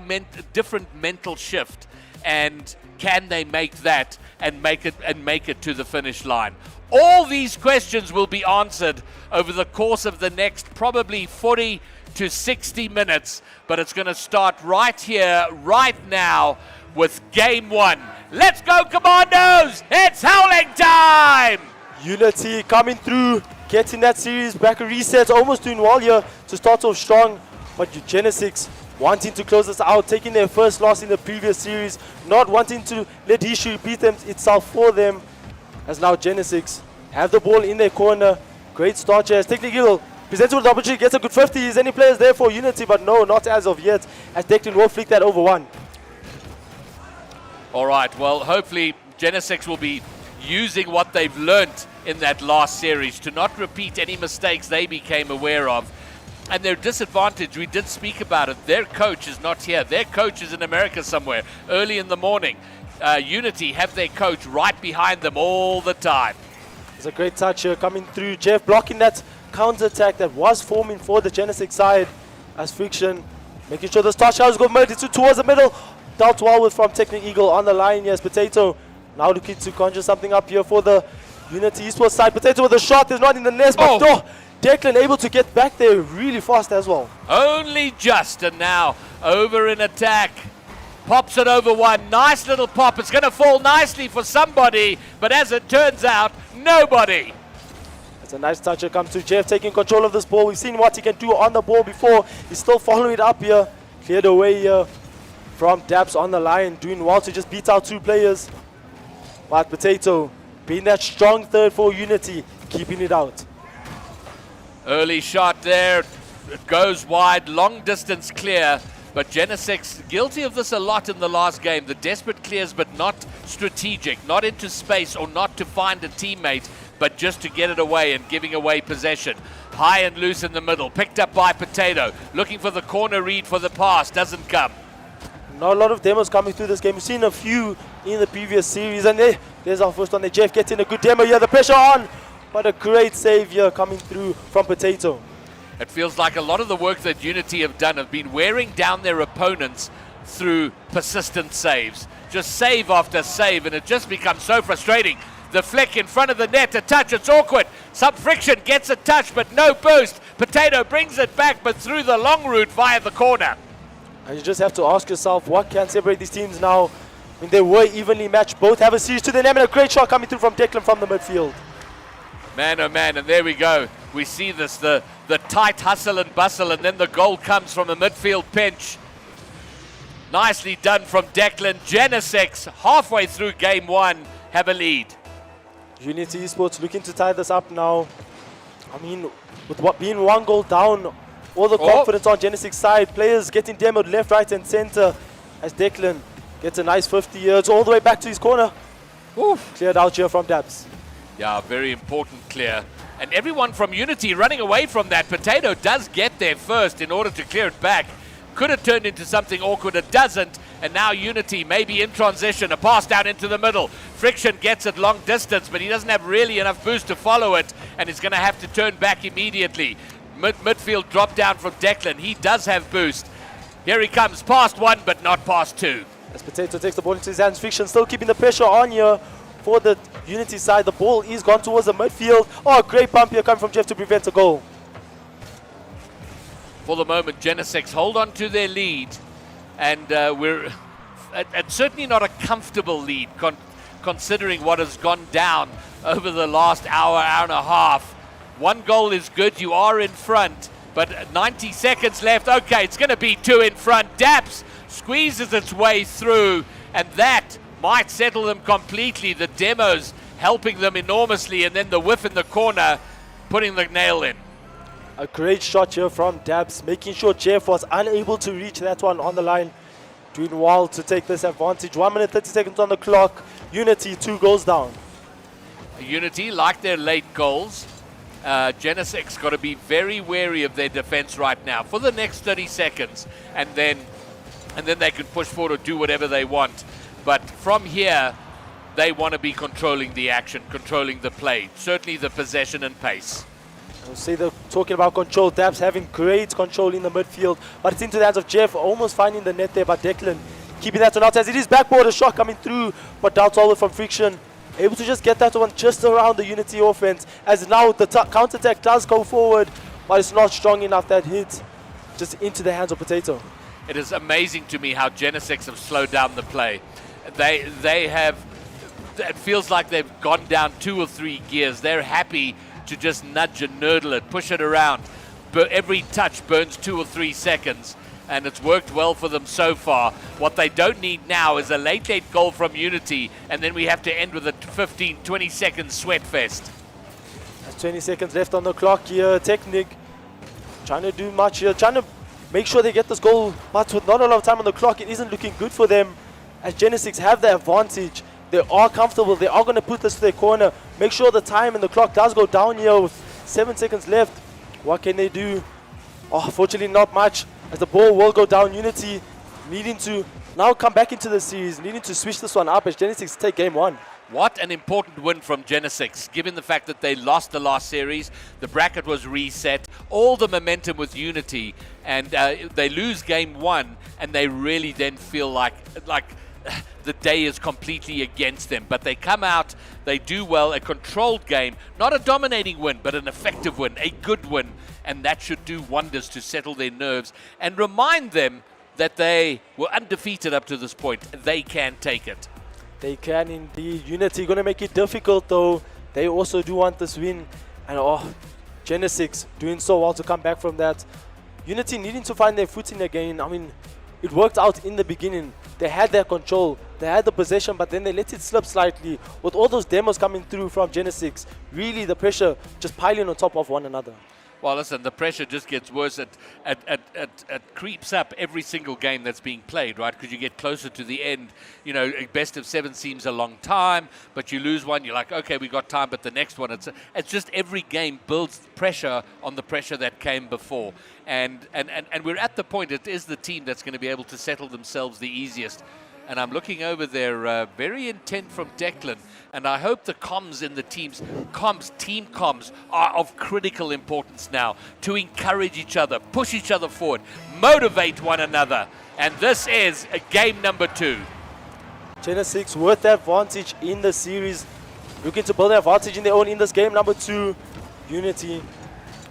Speaker 2: different mental shift. And can they make that and make it to the finish line? All these questions will be answered over the course of the next probably 40 to 60 minutes, but it's going to start right here, right now, with Game 1. Let's go, Commandos! It's howling time!
Speaker 10: Unity coming through, getting that series back a reset, almost doing well here to start off strong, but Genesic wanting to close this out, taking their first loss in the previous series, not wanting to let the issue repeat itself for them, as now Genesic have the ball in their corner. Great start here as Technic Eagle presents with the opportunity, gets a good 50. Is any players there for Unity? But no, not as of yet, as Declan will flick that over one.
Speaker 2: All right, well, hopefully Genesic will be using what they've learnt in that last series to not repeat any mistakes they became aware of. And their disadvantage, we did speak about it, their coach is not here. Their coach is in America somewhere, early in the morning. Unity have their coach right behind them all the time.
Speaker 10: There's a great touch here coming through. Jeff blocking that counter-attack that was forming for the Genesic side as Friction, making sure the star showers go towards the middle. Dealt well with from Technic Eagle on the line. Yes, Potato now looking to conjure something up here for the Unity Eastward side. Potato with a shot is not in the nest, but Declan able to get back there really fast as well.
Speaker 2: Only just, and now over in attack. Pops it over one. Nice little pop. It's going to fall nicely for somebody, but as it turns out, nobody.
Speaker 10: It's a nice touch here comes to Jeff taking control of this ball. We've seen what he can do on the ball before. He's still following it up here. Cleared away here from Dabs on the line, doing well to just beat out 2 players. But Potato being that strong third for Unity, keeping it out.
Speaker 2: Early shot there, it goes wide, long distance clear, but Genesic guilty of this a lot in the last game. The desperate clears, but not strategic, not into space or not to find a teammate, but just to get it away and giving away possession. High and loose in the middle, picked up by Potato, looking for the corner read for the pass, doesn't come.
Speaker 10: Not a lot of demos coming through this game. We've seen a few in the previous series, and there's our first one there. Jeff getting a good demo here, the pressure on. But a great save here coming through from Potato.
Speaker 2: It feels like a lot of the work that Unity have done have been wearing down their opponents through persistent saves. Just save after save, and it just becomes so frustrating. The flick in front of the net, a touch, it's awkward. Some Friction gets a touch, but no boost. Potato brings it back, but through the long route via the corner.
Speaker 10: And you just have to ask yourself, what can separate these teams now? I mean, they were evenly matched. Both have a series to their name, and a great shot coming through from Declan from the midfield.
Speaker 2: Man, oh man, and there we go. We see this, the tight hustle and bustle, and then the goal comes from a midfield pinch. Nicely done from Declan. Genesic, halfway through game one, have a lead.
Speaker 10: Unity Esports looking to tie this up now. I mean, with what being 1 goal down, all the confidence on Genesic's side. Players getting demoed left, right, and center as Declan gets a nice 50 yards all the way back to his corner. Cleared out here from Dabs.
Speaker 2: Yeah, very important clear. And everyone from Unity running away from that. Potato does get there first in order to clear it back. Could have turned into something awkward, it doesn't. And now Unity maybe in transition, a pass down into the middle. Friction gets it long distance, but he doesn't have really enough boost to follow it, and he's going to have to turn back immediately. Midfield drop down from Declan. He does have boost. Here he comes, past one, but not past two.
Speaker 10: As Potato takes the ball into his hands, Friction still keeping the pressure on here for the Unity side. The ball is gone towards the midfield. Oh, great pump here coming from Jeff to prevent a goal.
Speaker 2: For the moment, Genesic hold on to their lead, and we're at certainly not a comfortable lead considering what has gone down over the last hour and a half. 1 goal is good, you are in front, but 90 seconds left. Okay, it's going to be 2 in front. Daps squeezes its way through, and that might settle them completely. The demos helping them enormously, and then the whiff in the corner, putting the nail in.
Speaker 10: A great shot here from Dabs, making sure Jeff was unable to reach that one on the line. Doing well to take this advantage. 1 minute 30 seconds on the clock. Unity 2 goals down.
Speaker 2: Unity, like their late goals, Genesic's got to be very wary of their defense right now for the next 30 seconds, and then they can push forward or do whatever they want. But from here, they want to be controlling the action, controlling the play, certainly the possession and pace.
Speaker 10: We'll see they're talking about control. Dabs having great control in the midfield, but it's into the hands of Jeff, almost finding the net there, but Declan keeping that one out as it is backboard, a shot coming through, but doubts all it from Friction. Able to just get that one just around the Unity offense, as now the counter-attack does go forward, but it's not strong enough. That hit just into the hands of Potato.
Speaker 2: It is amazing to me how Genesic have slowed down the play. They have, it feels like they've gone down 2 or 3 gears. They're happy to just nudge and nurdle it, push it around. But every touch burns 2 or 3 seconds, and it's worked well for them so far. What they don't need now is a late goal from Unity, and then we have to end with a 15, 20 second sweat fest.
Speaker 10: There's 20 seconds left on the clock here. Technic trying to do much here, trying to make sure they get this goal, but with not a lot of time on the clock, it isn't looking good for them, as Genesic have the advantage. They are comfortable. They are going to put this to their corner. Make sure the time and the clock does go down here with 7 seconds left. What can they do? Oh, fortunately not much, as the ball will go down. Unity needing to now come back into the series, needing to switch this one up as Genesic take game 1.
Speaker 2: What an important win from Genesic, given the fact that they lost the last series, the bracket was reset, all the momentum with Unity, and they lose game 1, and they really then feel like the day is completely against them. But they come out, they do well, a controlled game, not a dominating win, but an effective win, a good win, and that should do wonders to settle their nerves and remind them that they were undefeated up to this point. They can take it.
Speaker 10: They can indeed. Unity going to make it difficult though. They also do want this win, and Genesic doing so well to come back from that. Unity needing to find their footing again. I mean, it worked out in the beginning. They had their control, they had the possession, but then they let it slip slightly. With all those demos coming through from Genesic, really the pressure just piling on top of one another.
Speaker 2: Well, listen, the pressure just gets worse. It creeps up every single game that's being played, right? Because you get closer to the end. You know, best of 7 seems a long time, but you lose one, you're like, okay, we got time, but the next one, it's just every game builds pressure on the pressure that came before. And we're at the point, it is the team that's going to be able to settle themselves the easiest. And I'm looking over there, very intent from Declan. And I hope the comms in the team comms are of critical importance now to encourage each other, push each other forward, motivate one another. And this is game number 2.
Speaker 10: Genesic with the advantage in the series, looking to build an advantage in their own in this game number 2. Unity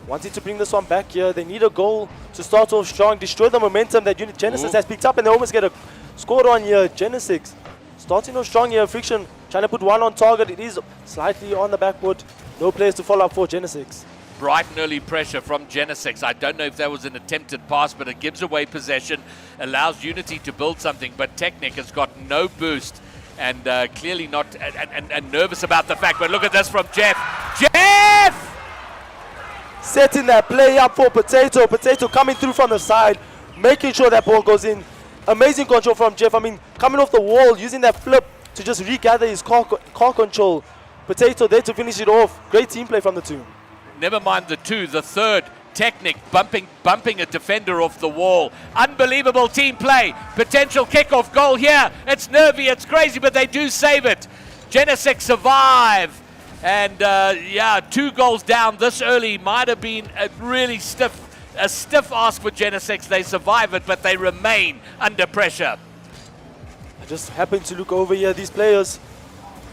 Speaker 10: wanting to bring this one back here. They need a goal to start off strong, destroy the momentum that Genesic has picked up, and they almost get a score on here. Genesic starting off strong here. Friction trying to put one on target. It is slightly on the backboard. No players to follow up for Genesic.
Speaker 2: bright and early pressure from Genesic. I don't know if that was an attempted pass, but it gives away possession, allows Unity to build something, but Technic has got no boost and clearly not and nervous about the fact. But look at this from Jeff. Jeff!
Speaker 10: Setting that play up for Potato. Potato coming through from the side, making sure that ball goes in. Amazing control from Jeff. I mean, coming off the wall, using that flip to just regather his car control. Potato there to finish it off. Great team play from the two.
Speaker 2: Never mind the two, the third. Technic bumping a defender off the wall. Unbelievable team play. Potential kickoff goal here. It's nervy, it's crazy, but they do save it. Genesic survive. And yeah, 2 goals down this early might have been a really stiff ask for Genesic. They survive it, but they remain under pressure.
Speaker 10: I just happened to look over here. These players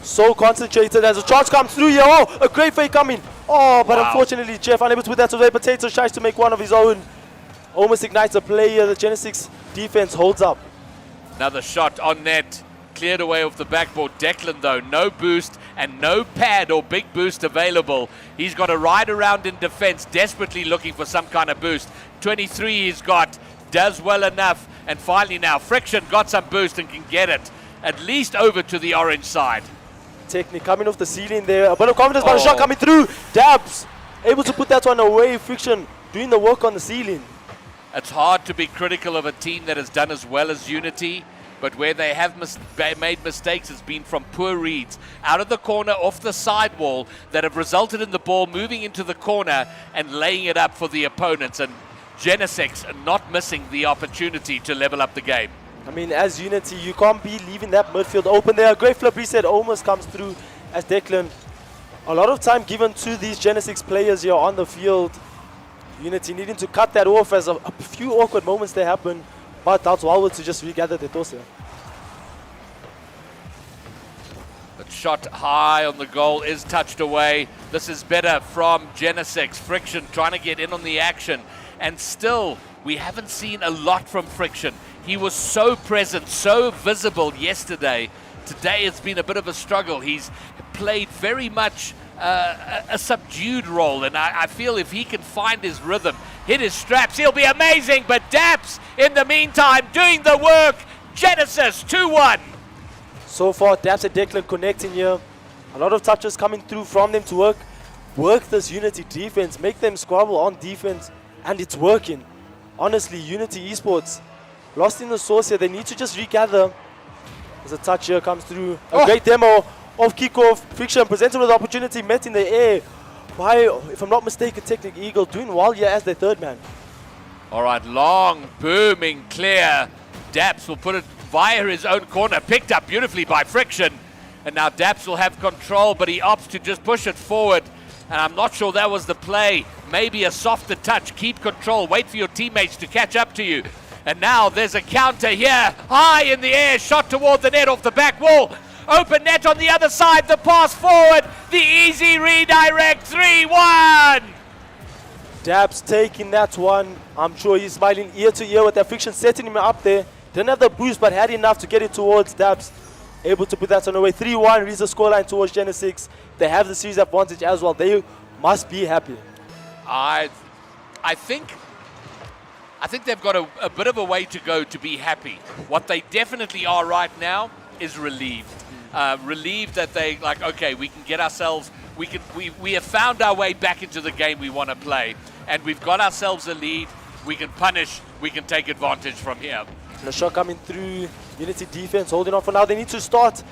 Speaker 10: so concentrated as a charge comes through here. Oh, a great fake coming. Oh, but unfortunately, Jeff unable to put that away. Potato tries to make one of his own. Almost ignites a play here. The Genesic defense holds up.
Speaker 2: Another shot on net. Cleared away off the backboard. Declan, though, no boost and no pad or big boost available. He's got to ride around in defense, desperately looking for some kind of boost. 23 he's got, does well enough. And finally now, Friction got some boost and can get it at least over to the orange side.
Speaker 10: Technic coming off the ceiling there. A bit of confidence, but a shot coming through. Dabs able to put that one away. Friction doing the work on the ceiling.
Speaker 2: It's hard to be critical of a team that has done as well as Unity, but where they have made mistakes has been from poor reads out of the corner, off the sidewall, that have resulted in the ball moving into the corner and laying it up for the opponents. And Genesic not missing the opportunity to level up the game.
Speaker 10: I mean, as Unity, you can't be leaving that midfield open there. A great flip reset almost comes through as Declan. A lot of time given to these Genesic players here on the field. Unity needing to cut that off as a few awkward moments there happen. But that's well to just regather the toss here.
Speaker 2: The shot high on the goal is touched away. This is better from Genesic. Friction trying to get in on the action. And still, we haven't seen a lot from Friction. He was so present, so visible yesterday. Today it's been a bit of a struggle. He's played very much a subdued role, and I feel if he can find his rhythm, hit his straps, he'll be amazing. But Daps, in the meantime, doing the work. Genesis 2-1.
Speaker 10: So far, Daps and Declan connecting here. A lot of touches coming through from them to work this Unity defense, make them squabble on defense, and it's working. Honestly, Unity Esports lost in the sauce here. They need to just regather. There's a touch here, comes through. A great demo of kickoff. Friction presented with the opportunity, met in the air by, if I'm not mistaken, Technic Eagle doing well here as their third man.
Speaker 2: All right, long, booming, clear. Daps will put it via his own corner, picked up beautifully by Friction. And now Daps will have control, but he opts to just push it forward. And I'm not sure that was the play. Maybe a softer touch, keep control, wait for your teammates to catch up to you. And now there's a counter here, high in the air, shot toward the net off the back wall. Open net on the other side, the pass forward, the easy redirect, 3-1.
Speaker 10: Dabs taking that one. I'm sure he's smiling ear to ear with that Friction setting him up there. Didn't have the boost, but had enough to get it towards Dabs. Able to put that on the way. 3-1 reads the scoreline towards Genesic. They have the series advantage as well. They must be happy.
Speaker 2: I think they've got a bit of a way to go to be happy. What they definitely are right now is relieved. Relieved that they, like, okay, we can get ourselves, we have found our way back into the game we want to play, and we've got ourselves a lead. We can punish, we can take advantage from here.
Speaker 10: The shot coming through, Unity defense holding on for now. They need to start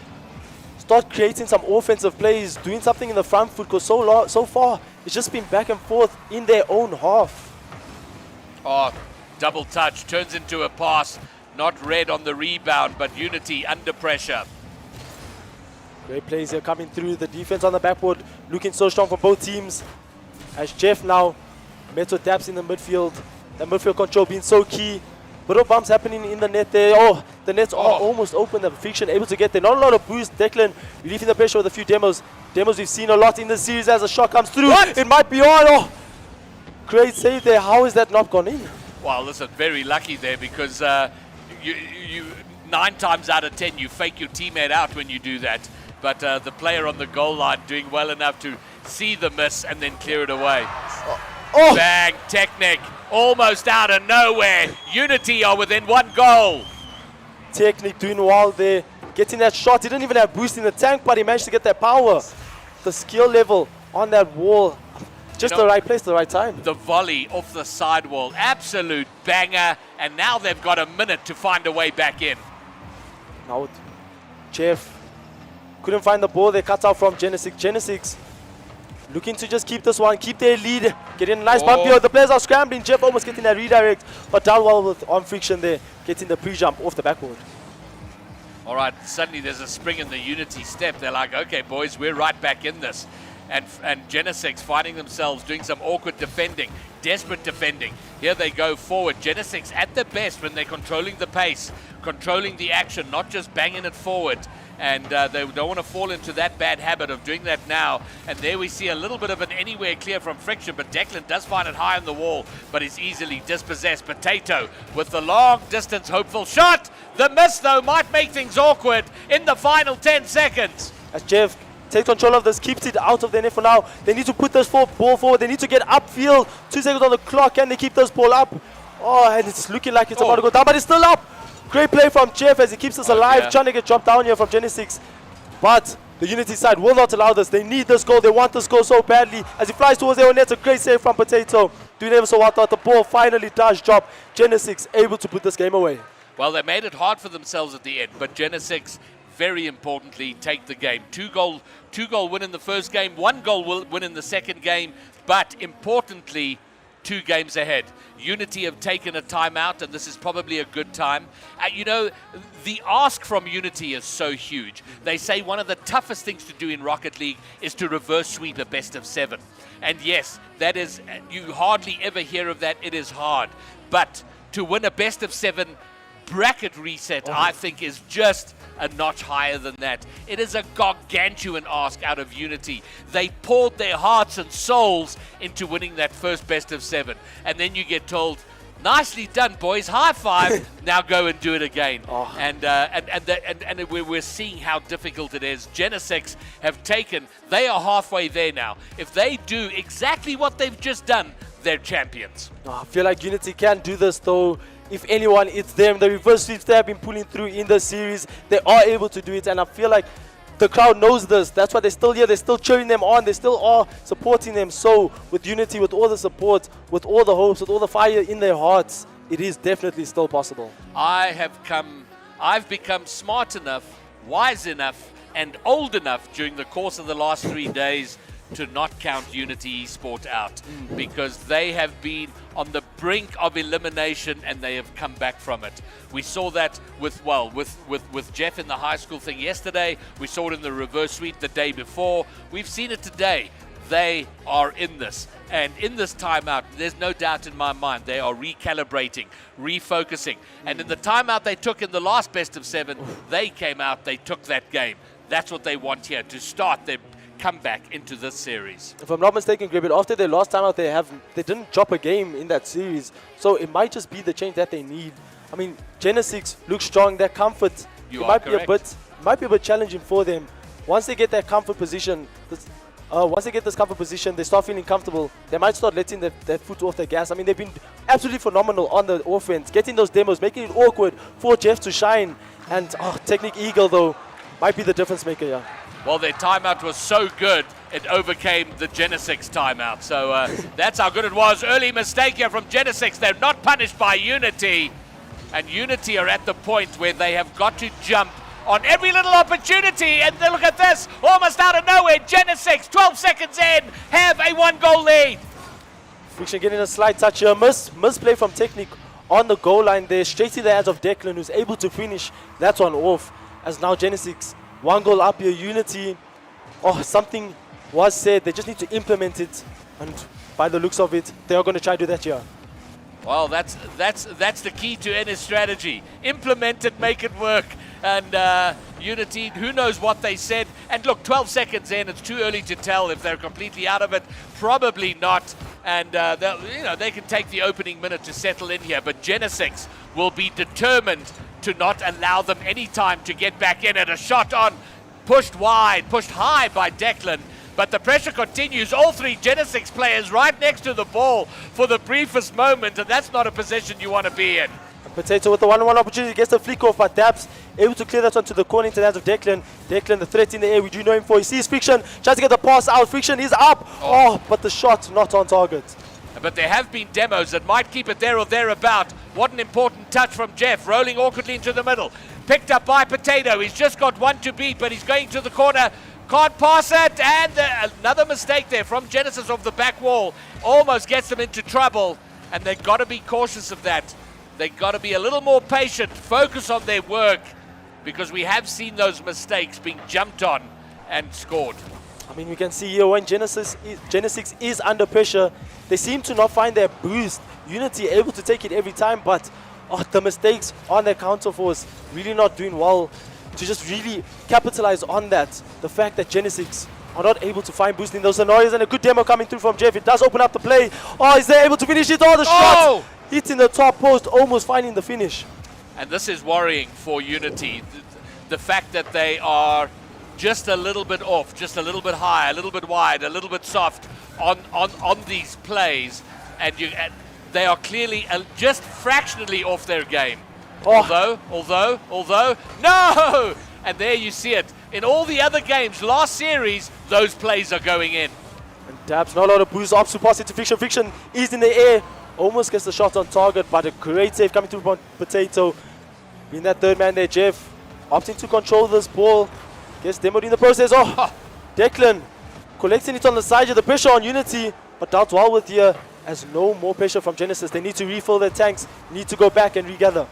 Speaker 10: creating some offensive plays, doing something in the front foot, because so far it's just been back and forth in their own half.
Speaker 2: Oh, double touch turns into a pass, not read on the rebound, but Unity under pressure.
Speaker 10: Great plays here coming through. The defense on the backboard looking so strong for both teams. As Jeff now met with Daps in the midfield. That midfield control being so key. Little bumps happening in the net there. Oh, the nets are almost open. The Friction able to get there. Not a lot of boost. Declan relieving the pressure with a few demos. Demos we've seen a lot in the series as a shot comes through. What? It might be on. Oh, great save there. How is that not gone in?
Speaker 2: Well, listen, very lucky there because you 9 times out of 10 you fake your teammate out when you do that. but the player on the goal line doing well enough to see the miss and then clear it away.
Speaker 10: Oh!
Speaker 2: Bang, Technic, almost out of nowhere. Unity are within 1 goal.
Speaker 10: Technic doing well there, getting that shot. He didn't even have boost in the tank, but he managed to get that power. The skill level on that wall, just the right place, the right time.
Speaker 2: The volley off the sidewall, absolute banger, and now they've got a minute to find a way back in.
Speaker 10: Now, Jeff couldn't find the ball. They cut out from Genesic. Genesic looking to just keep this one, keep their lead, getting a nice bump here. The players are scrambling. Jeff almost getting that redirect, but down well with on friction there, getting the pre-jump off the backboard.
Speaker 2: All right, suddenly there's a spring in the Unity step. They're like, okay, boys, we're right back in this. And Genesic finding themselves doing some awkward defending, desperate defending. Here they go forward. Genesic at the best when they're controlling the pace, controlling the action, not just banging it forward. And they don't want to fall into that bad habit of doing that now. And there we see a little bit of an anywhere clear from friction, but Declan does find it high on the wall, but is easily dispossessed. Potato with the long distance hopeful shot. The miss, though, might make things awkward in the final 10 seconds.
Speaker 10: As Jeff takes control of this, keeps it out of their net for now. They need to put this ball forward. They need to get upfield. 2 seconds on the clock. Can they keep this ball up? Oh, and it's looking like it's about to go down, but it's still up. Great play from Jeff as he keeps us alive, trying to get dropped down here from Genesic. But the Unity side will not allow this. They need this goal. They want this goal so badly. As he flies towards their own net, a great save from Potato. Doing ever so well. Thought the ball finally does drop. Genesic able to put this game away.
Speaker 2: Well, they made it hard for themselves at the end, but Genesic, very importantly, take the game. Two goal win in the first game, 1 goal win in the second game, but importantly, 2 games ahead. Unity have taken a timeout, and this is probably a good time. You know, the ask from Unity is so huge. They say one of the toughest things to do in Rocket League is to reverse sweep a best of 7. And yes, that is, you hardly ever hear of that. It is hard. But to win a best of 7 bracket reset, I think, is just a notch higher than that. It is a gargantuan ask out of Unity. They poured their hearts and souls into winning that first best of 7. And then you get told, nicely done, boys, high five, now go and do it again. And we're seeing how difficult it is. Genesic have taken, they are halfway there now. If they do exactly what they've just done, they're champions.
Speaker 10: I feel like Unity can do this though. If anyone, it's them. The reverse sweeps they have been pulling through in the series, they are able to do it, and I feel like the crowd knows this. That's why they're still here. They're still cheering them on. They still are supporting them. So with Unity, with all the support, with all the hopes, with all the fire in their hearts, it is definitely still possible.
Speaker 2: I've become smart enough, wise enough, and old enough during the course of the last 3 days to not count Unity Esport out, because they have been on the brink of elimination and they have come back from it. We saw that with Jeff in the high school thing yesterday. We saw it in the reverse sweep the day before. We've seen it today. They are in this. And in this timeout, there's no doubt in my mind, they are recalibrating, refocusing. And in the timeout they took in the last best of 7, they came out, they took that game. That's what they want here, to start their come back into this series.
Speaker 10: If I'm not mistaken, Gribbett, after their last time out, they didn't drop a game in that series, so it might just be the change that they need. I mean, Genesic looks strong. Their comfort might be a bit challenging for them. Once they get that comfort position, once they get this comfort position, they start feeling comfortable. They might start letting their foot off the gas. I mean, they've been absolutely phenomenal on the offense, getting those demos, making it awkward for Jeff to shine. And Technic Eagle though might be the difference maker. Yeah.
Speaker 2: Well, their timeout was so good, it overcame the Genesic timeout. So that's how good it was. Early mistake here from Genesic. They're not punished by Unity. And Unity are at the point where they have got to jump on every little opportunity. And look at this, almost out of nowhere. Genesic, 12 seconds in, have a 1-goal lead.
Speaker 10: Friction getting a slight touch here. Misplay from Technic on the goal line there. Straight to the hands of Declan, who's able to finish that one off. As now Genesic 1 goal up here. Unity, something was said. They just need to implement it, and by the looks of it, they are going to try to do that here.
Speaker 2: Well, that's the key to any strategy. Implement it, make it work. And Unity, who knows what they said. And look, 12 seconds in, it's too early to tell if they're completely out of it. Probably not. And they can take the opening minute to settle in here. But Genesic will be determined to not allow them any time to get back in it. A shot on pushed wide, pushed high by Declan. But the pressure continues. All three Genesic players right next to the ball for the briefest moment, and that's not a position you want to be in.
Speaker 10: Potato with the 1-on-1 opportunity, gets the flick off, but Dabs able to clear that one to the corner into the hands of Declan. Declan, the threat in the air, we do know him for. He sees Friction, tries to get the pass out. Friction is up. Oh, but the shot not on target.
Speaker 2: But there have been demos that might keep it there or thereabout. What an important touch from Jeff, rolling awkwardly into the middle. Picked up by Potato. He's just got one to beat, but he's going to the corner. Can't pass it, and another mistake there from Genesis off the back wall. Almost gets them into trouble, and they've got to be cautious of that. They've got to be a little more patient, focus on their work, because we have seen those mistakes being jumped on and scored.
Speaker 10: I mean, we can see here when Genesic is under pressure, they seem to not find their boost. Unity able to take it every time, but the mistakes on their counter force really not doing well to just really capitalize on that. The fact that Genesic are not able to find boost in those scenarios, and a good demo coming through from Jeff. It does open up the play. Oh, is they able to finish it? Oh, the shot hitting the top post, almost finding the finish.
Speaker 2: And this is worrying for Unity. The fact that they are just a little bit off, just a little bit high, a little bit wide, a little bit soft on these plays, and they are clearly just fractionally off their game. Although, no! And there you see it. In all the other games, last series, those plays are going in.
Speaker 10: And Dabs, not a lot of boost. Ops to pass it to Friction. Friction is in the air. Almost gets the shot on target, but a great save coming through from Potato. Being that third man there, Jeff opting to control this ball. Gets demoed in the process. Declan collecting it on the side of the pressure on Unity, but does well with here as no more pressure from Genesis. They need to refill their tanks, need to go back and regather.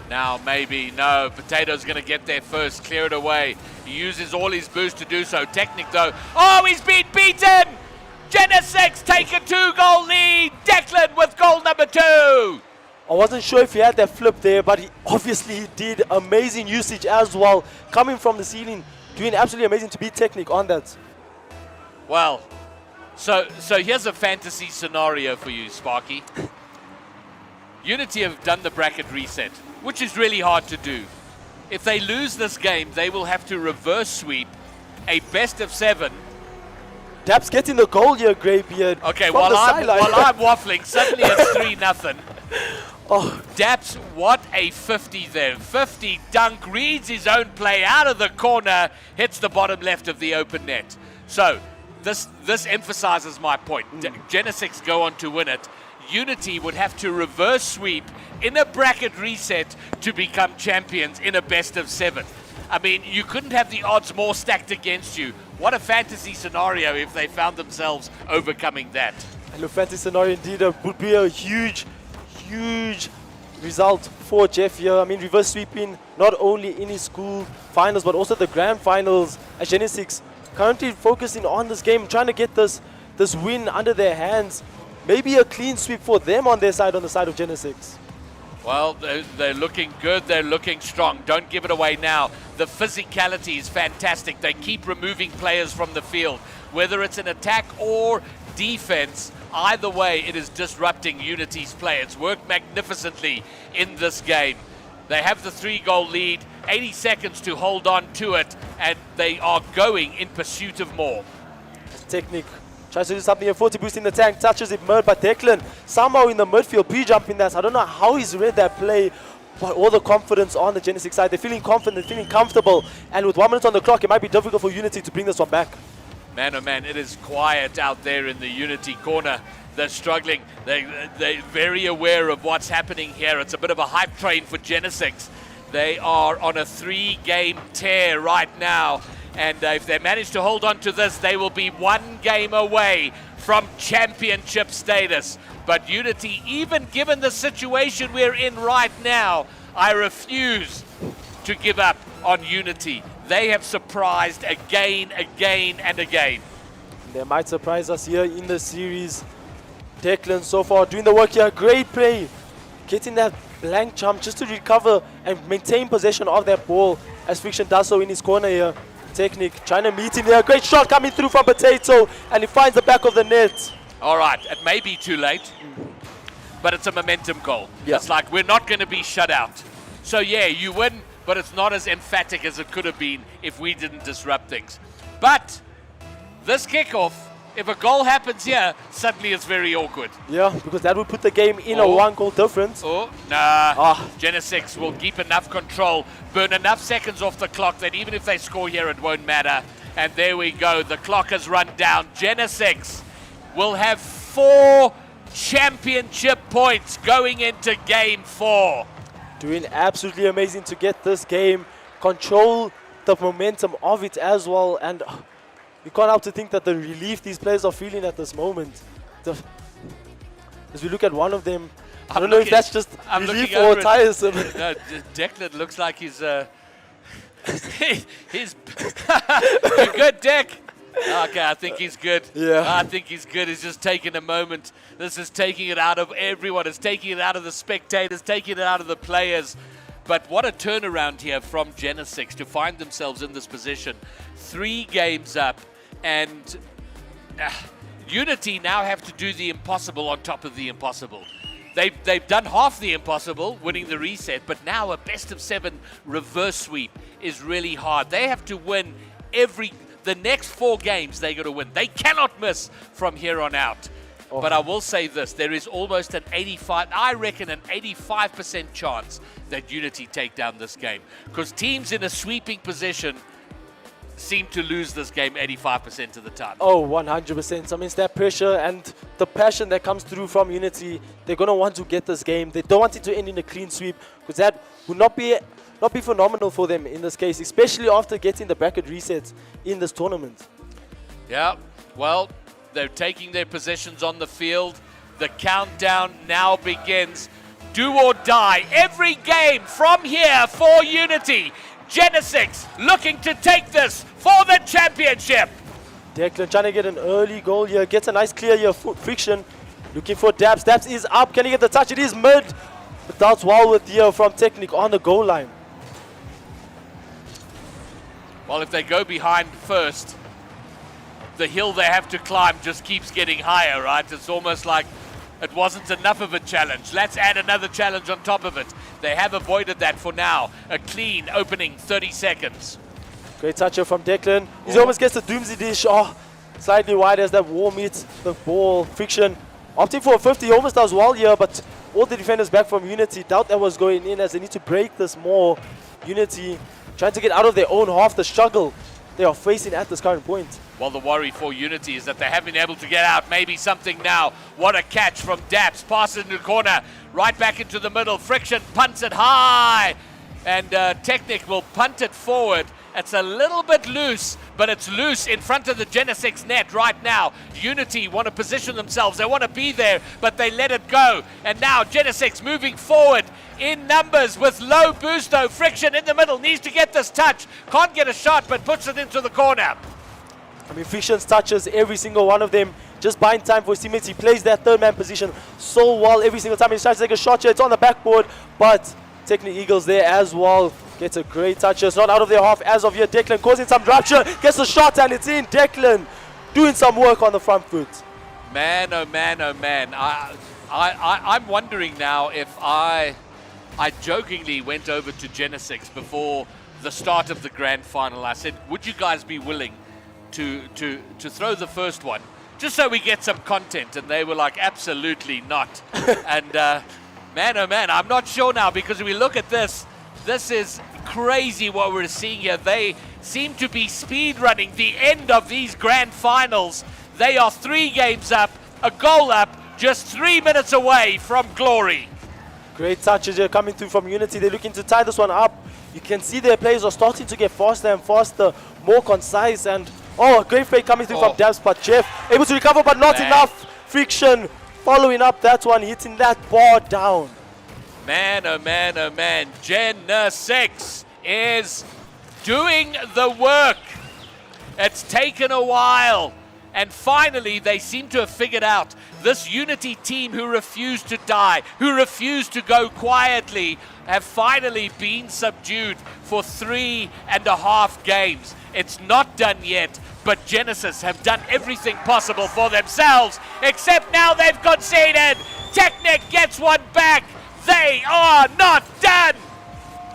Speaker 2: Now maybe, no, Potato's going to get there first, clear it away. He uses all his boost to do so. Technic though, he's been beaten! Genesic take a 2-goal lead. Declan with goal number 2.
Speaker 10: I wasn't sure if he had that flip there, but he obviously did. Amazing usage as well. Coming from the ceiling, doing absolutely amazing to beat Technic on that.
Speaker 2: Well, so here's a fantasy scenario for you, Sparky. Unity have done the bracket reset, which is really hard to do. If they lose this game, they will have to reverse sweep a best of 7.
Speaker 10: Dabs getting the goal here, Greybeard.
Speaker 2: Okay, while I'm waffling, suddenly it's 3-0. Daps, what a 50 there. 50 dunk, reads his own play out of the corner, hits the bottom left of the open net. So, this emphasizes my point. Genesic go on to win it. Unity would have to reverse sweep in a bracket reset to become champions in a best of 7. I mean, you couldn't have the odds more stacked against you. What a fantasy scenario if they found themselves overcoming that.
Speaker 10: And a fantasy scenario indeed would be a huge result for Jeff here. I mean, reverse sweeping not only in his school finals, but also the grand finals at Genesic. Currently focusing on this game, trying to get this win under their hands. Maybe a clean sweep for them on their side, on the side of Genesic.
Speaker 2: Well, they're looking good, they're looking strong. Don't give it away now. The physicality is fantastic. They keep removing players from the field. Whether it's an attack or defense, either way, it is disrupting Unity's play. It's worked magnificently in this game. They have the 3-goal lead, 80 seconds to hold on to it, and they are going in pursuit of more.
Speaker 10: Technic tries to do something here, 40 boost in the tank, touches it, murdered by Declan. Somehow in the midfield, pre-jumping that. I don't know how he's read that play, but all the confidence on the Genesic side. They're feeling confident, feeling comfortable, and with 1 minute on the clock, it might be difficult for Unity to bring this one back.
Speaker 2: Man, oh man, it is quiet out there in the Unity corner. They're struggling. They're very aware of what's happening here. It's a bit of a hype train for Genesic. They are on a 3-game tear right now. And if they manage to hold on to this, they will be 1 game away from championship status. But Unity, even given the situation we're in right now, I refuse to give up on Unity. They have surprised again, and again.
Speaker 10: They might surprise us here in the series. Declan so far doing the work here. Great play. Getting that blank jump just to recover and maintain possession of that ball as Friction does so in his corner here. Technic trying to meet him there. Great shot coming through from Potato, and he finds the back of the net.
Speaker 2: All right, it may be too late, but it's a momentum goal.
Speaker 10: Yeah.
Speaker 2: It's like we're not going to be shut out. So yeah, you win but it's not as emphatic as it could have been if we didn't disrupt things. But this kickoff, if a goal happens here, suddenly it's very awkward.
Speaker 10: Yeah, because that would put the game in a 1-goal difference.
Speaker 2: Genesic will keep enough control, burn enough seconds off the clock that even if they score here, it won't matter. And there we go. The clock has run down. Genesic will have 4 championship points going into game 4.
Speaker 10: Doing absolutely amazing to get this game, control the momentum of it as well, and you can't help to think that the relief these players are feeling at this moment. As we look at one of them, I don't know if that's just relief or tiresome.
Speaker 2: No, Declan looks like he's he's you good, Deck? Okay, I think he's good.
Speaker 10: Yeah.
Speaker 2: I think he's good. He's just taking a moment. This is taking it out of everyone. It's taking it out of the spectators, taking it out of the players. But what a turnaround here from Genesic to find themselves in this position. 3 games up, and Unity now have to do the impossible on top of the impossible. They've done half the impossible, winning the reset, but now a best of 7 reverse sweep is really hard. They have to win the next 4 games. They got to win. They cannot miss from here on out. But I will say this, there is almost an 85% chance that Unity take down this game, because teams in a sweeping position seem to lose this game 85% of the time.
Speaker 10: Oh, 100%. I mean, it's that pressure and the passion that comes through from Unity. They're going to want to get this game. They don't want it to end in a clean sweep, because that would not be phenomenal for them in this case, especially after getting the bracket resets in this tournament.
Speaker 2: Yeah, well, they're taking their positions on the field. The countdown now begins. Do or die. Every game from here for Unity. Genesic looking to take this for the championship.
Speaker 10: Declan trying to get an early goal here. Gets a nice clear here. Friction looking for Dabs. Dabs is up. Can he get the touch? It is mid. But that's well with here from Technic on the goal line.
Speaker 2: Well, if they go behind first, the hill they have to climb just keeps getting higher, right? It's almost like it wasn't enough of a challenge. Let's add another challenge on top of it. They have avoided that for now. A clean opening 30 seconds.
Speaker 10: Great touch here from Declan. He almost gets the Doomsday dish. Oh, slightly wide as that wall meets the ball. Friction opting for a 50. He almost does well here, but all the defenders back from Unity doubt that was going in, as they need to break this more. Unity trying to get out of their own half, the struggle they are facing at this current point.
Speaker 2: Well, the worry for Unity is that they haven't been able to get out. Maybe something now. What a catch from Daps. Pass it in the corner. Right back into the middle. Friction punts it high. And Technic will punt it forward. It's a little bit loose, but it's loose in front of the Genesic net right now. Unity want to position themselves. They want to be there, but they let it go. And now Genesic moving forward in numbers with low boost though. Friction in the middle. Needs to get this touch. Can't get a shot, but puts it into the corner.
Speaker 10: I mean, Friction's touches every single one of them, just buying time for his teammates. He plays that third man position so well every single time. He's trying to take a shot here. It's on the backboard, but Technic Eagles there as well. Gets a great touch. It's not out of their half as of yet. Declan causing some disruption. Gets a shot and it's in. Declan doing some work on the front foot.
Speaker 2: Man, oh man, oh man. I'm wondering now if I jokingly went over to Genesic before the start of the grand final. I said, would you guys be willing to throw the first one, just so we get some content? And they were like, absolutely not. And man, oh man, I'm not sure now, because we look at this is crazy what we're seeing here. They seem to be speed running the end of these grand finals. They are 3 games up, a goal up, just 3 minutes away from glory.
Speaker 10: Great touches here coming through from Unity. They're looking to tie this one up. You can see their players are starting to get faster and faster, more concise, and oh, a great fake coming through from Dabs, but Jeff able to recover, but not enough. Friction following up that one, hitting that bar down.
Speaker 2: Man, oh man, oh man. Genesic is doing the work. It's taken a while. And finally, they seem to have figured out this Unity team who refused to die, who refused to go quietly, have finally been subdued for 3.5 games. It's not done yet, but Genesic have done everything possible for themselves, except now they've conceded. Technic gets one back. They are not done.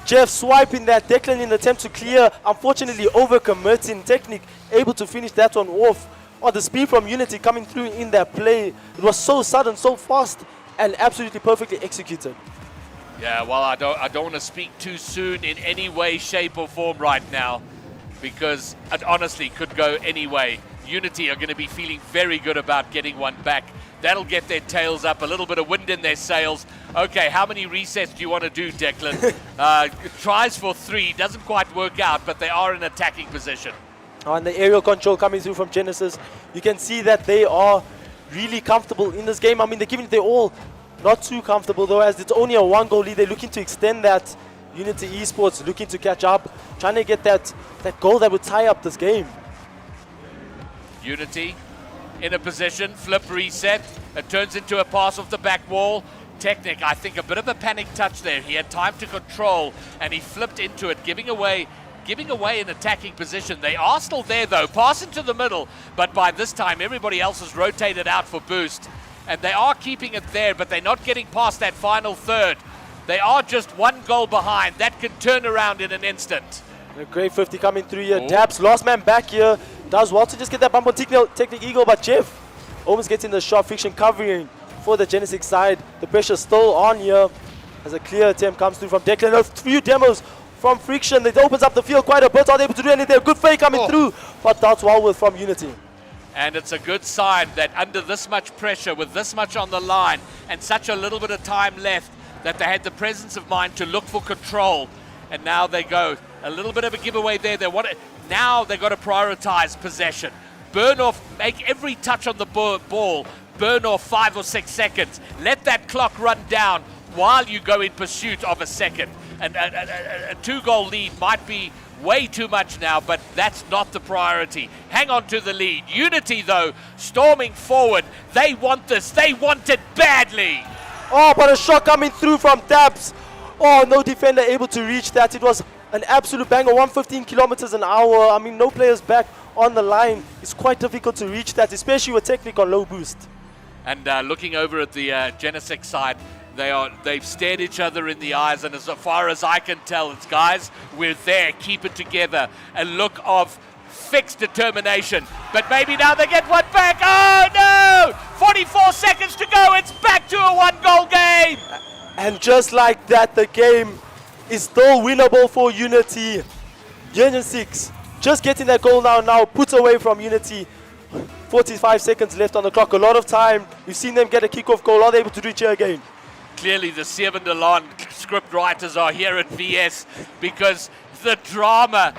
Speaker 10: Jeff swiping that. Declan in the attempt to clear. Unfortunately, over-committing. Technique able to finish that one off. Oh, the speed from Unity coming through in that play. It was so sudden, so fast, and absolutely perfectly executed.
Speaker 2: Yeah, well, I don't want to speak too soon in any way, shape, or form right now, because it honestly could go any way. Unity are going to be feeling very good about getting one back. That'll get their tails up, a little bit of wind in their sails. Okay, how many resets do you want to do, Declan? Tries for 3, doesn't quite work out, but they are in attacking position.
Speaker 10: And the aerial control coming through from Genesis. You can see that they are really comfortable in this game. I mean, they're giving it their all. Not too comfortable though, as it's only a 1-goal lead. They're looking to extend that. Unity Esports looking to catch up, trying to get that goal that would tie up this game.
Speaker 2: Unity in a position, flip reset. It turns into a pass off the back wall. Technic, I think a bit of a panic touch there. He had time to control and he flipped into it, giving away an attacking position. They are still there though, pass into the middle, but by this time everybody else has rotated out for boost. And they are keeping it there, but they're not getting past that final third. They are just 1 goal behind. That can turn around in an instant.
Speaker 10: A great 50 coming through here. Daps, last man back here. Does well to just get that bump on Technic Eagle, but Jeff almost gets in the shot. Friction covering for the Genesic side. The pressure still on here as a clear attempt comes through from Declan. A few demos from Friction. It opens up the field quite a bit. Are they able to do anything? Good fake coming through, but that's well with from Unity.
Speaker 2: And it's a good sign that under this much pressure, with this much on the line, and such a little bit of time left, that they had the presence of mind to look for control. And now they go. A little bit of a giveaway there. Now they've got to prioritize possession. Burn off, make every touch on the ball, burn off 5 or 6 seconds. Let that clock run down while you go in pursuit of a second. And a 2-goal lead might be way too much now, but that's not the priority. Hang on to the lead. Unity, though, storming forward. They want this. They want it badly.
Speaker 10: Oh, but a shot coming through from Dabs. Oh, no defender able to reach that. It was an absolute banger, 115 kilometers an hour. I mean, no players back on the line. It's quite difficult to reach that, especially with Technic on low boost.
Speaker 2: And looking over at the Genesic side, they've stared each other in the eyes, and as far as I can tell, it's guys, we're there, keep it together. A look of fixed determination, but maybe now they get one back. Oh no! 44 seconds to go, it's back to a 1-goal game!
Speaker 10: And just like that, the game is still winnable for Unity. Genesic just getting that goal now puts away from Unity. 45 seconds left on the clock, a lot of time. We've seen them get a kickoff goal. Are they able to reach here again?
Speaker 2: Clearly the Seven Delon script writers are here at VS, because the drama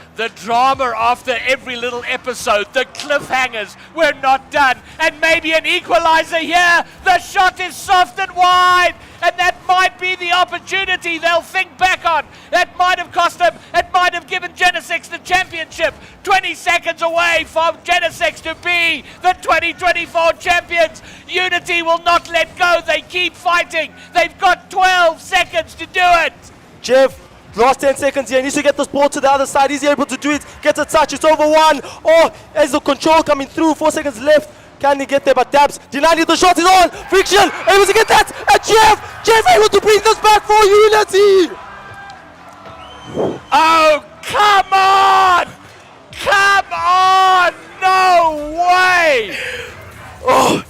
Speaker 2: after every little episode, the cliffhangers, we're not done, and maybe an equalizer here. The shot is soft and wide, and that might be the opportunity they'll think back on. That might have cost them, it might have given Genesic the championship. 20 seconds away from Genesic to be the 2024 champions. Unity will not let go, they keep fighting. They've got 12 seconds to do it.
Speaker 10: Jeff, last 10 seconds here. He needs to get this ball to the other side. Is he able to do it? Gets a touch. It's over 1. Oh, as the control coming through. 4 seconds left. Can he get there? But Dabs denied it. The shot is on. Friction able to get that. And Jeff able to bring this back for Unity.
Speaker 2: Oh, come on! Come on! No way!
Speaker 10: Oh,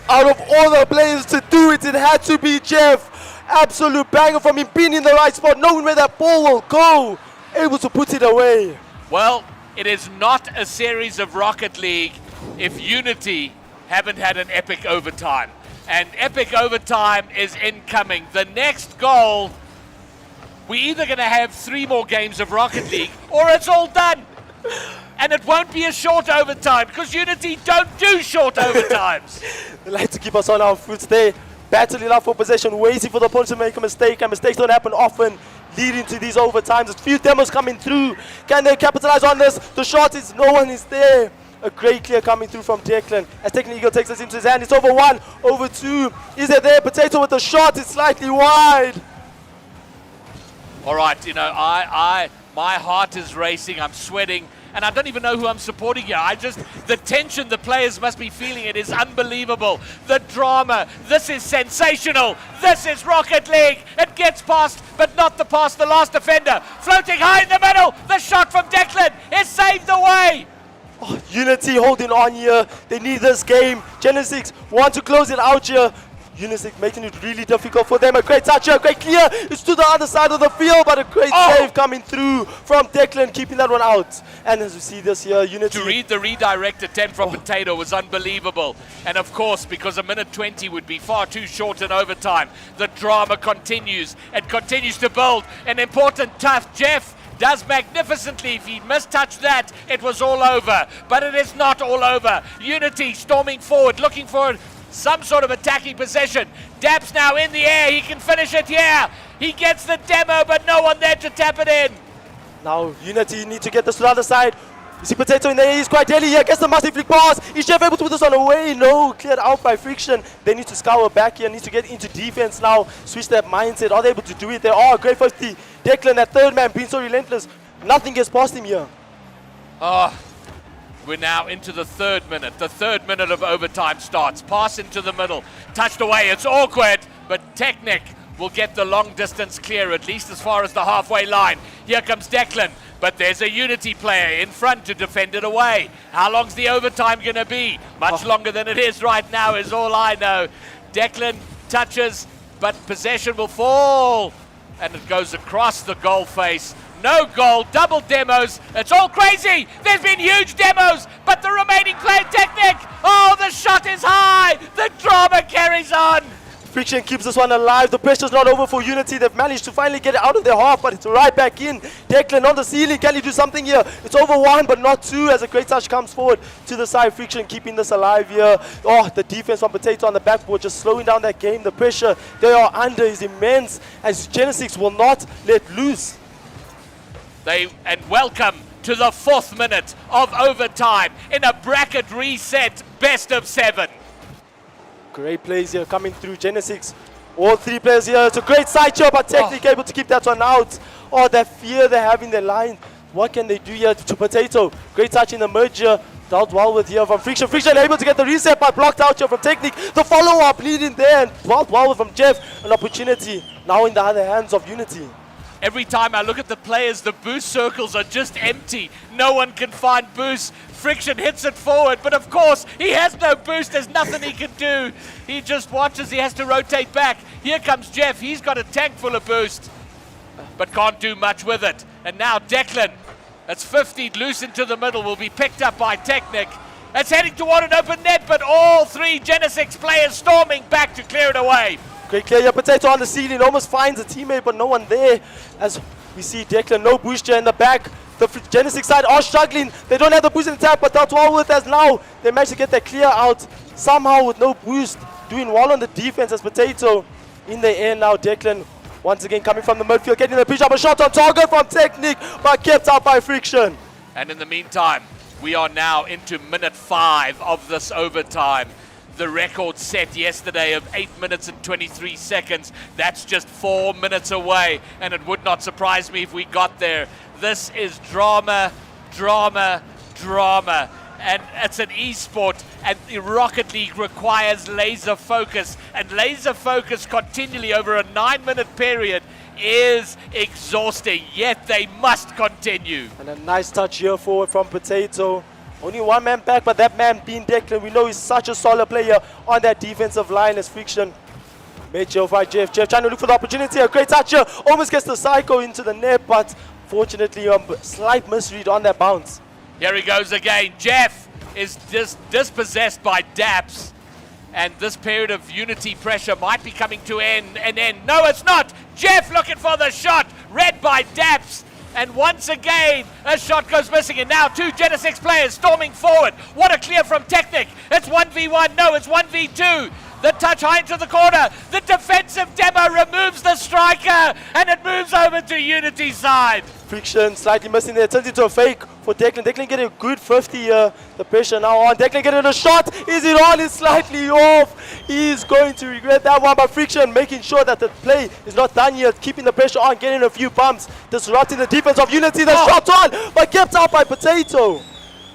Speaker 10: out of all the players to do it, it had to be Jeff. Absolute banger from him, being in the right spot, knowing where that ball will go, able to put it away.
Speaker 2: Well, it is not a series of Rocket League if Unity haven't had an epic overtime. And epic overtime is incoming. The next goal, we're either going to have 3 more games of Rocket League or it's all done. And it won't be a short overtime, because Unity don't do short overtimes.
Speaker 10: They like to keep us on our foot there. Battling up for possession, waiting for the opponent to make a mistake, and mistakes don't happen often, leading to these overtimes. There's few demos coming through. Can they capitalize on this? The shot is, no one is there. A great clear coming through from Declan. As Technic Eagle takes us into his hand, it's over 1, over 2. Is it there? Potato with the shot, it's slightly wide.
Speaker 2: All right, you know, my heart is racing, I'm sweating, and I don't even know who I'm supporting here. The tension the players must be feeling, it is unbelievable. The drama, this is sensational. This is Rocket League. It gets past, but not past the last defender. Floating high in the middle, the shot from Declan is saved away.
Speaker 10: Oh, Unity holding on here. They need this game. Genesic want to close it out here. Genesic making it really difficult for them. A great touch here, a great clear. It's to the other side of the field, but a great save coming through from Declan, keeping that one out. And as we see this here, Unity...
Speaker 2: To read the redirect attempt from Potato was unbelievable. And of course, because a minute 20 would be far too short in overtime, the drama continues. It continues to build. An important tough Jeff does magnificently. If he mistouched that, it was all over. But it is not all over. Unity storming forward, looking for some sort of attacking possession. Daps now in the air. He can finish it here. He gets the demo, but no one there to tap it in.
Speaker 10: Now Unity need to get this to the other side. You see Potato in there. He's quite early here. Gets the massive flick pass. Is Jeff able to put this one away? No. Cleared out by Friction. They need to scour back here. Need to get into defense now. Switch that mindset. Are they able to do it? They are. Great 50. Declan, that third man, being so relentless. Nothing gets past him here.
Speaker 2: We're now into the third minute. The third minute of overtime starts. Pass into the middle. Touched away. It's awkward, but Technic will get the long distance clear, at least as far as the halfway line. Here comes Declan, but there's a Unity player in front to defend it away. How long's the overtime going to be? Much longer than it is right now is all I know. Declan touches, but possession will fall, and it goes across the goal face. No goal, double demos. It's all crazy. There's been huge demos, but the remaining player, Technic. Oh, the shot is high. The drama carries on.
Speaker 10: Friction keeps this one alive. The pressure's not over for Unity. They've managed to finally get it out of their half, but it's right back in. Declan on the ceiling. Can he do something here? It's over one, but not two, as a great touch comes forward to the side. Friction keeping this alive here. Oh, the defense from Potato on the backboard just slowing down that game. The pressure they are under is immense, as Genesic will not let loose.
Speaker 2: And welcome to the 4th minute of overtime in a bracket reset best of 7.
Speaker 10: Great plays here coming through Genesic. All three players here. It's a great side chop, but Technic able to keep that one out. Oh, that fear they have in their line. What can they do here to Potato? Great touch in the merge here. Dealt well with here from Friction. Friction able to get the reset, but blocked out here from Technic. The follow-up leading there, and dealt well from Jeff. An opportunity now in the other hands of Unity.
Speaker 2: Every time I look at the players, the boost circles are just empty. No one can find boost. Friction hits it forward, but of course, he has no boost. There's nothing he can do. He just watches. He has to rotate back. Here comes Jeff. He's got a tank full of boost, but can't do much with it. And now Declan, it's 50 loose into the middle, will be picked up by Technic. It's heading toward an open net, but all three Genesic players storming back to clear it away.
Speaker 10: Great clear here, Potato on the ceiling, almost finds a teammate, but no one there. As we see Declan, no boost here in the back. The Genesic side are struggling. They don't have the boost in the tap, but that's well with us now. They managed to get that clear out somehow with no boost. Doing well on the defense as Potato in the air now. Declan once again coming from the midfield, getting the pitch up, a shot on target from Technic, but kept out by Friction.
Speaker 2: And in the meantime, we are now into minute 5 of this overtime. The record set yesterday of 8 minutes and 23 seconds. That's just 4 minutes away, and it would not surprise me if we got there. This is drama, drama, drama. And it's an esport, and the Rocket League requires laser focus, and laser focus continually over a 9-minute period is exhausting, yet they must continue.
Speaker 10: And a nice touch here forward from Potato. Only one man back, but that man being Declan, we know he's such a solid player on that defensive line as Friction. Made Jeff by Jeff. Jeff trying to look for the opportunity. A great touch here. Almost gets the Psycho into the net, but fortunately, slight misread on that bounce.
Speaker 2: Here he goes again. Jeff is dispossessed by Daps, and this period of Unity pressure might be coming to an end. No, it's not. Jeff looking for the shot. Read by Daps. And once again, a shot goes missing, and now 2 Genesic players storming forward. What a clear from Technic. It's 1v1. No, it's 1v2. The touch high into the corner. The defensive demo removes the striker, and it moves over to Unity's side.
Speaker 10: Friction slightly missing there. Turns into a fake for Declan. Declan getting a good 50 here. The pressure now on. Declan getting a shot. Is it on? It's slightly off. He's going to regret that one. But Friction making sure that the play is not done yet. Keeping the pressure on. Getting a few bumps. Disrupting the defense of Unity. The shot on. But kept out by Potato.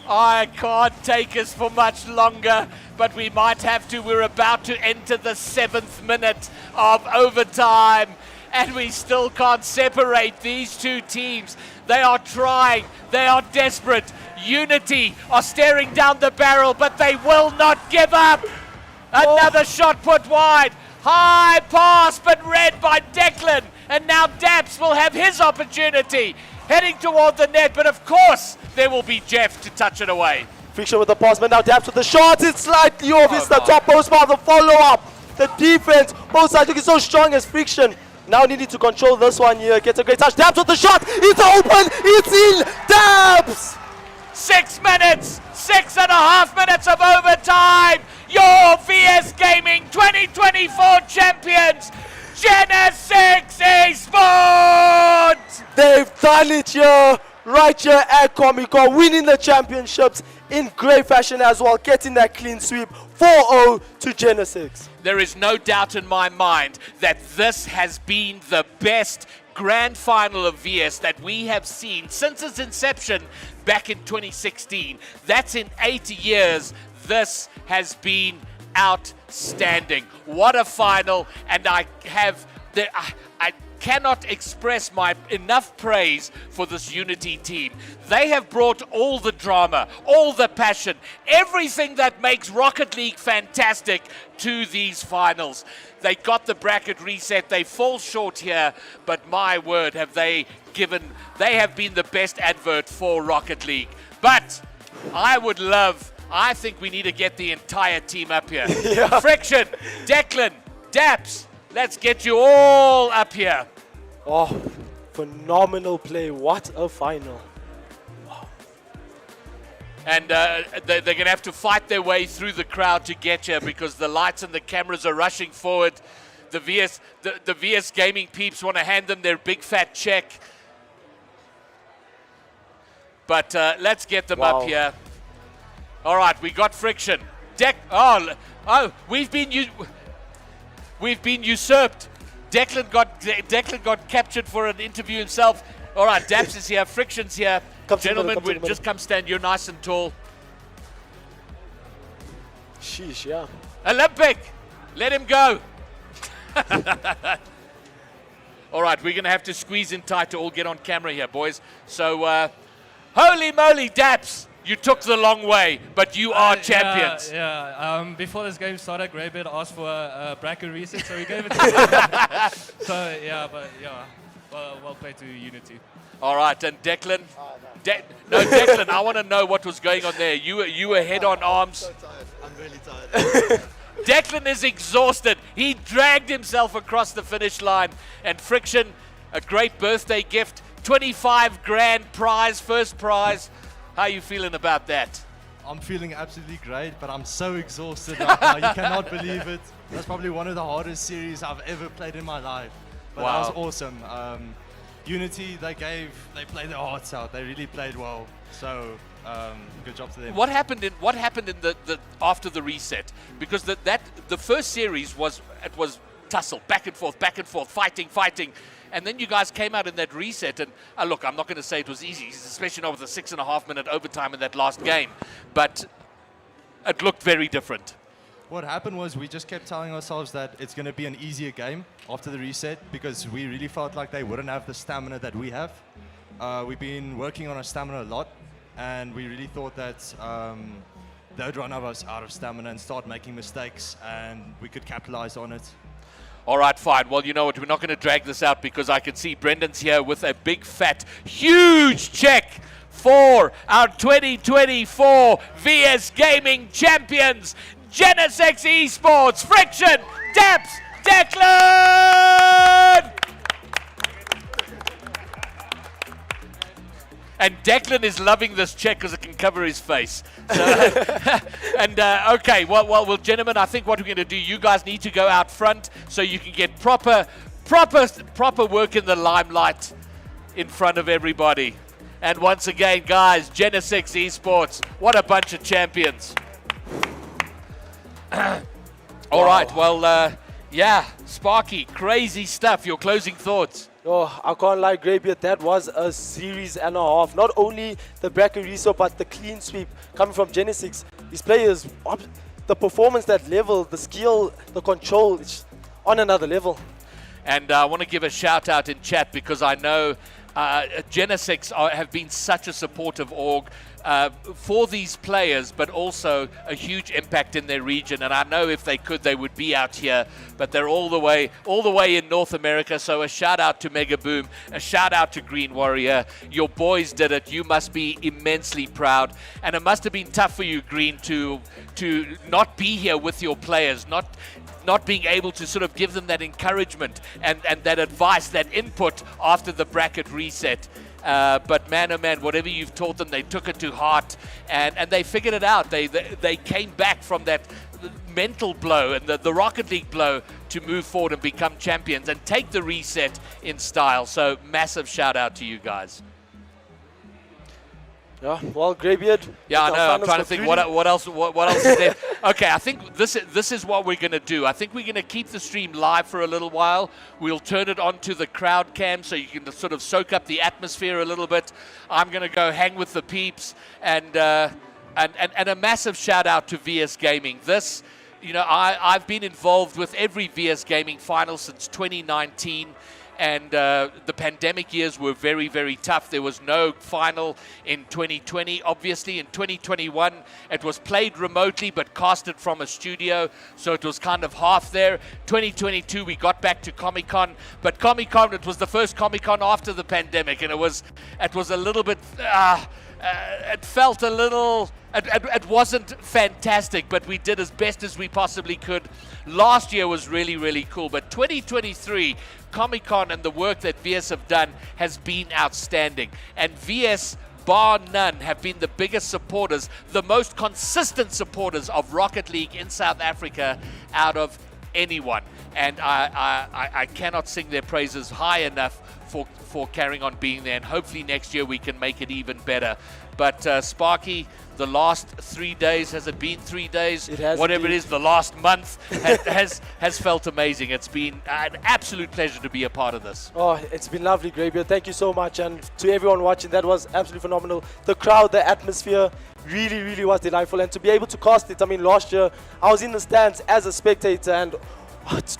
Speaker 2: I can't take us for much longer, but we might have to. We're about to enter the 7th minute of overtime, and we still can't separate these two teams. They are trying, they are desperate. Unity are staring down the barrel, but they will not give up. Another shot put wide. High pass, but read by Declan, and now Daps will have his opportunity. Heading toward the net, but of course there will be Jeff to touch it away.
Speaker 10: Friction with the pass, but now Daps with the shot. It's slightly off. It's the top post bar, the follow-up. The defense, both sides looking so strong as Friction. Now needing to control this one here. Gets a great touch. Daps with the shot. It's open. It's in. Daps.
Speaker 2: 6 minutes, 6.5 minutes of overtime. Your VS Gaming 2024 champions, Genesic Esports!
Speaker 10: They've done it here, right here at Comic-Con, winning the championships in great fashion as well, getting that clean sweep, 4-0 to Genesic.
Speaker 2: There is no doubt in my mind that this has been the best grand final of VS that we have seen since its inception back in 2016. That's in 8 years. This has been outstanding. What a final, and I cannot express my enough praise for this Unity team. They have brought all the drama, all the passion, everything that makes Rocket League fantastic to these finals. They got the bracket reset. They fall short here, but my word, they have been the best advert for Rocket League. But I think we need to get the entire team up here.
Speaker 10: Yeah.
Speaker 2: Friction, Declan, Daps, let's get you all up here.
Speaker 10: Oh, phenomenal play. What a final. Wow.
Speaker 2: And they're going to have to fight their way through the crowd to get here because the lights and the cameras are rushing forward. The VS Gaming peeps want to hand them their big fat check. But let's get them up here. All right, we got Friction. We've been usurped. Declan got captured for an interview himself. All right, Daps is here. Friction's here. Gentlemen, just come stand. You're nice and tall.
Speaker 10: Sheesh, yeah.
Speaker 2: Olympic, let him go. All right, we're going to have to squeeze in tight to all get on camera here, boys. So, holy moly, Daps. You took the long way, but you are champions.
Speaker 11: Yeah. Before this game started, Greybeard asked for a bracket reset, so we gave it to him. So, yeah, well played to Unity.
Speaker 2: All right, and Declan? Declan, I want to know what was going on there. You were head on arms.
Speaker 22: I'm so tired. I'm really tired.
Speaker 2: Declan is exhausted. He dragged himself across the finish line. And Friction, a great birthday gift, 25 grand prize, first prize. How are you feeling about that?
Speaker 18: I'm feeling absolutely great, but I'm so exhausted right now. You cannot believe it. That's probably one of the hardest series I've ever played in my life. But
Speaker 2: wow.
Speaker 18: That was awesome. Unity, they played their hearts out. They really played well. So good job to them.
Speaker 2: What happened in the after the reset? Because the first series was tussle, back and forth, fighting. And then you guys came out in that reset, and look, I'm not going to say it was easy, especially not with a 6.5 minute overtime in that last game, but it looked very different.
Speaker 18: What happened was we just kept telling ourselves that it's going to be an easier game after the reset because we really felt like they wouldn't have the stamina that we have. We've been working on our stamina a lot, and we really thought that they'd run us out of stamina and start making mistakes, and we could capitalize on it.
Speaker 2: All right, fine. Well, you know what? We're not going to drag this out because I can see Brendan's here with a big, fat, huge check for our 2024 VS Gaming champions, Genesic Esports, Friction, Daps, Declan! And Declan is loving this check because it can cover his face. So, and okay, well, gentlemen, I think what we're going to do, you guys need to go out front so you can get proper work in the limelight in front of everybody. And once again, guys, Genesic Esports, what a bunch of champions. All right, well, yeah, Sparky, crazy stuff. Your closing thoughts?
Speaker 10: Oh, I can't lie, Greybeard, that was a series and a half. Not only the bracket reset, but the clean sweep coming from Genesic. These players, the performance, that level, the skill, the control, it's on another level.
Speaker 2: And I want to give a shout out in chat because I know Genesic have been such a supportive org for these players, but also a huge impact in their region. And I know if they could, they would be out here, but they're all the way in North America. So a shout out to Mega Boom, a shout out to Green Warrior. Your boys did it. You must be immensely proud. And it must have been tough for you, Green, to not be here with your players, not being able to sort of give them that encouragement and that advice, that input after the bracket reset. But man, oh man, whatever you've taught them, they took it to heart and they figured it out. They came back from that mental blow and the Rocket League blow to move forward and become champions and take the reset in style. So massive shout out to you guys.
Speaker 10: Yeah, well, Greybeard.
Speaker 2: Yeah, I know. I'm trying to think what else is there. Okay, I think this is what we're going to do. I think we're going to keep the stream live for a little while. We'll turn it on to the crowd cam so you can sort of soak up the atmosphere a little bit. I'm going to go hang with the peeps and a massive shout out to VS Gaming. This, you know, I've been involved with every VS Gaming final since 2019. And the pandemic years were very, very tough. There was no final in 2020. Obviously, in 2021, it was played remotely but casted from a studio, so it was kind of half there. 2022, we got back to Comic-Con, but Comic-Con, it was the first Comic-Con after the pandemic, and it was a little bit... it felt a little... It wasn't fantastic, but we did as best as we possibly could. Last year was really, really cool, but 2023, Comic-Con and the work that VS have done has been outstanding. And VS, bar none, have been the biggest supporters, the most consistent supporters of Rocket League in South Africa out of anyone. And I cannot sing their praises high enough for carrying on being there. And hopefully next year we can make it even better. But Sparky, the last 3 days, has it been 3 days?
Speaker 10: It has.
Speaker 2: Whatever it is, the last month has felt amazing. It's been an absolute pleasure to be a part of this.
Speaker 10: Oh, it's been lovely, Greybeard. Thank you so much. And to everyone watching, that was absolutely phenomenal. The crowd, the atmosphere, really, really was delightful. And to be able to cast it, I mean, last year, I was in the stands as a spectator, and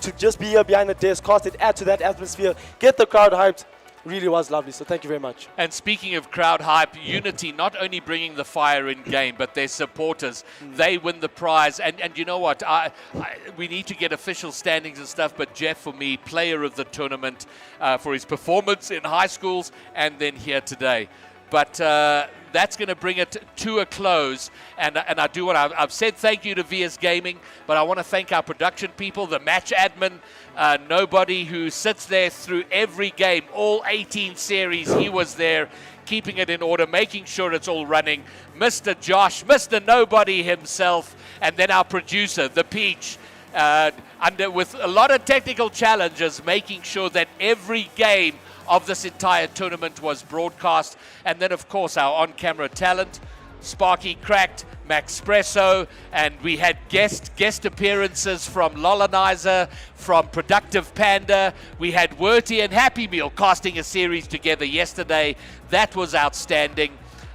Speaker 10: to just be here behind the desk, cast it, add to that atmosphere, get the crowd hyped, really was lovely. So thank you very much.
Speaker 2: And speaking of crowd hype, Unity not only bringing the fire in game, but their supporters, they win the prize. And you know what? We need to get official standings and stuff, but Jeff, for me, player of the tournament for his performance in high schools and then here today. But that's going to bring it to a close. And I do want to, I've said thank you to VS Gaming, but I want to thank our production people, the match admin, Nobody, who sits there through every game, all 18 series. He was there keeping it in order, making sure it's all running. Mr. Josh, Mr. Nobody himself, and then our producer, the Peach, with a lot of technical challenges, making sure that every game of this entire tournament was broadcast. And then, of course, our on-camera talent, Sparky Cracked, Maxpresso, and we had guest appearances from Lolanizer, from Productive Panda. We had Werty and Happy Meal casting a series together yesterday. That was outstanding.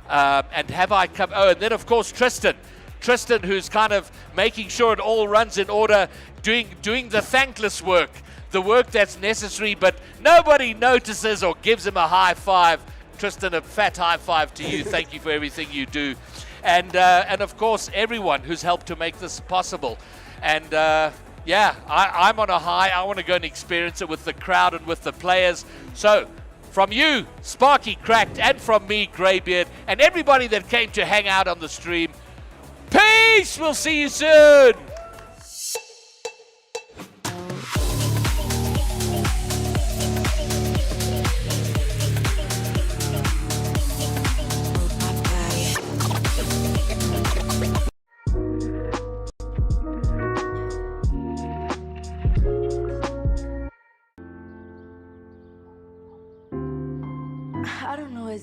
Speaker 2: And have I come? Oh, and then, of course, Tristan, who's kind of making sure it all runs in order, doing the thankless work, the work that's necessary, but nobody notices or gives him a high five. Tristan, a fat high five to you. Thank you for everything you do. And of course, everyone who's helped to make this possible. And yeah, I'm on a high. I want to go and experience it with the crowd and with the players. So from you, Sparky Cracked, and from me, Greybeard, and everybody that came to hang out on the stream, peace! We'll see you soon!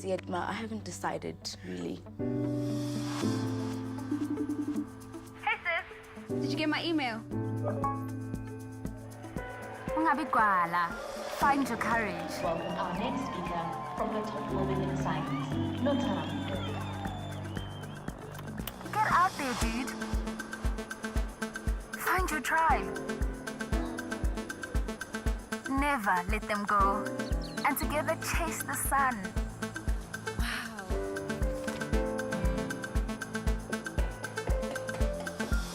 Speaker 5: yet, Ma. I haven't decided, really.
Speaker 6: Hey sis, did you get my email? Ungabi gwala. Find your courage.
Speaker 8: Welcome our next speaker from the top level in science, Notaram.
Speaker 6: Get out there, dude. Find your tribe. Never let them go. And together chase the sun.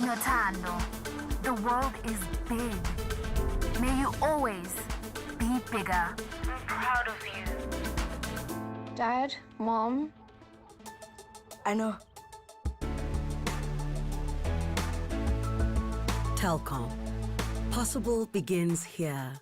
Speaker 6: Notando, the world is big. May you always be bigger. I'm proud of you.
Speaker 22: Dad, Mom.
Speaker 5: I know.
Speaker 9: Telkom. Possible begins here.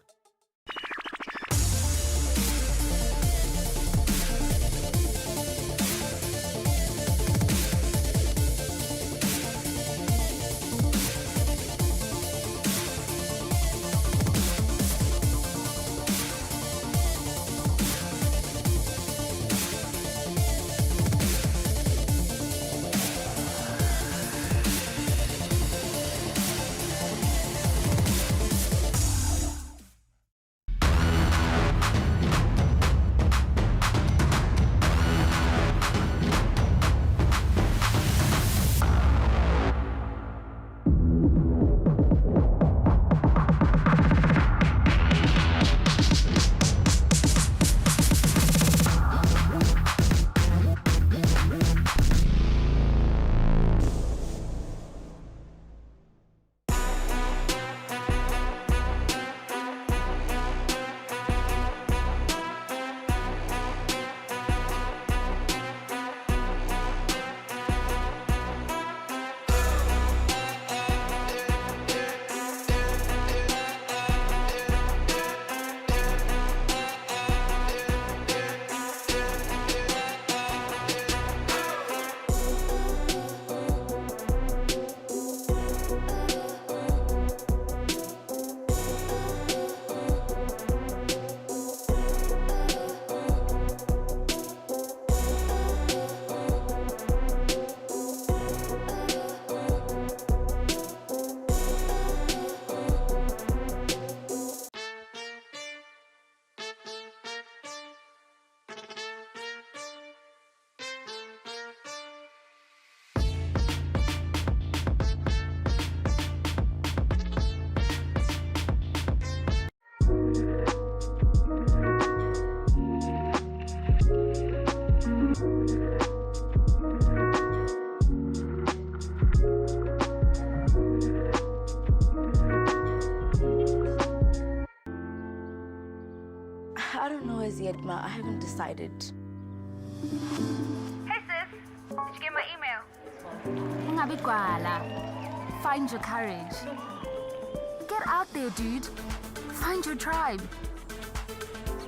Speaker 5: I don't know as yet, Ma. I haven't decided.
Speaker 6: Hey sis, did you get my email? Ungabi gwala. Find your courage. Get out there, dude. Find your tribe.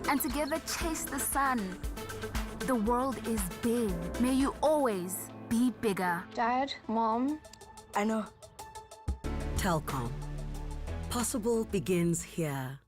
Speaker 6: And together chase the sun. The world is big. May you always be bigger.
Speaker 22: Dad, Mom.
Speaker 5: I know.
Speaker 9: Telkom. Possible begins here.